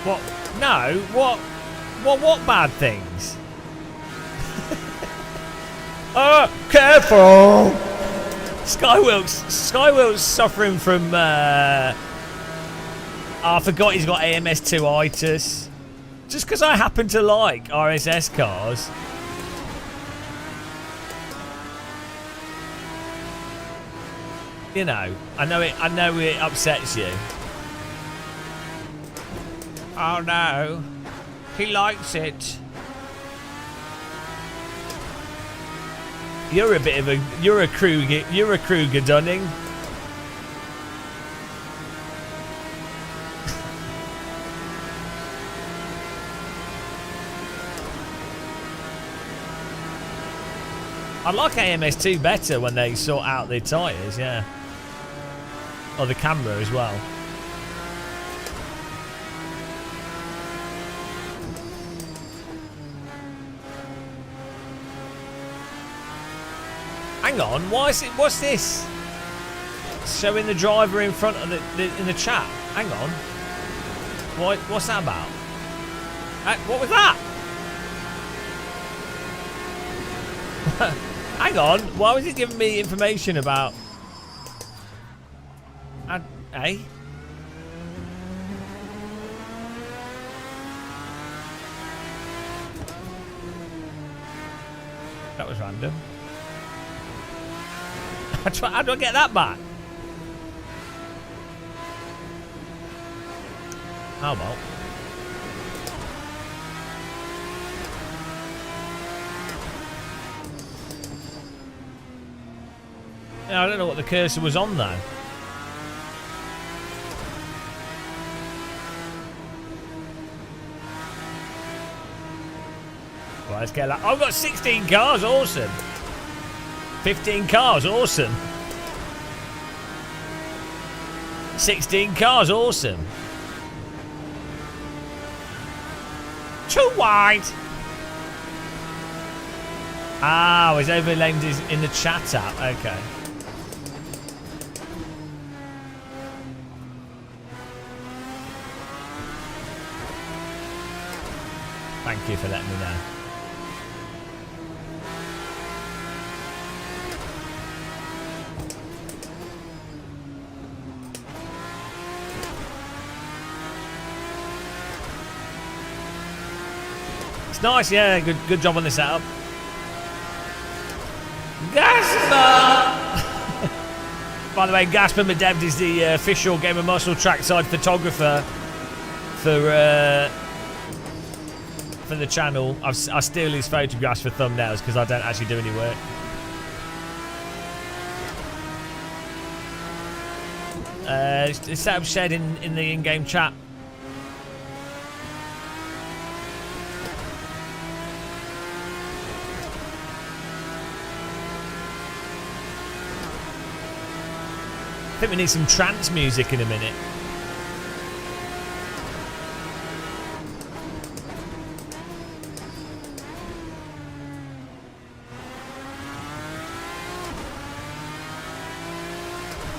What? No. What bad things? Careful! Skywilk's suffering from I forgot he's got AMS2itis. Just because I happen to like RSS cars. You know, I know it upsets you. Oh no, he likes it. You're a Kruger Dunning. I like AMS2 better when they sort out their tyres, yeah. Or the camera as well. Hang on, what's this? Showing the driver in front of in the chat. Hang on. What's that about? What was that? Hang on, why was he giving me information about... Hey? That was random. How do I get that back? Oh well. Yeah, I don't know what the cursor was on though. Well, let's get that. I've got 16 cars, awesome. 15 cars, awesome. 16 cars, awesome. Too wide. Ah, his overlaid is in the chat app. Okay. Thank you for letting me know. It's nice, yeah. Good job on the setup. Gasper! By the way, Gasper Medevd is the official Game of Muscle trackside photographer for the channel. I steal his photographs for thumbnails because I don't actually do any work. It's set up shed in the in-game chat. I think we need some trance music in a minute.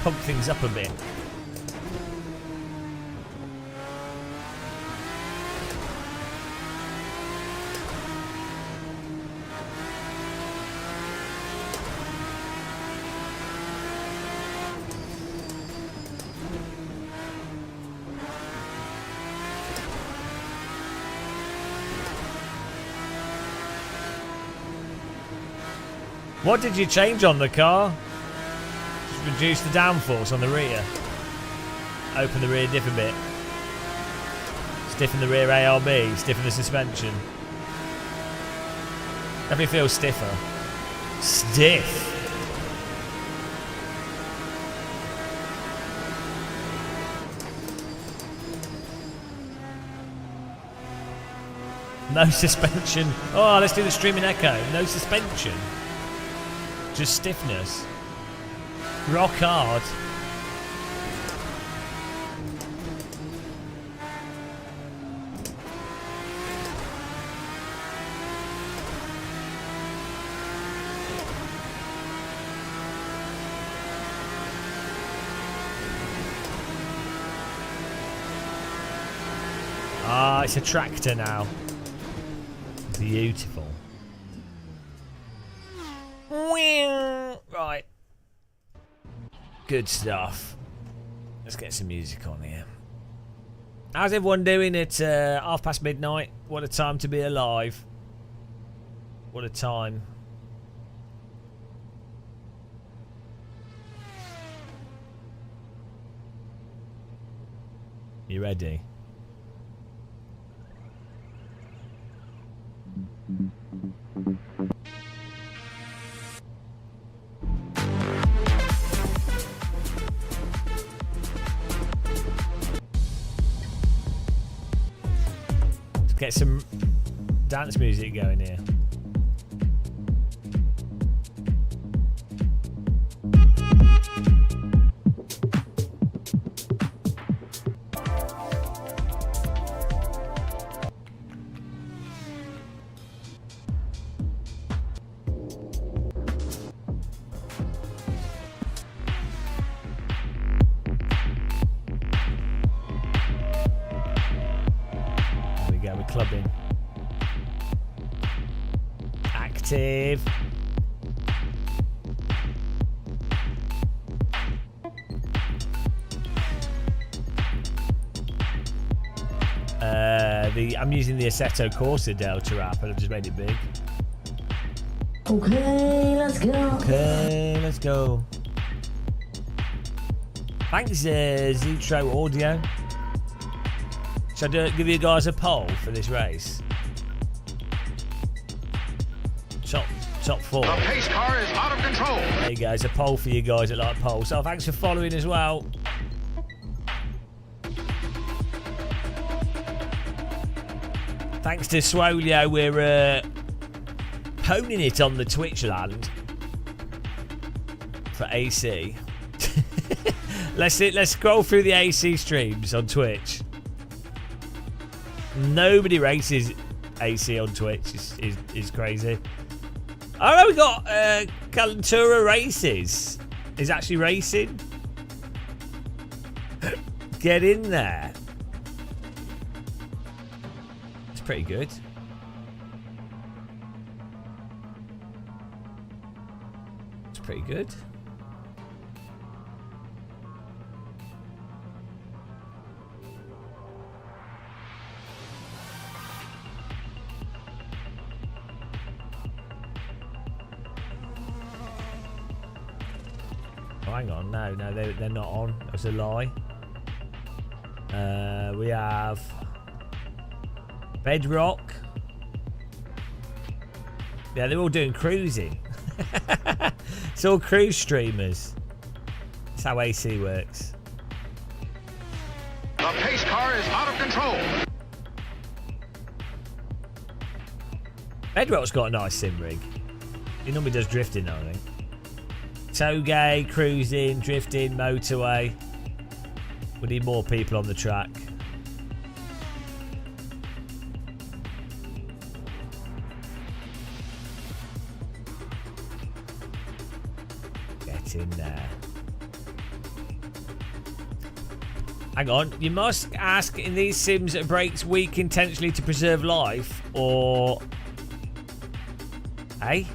Pump things up a bit. What did you change on the car? Just reduce the downforce on the rear. Open the rear diff a bit. Stiffen the rear ARB. Stiffen the suspension. Let me feel stiffer. Stiff. No suspension. Oh, let's do the streaming echo. No suspension. Just stiffness. Rock hard. Ah, it's a tractor now. Beautiful. Right. Good stuff. Let's get some music on here. How's everyone doing at midnight? What a time to be alive. What a time. You ready? Let's get some dance music going here. Clubbing. Active. I'm using the Assetto Corsa Delta app and I've just made it big. Okay, let's go. Okay, let's go. Thanks, Zutro Audio. Should I give you guys a poll for this race? Top 4. The pace car is out of control. There you go, it's a poll for you guys that like polls. So thanks for following as well. Thanks to Swolio, we're honing it on the Twitch land for AC. Let's scroll through the AC streams on Twitch. Nobody races AC on Twitch. Is crazy. Oh no, we got Calentura races. Is actually racing. Get in there. It's pretty good. It's pretty good. Oh, hang on, no, they're not on. That was a lie. We have Bedrock. Yeah, they're all doing cruising. It's all cruise streamers. That's how AC works. The pace car is out of control. Bedrock's got a nice sim rig. He normally does drifting, I think. Toge, cruising, drifting, motorway. We need more people on the track. Get in there. Hang on, you must ask in these sims are brakes weak intentionally to preserve life, or... Hey?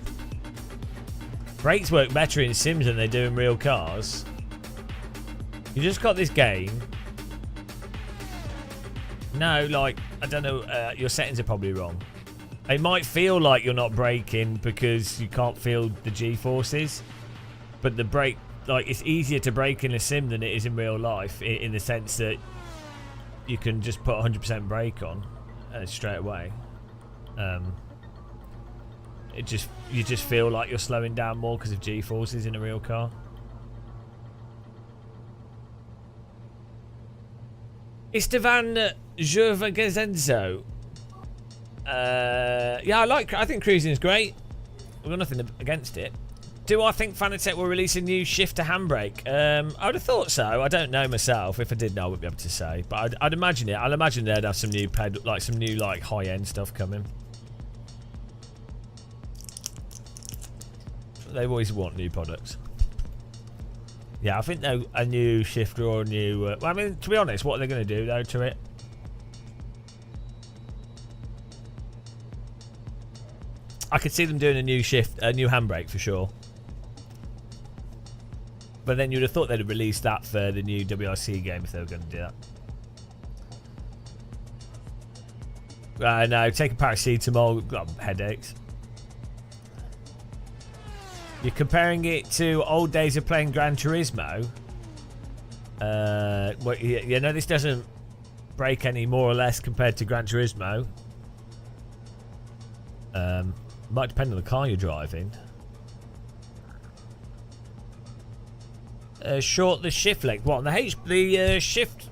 Brakes work better in sims than they do in real cars. You just got this game. No, like, I don't know, your settings are probably wrong. It might feel like you're not braking because you can't feel the G-forces. But the brake, like, it's easier to brake in a sim than it is in real life, in the sense that you can just put 100% brake on straight away. You just feel like you're slowing down more because of G-forces in a real car. Estevan Gervagezenzo. Yeah, I think cruising is great. We've got nothing against it. Do I think Fanatec will release a new shifter handbrake? I would have thought so. I don't know myself. If I did know, I wouldn't be able to say. But I'd imagine it. I'll imagine they'd have some new high-end stuff coming. They always want new products. Yeah, I think a new shifter or a new... well, I mean, to be honest, what are they going to do, though, to it? I could see them doing a new handbrake for sure. But then you'd have thought they'd have released that for the new WRC game if they were going to do that. No, take a paracetamol, we've got headaches. You're comparing it to old days of playing Gran Turismo. Well, you know, this doesn't break any more or less compared to Gran Turismo. Might depend on the car you're driving. Short the shift length. What? The shift.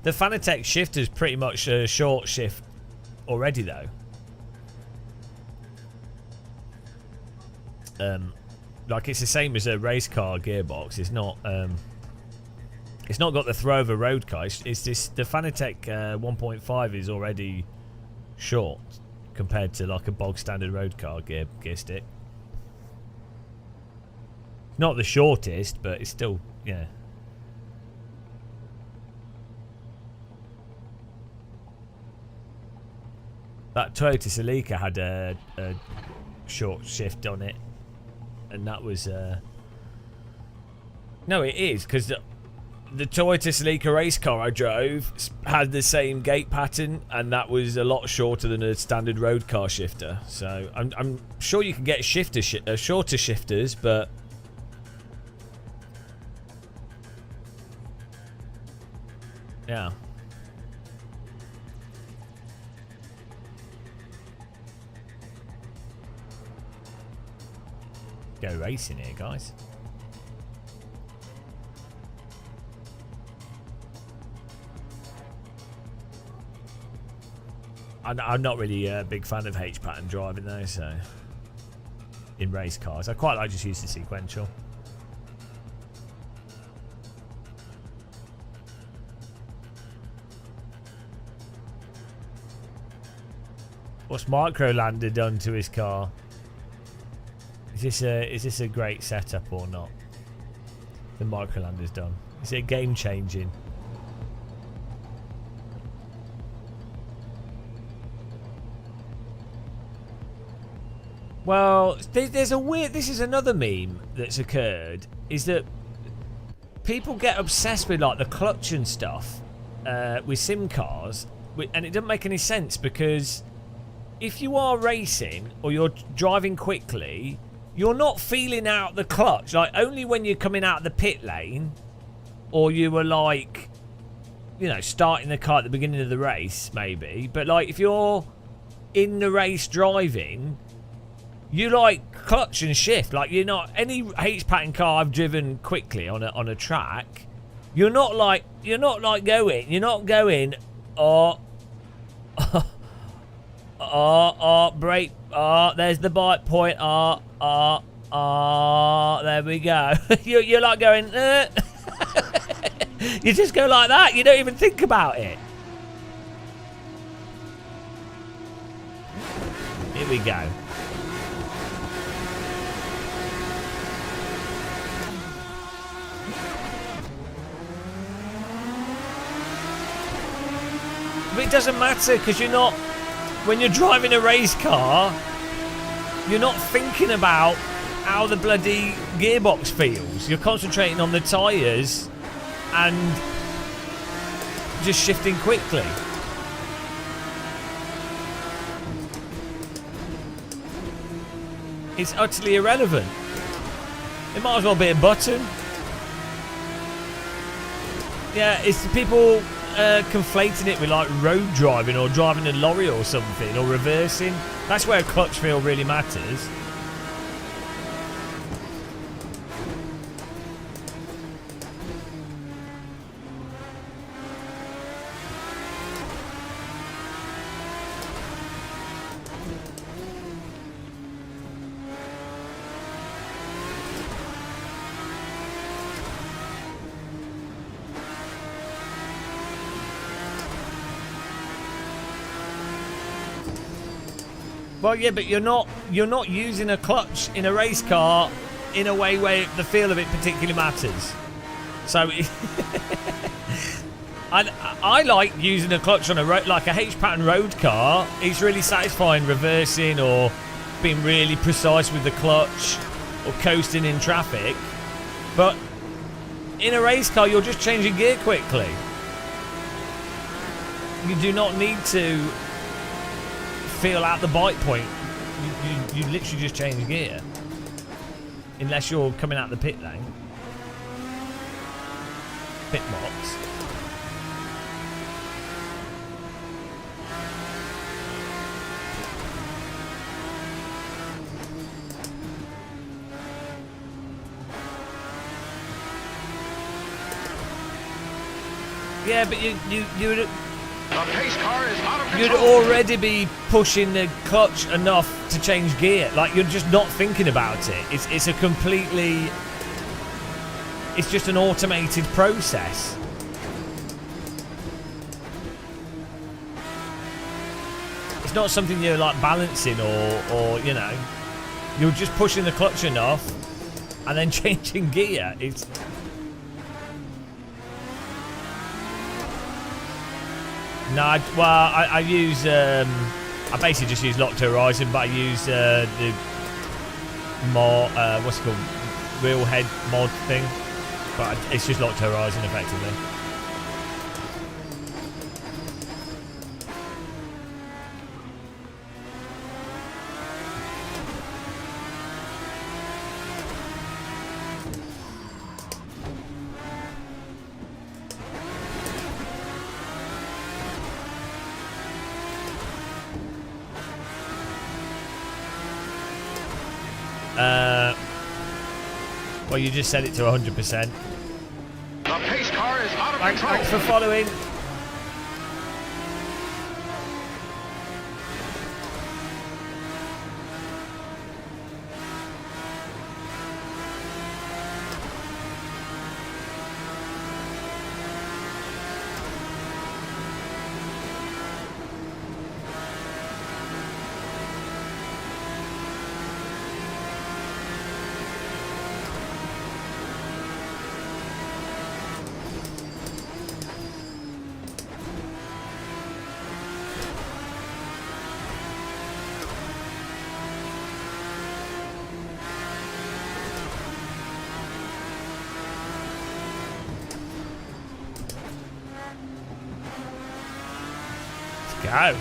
The Fanatec shift is pretty much a short shift already, though. Like it's the same as a race car gearbox. It's not got the throw of a road car. It's this, the Fanatec 1.5 is already short compared to like a bog standard road car gear stick. Not the shortest, but it's still, yeah. That Toyota Celica had a short shift on it. And that was no, it is because the Toyota Celica race car I drove had the same gate pattern, and that was a lot shorter than a standard road car shifter. So I'm sure you can get shorter shifters, but yeah. Go racing here, guys. I'm not really a big fan of H pattern driving though, so in race cars I quite like just using sequential. What's Microlander done to his car? Is this a great setup or not? The Microlander's done. Is it game changing? Well, there's a weird... This is another meme that's occurred, is that people get obsessed with like the clutch and stuff with sim cars, and it doesn't make any sense, because if you are racing or you're driving quickly, you're not feeling out the clutch. Like, only when you're coming out of the pit lane, or you were like, you know, starting the car at the beginning of the race, maybe. But like, if you're in the race driving, you like clutch and shift. Like, you're not, any H pattern car I've driven quickly on a track, you're not going, oh, brake, there's the bite point, there we go. You're like going, you just go like that, you don't even think about it. Here we go. But it doesn't matter, because you're not, when you're driving a race car, you're not thinking about how the bloody gearbox feels. You're concentrating on the tyres and just shifting quickly. It's utterly irrelevant. It might as well be a button. Yeah, it's people conflating it with like road driving or driving a lorry or something, or reversing. That's where clutch feel really matters. Well, yeah, but you're not using a clutch in a race car in a way where the feel of it particularly matters. So I like using a clutch on a road, like a H pattern road car. It's really satisfying reversing or being really precise with the clutch or coasting in traffic. But in a race car, you're just changing gear quickly. You do not need to feel out the bite point. You literally just change gear, unless you're coming out the pit lane, pit box. Yeah, but you The pace car is out of control. you'd already be pushing the clutch enough to change gear. Like, you're just not thinking about it. It's a completely... It's just an automated process. It's not something you're like balancing or you know, you're just pushing the clutch enough and then changing gear. It's... No, I use, I basically just use Locked Horizon, but I use the more, what's it called, real head mod thing. But it's just locked horizon effectively. Well, you just set it to 100%. The pace car is out of control. Thanks for following. Go.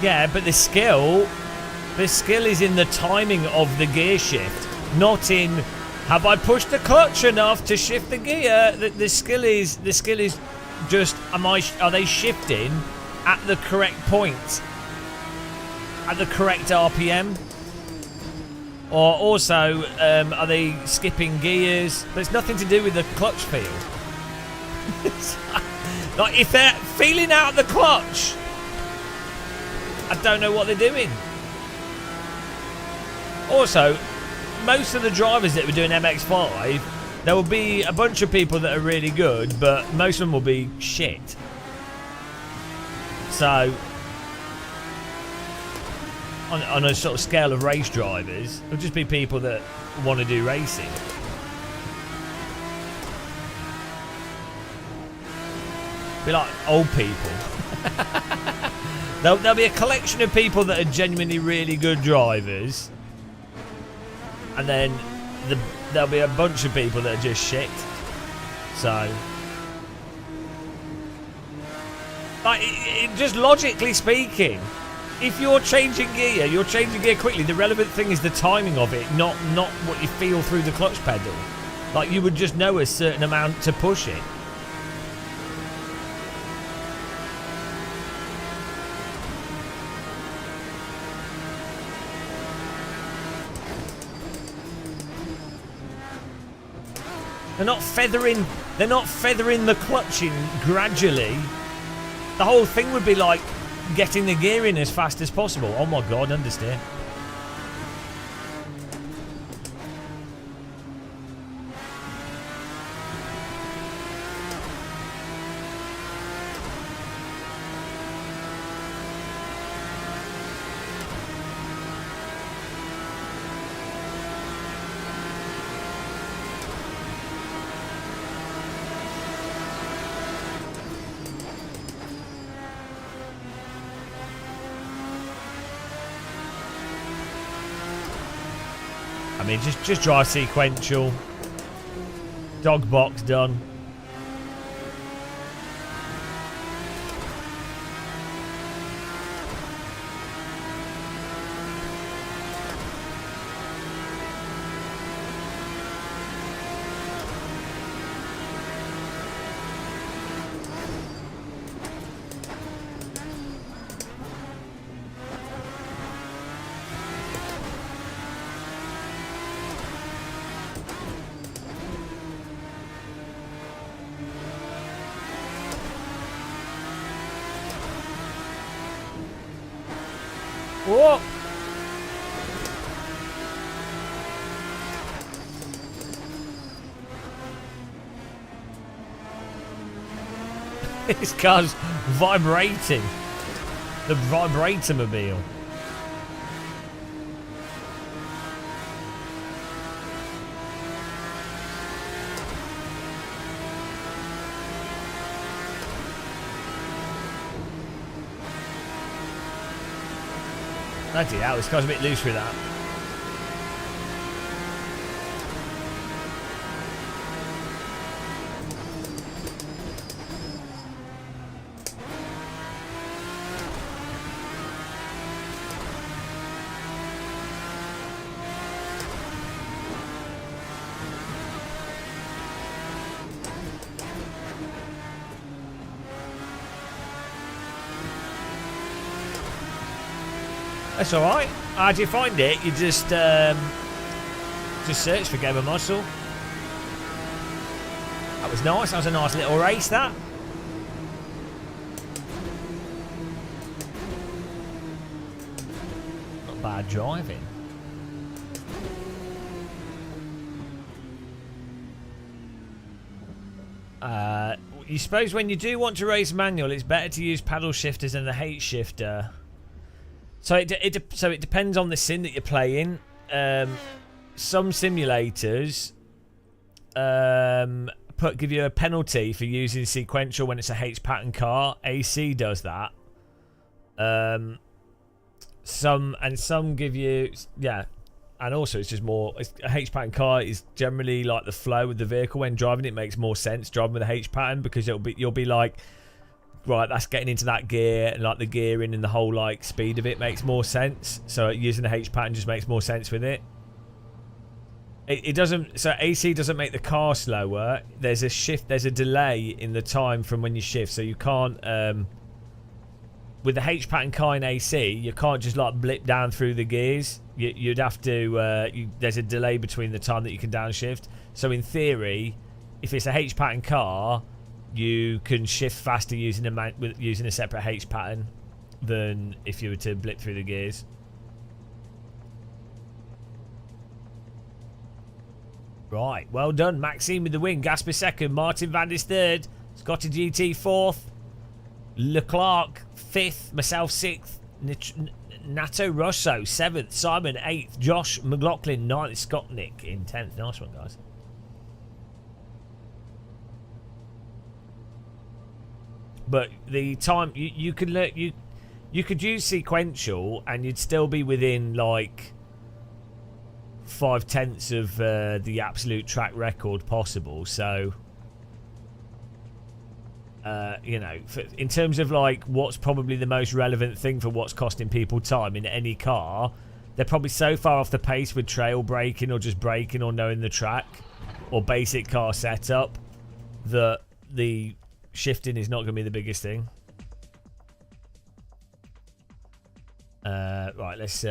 Yeah, but the skill is in the timing of the gear shift, not in have I pushed the clutch enough to shift the gear. The skill is just are they shifting at the correct point, at the correct RPM? Or also, are they skipping gears? There's nothing to do with the clutch feel. Like, if they're feeling out the clutch, I don't know what they're doing. Also, most of the drivers that were doing MX-5, there will be a bunch of people that are really good, but most of them will be shit. So, on a sort of scale of race drivers, it'll just be people that want to do racing. Be like old people. There'll be a collection of people that are genuinely really good drivers, and then there'll be a bunch of people that are just shit. So, like, just logically speaking, if you're changing gear quickly. The relevant thing is the timing of it, not what you feel through the clutch pedal. Like, you would just know a certain amount to push it. They're not feathering the clutch in gradually. The whole thing would be like getting the gear in as fast as possible. Oh my god, understand. I mean, just drive sequential. Dog box done. Whoa! This car's vibrating. The vibrator-mobile. Bloody hell, this car's a bit loose with that. That's alright. How do you find it? You just search for Game of Muscle. That was nice. That was a nice little race, that. Not bad driving. You suppose when you do want to race manual, it's better to use paddle shifters than the H shifter. So it depends on the sim that you're playing. Some simulators give you a penalty for using sequential when it's a H pattern car. AC does that. Some give you, yeah, and also it's just more. A H pattern car is generally like the flow of the vehicle when driving. It makes more sense driving with a H pattern because you'll be like, right, that's getting into that gear, and like the gearing and the whole like speed of it makes more sense. So using the H pattern just makes more sense with it. It doesn't. So AC doesn't make the car slower. There's a shift. There's a delay in the time from when you shift. So you can't. With the H pattern car in AC, you can't just like blip down through the gears. You'd have to. There's a delay between the time that you can downshift. So in theory, if it's a H pattern car, you can shift faster using a separate H pattern than if you were to blip through the gears. Right, well done. Maxime with the win. Gasper second. Martin Vandis third. Scotty GT fourth. Leclerc fifth. Myself sixth. Nato Rosso seventh. Simon eighth. Josh McLaughlin ninth. Scott Nick in 10th. Nice one, guys. But the time you could use sequential and you'd still be within like 5/10 of the absolute track record possible. So you know, in terms of like what's probably the most relevant thing for what's costing people time in any car, they're probably so far off the pace with trail braking or just braking or knowing the track or basic car setup that the shifting is not going to be the biggest thing. Right, let's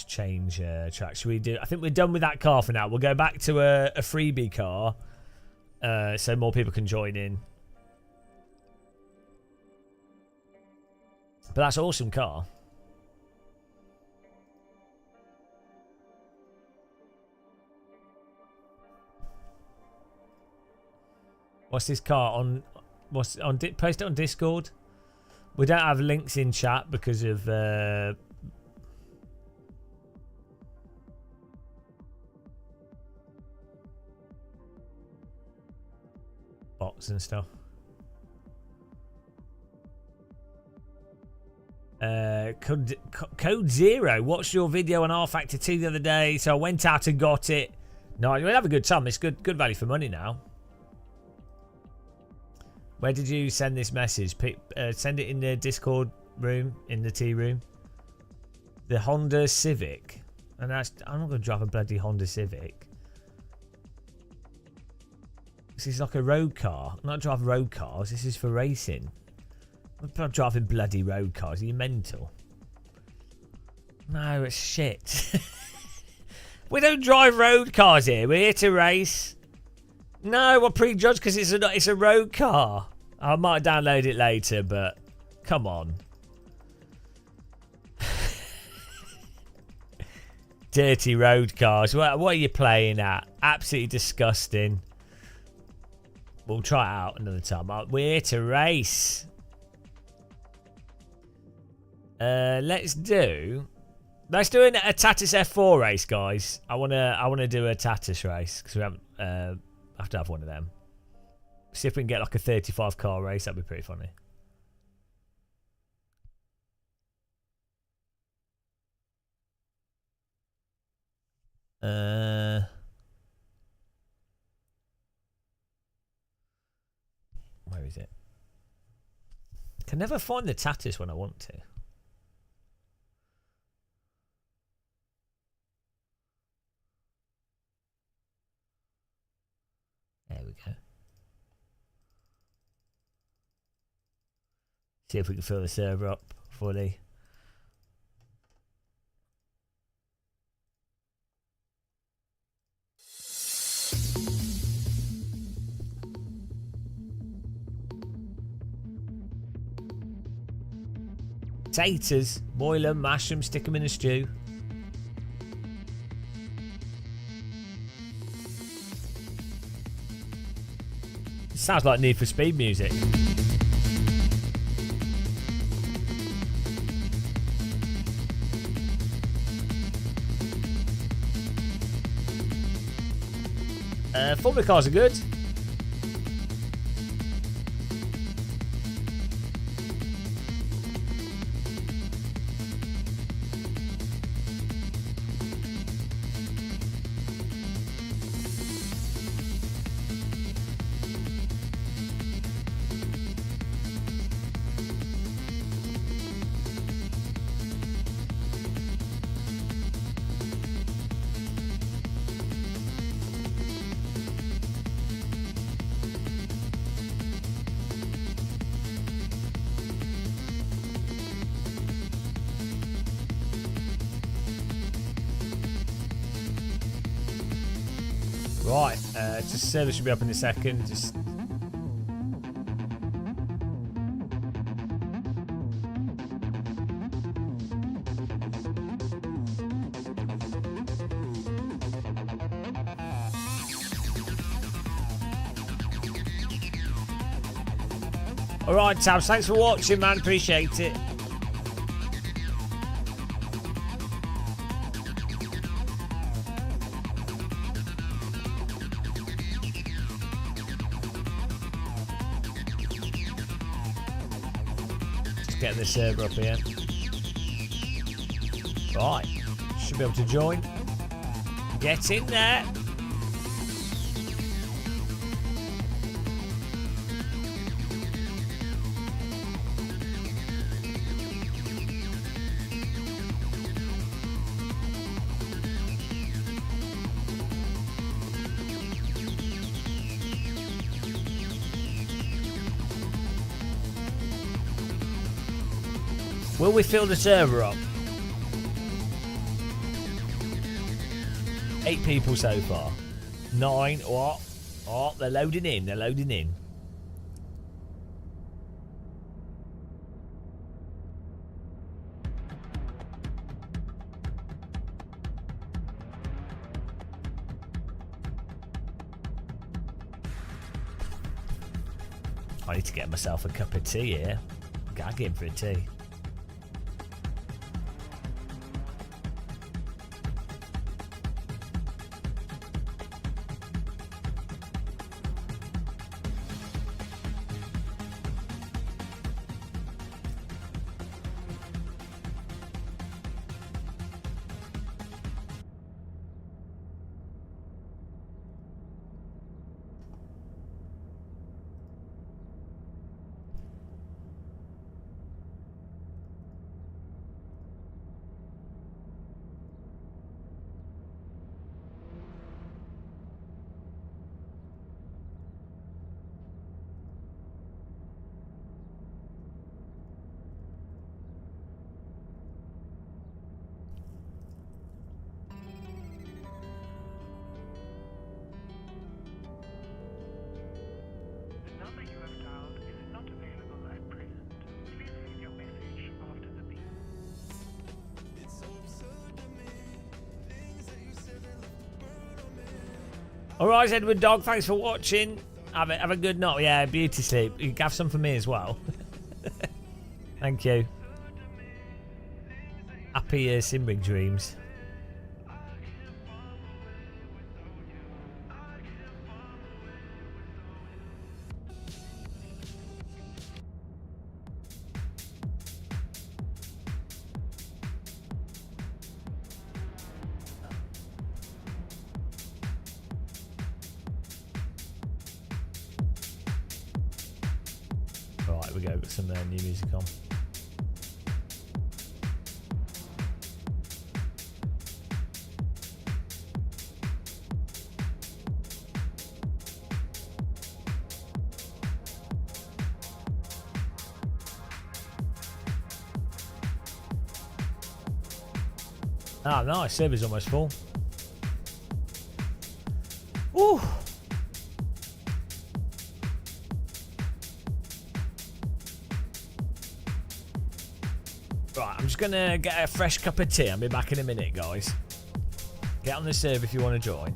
change track. Should we do? I think we're done with that car for now. We'll go back to a freebie car, so more people can join in. But that's an awesome car. What's this car on? What's on? Post it on Discord. We don't have links in chat because of bots and stuff. Code Zero watched your video on R Factor 2 the other day, so I went out and got it. No, you'll have a good time. It's good value for money now. Where did you send this message? Send it in the Discord room, in the tea room. The Honda Civic. And I'm not going to drive a bloody Honda Civic. This is like a road car. I'm not driving road cars. This is for racing. I'm not driving bloody road cars. Are you mental? No, it's shit. We don't drive road cars here. We're here to race. No, we're prejudged because it's a road car. I might download it later, but come on. Dirty road cars. What are you playing at? Absolutely disgusting. We'll try it out another time. We're here to race. Let's do a Tatis F4 race, guys. I wanna do a Tatis race because we haven't. I have to have one of them. See if we can get like a 35 car race. That'd be pretty funny. Where is it? Can never find the Tatis when I want to. There we go. See if we can fill the server up fully. Taters, boil them, mash them, stick them in a stew. Sounds like Need for Speed music. Formula cars are good. Right, just server should be up in a second. Just all right, Tabs. Thanks for watching, man. Appreciate it. Get the server up here. Right, should be able to join. Get in there. Will we fill the server up? 8 people so far. 9. What? Oh, they're loading in. They're loading in. I need to get myself a cup of tea here. Gagging for a tea. Alright, Edward Dog, thanks for watching. Have a good night. Yeah, beauty sleep. You can have some for me as well. Thank you. Happy Simbring dreams. Right, we go. Got some new music on. Ah, nice. Server's almost full. Ooh. Right, I'm just gonna get a fresh cup of tea. I'll be back in a minute, guys. Get on the server if you want to join.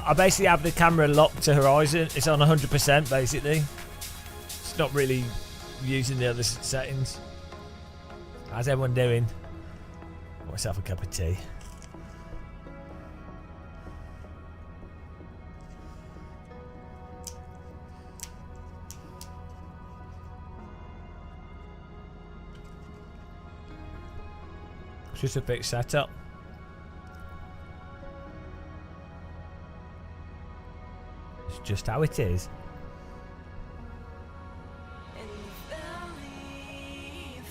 I basically have the camera locked to horizon. It's on 100% basically. It's not really using the other settings. How's everyone doing? Got myself a cup of tea. It's just a fixed setup. Just how it is.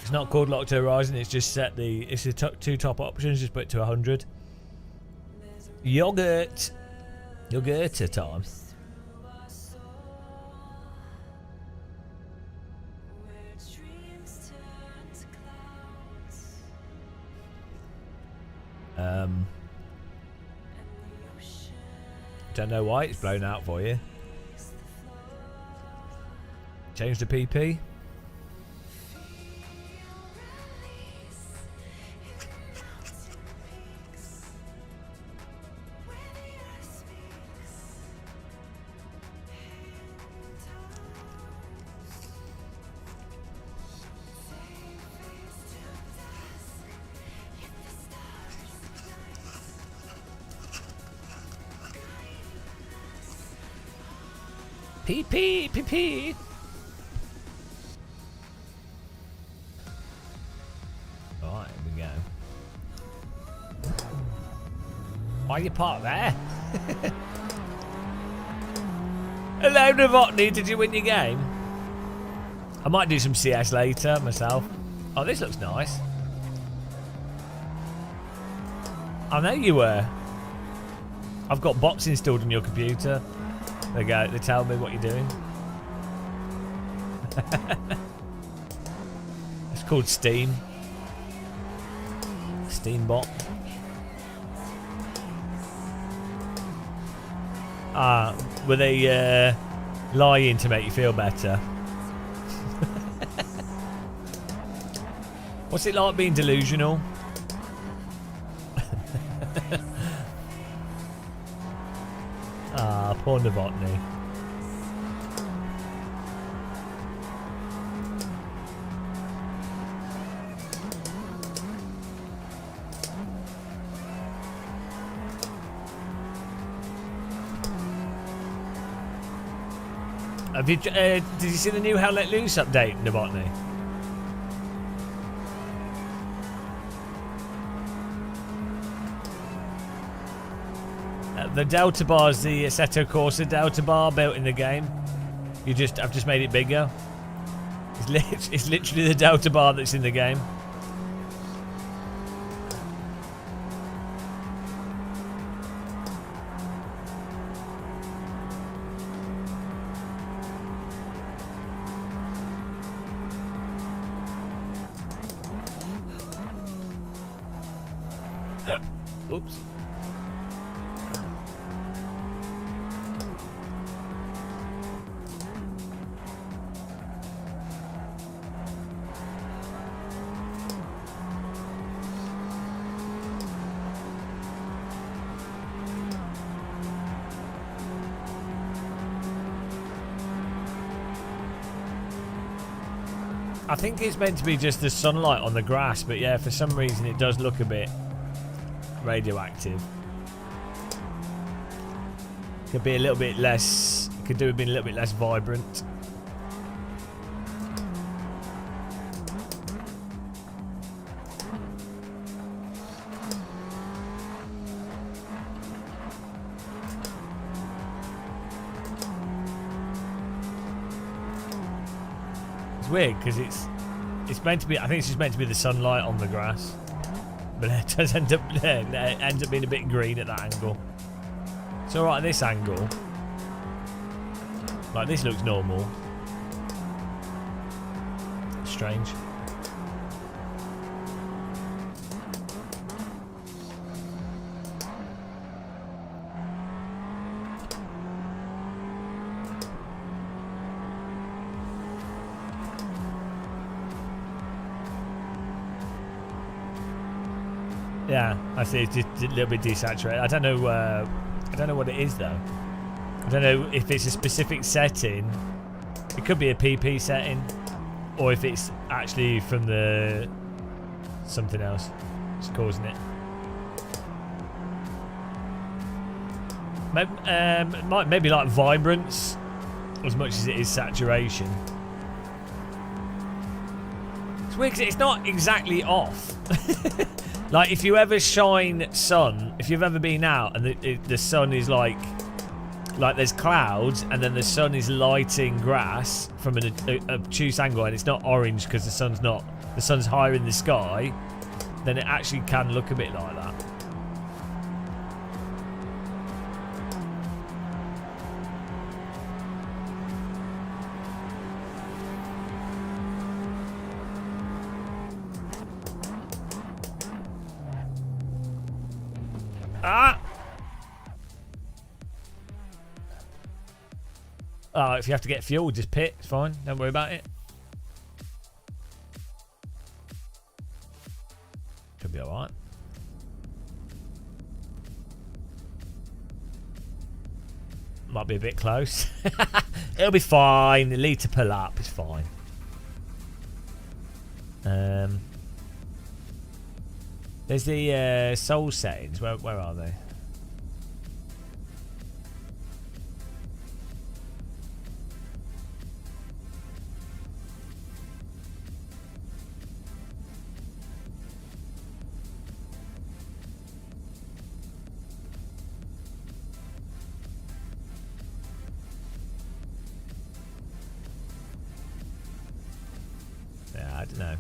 It's not called lock to horizon, it's just set it's the two top options, just put it to 100. Yogurt time. Don't know why it's blown out for you. Change the PP. PP. Right, here we go. Why you parked there? Hello, Novotny. Did you win your game? I might do some CS later myself. Oh, this looks nice. I know you were. I've got bots installed on your computer. There you go. They tell me what you're doing. It's called Steam. Steam bot. Were they lying to make you feel better? What's it like being delusional? Poor Novotny. Have you, did you see the new Hell Let Loose update, Novotny? The Delta bar is the Assetto Corsa Delta bar built in the game. I've just made it bigger. It's literally the Delta bar that's in the game. Oops. I think it's meant to be just the sunlight on the grass, but yeah, for some reason it does look a bit radioactive. Could be a little bit less. Could do have been a little bit less vibrant. It's weird because it's meant to be. I think it's just meant to be the sunlight on the grass, but it does end up it ends up being a bit green at that angle. It's all right at this angle. Like this looks normal. Strange. Yeah, I see. It's just a little bit desaturated. I don't know what it is though. I don't know if it's a specific setting. It could be a PP setting, or if it's actually from the something else that's causing it. Maybe like vibrance as much as it is saturation. It's weird because it's not exactly off. Like if you ever shine sun, if you've ever been out and the sun is like there's clouds and then the sun is lighting grass from an obtuse angle and it's not orange because the sun's higher in the sky, then it actually can look a bit like that. Ah! Oh, if you have to get fuel, just pit. It's fine. Don't worry about it. Should be alright. Might be a bit close. It'll be fine. The lead to pull up. It's fine. There's the soul settings. Where are they? Yeah, I don't know.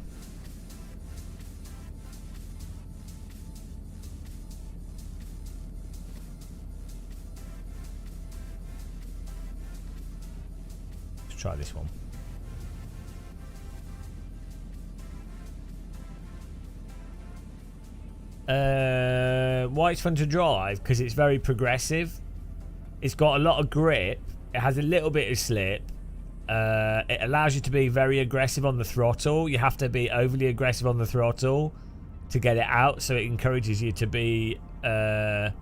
Try this one. Why it's fun to drive? Because it's very progressive. It's got a lot of grip. It has a little bit of slip. It allows you to be very aggressive on the throttle. You have to be overly aggressive on the throttle to get it out. So it encourages you to be to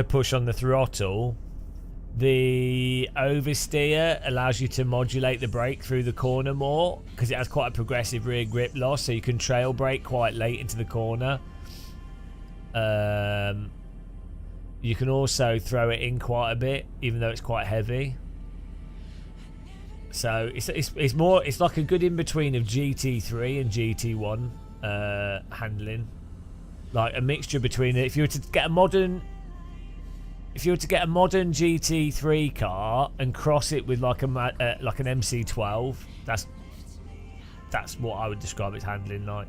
push on the throttle. The oversteer allows you to modulate the brake through the corner more because it has quite a progressive rear grip loss, so you can trail brake quite late into the corner. You can also throw it in quite a bit, even though it's quite heavy. So it's like a good in between of GT3 and GT1 handling, like a mixture between it. If you were to get a modern GT3 car and cross it with like an MC12, that's what I would describe its handling like.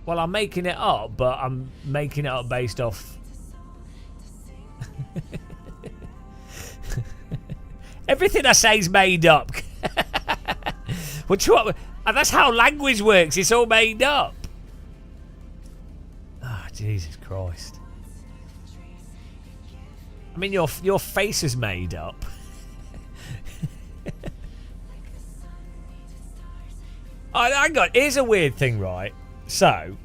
Well, I'm making it up, but I'm making it up based off. Everything I say is made up. And that's how language works. It's all made up. Ah, oh, Jesus Christ. I mean, your face is made up. Oh, hang on. Here's a weird thing, right? So,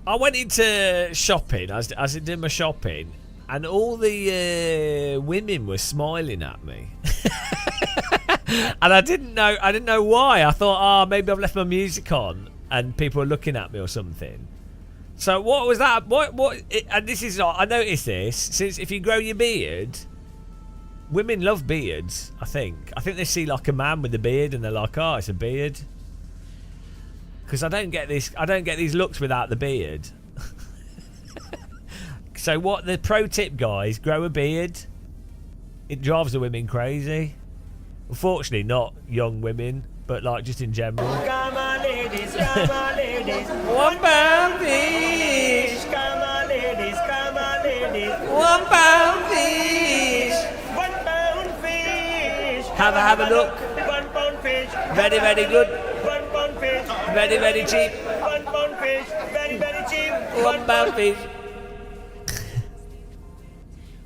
I went into shopping. I was doing my shopping, and all the women were smiling at me. And I didn't know why. I thought, maybe I've left my music on and people are looking at me or something. So what was that? And this is, I noticed this, since if you grow your beard, women love beards, I think. I think they see like a man with a beard and they're like, oh, it's a beard. Because I don't get these looks without the beard. So what the pro tip, guys, grow a beard. It drives the women crazy. Unfortunately, not young women, but like just in general. Come on, ladies, come on, ladies. £1 fish. Come on, ladies, come on, ladies. £1 fish. £1 fish. Have a look. £1 fish. Very, very good. £1 fish. Very, very cheap. £1 fish. Very, very cheap. £1 fish.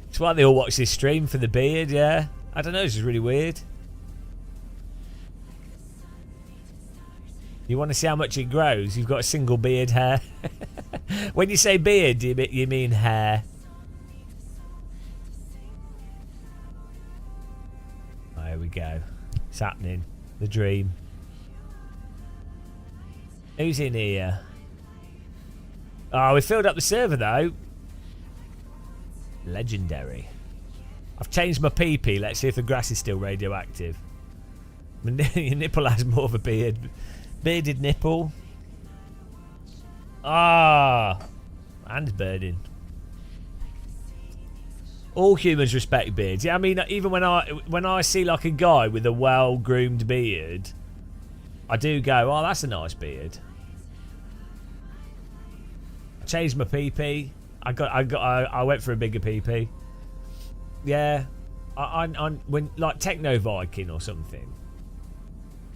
That's why they all watch this stream, for the beard, yeah. I don't know, this is really weird. You want to see how much it grows? You've got a single beard hair. When you say beard, you mean hair. There we go. It's happening. The dream. Who's in here? Oh, we filled up the server though. Legendary. I've changed my pee-pee. Let's see if the grass is still radioactive. Your nipple has more of a beard. Bearded nipple. Ah, and burning. All humans respect beards. Yeah, I mean, even when I see like a guy with a well-groomed beard, I do go, "Oh, that's a nice beard." I changed my pee-pee. I went for a bigger pee-pee. Yeah, when like Techno Viking or something.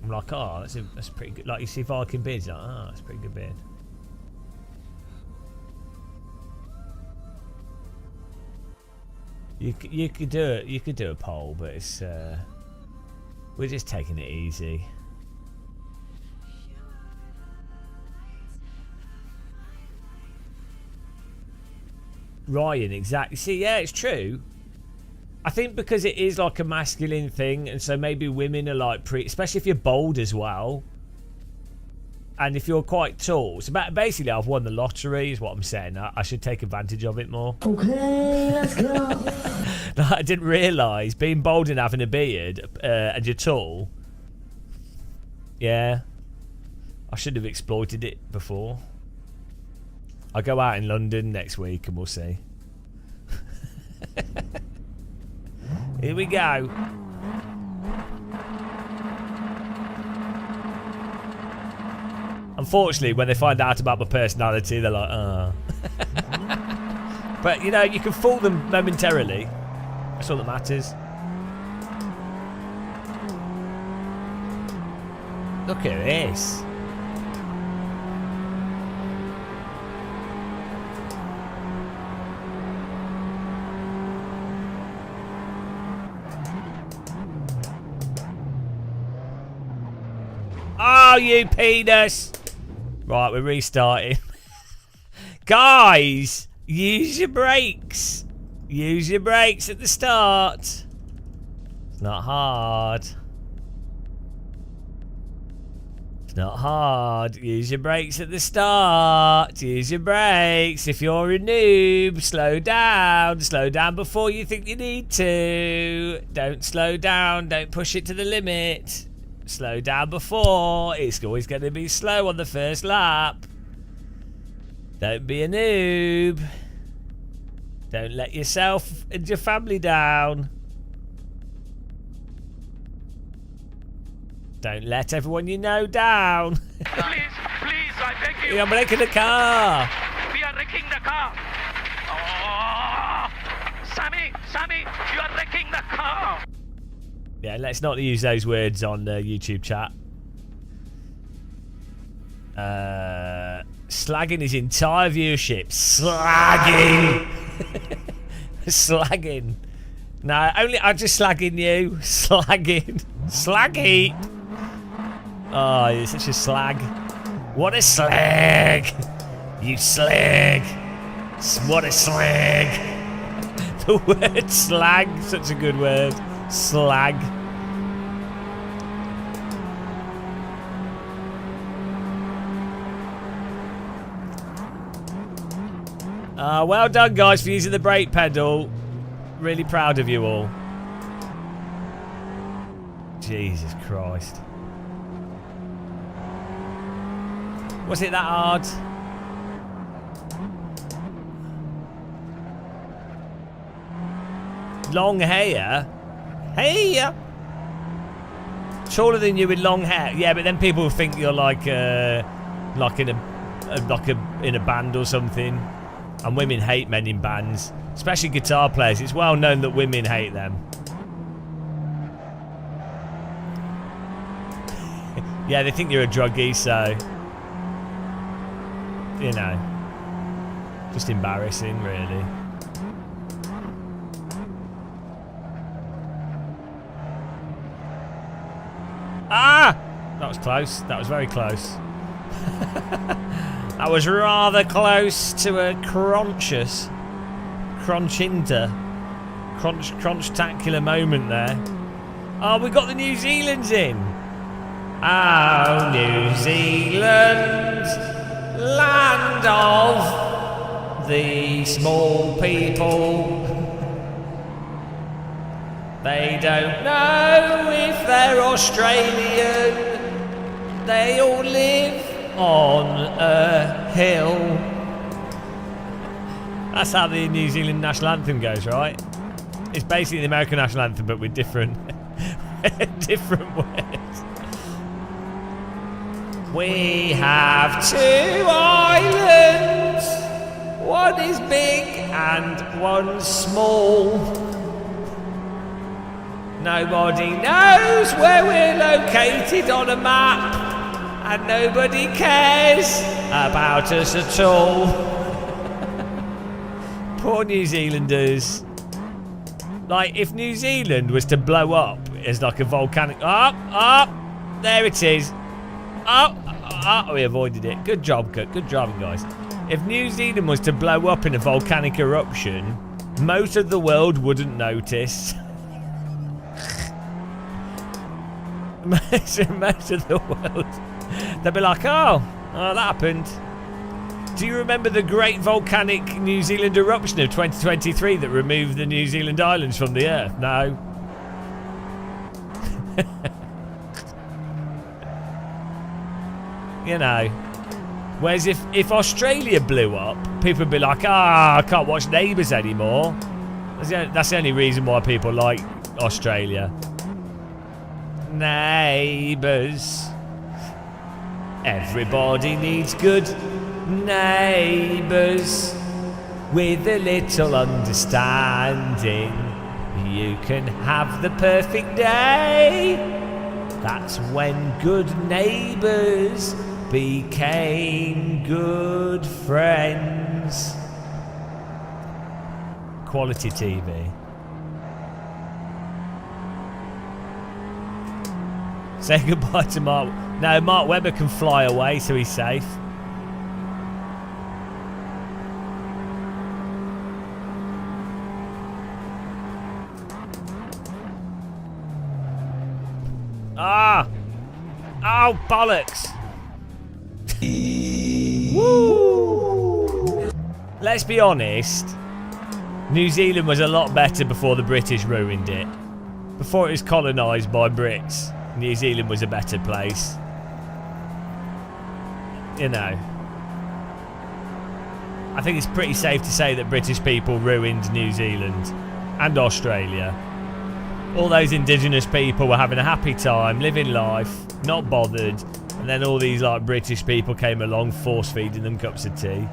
I'm like, oh, that's pretty good. Like you see Viking beards, like, oh, that's a pretty good beard. You could do it. You could do a poll, but it's we're just taking it easy. Ryan, exactly. See, yeah, it's true. I think because it is like a masculine thing, and so maybe women are like especially if you're bold as well, and if you're quite tall. So basically, I've won the lottery, is what I'm saying. I should take advantage of it more. Okay, let's go. I didn't realise being bold and having a beard, and you're tall. Yeah, I should have exploited it before. I'll go out in London next week, and we'll see. Here we go. Unfortunately, when they find out about my personality, they're like, oh. But, you know, you can fool them momentarily. That's all that matters. Look at this. Oh, you penis! Right, we're restarting. Guys, use your brakes. Use your brakes at the start. It's not hard. It's not hard. Use your brakes at the start. Use your brakes. If you're a noob, slow down. Slow down before you think you need to. Don't slow down. Don't push it to the limit. Slow down before. It's always going to be slow on the first lap. Don't be a noob. Don't let yourself and your family down. Don't let everyone you know down. Please, I beg you. You're breaking the car. We are wrecking the car. Oh, Sammy, you are wrecking the car. Yeah, let's not use those words on YouTube chat. Slagging his entire viewership. Slagging. Slagging. No, I'm just slagging you. Slagging. Slaggy. Oh, you're such a slag. What a slag. You slag. What a slag. The word slag, such a good word. Slag. Well done, guys, for using the brake pedal. Really proud of you all. Jesus Christ. Was it that hard? Long hair? Hey! Taller than you with long hair. Yeah, but then people think you're like in a band or something. And women hate men in bands, especially guitar players. It's well known that women hate them. Yeah, they think you're a druggie, so you know, just embarrassing, really. Ah! That was close. That was very close. That was rather close to a crunch-tacular moment there. Oh, we got the New Zealand's in. Oh, New Zealand, land of the small people. They don't know if they're Australian. They all live on a hill. That's how the New Zealand national anthem goes, right? It's basically the American national anthem, but with different words. We have 2 islands. One is big and one's small. Nobody knows where we're located on a map. And nobody cares about us at all. Poor New Zealanders. Like, if New Zealand was to blow up as like a volcanic... there it is. We avoided it. Good job, good driving, guys. If New Zealand was to blow up in a volcanic eruption, most of the world wouldn't notice. most of the world... They'll be like, oh, that happened. Do you remember the great volcanic New Zealand eruption of 2023 that removed the New Zealand islands from the earth? No. You know. Whereas if Australia blew up, people would be like, I can't watch Neighbours anymore. That's the only reason why people like Australia. Neighbours. Everybody needs good neighbours. With a little understanding, you can have the perfect day. That's when good neighbours became good friends. Quality TV. Say goodbye to Mark. No, Mark Webber can fly away, so he's safe. Oh, bollocks. Woo! Let's be honest. New Zealand was a lot better before the British ruined it. Before it was colonised by Brits, New Zealand was a better place. You know. I think it's pretty safe to say that British people ruined New Zealand and Australia. All those indigenous people were having a happy time, living life, not bothered, and then all these like British people came along, force feeding them cups of tea.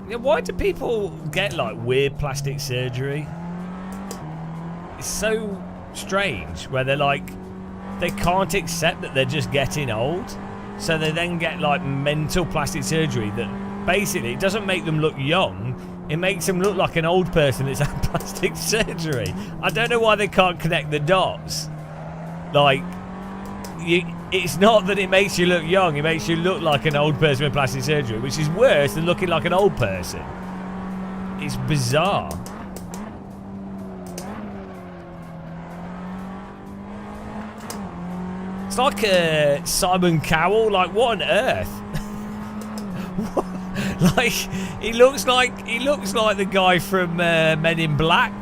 Yeah, why do people get like weird plastic surgery? It's so strange where they're like, they can't accept that they're just getting old. So they then get like mental plastic surgery that basically it doesn't make them look young. It makes them look like an old person that's had plastic surgery. I don't know why they can't connect the dots. Like, it's not that it makes you look young. It makes you look like an old person with plastic surgery, which is worse than looking like an old person. It's bizarre. It's like Simon Cowell. Like, what on earth? Like, he looks like the guy from Men in Black.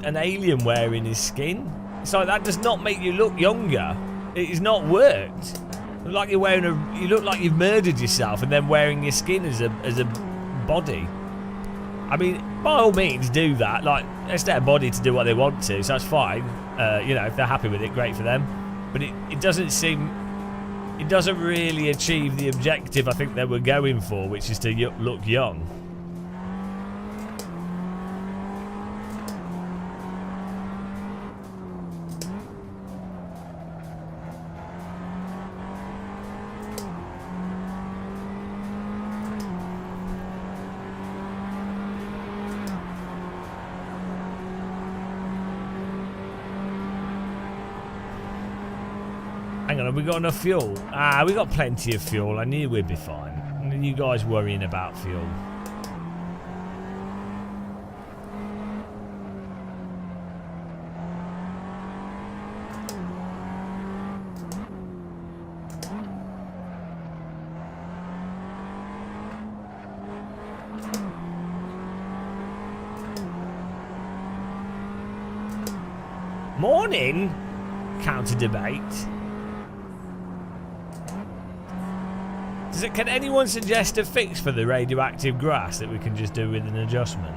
An alien wearing his skin. It's like, that does not make you look younger. It has not worked. You look like you're wearing you look like you've murdered yourself and then wearing your skin as a body. I mean, by all means, do that. Like, it's their body to do what they want to, so that's fine. You know, if they're happy with it, great for them. But it doesn't seem... It doesn't really achieve the objective I think they were going for, which is to look young. Hang on, have we got enough fuel? Ah, we got plenty of fuel. I knew we'd be fine. And you guys worrying about fuel. Morning? Counter debate. Can anyone suggest a fix for the radioactive grass that we can just do with an adjustment?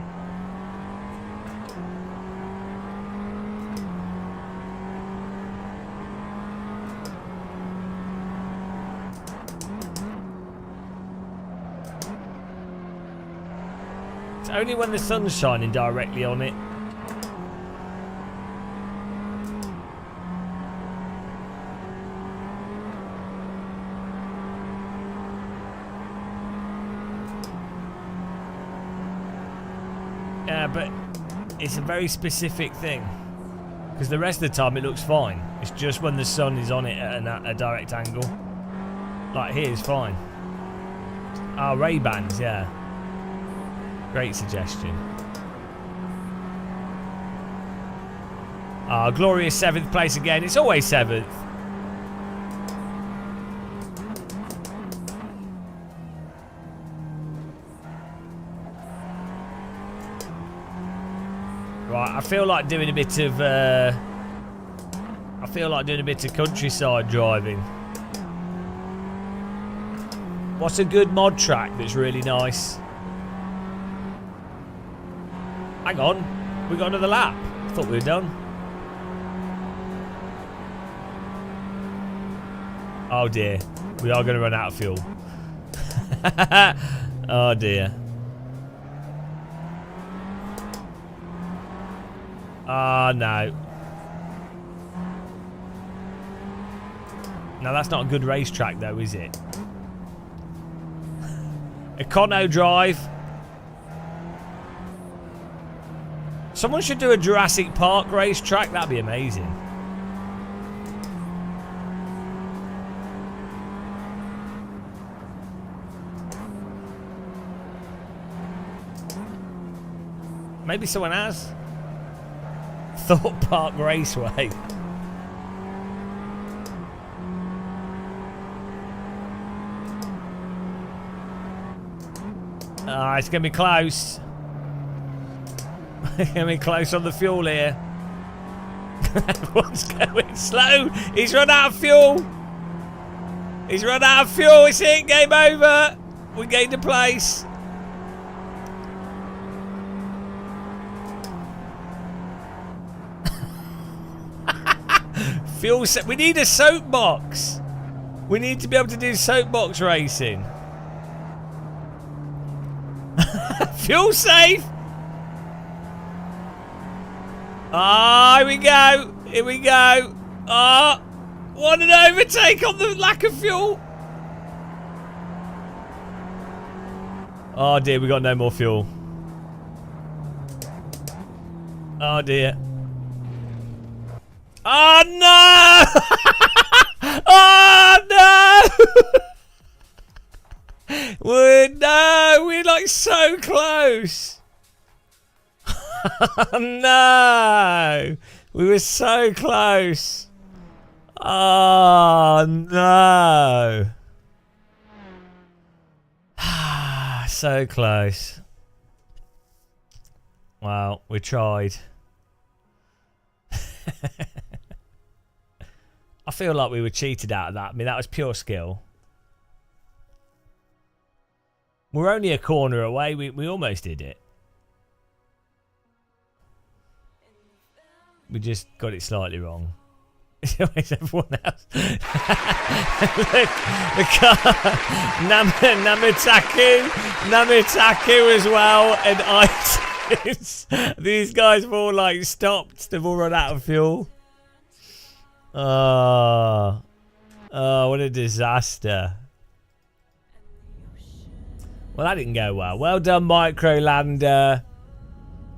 It's only when the sun's shining directly on it. Yeah, but it's a very specific thing. Because the rest of the time it looks fine. It's just when the sun is on it at a direct angle. Like here, it's fine. Oh, Ray-Bans, yeah. Great suggestion. Ah, glorious 7th place again. It's always 7th. Right, I feel like doing a bit of countryside driving. What's a good mod track that's really nice? Hang on, we got another lap. I thought we were done. Oh dear, we are going to run out of fuel. Oh dear. Oh no. Now that's not a good racetrack though, is it? Econo Drive. Someone should do a Jurassic Park racetrack. That'd be amazing. Maybe someone has. Thorpe Park Raceway. It's going to be close. It's going to be close on the fuel here. Everyone's going slow. He's run out of fuel. He's run out of fuel. It's it. Game over. We gained a place. Fuel set. We need a soapbox. We need to be able to do soapbox racing. Fuel safe. Ah, here we go. Here we go. Ah, what an overtake on the lack of fuel. Oh dear, we got no more fuel. Oh dear. Oh no! Oh no! We're like so close. Oh no! We were so close. Oh no! So close. Well, we tried. I feel like we were cheated out of that. I mean, that was pure skill. We're only a corner away. We almost did it. We just got it slightly wrong. It's always everyone else. Look, the car. Namitaku as well, and ISIS. These guys have all like stopped. They've all run out of fuel. Oh, what a disaster. Well, that didn't go well. Well done, Microlander.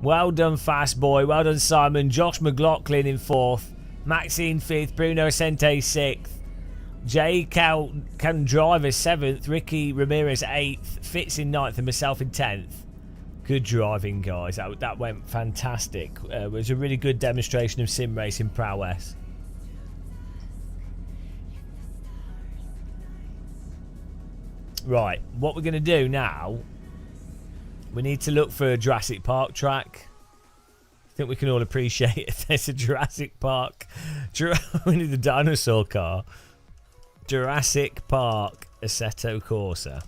Well done, Fast Boy. Well done, Simon. Josh McLaughlin in 4th. Maxine 5th. Bruno Ascente 6th. Jay Can Driver 7th. Ricky Ramirez 8th. Fitz in 9th. And myself in 10th. Good driving, guys. That went fantastic. It was a really good demonstration of sim racing prowess. Right, what we're going to do now, we need to look for a Jurassic Park track. I think we can all appreciate if there's a Jurassic Park. We need the dinosaur car. Jurassic Park Assetto Corsa.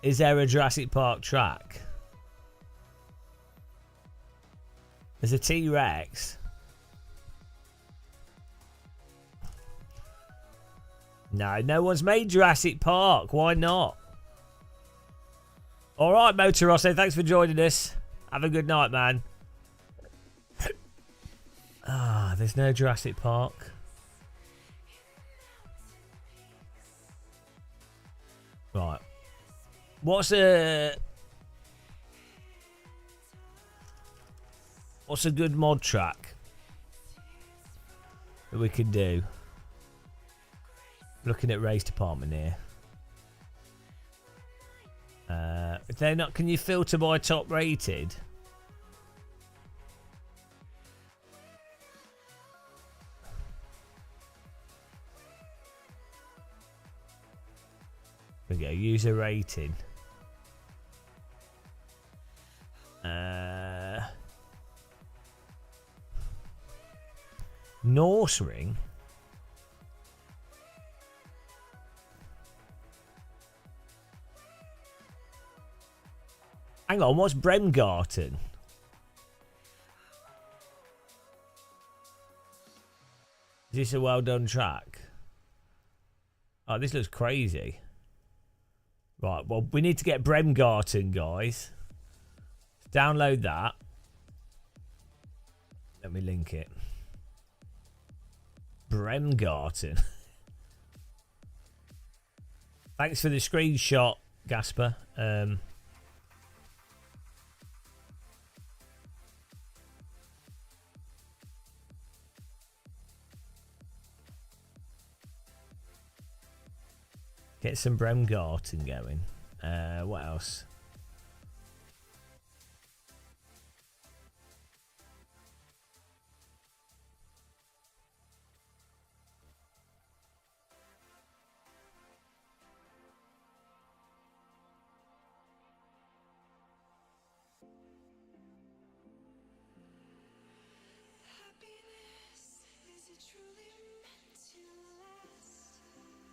Is there a Jurassic Park track? There's a T-Rex. No one's made Jurassic Park. Why not? All right, Motorosso, thanks for joining us. Have a good night, man. There's no Jurassic Park. Right. What's a good mod track that we could do? Looking at race department here. If they're not, can you filter by top rated? There we go. User rating. Norse Ring. Hang on, what's Bremgarten? Is this a well done track? Oh, this looks crazy. Right, well, we need to get Bremgarten, guys. Download that. Let me link it. Bremgarten. Thanks for the screenshot, Gasper. Get some Bremgarten going. What else?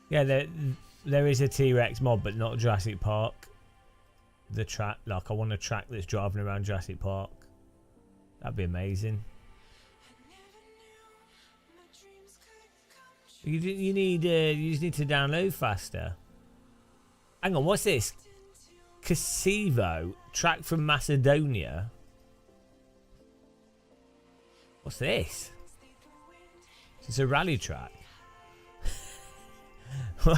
Yeah, there is a T-Rex mod, but not Jurassic Park. The track, like, I want a track that's driving around Jurassic Park. That'd be amazing. You just need to download faster. Hang on, what's this? Casivo, track from Macedonia. What's this? It's a rally track.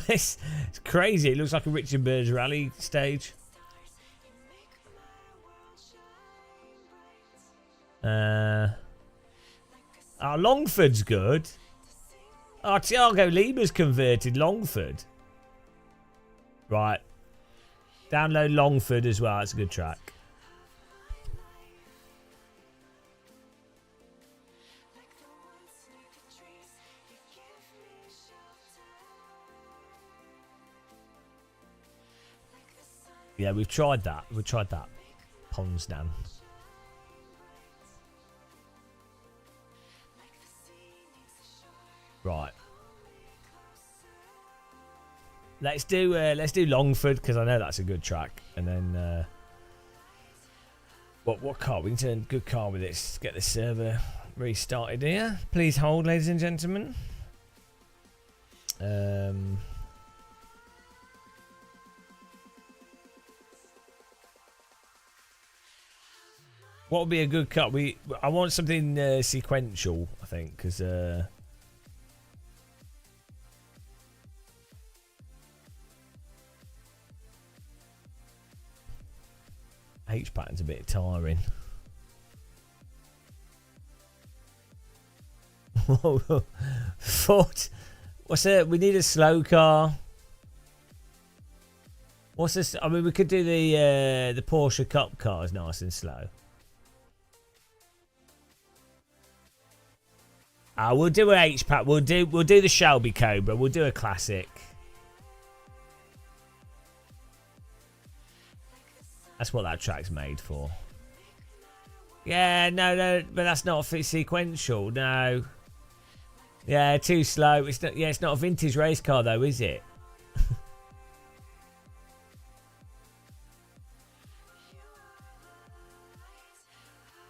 It's crazy. It looks like a Richard Burns rally stage. Longford's good. Oh, Thiago Lima's converted Longford. Right. Download Longford as well. That's a good track. Yeah, we've tried that. We've tried that. Ponsdan. Right. Let's do Longford because I know that's a good track. And then what car? We can turn a good car with this. Get the server restarted here. Please hold, ladies and gentlemen. What would be a good cut? I want something sequential, I think, because H pattern's a bit tiring. Ford. What's it? We need a slow car. What's this? I mean, we could do the Porsche Cup cars nice and slow. We'll do an H pack. We'll do the Shelby Cobra. We'll do a classic. That's what that track's made for. Yeah, no, but that's not sequential. No. Yeah, too slow. It's not. Yeah, it's not a vintage race car though, is it?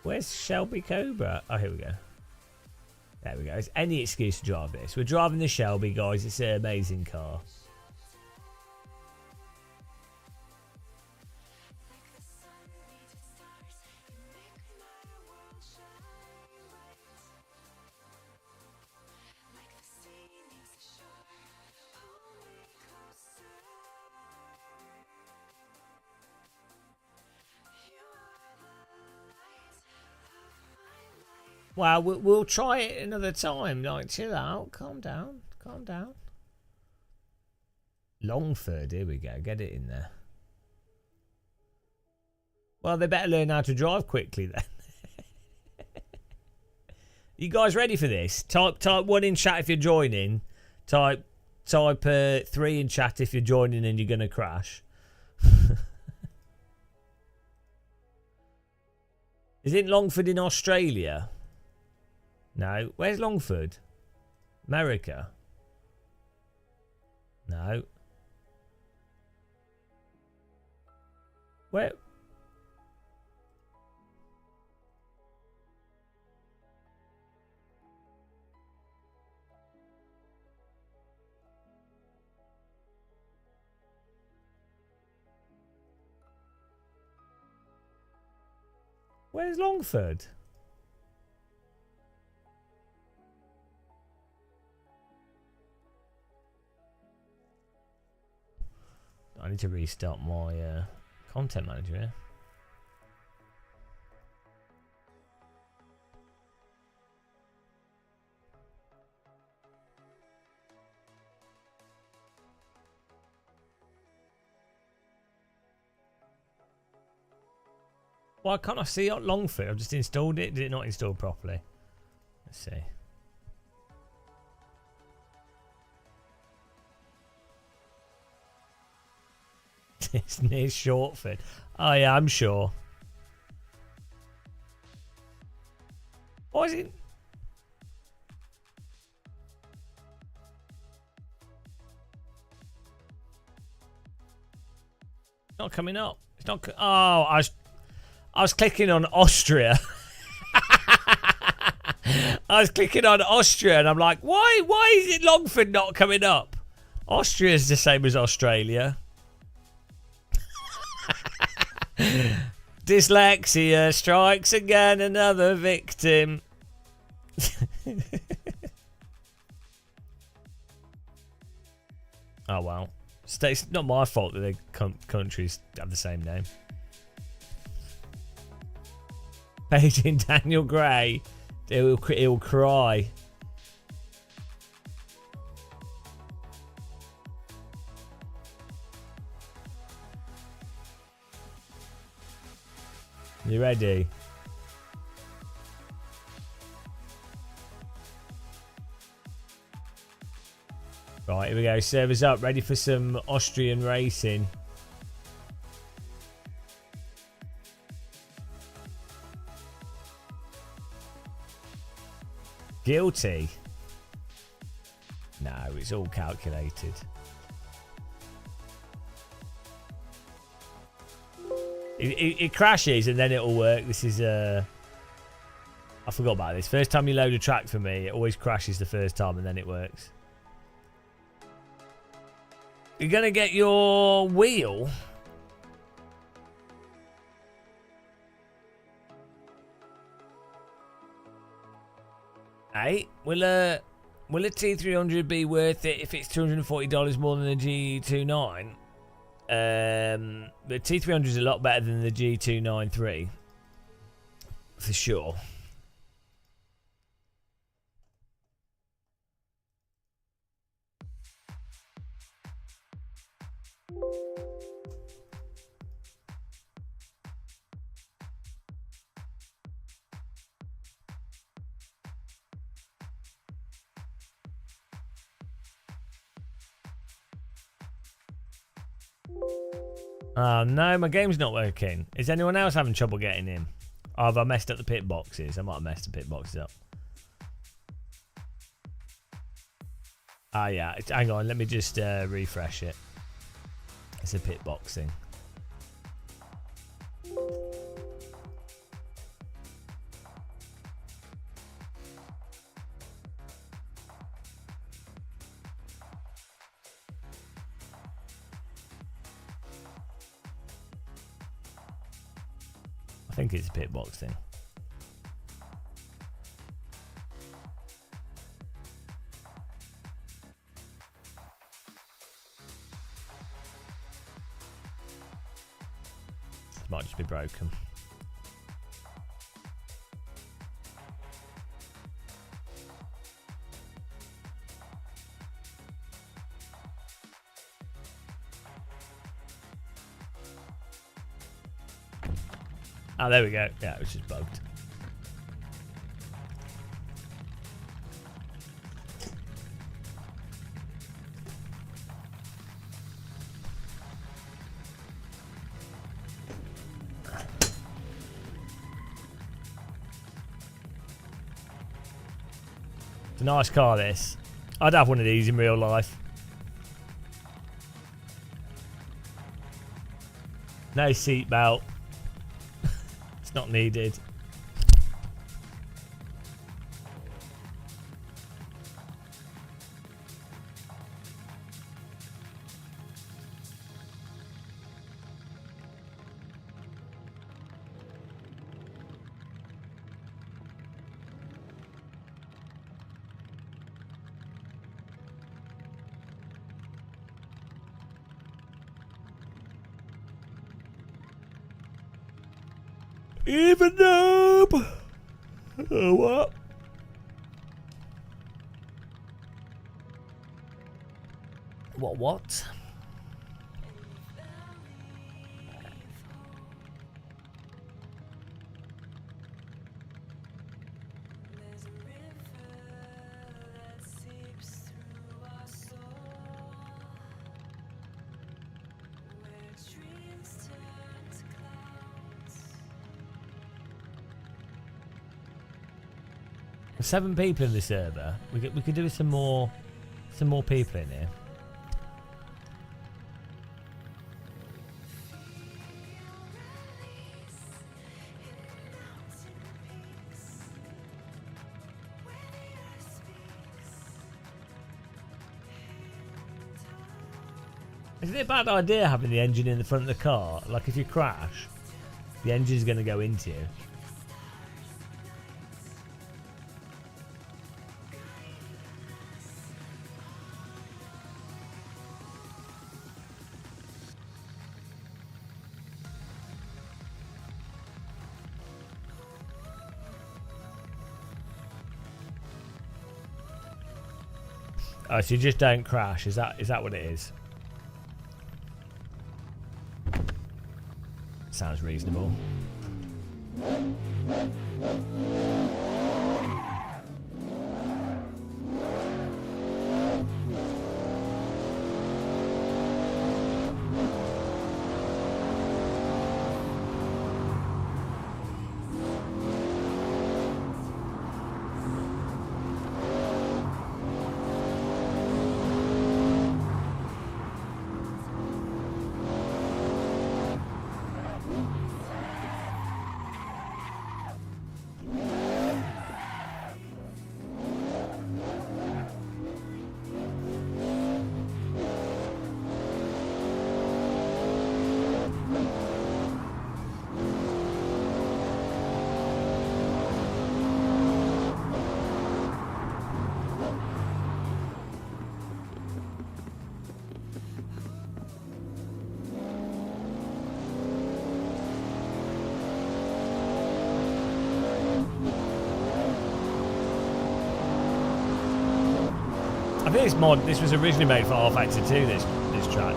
Where's Shelby Cobra? Oh, here we go. There we go. It's any excuse to drive this. We're driving the Shelby, guys. It's an amazing car. Well, we'll try it another time. Like, chill out. Calm down. Calm down. Longford. Here we go. Get it in there. Well, they better learn how to drive quickly then. You guys ready for this? Type 1 in chat if you're joining. Type 3 in chat if you're joining and you're going to crash. Isn't Longford in Australia? No. Where's Longford? America. No. Where? Where's Longford? I need to restart my content manager here. Why can't I see Longford? I've just installed it. Did it not install properly? Let's see. It's near Shortford. Oh yeah, I'm sure. Why is it? Not coming up. It's not. Oh, I was clicking on Austria. I was clicking on Austria, and I'm like, why is it Longford not coming up? Austria is the same as Australia. Dyslexia strikes again, another victim. Oh well, it's not my fault that the countries have the same name. Paging Daniel Gray. He'll cry. You ready? Right, here we go. Servers up. Ready for some Austrian racing. Guilty? No, it's all calculated. It crashes and then it'll work. This is I forgot about this. First time you load a track for me, it always crashes the first time and then it works. You're gonna get your wheel. Hey, will a T300 be worth it if it's $240 more than the G29? The T300 is a lot better than the G293 for sure. Oh no, my game's not working. Is anyone else having trouble getting in? Oh, have I messed up the pit boxes? I might have messed the pit boxes up. Ah, yeah. Hang on, let me just refresh it. It's a pit box thing. I think it's a pit box thing. It might just be broken. Oh, there we go. Yeah, it was just bugged. It's a nice car, this. I'd have one of these in real life. No seatbelt. It's not needed. Even up. Oh, what? What? There's 7 people in the server. We could do with some more people in here. Isn't it a bad idea having the engine in the front of the car? Like if you crash, the engine's going to go into you. Oh, so you just don't crash? Is that what it is? Sounds reasonable. I think this was originally made for R-Factor 2, this track.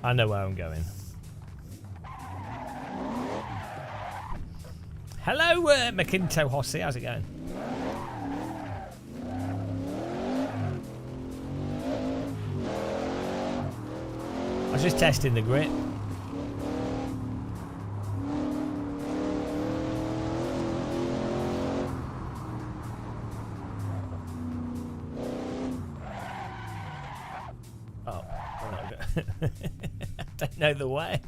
I know where I'm going. Hello, McInto Hossie. How's it going? I was just testing the grip. Oh, I don't know the way.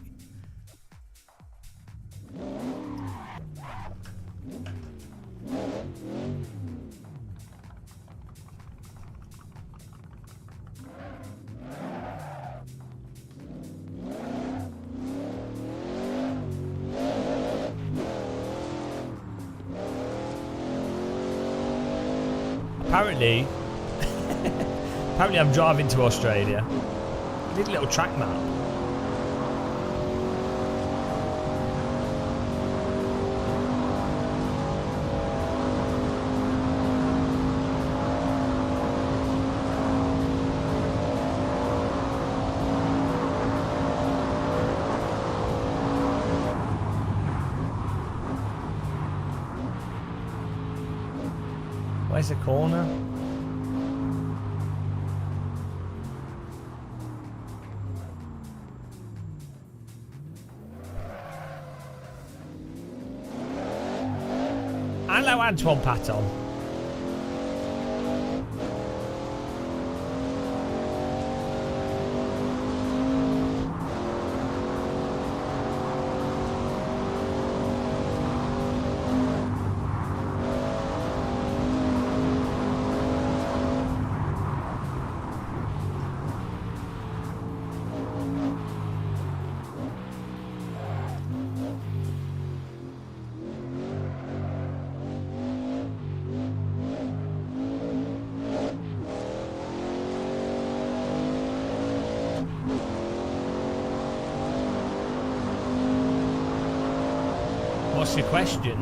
Apparently, I'm driving to Australia. I did a little track map. Where's the corner? Hello, Antoine Patton. What's your question?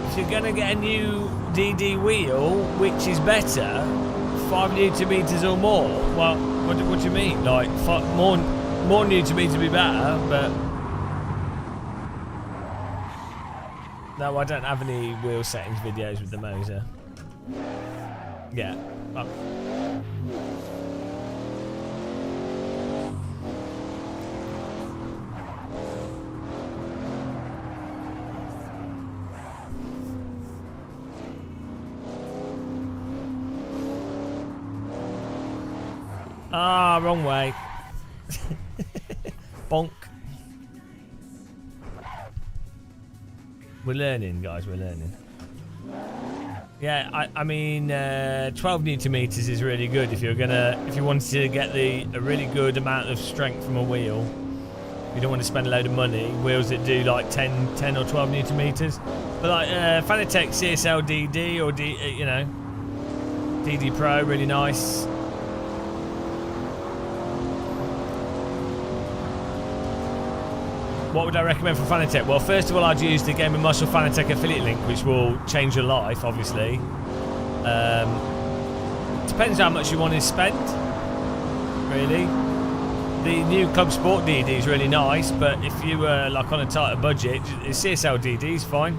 If you're gonna get a new DD wheel, which is better? 5 Newton meters or more? Well, what do you mean? Like more Newton meters would be better, but No, I don't have any wheel settings videos with the Moza. Yeah. Oh. Ah, wrong way. Bonk. We're learning, guys. We're learning. Yeah, I mean, 12 Newton meters is really good if you wanted to get a really good amount of strength from a wheel. You don't want to spend a load of money. Wheels that do like 10 or 12 Newton meters. But like Fanatec CSL DD or DD Pro, really nice. What would I recommend for Fanatec? Well, first of all, I'd use the Game of Muscle Fanatec affiliate link, which will change your life, obviously. Depends how much you want to spend, really. The new Club Sport DD is really nice, but if you were like on a tighter budget, CSL DD is fine.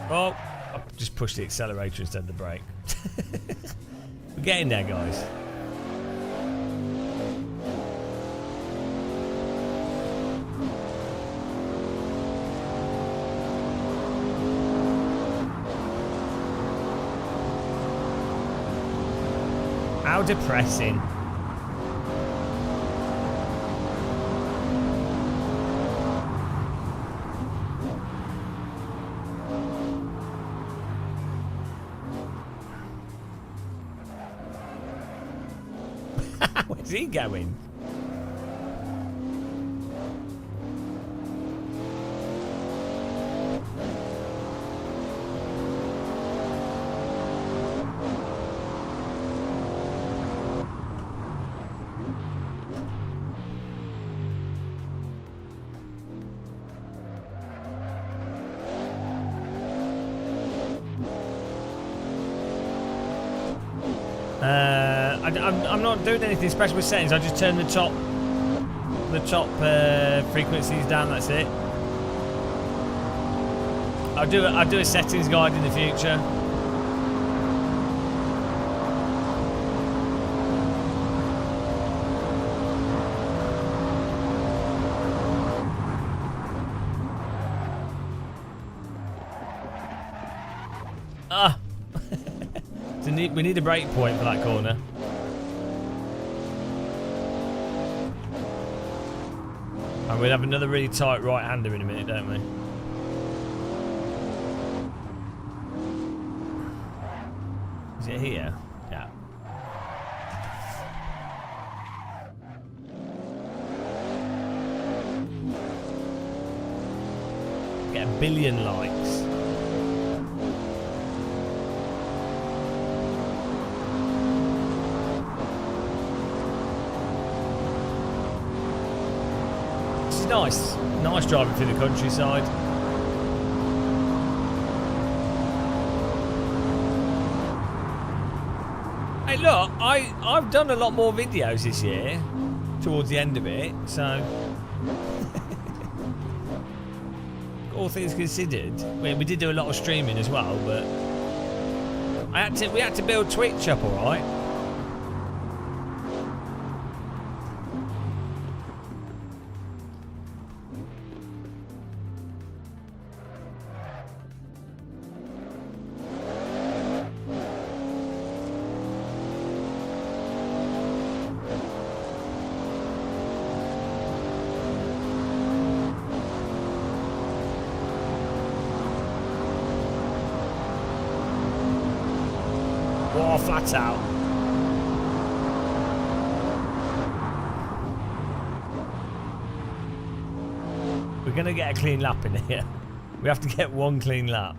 Oh, I just pushed the accelerator instead of the brake. We're getting there, guys. How depressing. Where's he going? I'm not doing anything special with settings. I just turn the top frequencies down. That's it. I'll do a settings guide in the future. Ah. We need a break point for that corner. And we'll have another really tight right-hander in a minute, don't we? Is it here? Yeah. Get 1 billion likes. Nice driving through the countryside. Hey, look, I've done a lot more videos this year, towards the end of it, so all things considered, we did do a lot of streaming as well, but we had to build Twitch up, all right. Flat out. We're gonna get a clean lap in here. We have to get one clean lap.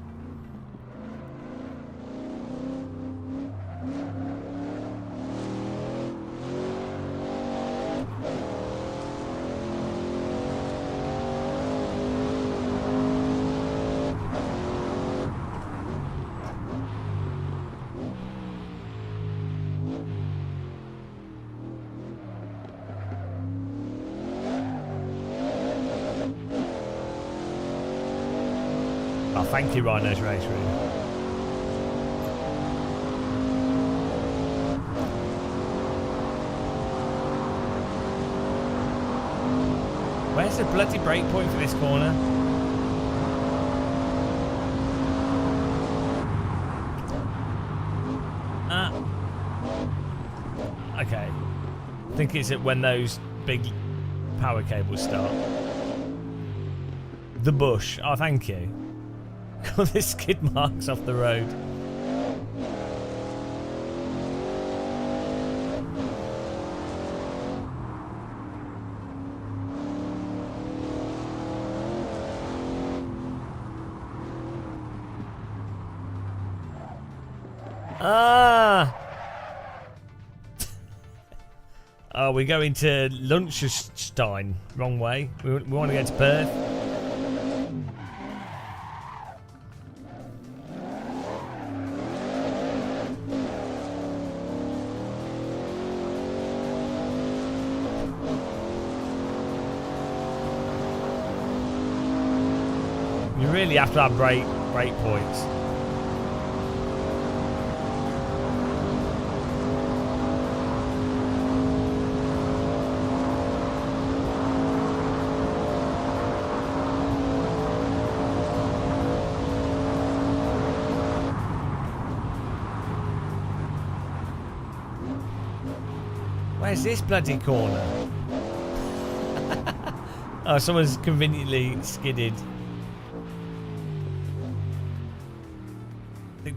thank you, Rhino's Race Room. Where's the bloody brake point for this corner? Okay. I think it's at when those big power cables start. The bush. Oh, thank you. Got the skid marks off the road. Ah! Oh, we're going to Lunchestein. Wrong way. We want to go to Perth. You really have to have break points. Where's this bloody corner? Oh, someone's conveniently skidded.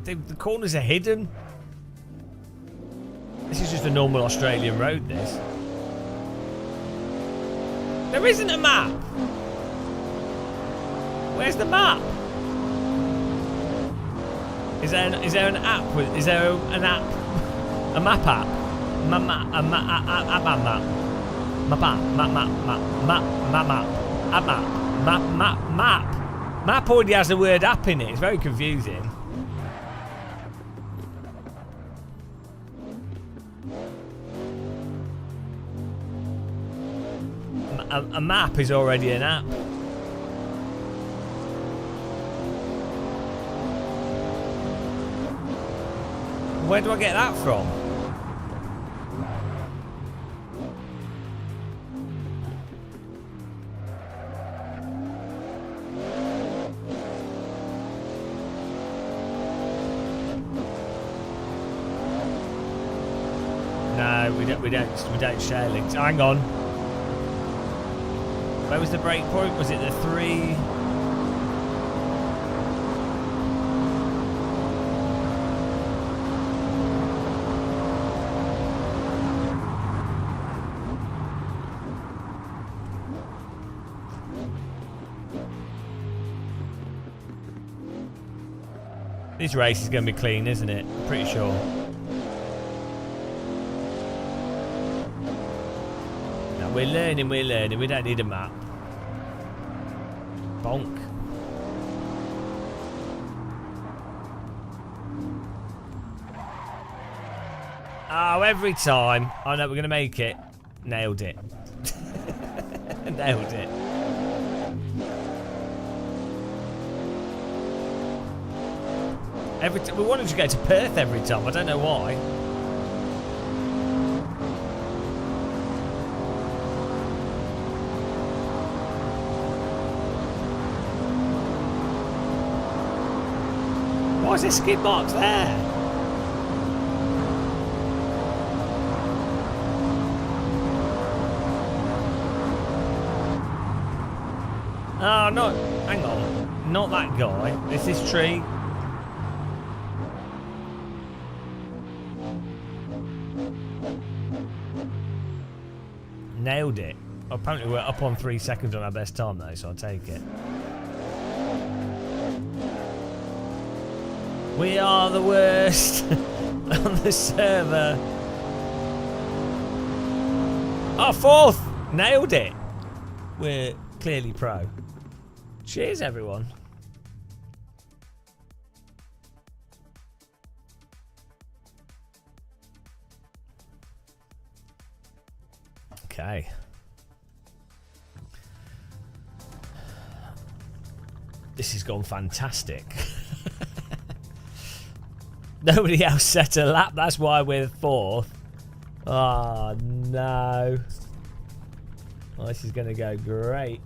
The corners are hidden. This is just a normal Australian road, this. There isn't a map. Where's the map? Is there an app with? Is there an app? A map app? Map already has the word app in it. It's very confusing. A map is already an app. Where do I get that from? No, we don't share links. Hang on. Where was the break point? Was it the 3? This race is going to be clean, isn't it? I'm pretty sure. No, we're learning. We don't need a map. Bonk. Oh, every time. Oh no, we're going to make it. Nailed it. Nailed it. We wanted to go to Perth every time. I don't know why. Why is there skid marks there? Oh, no. Hang on. Not that guy. It's this tree. Nailed it. Apparently we're up on 3 seconds on our best time though, so I'll take it. We are the worst on the server. Oh, 4th! Nailed it. We're clearly pro. Cheers, everyone. Okay. This has gone fantastic. Nobody else set a lap. That's why we're 4th. Oh, no. Well, this is going to go great.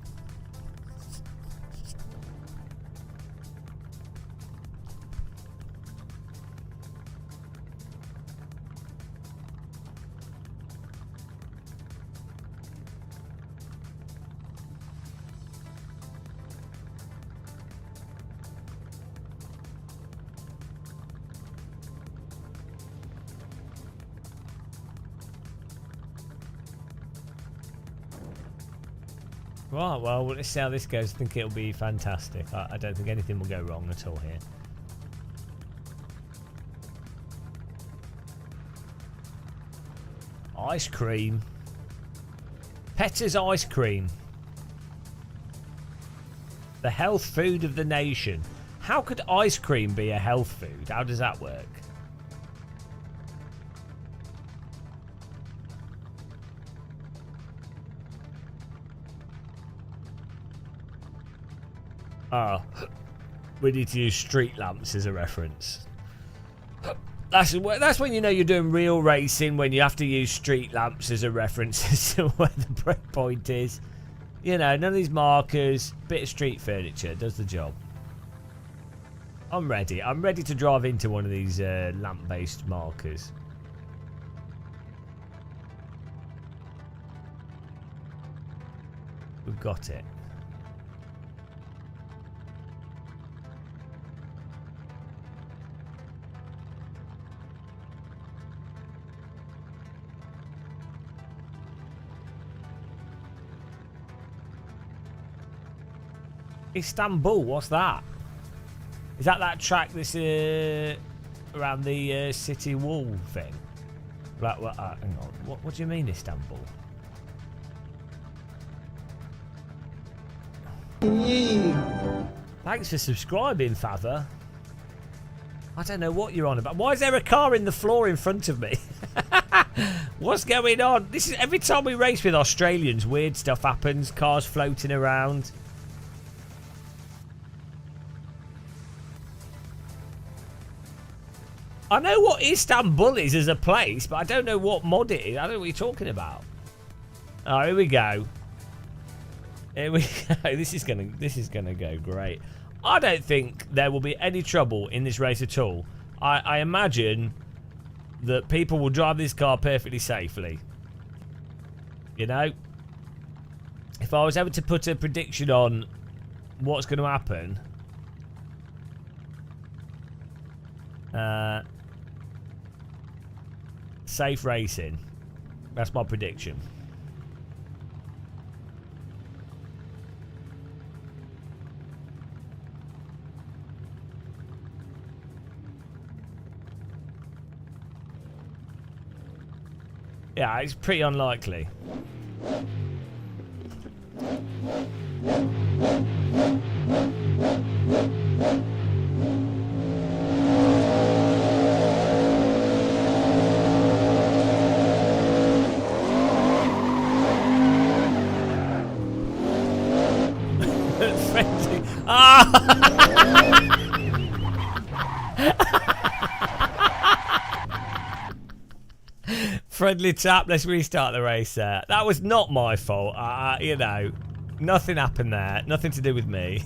Right, well, let's see how this goes. I think it'll be fantastic. I don't think anything will go wrong at all here. Ice cream. Petter's ice cream. The health food of the nation. How could ice cream be a health food? How does that work? Oh, we need to use street lamps as a reference. That's when you know you're doing real racing, when you have to use street lamps as a reference as to where the breakpoint is. You know, none of these markers, bit of street furniture does the job. I'm ready. I'm ready to drive into one of these lamp-based markers. We've got it. Istanbul, what's that? Is that track that's around the city wall thing? Right, well, hang on. What do you mean, Istanbul? Thanks for subscribing, Father. I don't know what you're on about. Why is there a car in the floor in front of me? What's going on? This is every time we race with Australians, weird stuff happens. Cars floating around. I know what Istanbul is as a place, but I don't know what mod it is. I don't know what you're talking about. Oh, here we go. Here we go. This is gonna go great. I don't think there will be any trouble in this race at all. I imagine that people will drive this car perfectly safely. You know? If I was ever to put a prediction on what's going to happen... safe racing. That's my prediction. Yeah, it's pretty unlikely. Friendly tap, let's restart the race there. That was not my fault. You know, nothing happened there. Nothing to do with me.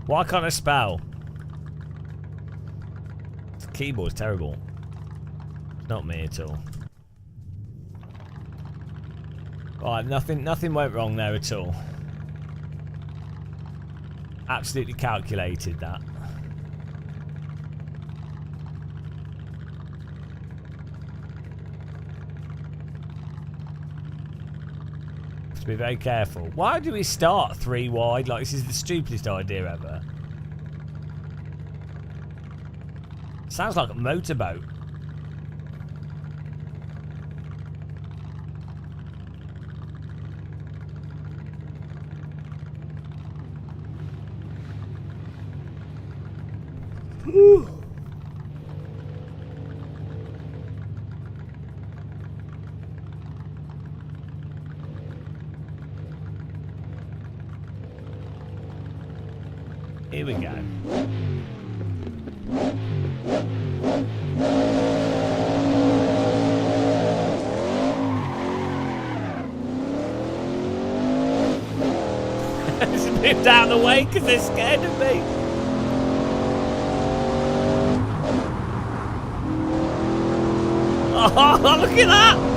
Why can't I spell? The keyboard's terrible. It's not me at all. Right, nothing went wrong there at all. Absolutely calculated that. Have to be very careful. Why do we start 3 wide? Like, this is the stupidest idea ever. Sounds like a motorboat. Here we go. Just moved out of the way because they're scared of me. Oh, look at that!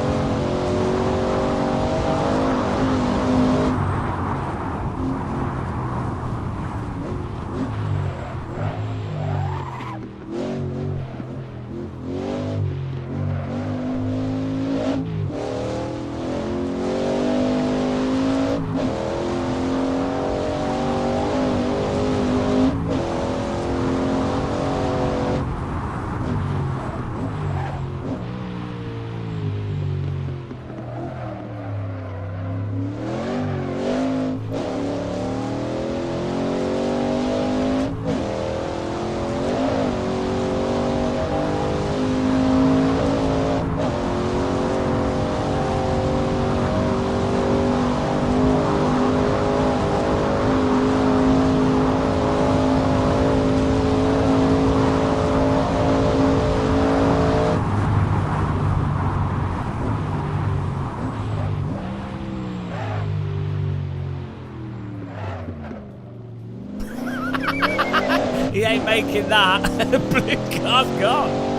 He ain't making that. Blue car's gone.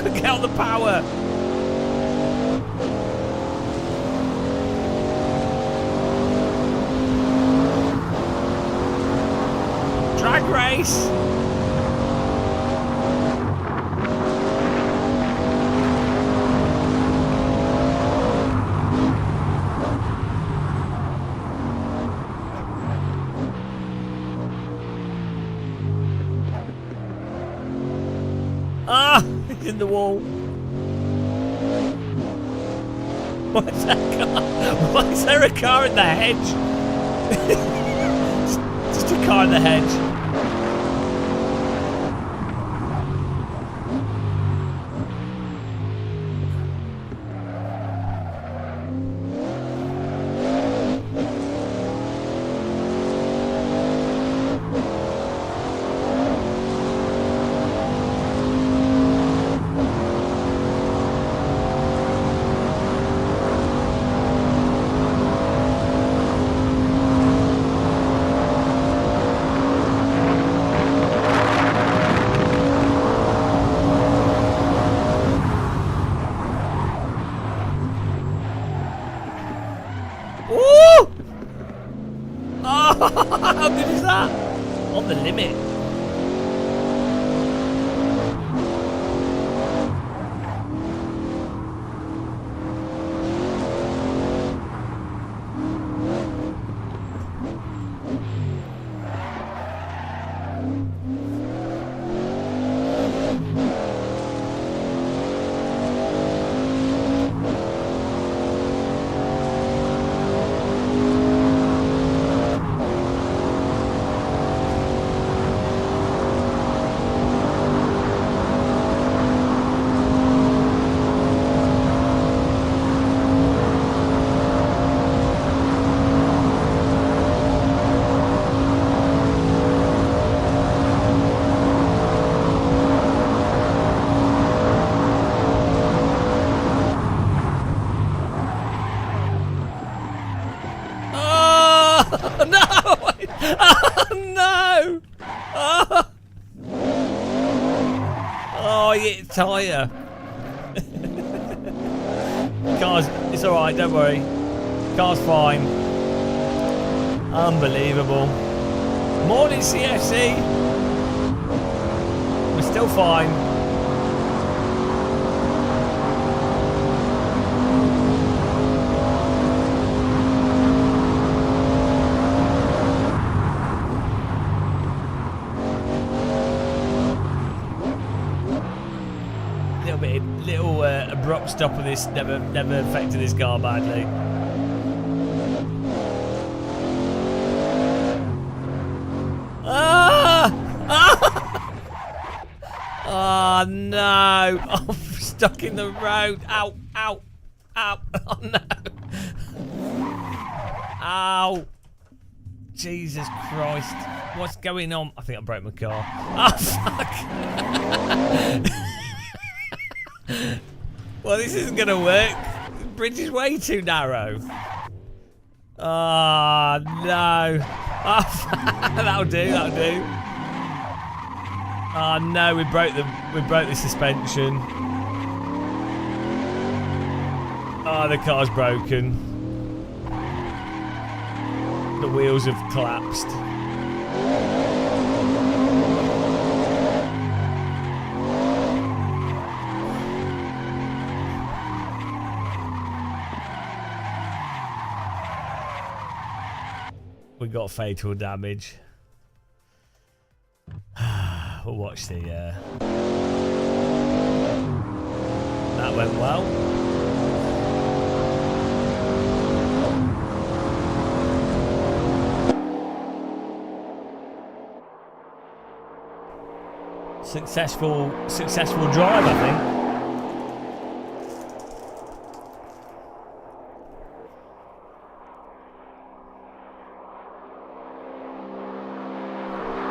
Get out the power. Drag race. Ah, it's in the wall. What's that car? Why is there a car in the hedge? Just a car in the hedge. Ooh! Oh, how good is that? On the limit. tyre. Car's, it's alright, don't worry. Car's fine. Unbelievable. Morning, CFC. We're still fine. Little abrupt stop of this never affected this car badly. Oh no! I'm stuck in the road. Ow! Ow! Ow! Oh no! Ow! Jesus Christ! What's going on? I think I broke my car. Oh fuck! Well, this isn't gonna work. The bridge is way too narrow. Oh no! Oh, that'll do. That'll do. Oh no! We broke the suspension. Oh, the car's broken. The wheels have collapsed. We got fatal damage. We'll watch the. That went well. Successful drive, I think.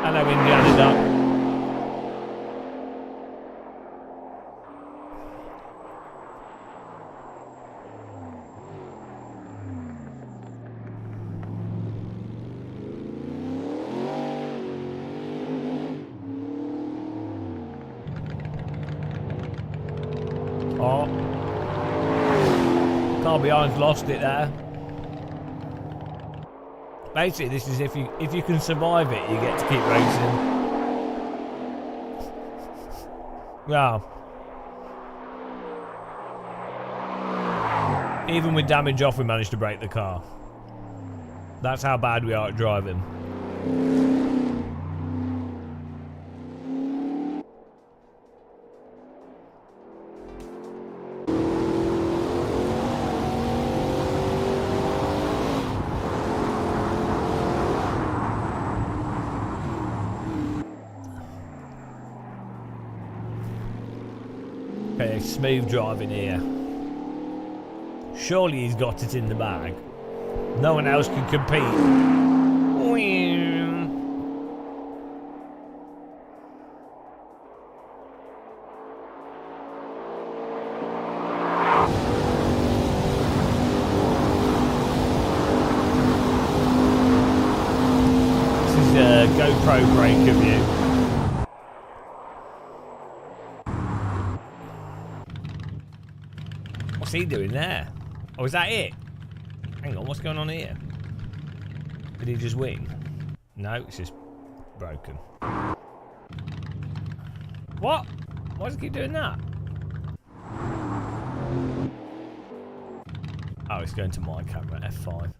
Hello, Indiana Duck. Oh. Car behind's lost it there. Basically, this is if you can survive it, you get to keep racing. Wow. Even with damage off, we managed to break the car. That's how bad we are at driving. Okay, smooth driving here. Surely he's got it in the bag. No one else can compete. This is a GoPro break of you. What's he doing there? Oh, is that it? Hang on, what's going on here? Did he just wing? No, it's just broken. What? Why does he keep doing that? Oh, it's going to my camera, F5.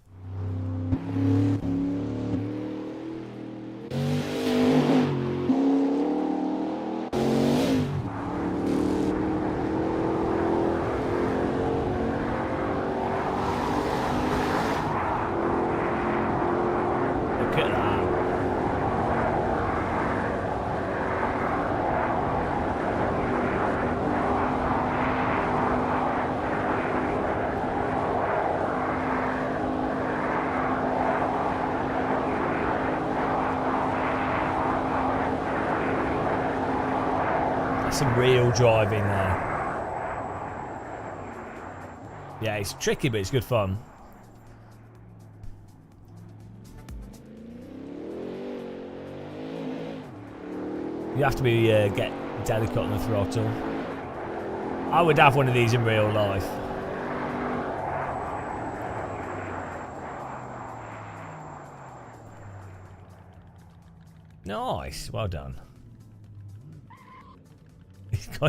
Look at that. That's some real driving there. Yeah, it's tricky, but it's good fun. You have to be get delicate on the throttle. I would have one of these in real life. Nice, well done.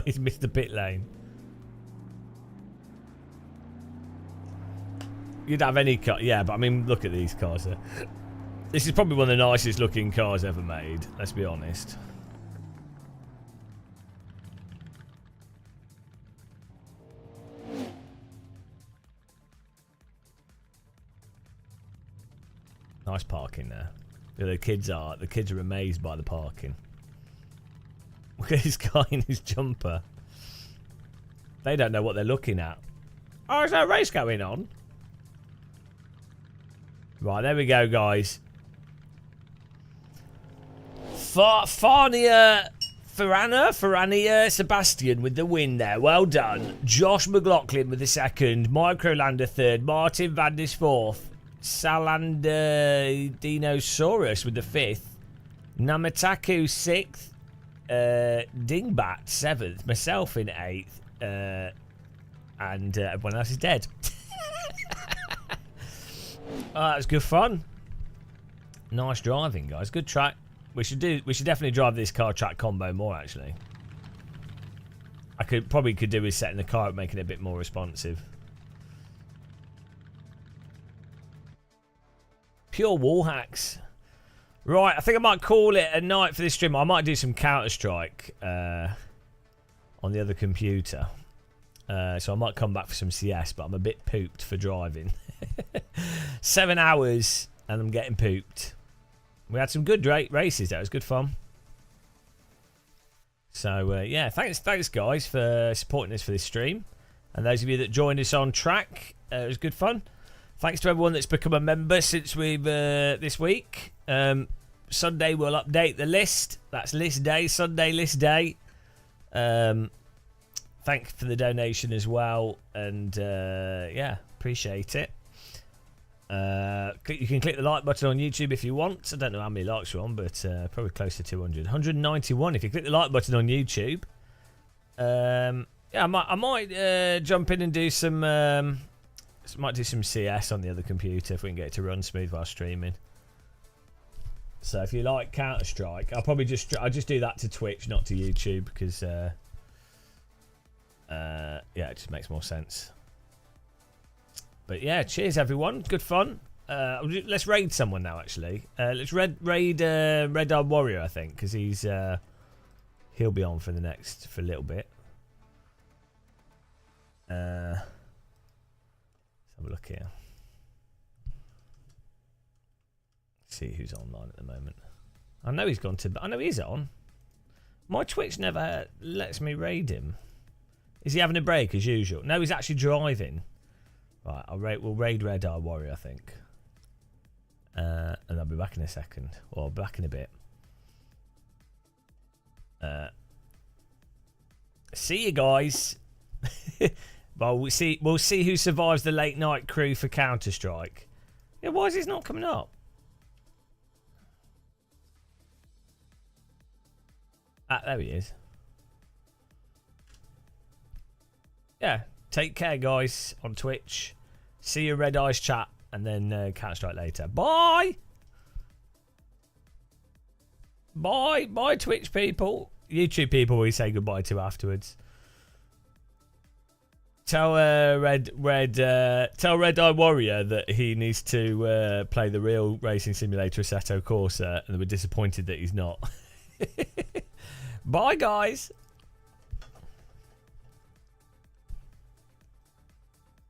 He's missed the pit lane. You'd have any car, yeah, but I mean, look at these cars there. This is probably one of the nicest looking cars ever made, let's be honest. Nice parking there. The kids are amazed by the parking. Look at this guy in his jumper. They don't know what they're looking at. Oh, is there a race going on? Right, there we go, guys. Farnia Sebastian with the win there. Well done. Josh McLaughlin with the second. Microlander third. Martin Vandis fourth. Salander Dinosaurus with the fifth. Namataku sixth. Dingbat seventh. Myself in eighth. And everyone else is dead. That was good fun. Nice driving, guys. Good track. We should definitely drive this car track combo more, actually. I could do with setting the car up, making it a bit more responsive. Pure wall hacks. Right, I think I might call it a night for this stream. I might do some Counter-Strike on the other computer. So I might come back for some CS, but I'm a bit pooped for driving. 7 hours and I'm getting pooped. We had some good races. That was good fun. So yeah, thanks guys for supporting us for this stream, and those of you that joined us on track. It was good fun. Thanks to everyone that's become a member since we've this week. Sunday we'll update the list. That's list day. Sunday list day. Thanks for the donation as well, and yeah, appreciate it. You can click the like button on YouTube if you want. I don't know how many likes you're on, but probably close to 200. 191 if you click the like button on YouTube. Yeah, I might jump in and do some might do some CS on the other computer if we can get it to run smooth while streaming. So if you like Counter-Strike, I'll just do that to Twitch, not to YouTube, because yeah, it just makes more sense. But yeah, cheers everyone, good fun. Let's raid someone now. Actually, let's raid Red Eyed Warrior, I think, because he'll be on for a little bit. Let's have a look here. See who's online at the moment. I know he's gone to. I know he's on. My Twitch never lets me raid him. Is he having a break as usual? No, he's actually driving. Right, we'll raid Red Eye Warrior, I think. And I'll be back in a second. Or I'll be back in a bit. See you guys. Well, we'll see who survives the late night crew for Counter-Strike. Yeah, why is this not coming up? Ah, there he is. Yeah, take care, guys, on Twitch. See you Red Eyes chat, and then Counter-Strike later. Bye! Bye, Twitch people. YouTube people we say goodbye to afterwards. Tell Red Eye Warrior that he needs to play the real racing simulator Assetto Corsa, and we're disappointed that he's not. Bye, guys.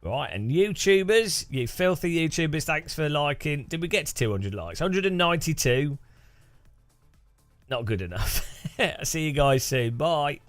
Right, and YouTubers, you filthy YouTubers, thanks for liking. Did we get to 200 likes? 192. Not good enough. See you guys soon. Bye.